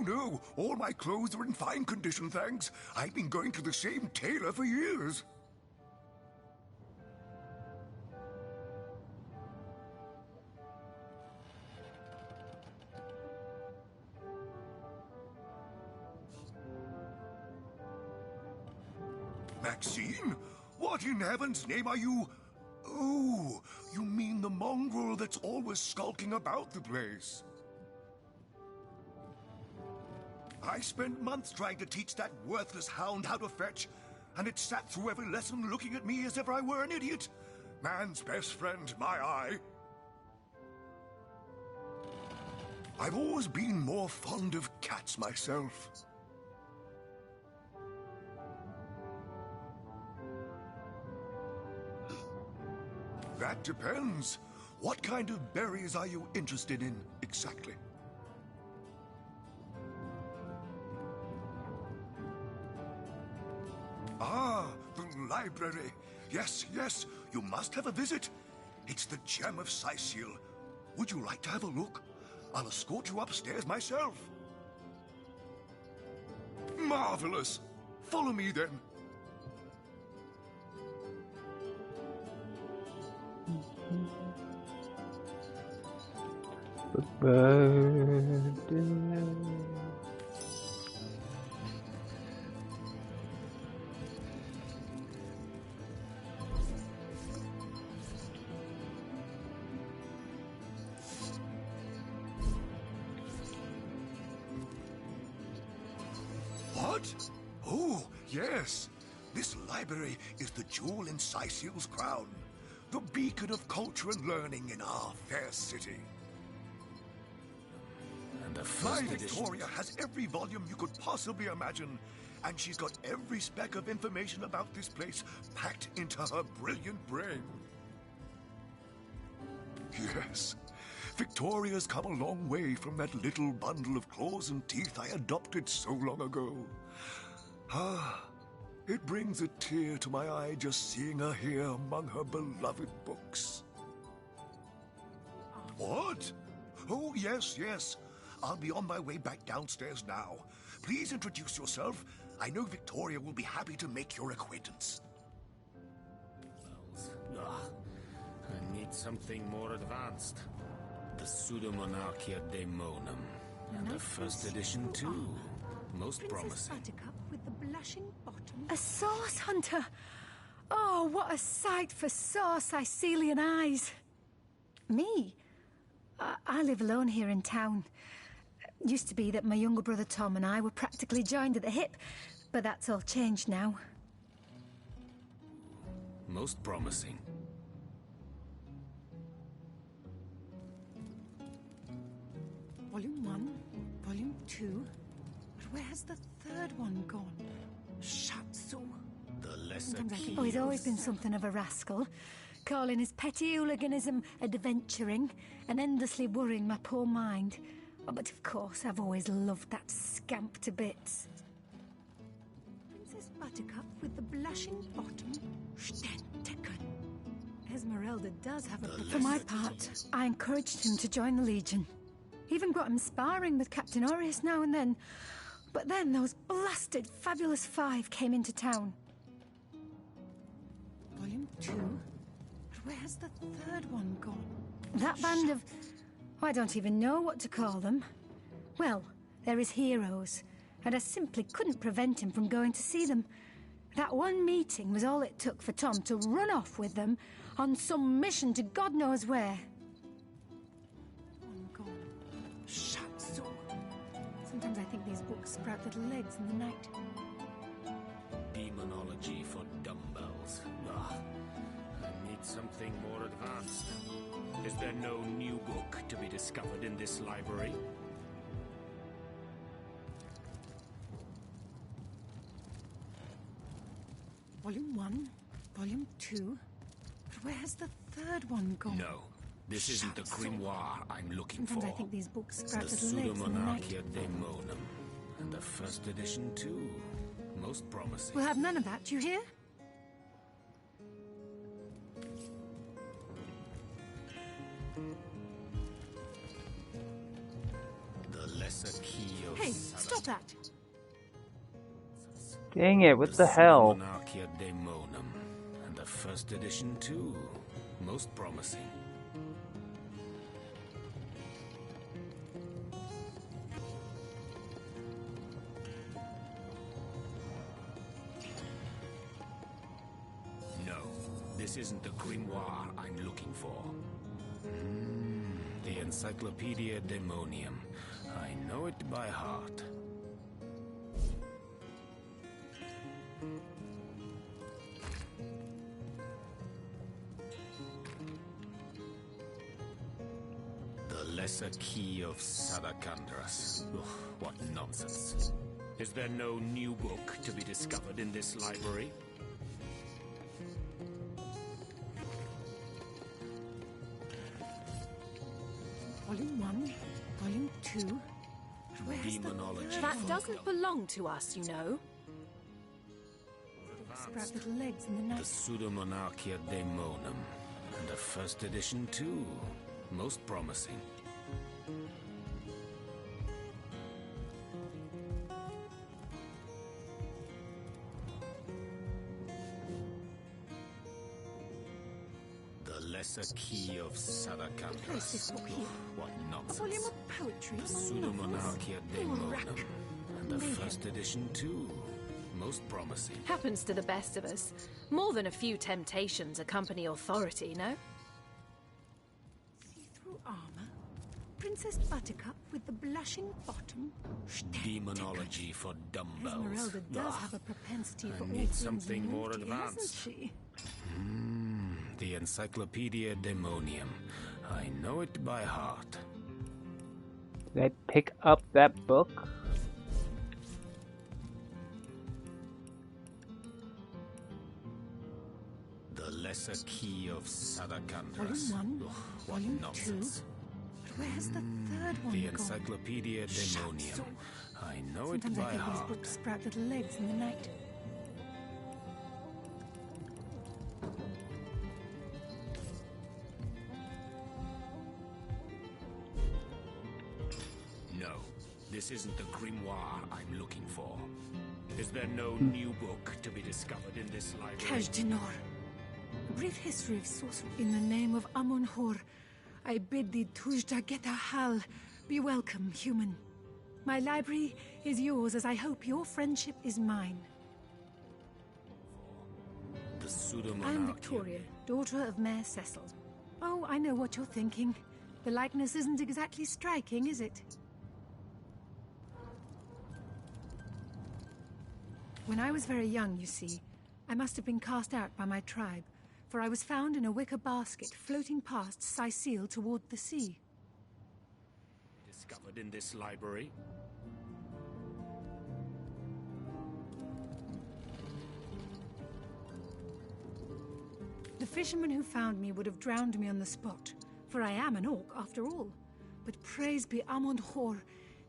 No, all my clothes are in fine condition, thanks. I've been going to the same tailor for years. Maxine? What in heaven's name are you... Oh, you mean the mongrel that's always skulking about the place. I spent months trying to teach that worthless hound how to fetch, and it sat through every lesson looking at me as if I were an idiot. Man's best friend, my eye. I've always been more fond of cats myself. That depends. What kind of berries are you interested in, exactly? Ah, the library. Yes, you must have a visit. It's the gem of Sicil. Would you like to have a look? I'll escort you upstairs myself. Marvelous. Follow me then. What? Oh, yes. This library is the jewel in Cyseal's crown. The beacon of culture and learning in our fair city. And the My first edition... Victoria has every volume you could possibly imagine, and she's got every speck of information about this place packed into her brilliant brain. Yes, Victoria's come a long way from that little bundle of claws and teeth I adopted so long ago. Ah, it brings a tear to my eye just seeing her here among her beloved books. What? Oh, yes, yes. I'll be on my way back downstairs now. Please introduce yourself. I know Victoria will be happy to make your acquaintance. I need something more advanced. The Pseudomonarchia Daemonum. And the first edition, too. Most promising. Buttercup with the blushing bottom. A source hunter! Oh, what a sight for sore Sicilian eyes! Me? I live alone here in town. Used to be that my younger brother Tom and I were practically joined at the hip, but that's all changed now. Most promising. Volume 1, Volume 2. But where's the third one gone? Shatsu. The lesser Sometimes I key. think he's always been something of a rascal, calling his petty hooliganism adventuring and endlessly worrying my poor mind. Oh, but of course, I've always loved that scamp to bits. Princess Buttercup with the blushing bottom. Stentiken. Esmeralda does have a... For my part, I encouraged him to join the Legion. Even got him sparring with Captain Aureus now and then. But then those blasted Fabulous Five came into town. Volume 2. But where's the third one gone? That band of... I don't even know what to call them. Well, they're his heroes, and I simply couldn't prevent him from going to see them. That one meeting was all it took for Tom to run off with them on some mission to God knows where. One gone. Shatsu. Sometimes I think these books sprout little legs in the night. Demonology for dumbbells. I need something more advanced. Is there no new book to be discovered in this library? Volume 1, Volume 2. But where's the third one gone? No, this isn't the grimoire I'm looking Sometimes for. I think these books The sprout little legs in the night. Pseudomonarchia Daemonum. And the first edition, too. Most promising. We'll have none of that, you hear? The lesser key of... Hey, stop that! Dang it, what the hell? Pseudomonarchia Daemonum. And the first edition, too. Most promising. No, this isn't the grimoire I'm looking for. The Encyclopedia Daemonium. I know it by heart. The lesser key of Sadakandras. Ugh, what nonsense. Is there no new book to be discovered in this library? Volume 1, Volume 2. Where's Demonology. That doesn't belong to us, you know. Sprout little legs in the The night. Pseudomonarchia Daemonum. And the first edition, too. Most promising. The lesser key of Place this Sadakandras. book here. What A volume nonsense. of poetry. The novels. Pseudomonarchia Daemonum. And the first edition, too. Most promising. Happens to the best of us. More than a few temptations accompany authority, no? See-through armor. Princess Princess Buttercup with the blushing bottom. Demonology for dumbbells. Esmeralda does have a propensity for all I need things something more naughty, advanced. hasn't she? The Encyclopedia Demonium. I know it by heart. Did I pick up that book? The Lesser Key of Sadakandras. Volume 1, What Volume 2. nonsense. But where's the third one The gone? Encyclopedia Demonium. I know it Sometimes I by feel these heart. books sprout little legs in the night. No, this isn't the grimoire I'm looking for. Is there no new book to be discovered in this library? Kaj'Dinor. A brief history of sorcery. In the name of Amun-Hor, I bid thee Tujda Geta Hal. Be welcome, human. My library is yours, as I hope your friendship is mine. The I am pseudo-monarchy. Victoria, daughter of Mayor Cecil. Oh, I know what you're thinking. The likeness isn't exactly striking, is it? When I was very young, you see, I must have been cast out by my tribe, for I was found in a wicker basket floating past Sicil toward the sea. Discovered in this library? The fisherman who found me would have drowned me on the spot, for I am an orc after all. But praise be Amun-Hor,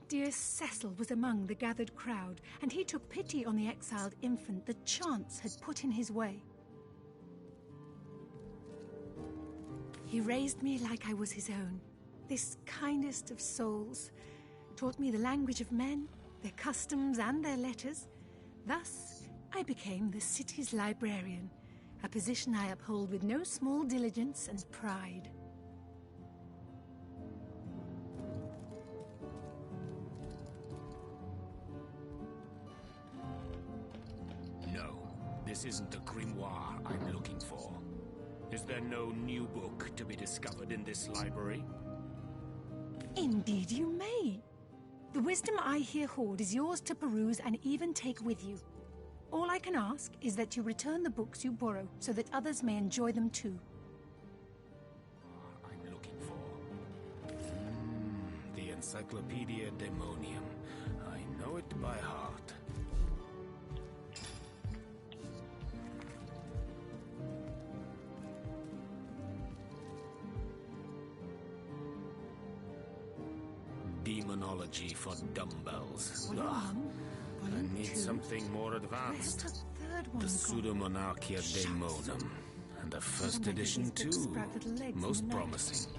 dear Cecil was among the gathered crowd, and he took pity on the exiled infant that chance had put in his way. He raised me like I was his own, this kindest of souls, taught me the language of men, their customs and their letters. Thus, I became the city's librarian, a position I uphold with no small diligence and pride. No, this isn't the grimoire I'm looking for. Is there no new book to be discovered in this library? Indeed you may. The wisdom I here hoard is yours to peruse and even take with you. All I can ask is that you return the books you borrow so that others may enjoy them too. I'm looking for. The Encyclopedia Demonium. I know it by heart. Demonology for dumbbells. Ugh. I need something more advanced. The Pseudo-Monarchia Daemonum. And the first edition too. Most promising.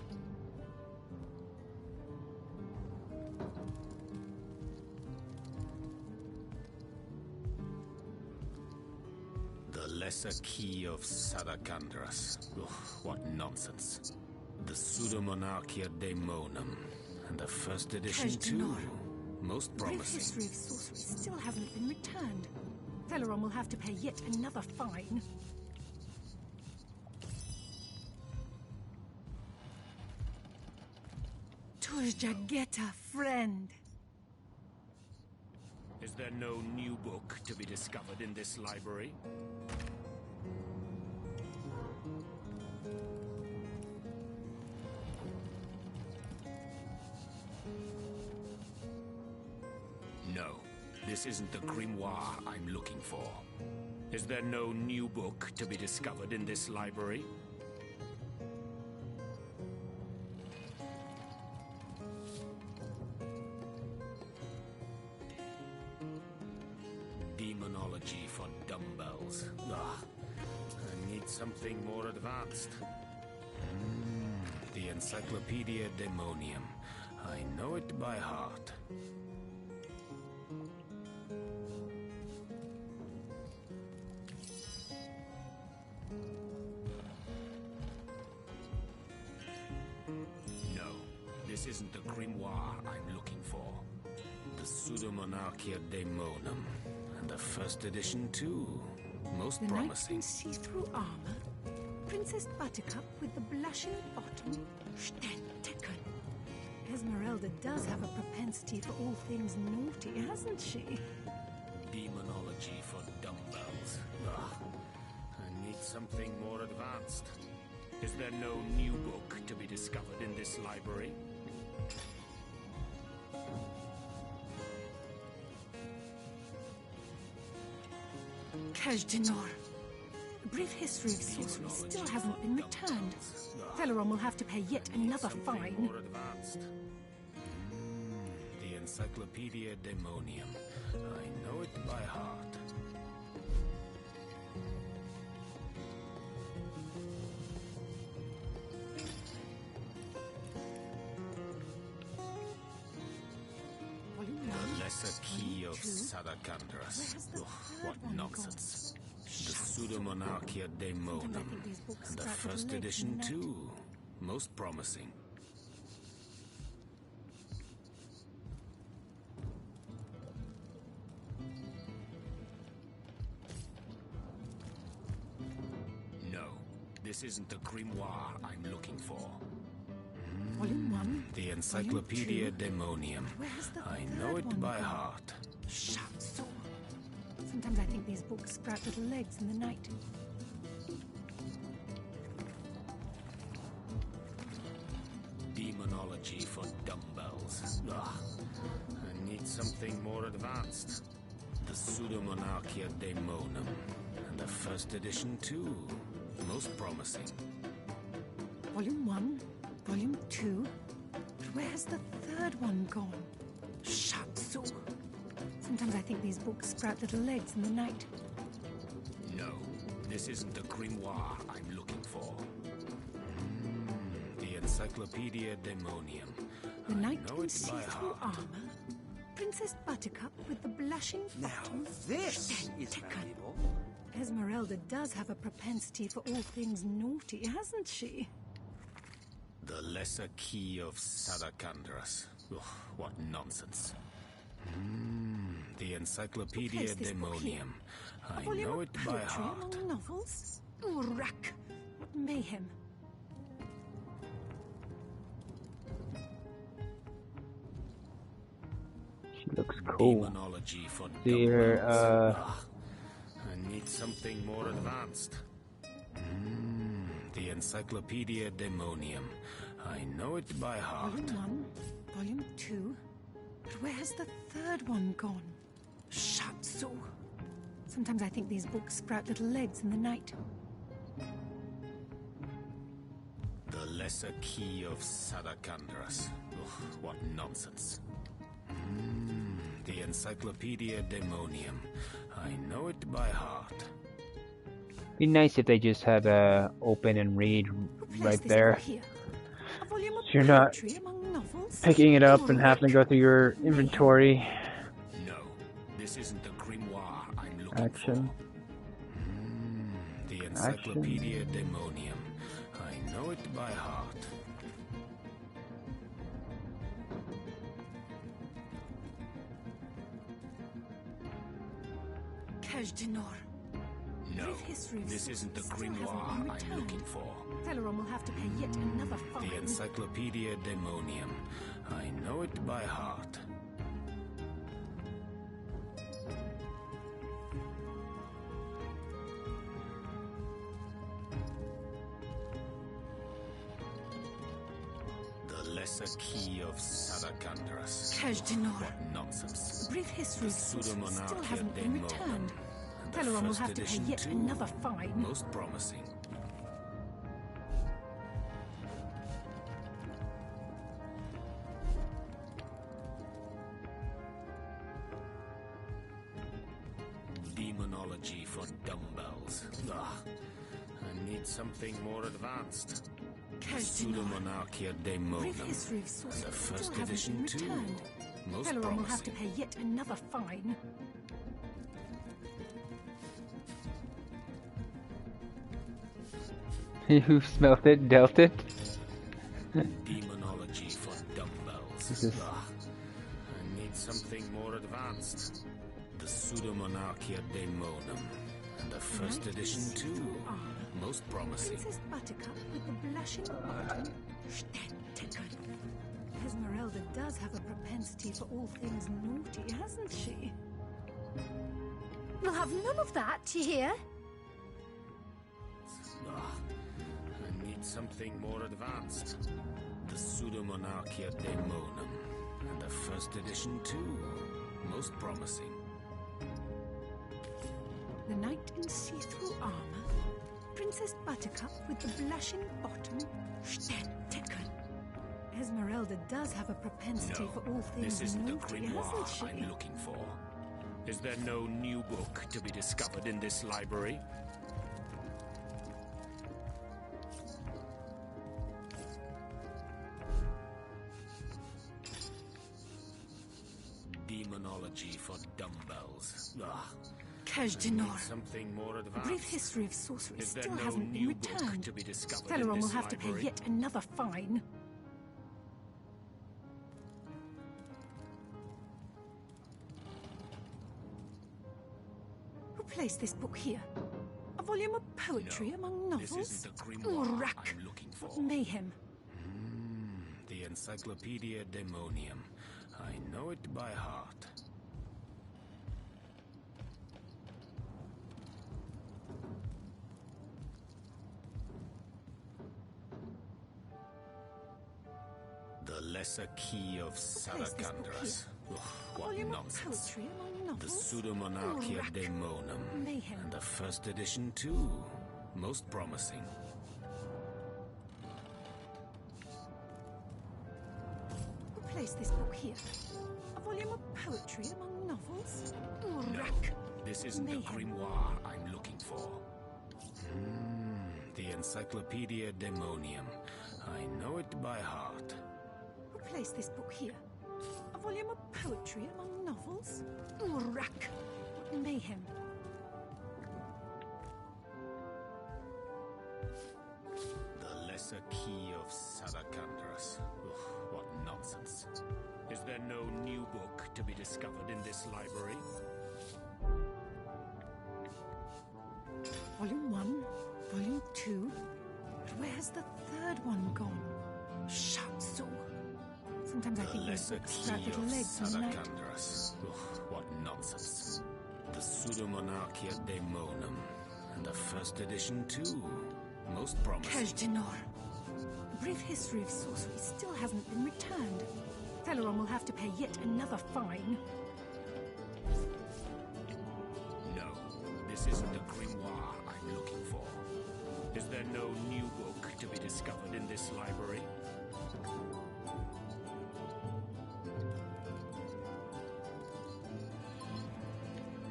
The Lesser Key of Sadakandras. Ugh, what nonsense. The Pseudo-Monarchia Daemonum. And the first edition too. Most Brief promising. history of sorcery still hasn't been returned. Veleron will have to pay yet another fine. Tujageta, friend. Is there no new book to be discovered in this library? No, this isn't the grimoire I'm looking for. Is there no new book to be discovered in this library? Demonology for dumbbells. Ugh. I need something more advanced. The Encyclopedia Demonium. I know it by heart. No, this isn't the grimoire I'm looking for. The Pseudo-Monarchia Daemonum. And the first edition too. Most The knight promising. in see-through armor. Princess Buttercup with the blushing bottom. Stenteken. Esmeralda does have a propensity for all things naughty, hasn't she? Demonology for dumbbells. Ugh. I need something more advanced. Is there no new book to be discovered in this library? Kajdinar. A brief history of sorcery still hasn't been returned. Veleron will have to pay yet another fine. More advanced. The Encyclopedia Daemonium. I know it by heart. The Lesser Key of Sadakandras. Ugh, what nonsense. The Pseudomonarchia Daemonum. And the first edition too. Most promising. No, this isn't the grimoire I'm looking for. Volume 1. The Encyclopedia Daemonium. I know it by heart. Shut so. Sometimes I think these books sprout little legs in the night. Demonology for dumbbells. Ugh. I need something more advanced. The Pseudomonarchia Daemonum. And the first edition too. Most promising. Volume 1. Volume 2. But where's the third one gone? Shatsu. Sometimes I think these books sprout little legs in the night. No, this isn't the grimoire I'm looking for. The Encyclopedia Daemonium. The knight I know in it by see-through heart. armor. Princess Buttercup with the blushing bottom. This is valuable. Esmeralda does have a propensity for all things naughty, hasn't she? The Lesser Key of Sadakandras. Ugh, what nonsense. The Encyclopedia Who placed this book here? Daemonium. A I volume know of it by poetry heart. among novels? Urak! What mayhem! She looks cool. Demonology for See her, dumbbells. Ugh, I need something more advanced. The Encyclopedia Daemonium. I know it by heart. Volume 1, Volume 2. But where's the third one gone? Shatsu. Sometimes I think these books sprout little legs in the night. The Lesser Key of Sadakandras. Ugh, what nonsense. The Encyclopedia Daemonium. I know it by heart. Be nice if they just had open and read right there. Here? A volume of So you're not poetry among novels? picking it up and having to go through your inventory. No, this isn't the grimoire I'm looking Action. for. The Encyclopedia Daemonium. I know it by heart. Kajdinar. No, Brief history of this isn't the sorcery still grimoire hasn't been I'm returned. looking for. Veleron will have to pay yet another fine. The Encyclopedia Daemonium. I know it by heart. The Lesser Key of Sadakandras. Kajdinar. What nonsense. Brief history of sorcery still Pseudomonarchia hasn't been Daemonum. returned. And the Veleron will first have to pay edition yet too. another fine. Most promising. Demonology for dumbbells. Ugh. I need something more advanced. Pseudomonarchia Daemonum. Brief history of And sorcery the still first hasn't edition been too. returned. Most Veleron will have to promising. pay yet another fine. Who smelt it, dealt it. Demonology for dumbbells. This is- Ugh. I need something more advanced. The Pseudomonarchia Daemonum. And the first Knight edition in too. see-through armor. Most promising. Princess Buttercup with the blushing bottom. Esmeralda does have a propensity for all things naughty, hasn't she? We'll have none of that, you hear? I need something more advanced. The Pseudomonarchia Daemonum, and a first edition too. Most promising. The knight in see-through armor, Princess Buttercup with the blushing bottom, Steadticken. Esmeralda does have a propensity for all things this isn't the naughty, grimoire hasn't she? I'm looking for. Is there no new book to be discovered in this library? Demonology for dumbbells. Kajdanor. Something more A advanced. brief history of sorcery Is there still no hasn't been new book returned. to be discovered in Celeron will this have to pay library? yet another fine. Who placed this book here? A volume of poetry among novels? This isn't the grimoire Rack. I'm looking for. Mayhem. The Encyclopedia Daemonium. I know it by heart. The Lesser Key of Salamandras. What nonsense. Poetry among The novels? Pseudomonarchia Rack. Daemonum. Mayhem. And a first edition too. Most promising. Who placed this book here? A volume of poetry among novels? Rack. This isn't the Mayhem. grimoire I'm looking for. The Encyclopedia Daemonium. I know it by heart. Who placed this book here? A volume of poetry among novels? Rack. Mayhem. The Lesser Key of Salamandras. What nonsense. Is there no new book to be discovered in this library? Volume 1, Volume 2. But where's the third one gone? Shatsu. Sometimes I The think those Lesser books Key sprout little of legs in the night. Salamandras. What nonsense. The Pseudomonarchia Daemonum. And a first edition too. Most promising. Kajdanor. A brief history of sorcery still hasn't been returned. Celeron will have to pay yet another fine. No, this isn't the grimoire I'm looking for. Is there no new book to be discovered in this library?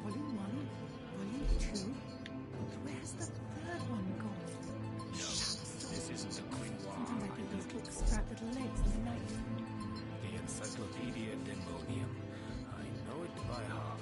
Volume 1, Volume 2. But where's the third one gone? This isn't the grimoire Sometimes I I'm think those looking books for. sprout little legs in the night. The Encyclopedia Daemonium. I know it by heart.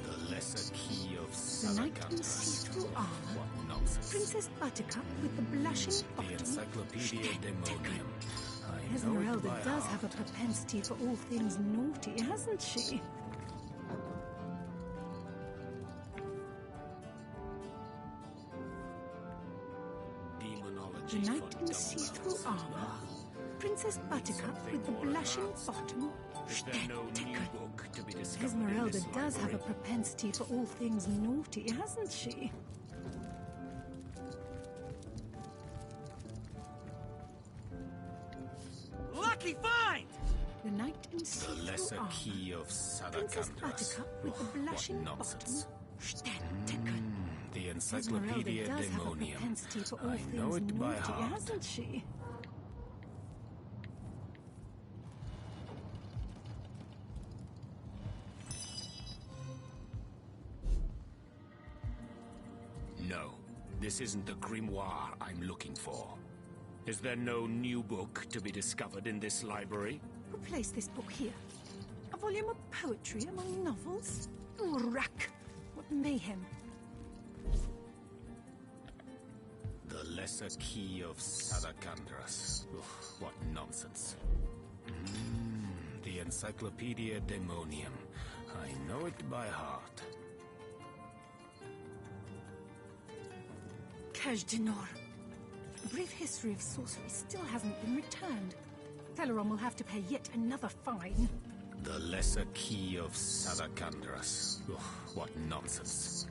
The Lesser Key of The knight in Salamandras. see-through armor, What nonsense. Princess Buttercup with the blushing The bottom. Encyclopedia Daemonium. I know it Esmeralda by does heart. have a propensity for all things naughty, hasn't she? Demonology The for knight in see-through dumbbells. armor, Princess Buttercup with the more blushing advanced. bottom. Is there no new book to be discovered in Esmeralda this does have a library? propensity for all things naughty, hasn't she? Lucky find! The knight in The see-through Lesser armor, Key of Princess Salamandras. Buttercup with the What blushing nonsense. bottom. The Esmeralda Encyclopedia does have a Daemonium. propensity for all I know things it by naughty, heart. hasn't she? No, this isn't the grimoire I'm looking for. Is there no new book to be discovered in this library? Who placed this book here? A volume of poetry among novels? Rack! What mayhem! The Lesser Key of Salamandras. What nonsense. The Encyclopedia Daemonium. I know it by heart. Kaj Dinor. A brief history of sorcery still hasn't been returned. Teleron will have to pay yet another fine. The lesser key of Sadakandras. Ugh, what nonsense.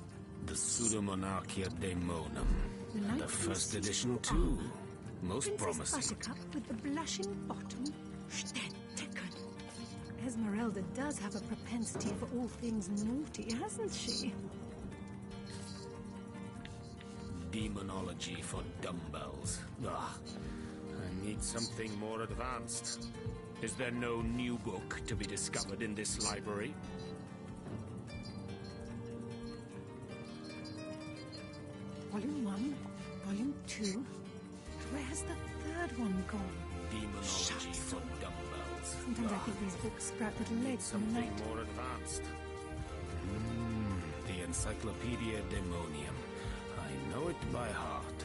The Pseudomonarchia Daemonum. The first edition too. Most promising. Buttercup with the blushing bottom. Steadticken. Esmeralda does have a propensity for all things naughty, hasn't she? Demonology for dumbbells. Ah, I need something more advanced. Is there no new book to be discovered in this library? Volume 1, Volume 2. Where has the third one gone? Demonology for dumbbells. Sometimes I think these books sprout little legs in the night. Something more advanced. The Encyclopedia Daemonium. I know it by heart.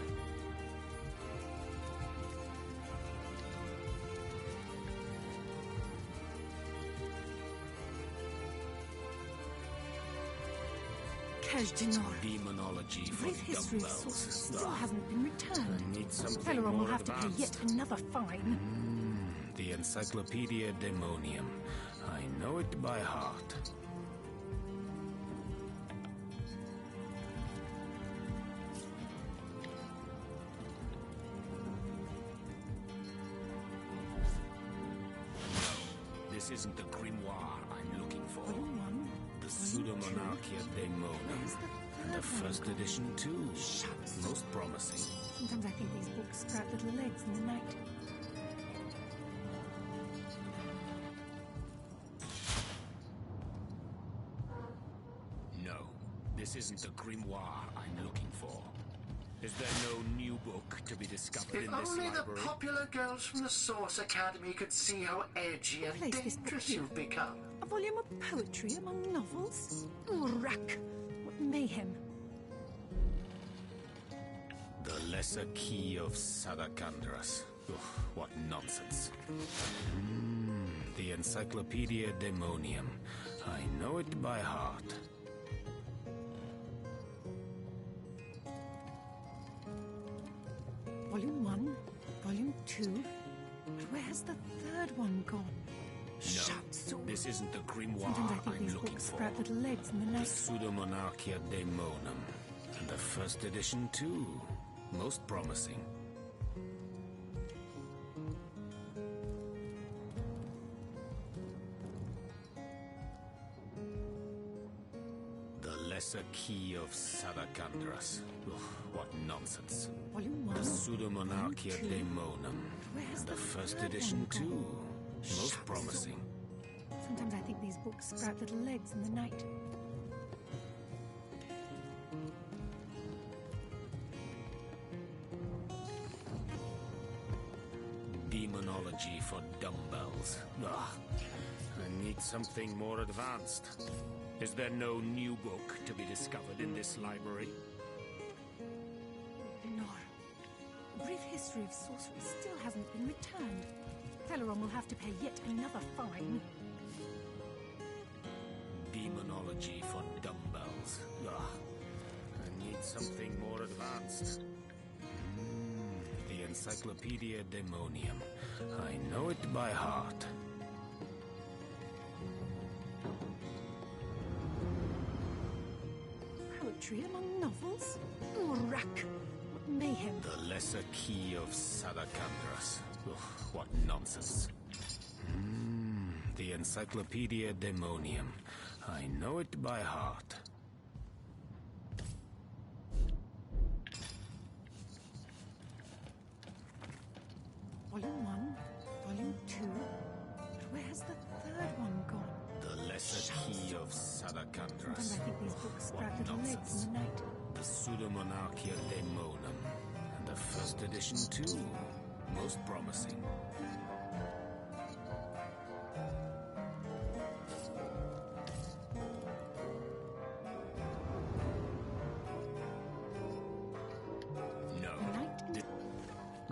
Demonology for brief history of dumbbells. sorcery still hasn't been returned. I need something Teleron will more have to pay advanced. yet another fine. The Encyclopedia Daemonium. I know it by heart. This isn't the grimoire I'm looking for. The Pseudomonarchia Daemonum. And the first edition too. Most promising. Sometimes I think these books sprout little legs in the night. No, this isn't the grimoire I'm looking for. Is there no new book to be discovered If in this only the library? popular girls from the Source Academy could see how edgy and Place this book dangerous here. you've become. A volume of poetry among novels? Rack! What mayhem! The lesser key of Sadakandras. Ugh, what nonsense. The Encyclopedia Daemonium. I know it by heart. Volume 1, Volume 2. But where has the third one gone? No, this isn't the grimoire Sometimes I think I'm these looking books for. sprout little legs in the The night. Pseudomonarchia Daemonum. And the first edition too. Most promising. The lesser key of Sadakandras. Ugh, what nonsense. Volume 1. The Pseudomonarchia Volume 2. Daemonum. Where's And the the first third edition one gone? too. Most promising. Sometimes I think these books sprout little legs in the night. Demonology for dumbbells. Ah, I need something more advanced. Is there no new book to be discovered in this library? Lenore. A brief history of sorcery still hasn't been returned. Teleron will have to pay yet another fine. Demonology for dumbbells. Ah, I need something more advanced. The Encyclopedia Daemonium. I know it by heart. Poetry among novels? Rack! What mayhem! The lesser key of Sadakandras. Ugh, what nonsense. The Encyclopedia Daemonium. I know it by heart. Volume 1, Volume 2. But where has the third one gone? The lesser key of Sadakandras. Sometimes I think these books What sprout little legs nonsense. in the night. The Pseudomonarchia Daemonum. And the first edition too. Most promising.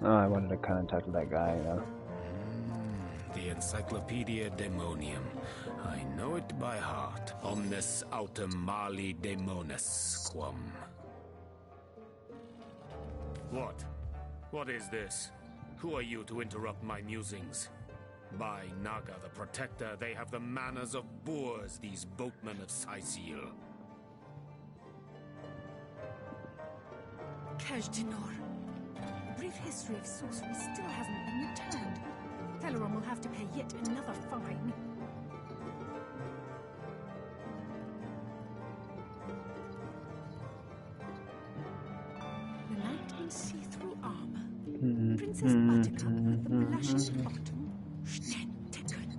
Oh, I wanted to kind of talk to that guy, you know. The Encyclopedia Daemonium. I know it by heart. Omnes autem mali daemonis quam. What? What is this? Who are you to interrupt my musings? By Naga the Protector, they have the manners of boors, these boatmen of Sysil. Kajdinar. Brief history of sorcery still hasn't been returned. Teleron will have to pay yet another fine. The knight in see-through armor. Princess Buttercup with the blushing bottom. Stentekun.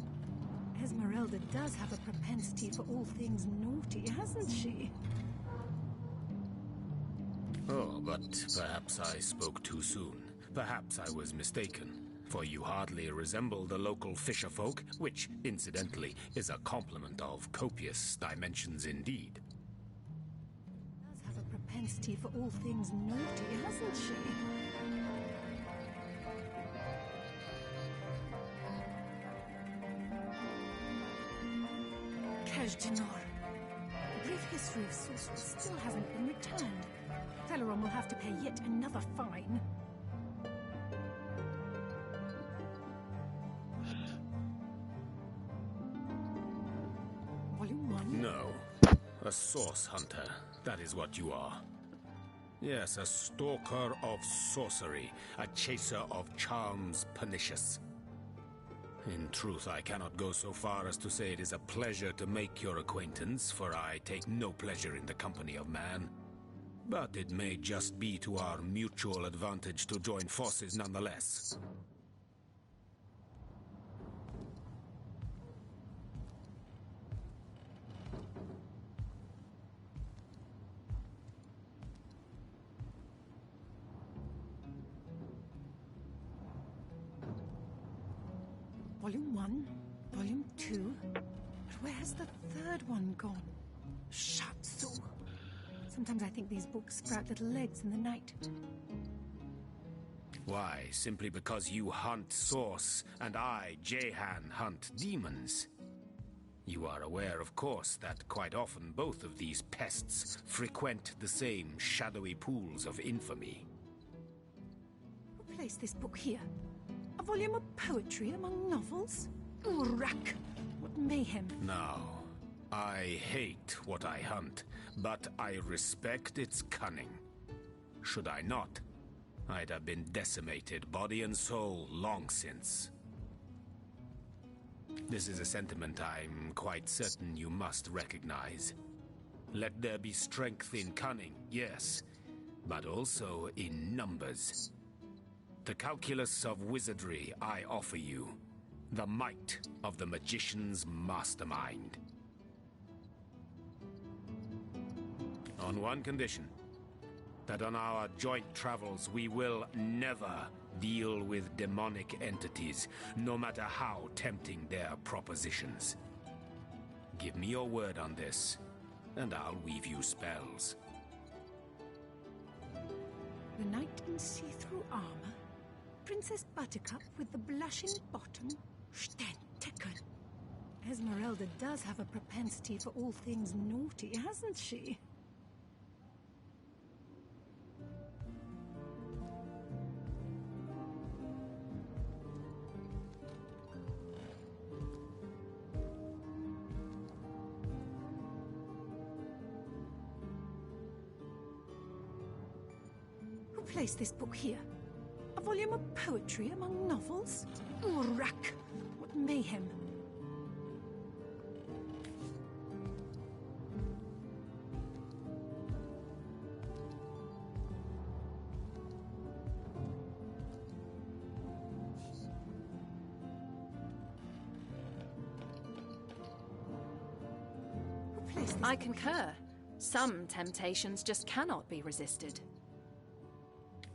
Esmeralda does have a propensity for all things naughty, hasn't she? Oh, but perhaps I spoke too soon. Perhaps I was mistaken. For you hardly resemble the local fisherfolk, which, incidentally, is a compliment of copious dimensions indeed. Does have a propensity for all things naughty, hasn't she? Kajdinar. Brief history of sorcery still hasn't been returned. Teleron will have to pay yet another fine. Volume 1? No. A source hunter. That is what you are. Yes, a stalker of sorcery. A chaser of charms pernicious. In truth, I cannot go so far as to say it is a pleasure to make your acquaintance, for I take no pleasure in the company of man. But it may just be to our mutual advantage to join forces nonetheless. Volume 1, Volume 2. But where has the third one gone? Shatsu. Sometimes I think these books sprout little legs in the night. Why, simply because you hunt source, and I, Jehan, hunt demons. You are aware, of course, that quite often both of these pests frequent the same shadowy pools of infamy. Who placed this book here? A volume of poetry among novels? Urak! What mayhem! Now, I hate what I hunt, but I respect its cunning. Should I not, I'd have been decimated, body and soul, long since. This is a sentiment I'm quite certain you must recognize. Let there be strength in cunning, yes, but also in numbers. The calculus of wizardry I offer you, the might of the magician's mastermind. On one condition, that on our joint travels we will never deal with demonic entities, no matter how tempting their propositions. Give me your word on this, and I'll weave you spells. The knight in see-through armor? Princess Buttercup with the blushing bottom? Stentekun. Esmeralda does have a propensity for all things naughty, hasn't she? Who placed this book here? A volume of poetry among novels? Urak! What mayhem! I concur. Some temptations just cannot be resisted.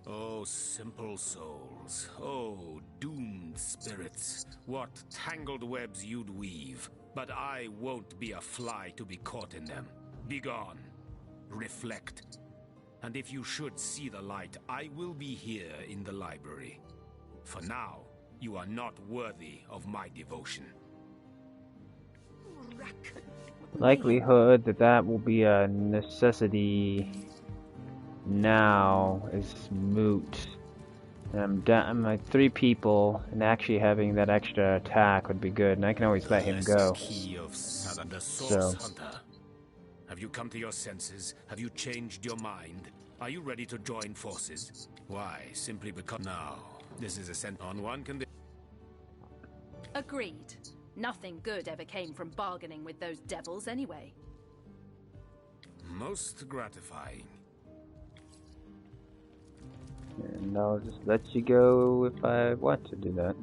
Oh, simple souls. Oh, doomed spirits. What tangled webs you'd weave. But I won't be a fly to be caught in them. Begone. Reflect. And if you should see the light, I will be here in the library. For now, You are not worthy of my devotion. Likelihood that that will be a necessity now is moot. I'm like 3 people, and actually having that extra attack would be good, and I can always let him go. Key of the Source So, Hunter. Have you come to your senses? Have you changed your mind? Are you ready to join forces? Why? Simply because now this is a sent on one condition. Agreed. Nothing good ever came from bargaining with those devils anyway. Most gratifying. and I'll just let you go if I want to do that.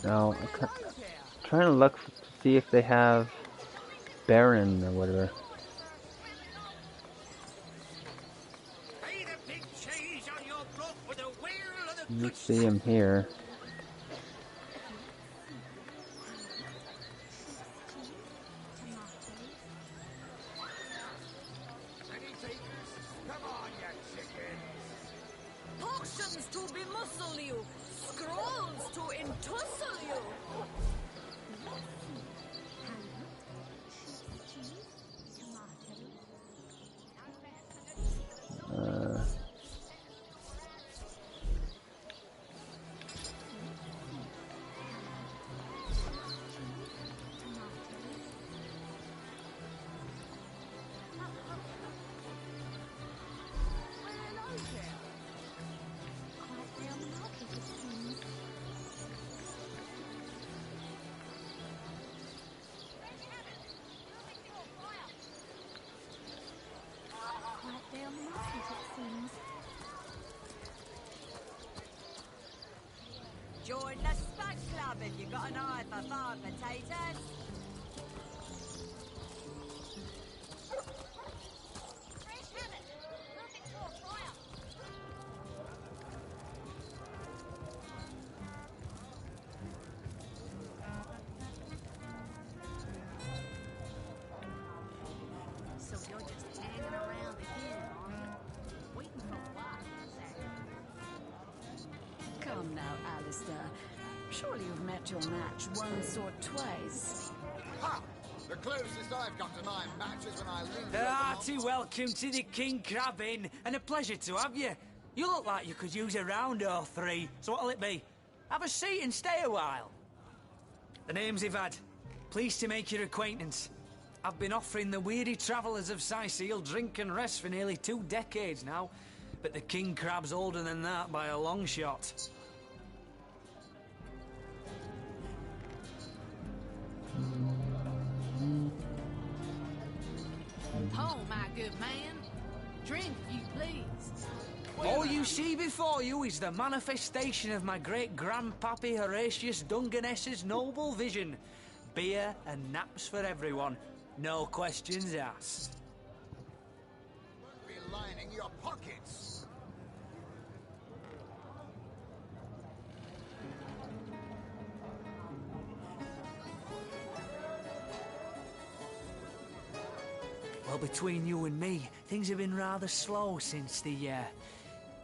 Now, I'm trying to look to see if they have Baron or whatever. You see him here. Potions to bemuscle you, scrolls to entussle you. Join the Spud Club if you got an eye for farmed potatoes. So you're just hanging around again, are you? Waiting for what? Come now, Alistair. Surely you've met your match once or twice. Ha! The closest I've got to my match is when I lose. A hearty welcome to the King Crab Inn, and a pleasure to have you. You look like you could use a round or three, so what'll it be? Have a seat and stay a while. The name's Ivad. Pleased to make your acquaintance. I've been offering the weary travellers of Sicil drink and rest for nearly 2 decades now, but the King Crab's older than that by a long shot. Oh, my good man. Drink, if you please. All you see before you is the manifestation of my great-grandpappy Horatius Dungeness's noble vision. Beer and naps for everyone. No questions asked. Be lining your pockets. Well, between you and me, things have been rather slow since the,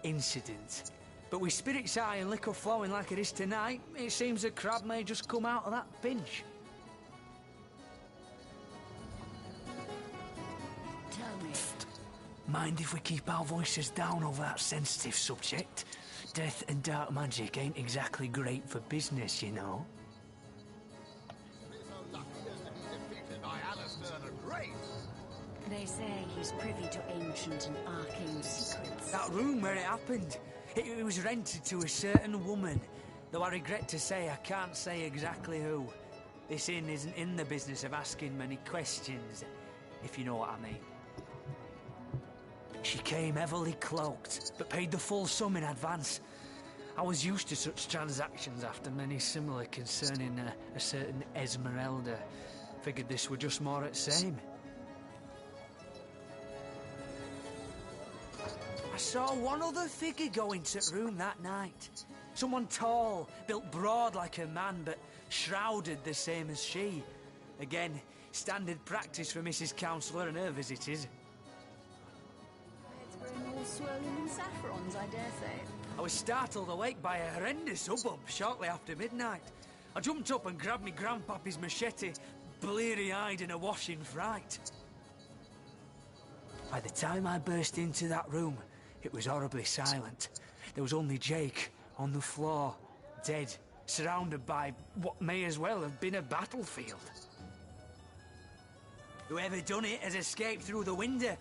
incident. But with spirits high and liquor flowing like it is tonight, it seems the crab may just come out of that pinch. Tell me. Mind if we keep our voices down over that sensitive subject? Death and dark magic ain't exactly great for business, you know. They say he's privy to ancient and arcane secrets. That room where it happened, it was rented to a certain woman. Though I regret to say I can't say exactly who. This inn isn't in the business of asking many questions, if you know what I mean. She came heavily cloaked, but paid the full sum in advance. I was used to such transactions after many similar concerning a certain Esmeralda. Figured this were just more at same. I saw one other figure go into the room that night. Someone tall, built broad like a man, but shrouded the same as she. Again, standard practice for Mrs. Counselor and her visitors. It's growing all swirling in saffrons, I dare say. I was startled awake by a horrendous hubbub shortly after midnight. I jumped up and grabbed me grandpappy's machete, bleary-eyed and awash in fright. By the time I burst into that room, it was horribly silent. There was only Jake on the floor, dead, surrounded by what may as well have been a battlefield. Whoever done it has escaped through the window,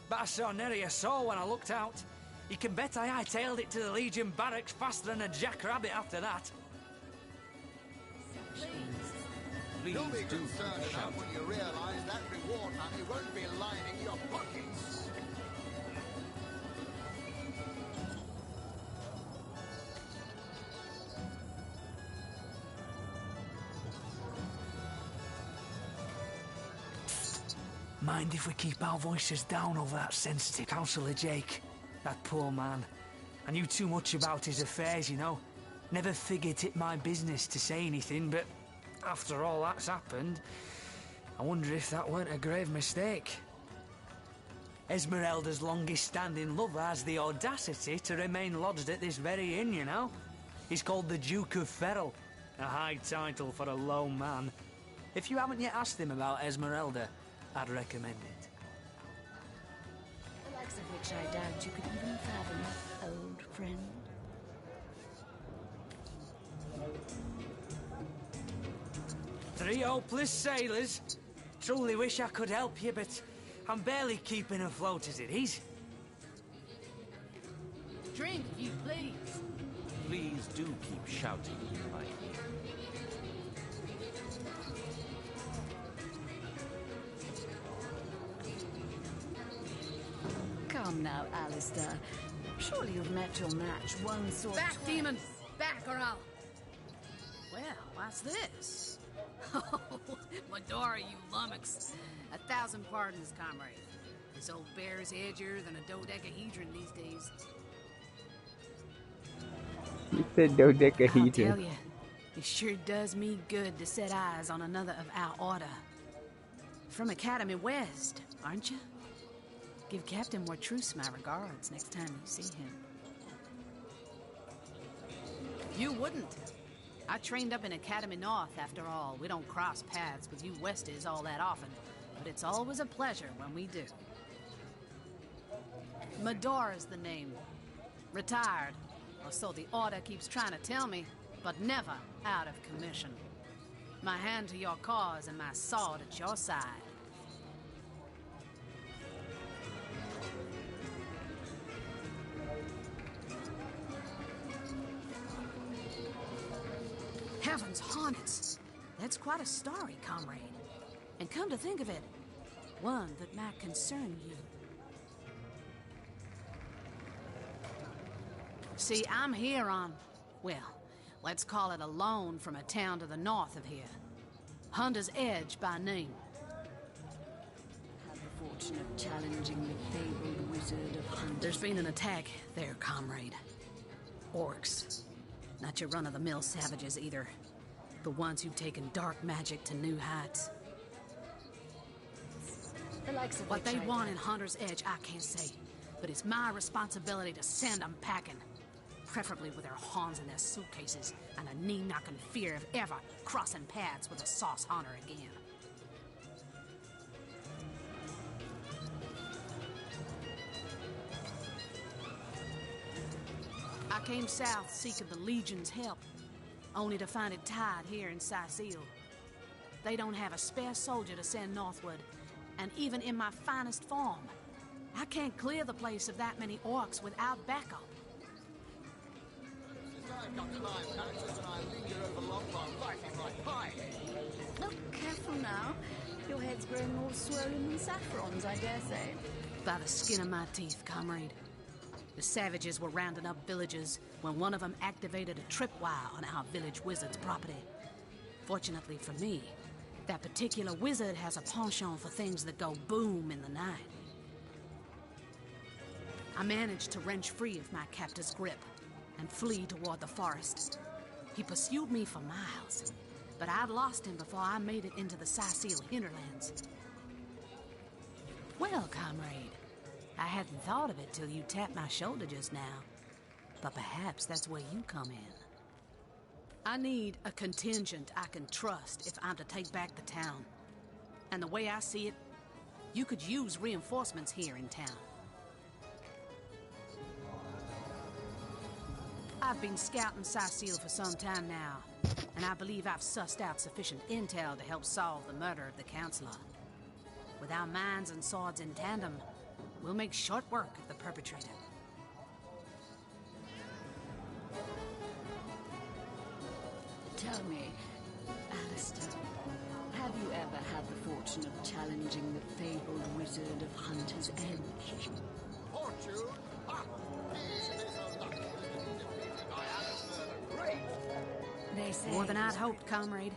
but I saw nary a soul when I looked out. You can bet I hightailed it to the Legion barracks faster than a jackrabbit after that. Please You'll be concerned enough when you realise that reward money won't be lining your pockets. Mind if we keep our voices down over that sensitive Councillor Jake? That poor man. I knew too much about his affairs, you know. Never figured it my business to say anything, but after all that's happened, I wonder if that weren't a grave mistake. Esmeralda's longest-standing lover has the audacity to remain lodged at this very inn, you know. He's called the Duke of Ferrell, a high title for a low man. If you haven't yet asked him about Esmeralda, I'd recommend it. The likes of which I doubt you could even fathom, old friend. Three hopeless sailors. Truly wish I could help you, but I'm barely keeping afloat as it is. Drink, if you please. Please do keep shouting, my dear. Come now, Alistair. Surely you've met your match one sort. Back, demon! Back, or I'll... Well, what's this? Oh, Medora, you lummox. 1,000 pardons, comrade. This old bear's edgier than a dodecahedron these days. You said I'll dodecahedron. tell you, it sure does me good to set eyes on another of our order. From Academy West, aren't you? Give Captain Wartruce my regards next time you see him. You wouldn't. I trained up in Academy North, after all. We don't cross paths with you Westies all that often, but it's always a pleasure when we do. Medora's the name. Retired, or so the Order keeps trying to tell me, but never out of commission. My hand to your cause and my sword at your side. Heavens hornets! That's quite a story, comrade. And come to think of it, one that might concern you. See, I'm here on, well, let's call it a loan from a town to the north of here. Hunter's Edge by name. Had the fortune of challenging the fabled wizard of Hunter's. There's been an attack there, comrade. Orcs. Not your run-of-the-mill savages either. The ones who've taken dark magic to new heights. The likes of What which they I want doubt. in Hunter's Edge, I can't say. But it's my responsibility to send them packing. Preferably with their horns in their suitcases and a knee-knocking fear of ever crossing paths with a sauce hunter again. I came south seeking the Legion's help, only to find it tied here in Sicil. They don't have a spare soldier to send northward, and even in my finest form, I can't clear the place of that many orcs without backup. I've got to lie, Patches, and I linger over long while lighting my pipe. Look careful now. Your head's growing all swollen in saffrons, I dare say. By the skin of my teeth, comrade. The savages were rounding up villagers when one of them activated a tripwire on our village wizard's property. Fortunately for me, that particular wizard has a penchant for things that go boom in the night. I managed to wrench free of my captor's grip and flee toward the forest. He pursued me for miles, but I'd lost him before I made it into the Sicil hinterlands. Well, comrade, I hadn't thought of it till you tapped my shoulder just now, but perhaps that's where you come in. I need a contingent I can trust if I'm to take back the town. And the way I see it, you could use reinforcements here in town. I've been scouting Sicil for some time now, and I believe I've sussed out sufficient intel to help solve the murder of the Counselor. With our minds and swords in tandem, we'll make short work of the perpetrator. Tell me, Alistair, have you ever had the fortune of challenging the fabled wizard of Hunter's Edge? Fortune? Ah, he is so lucky to be defeated by Alistair the Great. They say More than I'd hoped, comrade.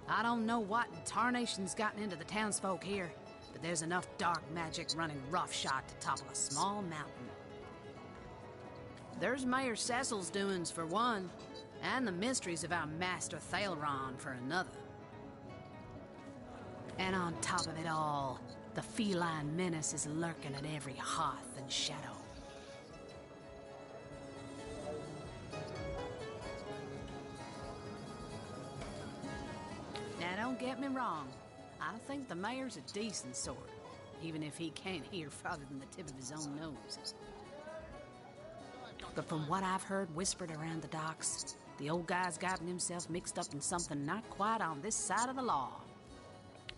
I don't know what in tarnation's gotten into the townsfolk here, but there's enough dark magic running roughshod to topple a small mountain. There's Mayor Cecil's doings for one, and the mysteries of our master Thalron for another. And on top of it all, the feline menace is lurking at every hearth and shadow. Now don't get me wrong, I think the mayor's a decent sort, even if he can't hear farther than the tip of his own nose. But from what I've heard whispered around the docks, the old guy's gotten himself mixed up in something not quite on this side of the law.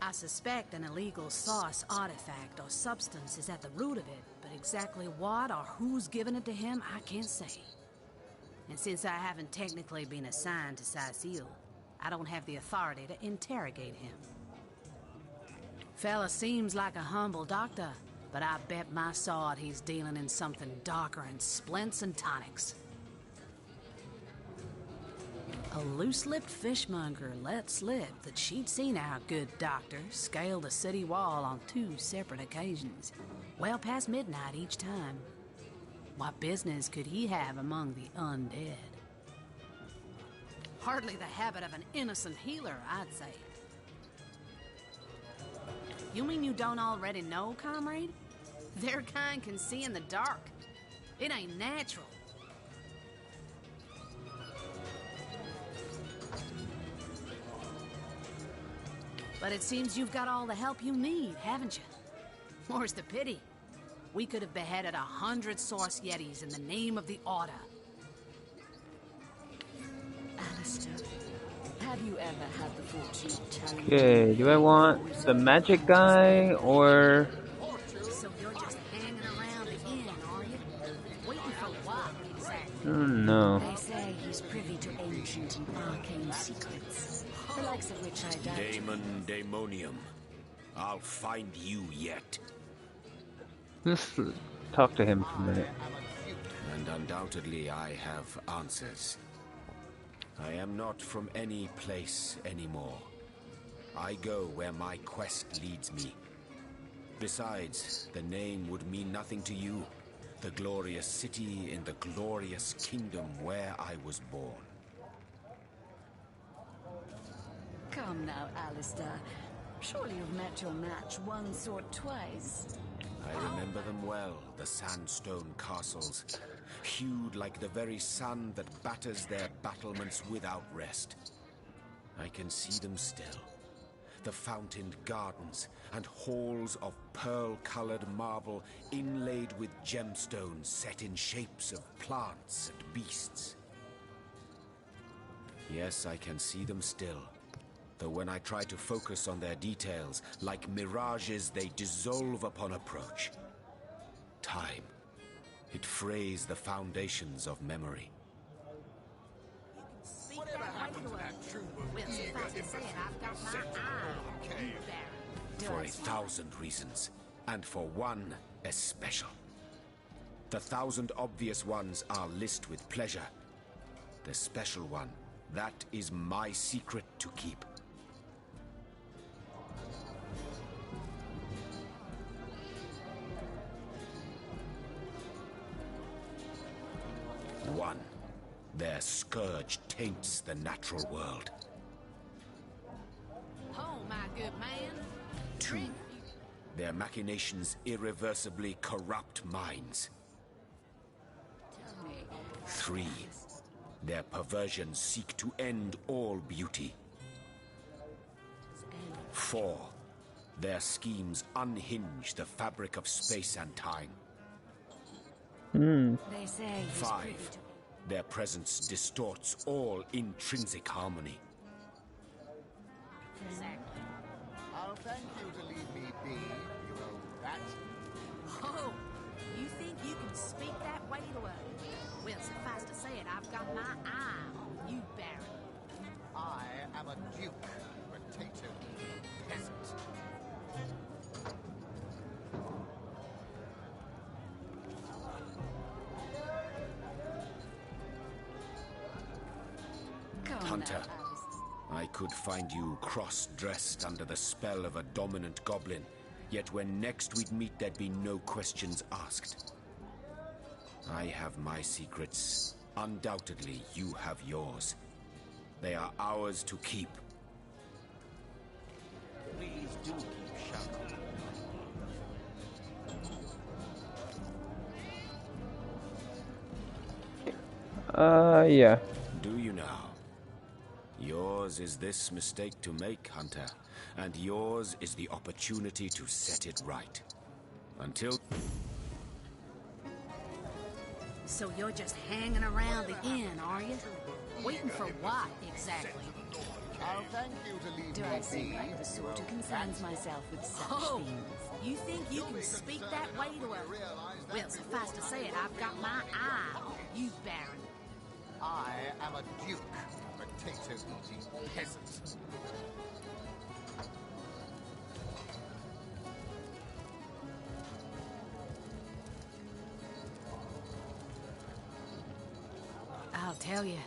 I suspect an illegal source, artifact, or substance is at the root of it, but exactly what or who's given it to him, I can't say. And since I haven't technically been assigned to Sicil, I don't have the authority to interrogate him. Fella seems like a humble doctor, but I bet my sword he's dealing in something darker than splints and tonics. A loose-lipped fishmonger let slip that she'd seen our good doctor scale the city wall on 2 separate occasions, well past midnight each time. What business could he have among the undead? Hardly the habit of an innocent healer, I'd say. You mean you don't already know, comrade? Their kind can see in the dark. It ain't natural. But it seems you've got all the help you need, haven't you? More's the pity. We could have beheaded 100 Source Yetis in the name of the Order. Alistair, have you ever had the fortune of challenging... Okay, do I want the magic guy or... So you're just hanging around again, are you? Waiting for what, exactly? I don't know. They say he's privy to ancient and arcane secrets, the likes of which I doubt. Daemon Daemonium. I'll find you yet. Let's talk to him for a minute. And undoubtedly I have answers. I am not from any place anymore. I go where my quest leads me. Besides, the name would mean nothing to you. The glorious city in the glorious kingdom where I was born. Come now, Alistair. Surely you've met your match once or twice. I remember them well, the sandstone castles, hued like the very sun that batters their battlements without rest. I can see them still. The fountained gardens and halls of pearl-colored marble inlaid with gemstones set in shapes of plants and beasts. Yes, I can see them still. Though when I try to focus on their details, like mirages, they dissolve upon approach. Time. It frays the foundations of memory. Whatever happened to that true For 1,000 reasons, and for one especial. The 1,000 obvious ones are list with pleasure. The special one, that is my secret to keep. One, Their scourge taints the natural world. Oh, my good man. 2. Their machinations irreversibly corrupt minds. 3. Their perversions seek to end all beauty. 4. Their schemes unhinge the fabric of space and time. They say he's 5. privy to... Their presence distorts all intrinsic harmony. Exactly. I'll thank you to leave me be, you old rat. Oh, you think you can speak that way to her? Well, suffice to say it, I've got my eye on you, Baron. I am a duke, potato peasant. Hunter, I could find you cross-dressed under the spell of a dominant goblin, yet when next we'd meet there'd be no questions asked. I have my secrets. Undoubtedly, you have yours. They are ours to keep. Please do keep shouting. Yeah. Do you now? Yours is this mistake to make, Hunter, and yours is the opportunity to set it right. Until... So you're just hanging around the inn, are you? Waiting for what, exactly? I'll thank you to leave Do me I be, seem like the sort who concerns myself with such Oh, things? you think you can speak that way to her? Well, suffice to say it, I've got my eye on you, Baron. I am a duke, potato-eating peasant. I'll tell you,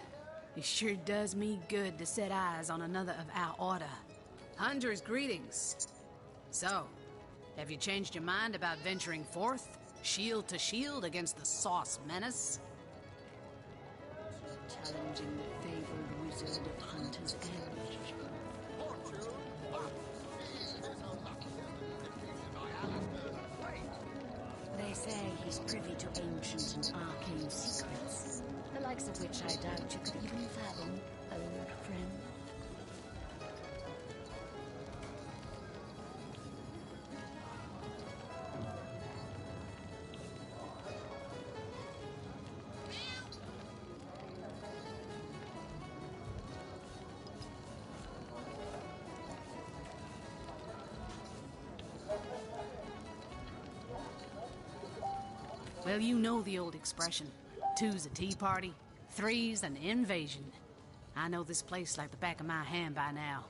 it sure does me good to set eyes on another of our order. Hunter's greetings. So, have you changed your mind about venturing forth, shield to shield against the Sauce Menace? Challenging the fabled wizard of Hunter's Edge. They say he's privy to ancient and arcane secrets, the likes of which I doubt you could even fathom, old friend. Well, you know the old expression. 2's a tea party, 3's an invasion. I know this place like the back of my hand by now.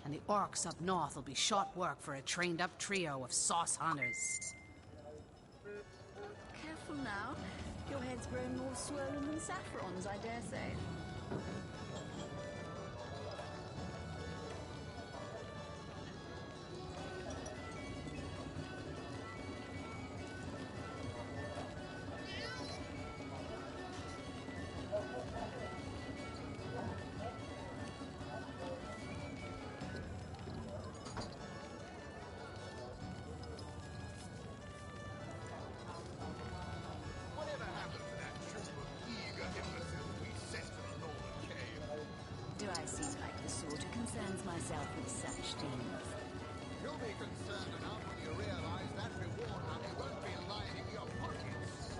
And the orcs up north will be short work for a trained-up trio of sauce hunters. Careful now. Your head's growing more swollen than Saffron's, I dare say. Do I seem like the sort who concerns myself with such things? You'll be concerned enough when you realize that reward money won't be lining your pockets.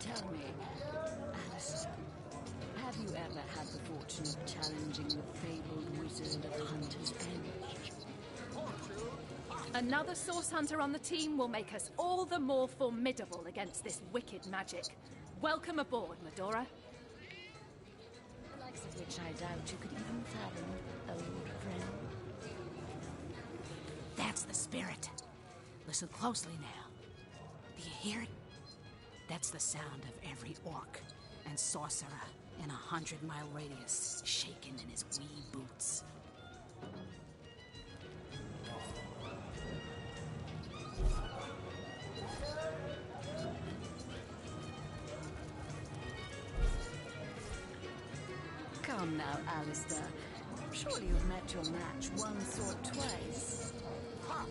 Tell me, Alice, have you ever had the fortune of challenging the fabled wizard of Hunter's Edge? Another source hunter on the team will make us all the more formidable against this wicked magic. Welcome aboard, Medora. The likes of which I doubt you could even fathom, old friend. That's the spirit. Listen closely now. Do you hear it? That's the sound of every orc and sorcerer in a 100-mile radius shaking in his wee boots. Come now, Alistair. Surely you've met your match once or twice. Ha!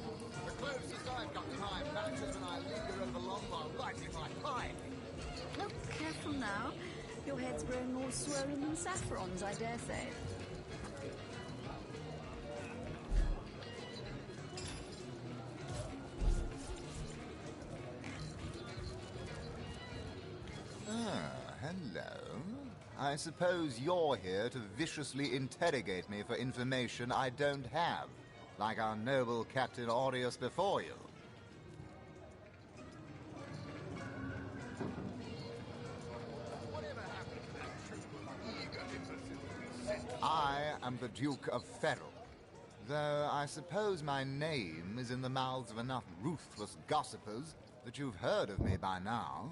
The closest I've got to my match is when I linger over long while lighting my pipe. Oh, careful now. Your head's growing more swollen than Saffron's, I dare say. Ah, hello. I suppose you're here to viciously interrogate me for information I don't have, like our noble Captain Aureus before you. I am the Duke of Ferrell, though I suppose my name is in the mouths of enough ruthless gossipers that you've heard of me by now.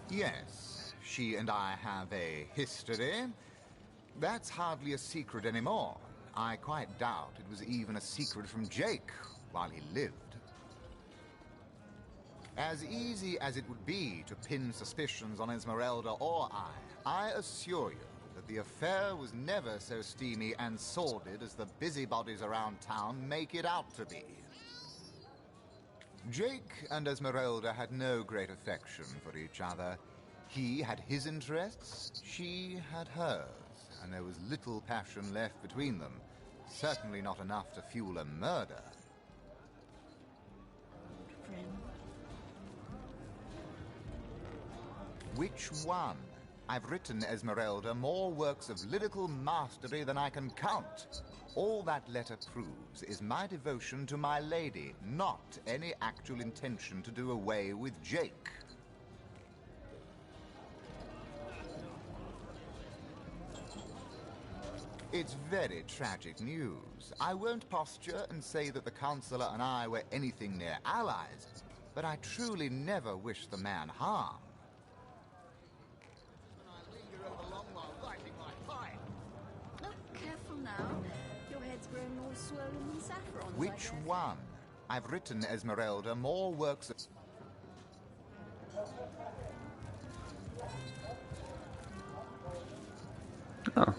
Yes, she and I have a history. That's hardly a secret anymore. I quite doubt it was even a secret from Jake while he lived. As easy as it would be to pin suspicions on Esmeralda or I assure you that the affair was never so steamy and sordid as the busybodies around town make it out to be. Jake and Esmeralda had no great affection for each other. He had his interests, she had hers, and there was little passion left between them. Certainly not enough to fuel a murder. Friend. Which one? I've written, Esmeralda, more works of lyrical mastery than I can count. All that letter proves is my devotion to my lady, not any actual intention to do away with Jake. It's very tragic news. I won't posture and say that the Counselor and I were anything near allies, but I truly never wish the man harm. Careful now. Your head's growing more swollen than Saffron's. Which one? I've written, Esmeralda, more works of... Oh.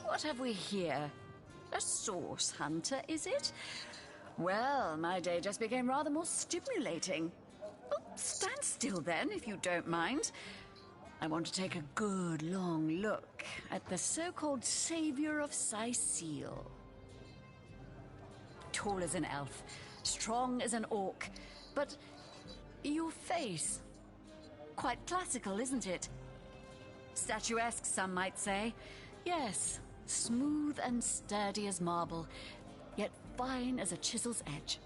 What have we here? A source hunter, is it? Well, my day just became rather more stimulating. Oh, stand still then, if you don't mind. I want to take a good long look at the so-called savior of Sicile. Tall as an elf, strong as an orc, but your face, quite classical, isn't it? Statuesque, some might say. Yes, smooth and sturdy as marble, yet fine as a chisel's edge.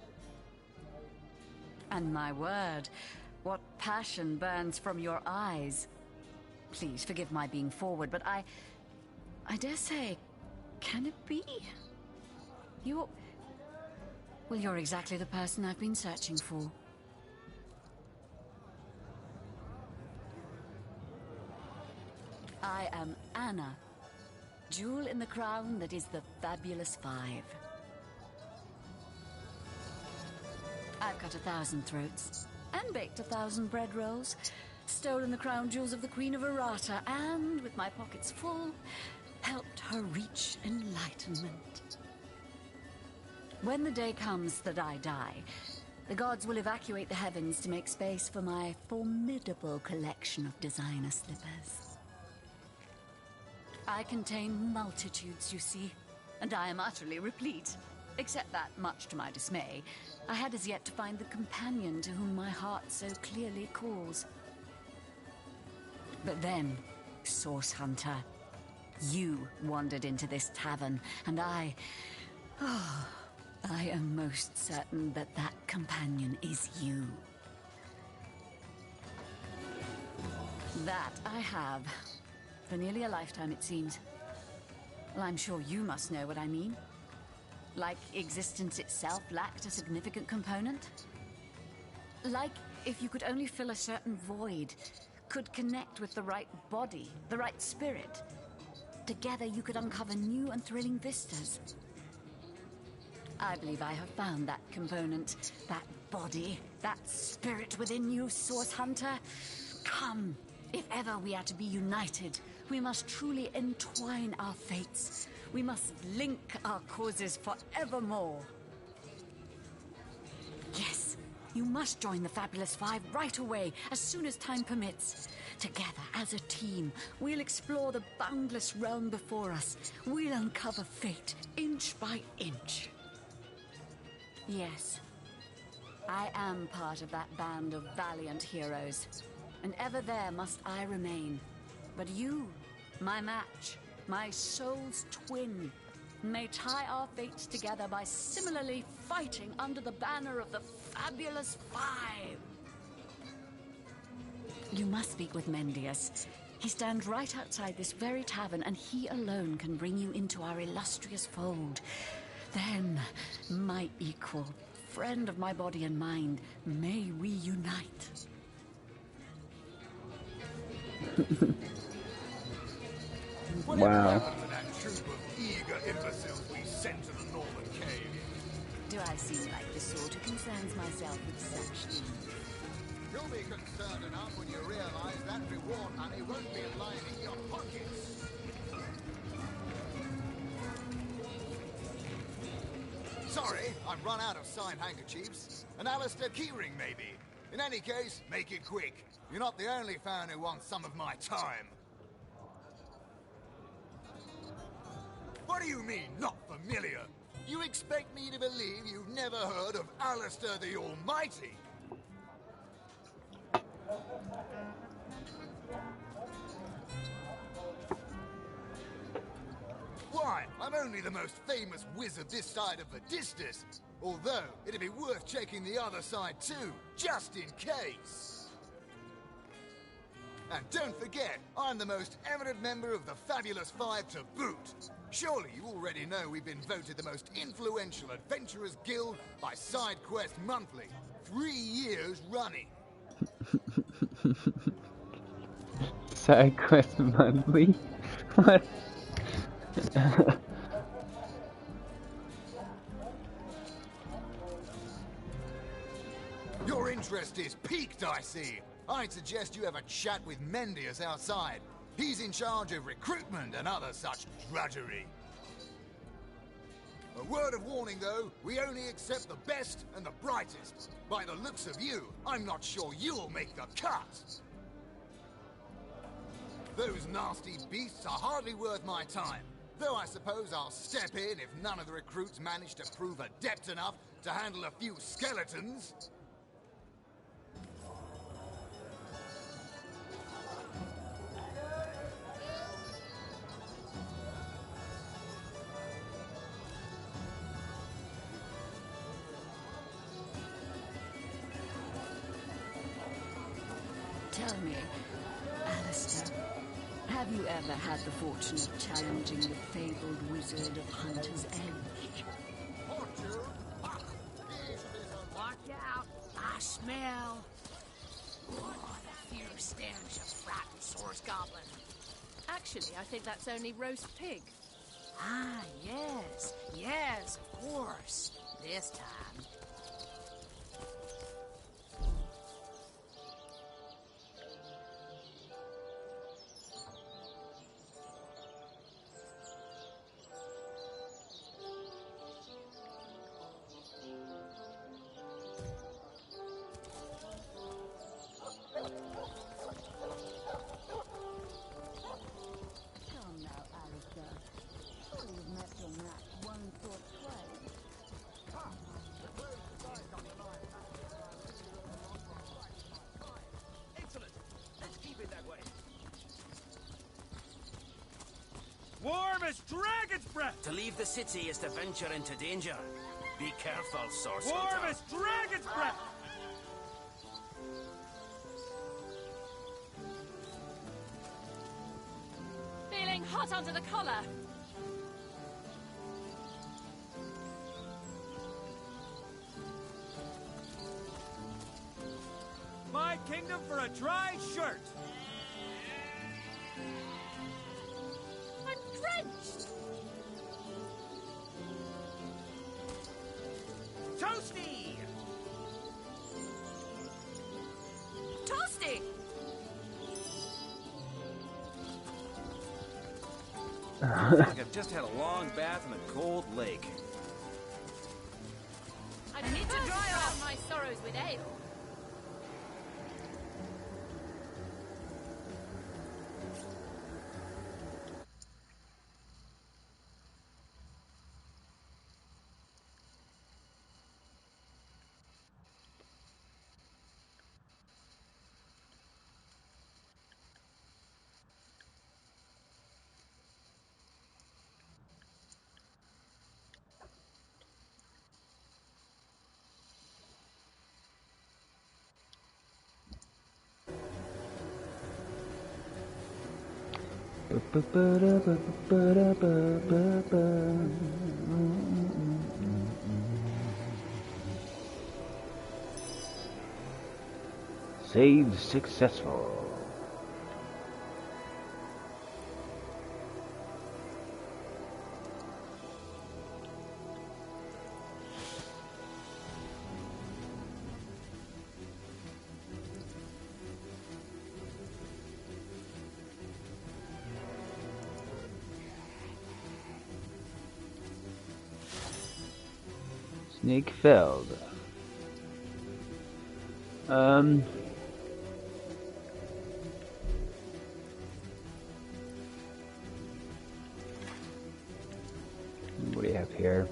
And my word, what passion burns from your eyes. Please forgive my being forward, but I dare say, can it be? You're exactly the person I've been searching for. I am Anna, jewel in the crown that is the fabulous 5. I've cut 1,000 throats, and baked 1,000 bread rolls, stolen the crown jewels of the Queen of Errata, and, with my pockets full, helped her reach enlightenment. When the day comes that I die, the gods will evacuate the heavens to make space for my formidable collection of designer slippers. I contain multitudes, you see, and I am utterly replete. Except that, much to my dismay, I had as yet to find the companion to whom my heart so clearly calls. But then, Source Hunter, You wandered into this tavern, and I am most certain that that companion is you. That I have. For nearly a lifetime, it seems. Well, I'm sure you must know what I mean. Like existence itself lacked a significant component? Like if you could only fill a certain void, could connect with the right body, the right spirit. Together you could uncover new and thrilling vistas. I believe I have found that component, that body, that spirit within you, Source Hunter. Come, if ever we are to be united, we must truly entwine our fates. We must link our causes forevermore. Yes, you must join the Fabulous Five right away, as soon as time permits. Together, as a team, we'll explore the boundless realm before us. We'll uncover fate, inch by inch. Yes, I am part of that band of valiant heroes, and ever there must I remain. But you, my match, my soul's twin, may tie our fates together by similarly fighting under the banner of the Fabulous Five. You must speak with Mendius. He stands right outside this very tavern, and he alone can bring you into our illustrious fold. Then, my equal, friend of my body and mind, may we unite. Wow. To that troop of eager imbeciles we sent to the Northern Cave. Do I seem like the sort who concerns myself with such things? You'll be concerned enough when you realize that reward money won't be lining your pockets. Sorry, I've run out of signed handkerchiefs. An Alistair keyring, maybe. In any case, make it quick. You're not the only fan who wants some of my time. What do you mean, not familiar? You expect me to believe you've never heard of Alistair the Almighty? Why, I'm only the most famous wizard this side of the distance. Although, it'd be worth checking the other side too, just in case. And don't forget, I'm the most eminent member of the Fabulous Five to boot. Surely you already know we've been voted the most influential adventurers guild by SideQuest Monthly, 3 years running. SideQuest Monthly? What? Your interest is piqued, I see. I'd suggest you have a chat with Mendius outside. He's in charge of recruitment and other such drudgery. A word of warning, though, we only accept the best and the brightest. By the looks of you, I'm not sure you'll make the cut. Those nasty beasts are hardly worth my time. Though I suppose I'll step in if none of the recruits manage to prove adept enough to handle a few skeletons. Tell me, Alistair, have you ever had the fortune of challenging the fabled wizard of Hunter's Edge? Watch out! I smell the fierce stench of frightened source goblin. Actually, I think that's only roast pig. Ah, yes. Yes, of course. This time. Come now, Alistair. You've met your match once or twice. Warm as dragon's breath! To leave the city is to venture into danger. Be careful, Source Warm Hunter. as dragon's breath! Feeling hot under the collar. My kingdom for a dry shirt! I'm drenched! Toasty! Toasty! Like I've just had a long bath in a cold lake. I need to dry out my sorrows with ale. Save successful. Snake felled. What do you have here?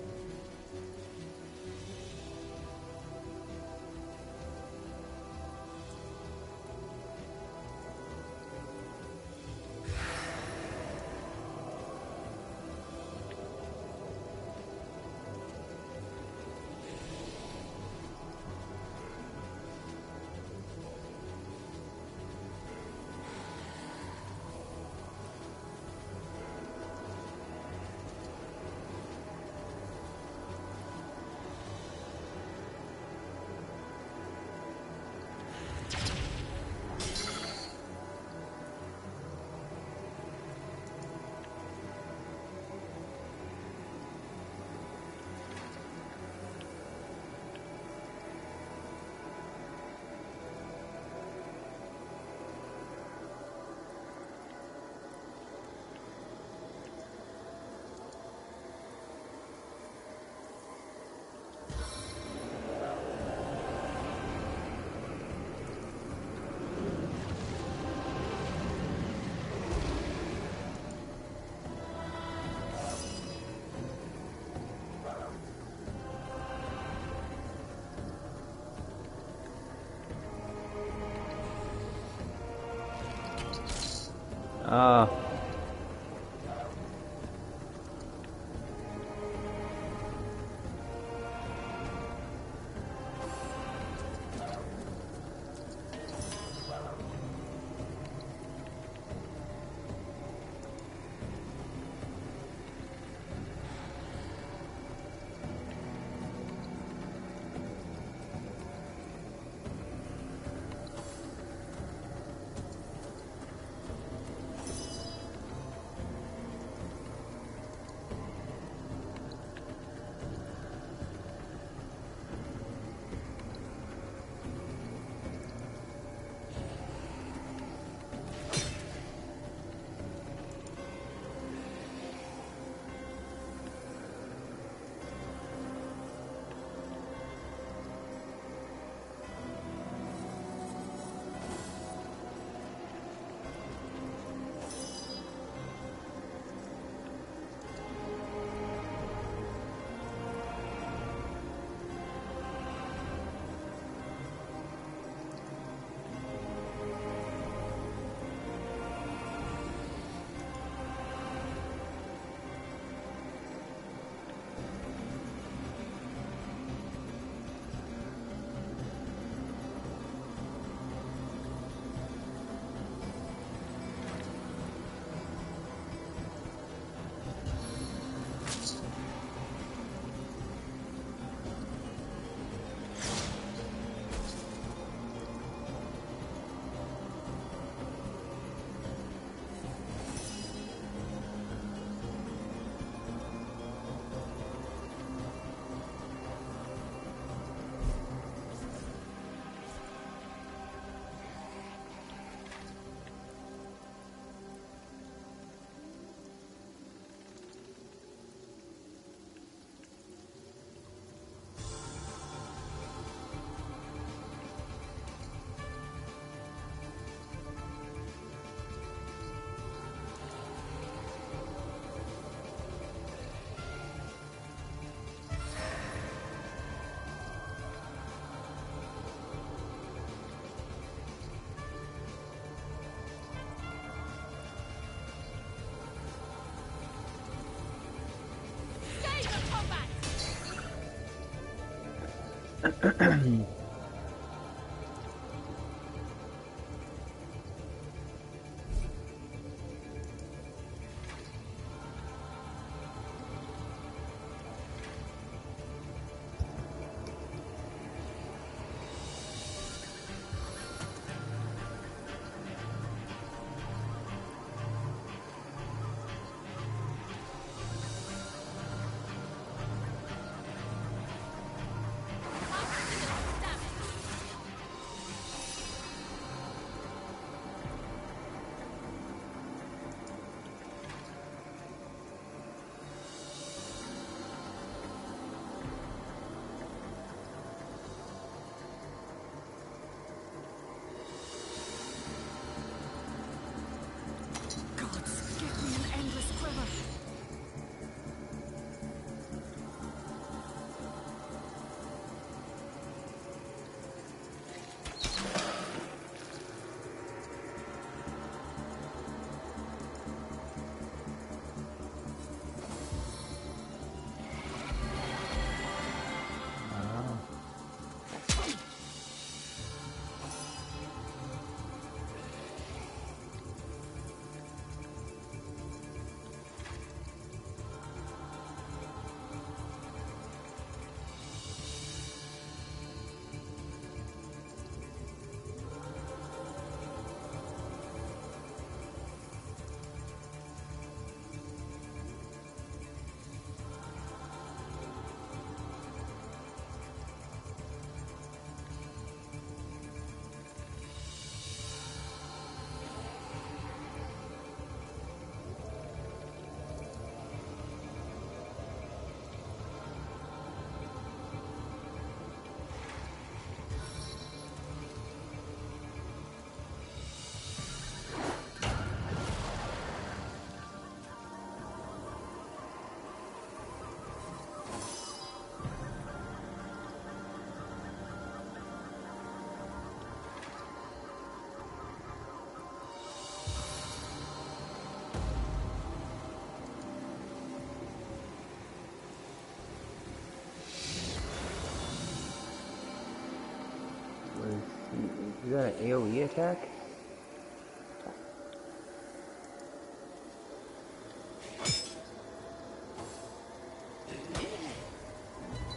Is that an AoE attack?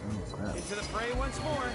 Oh crap. Into the fray once more.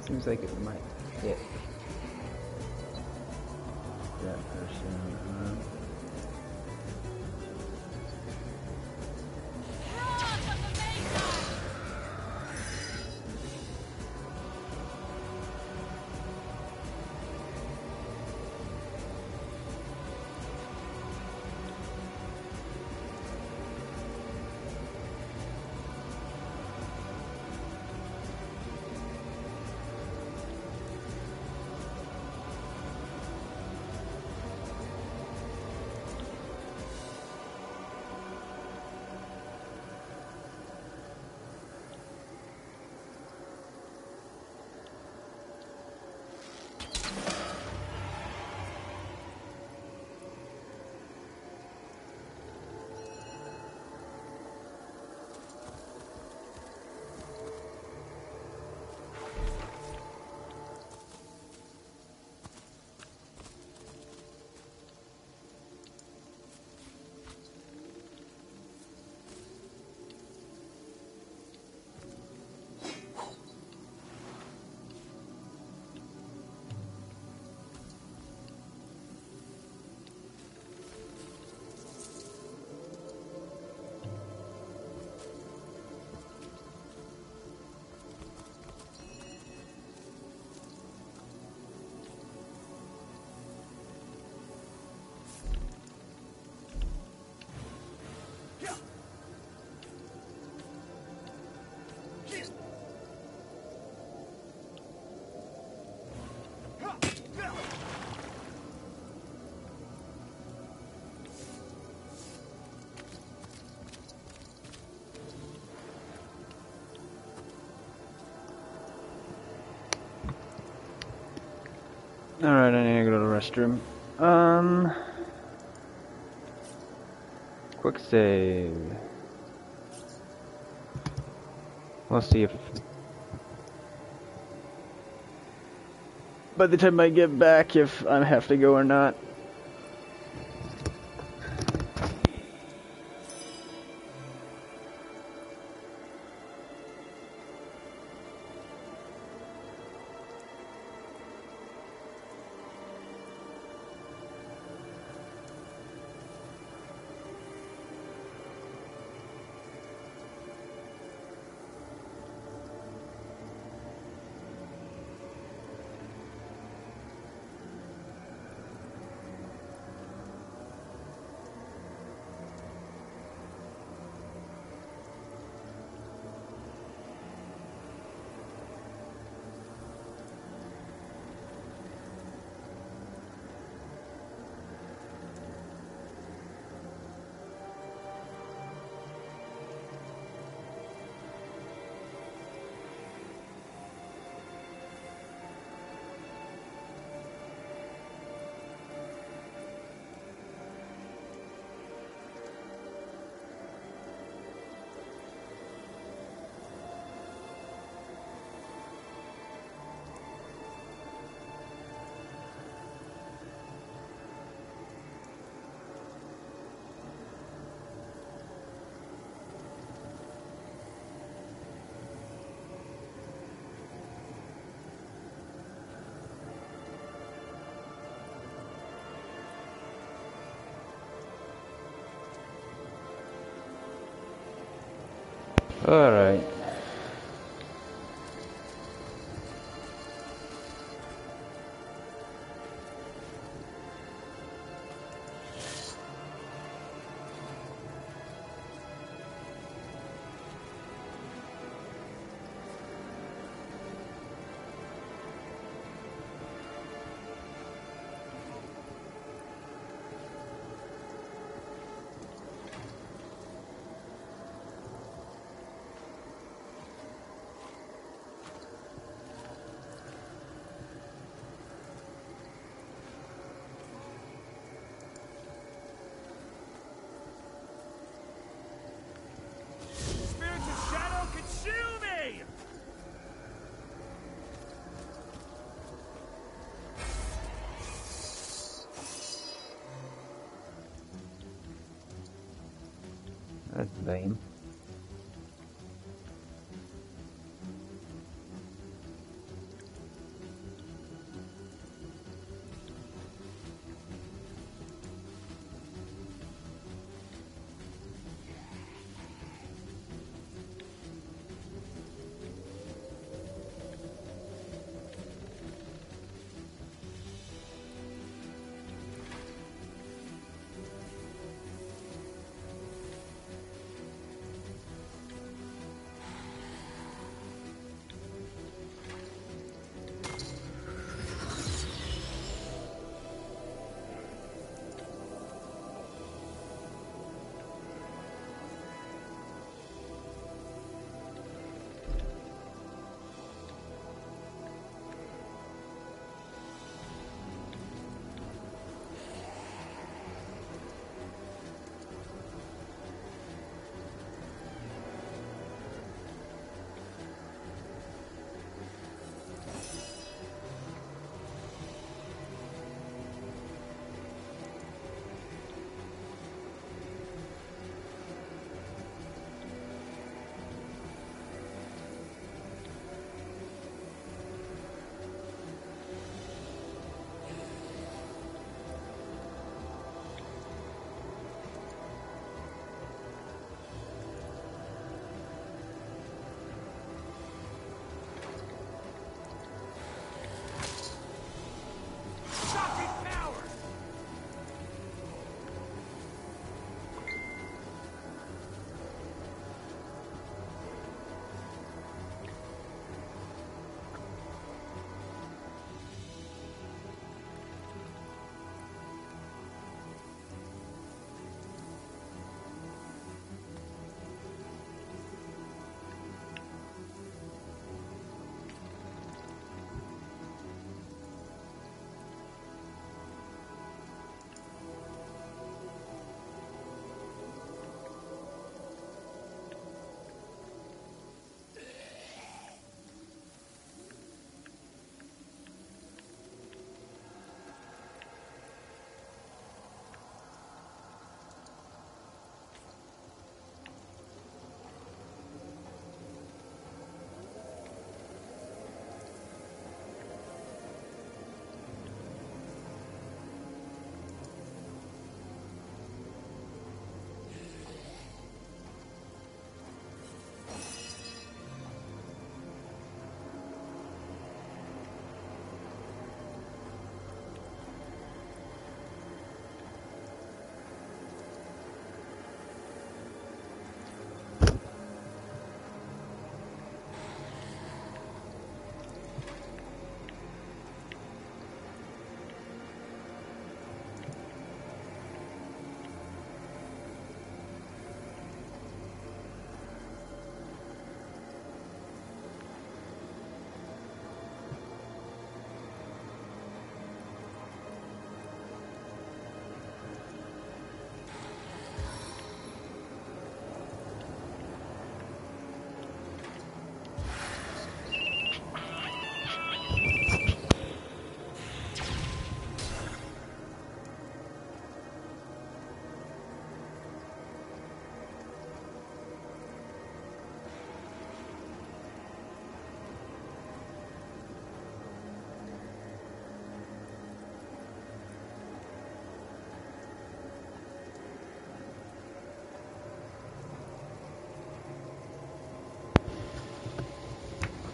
Seems like it might hit that person. Alright, I need to go to the restroom. Quick save. We'll see if by the time I get back, if I have to go or not. Alright. Spirits of shadow, consume me! That's lame.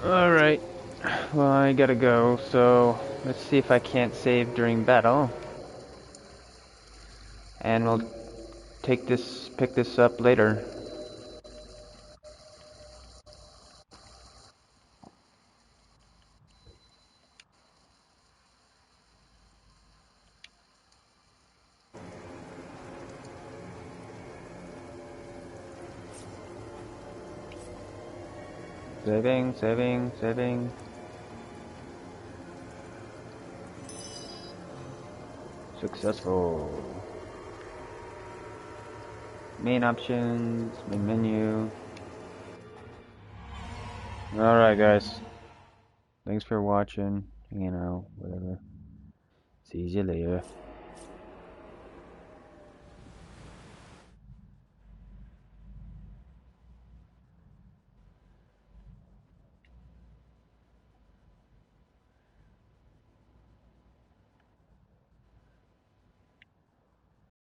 Alright. Well, I gotta go, so let's see if I can't save during battle. And we'll pick this up later. Saving. Successful. Main options, main menu. Alright guys. Thanks for watching. Whatever. See you later.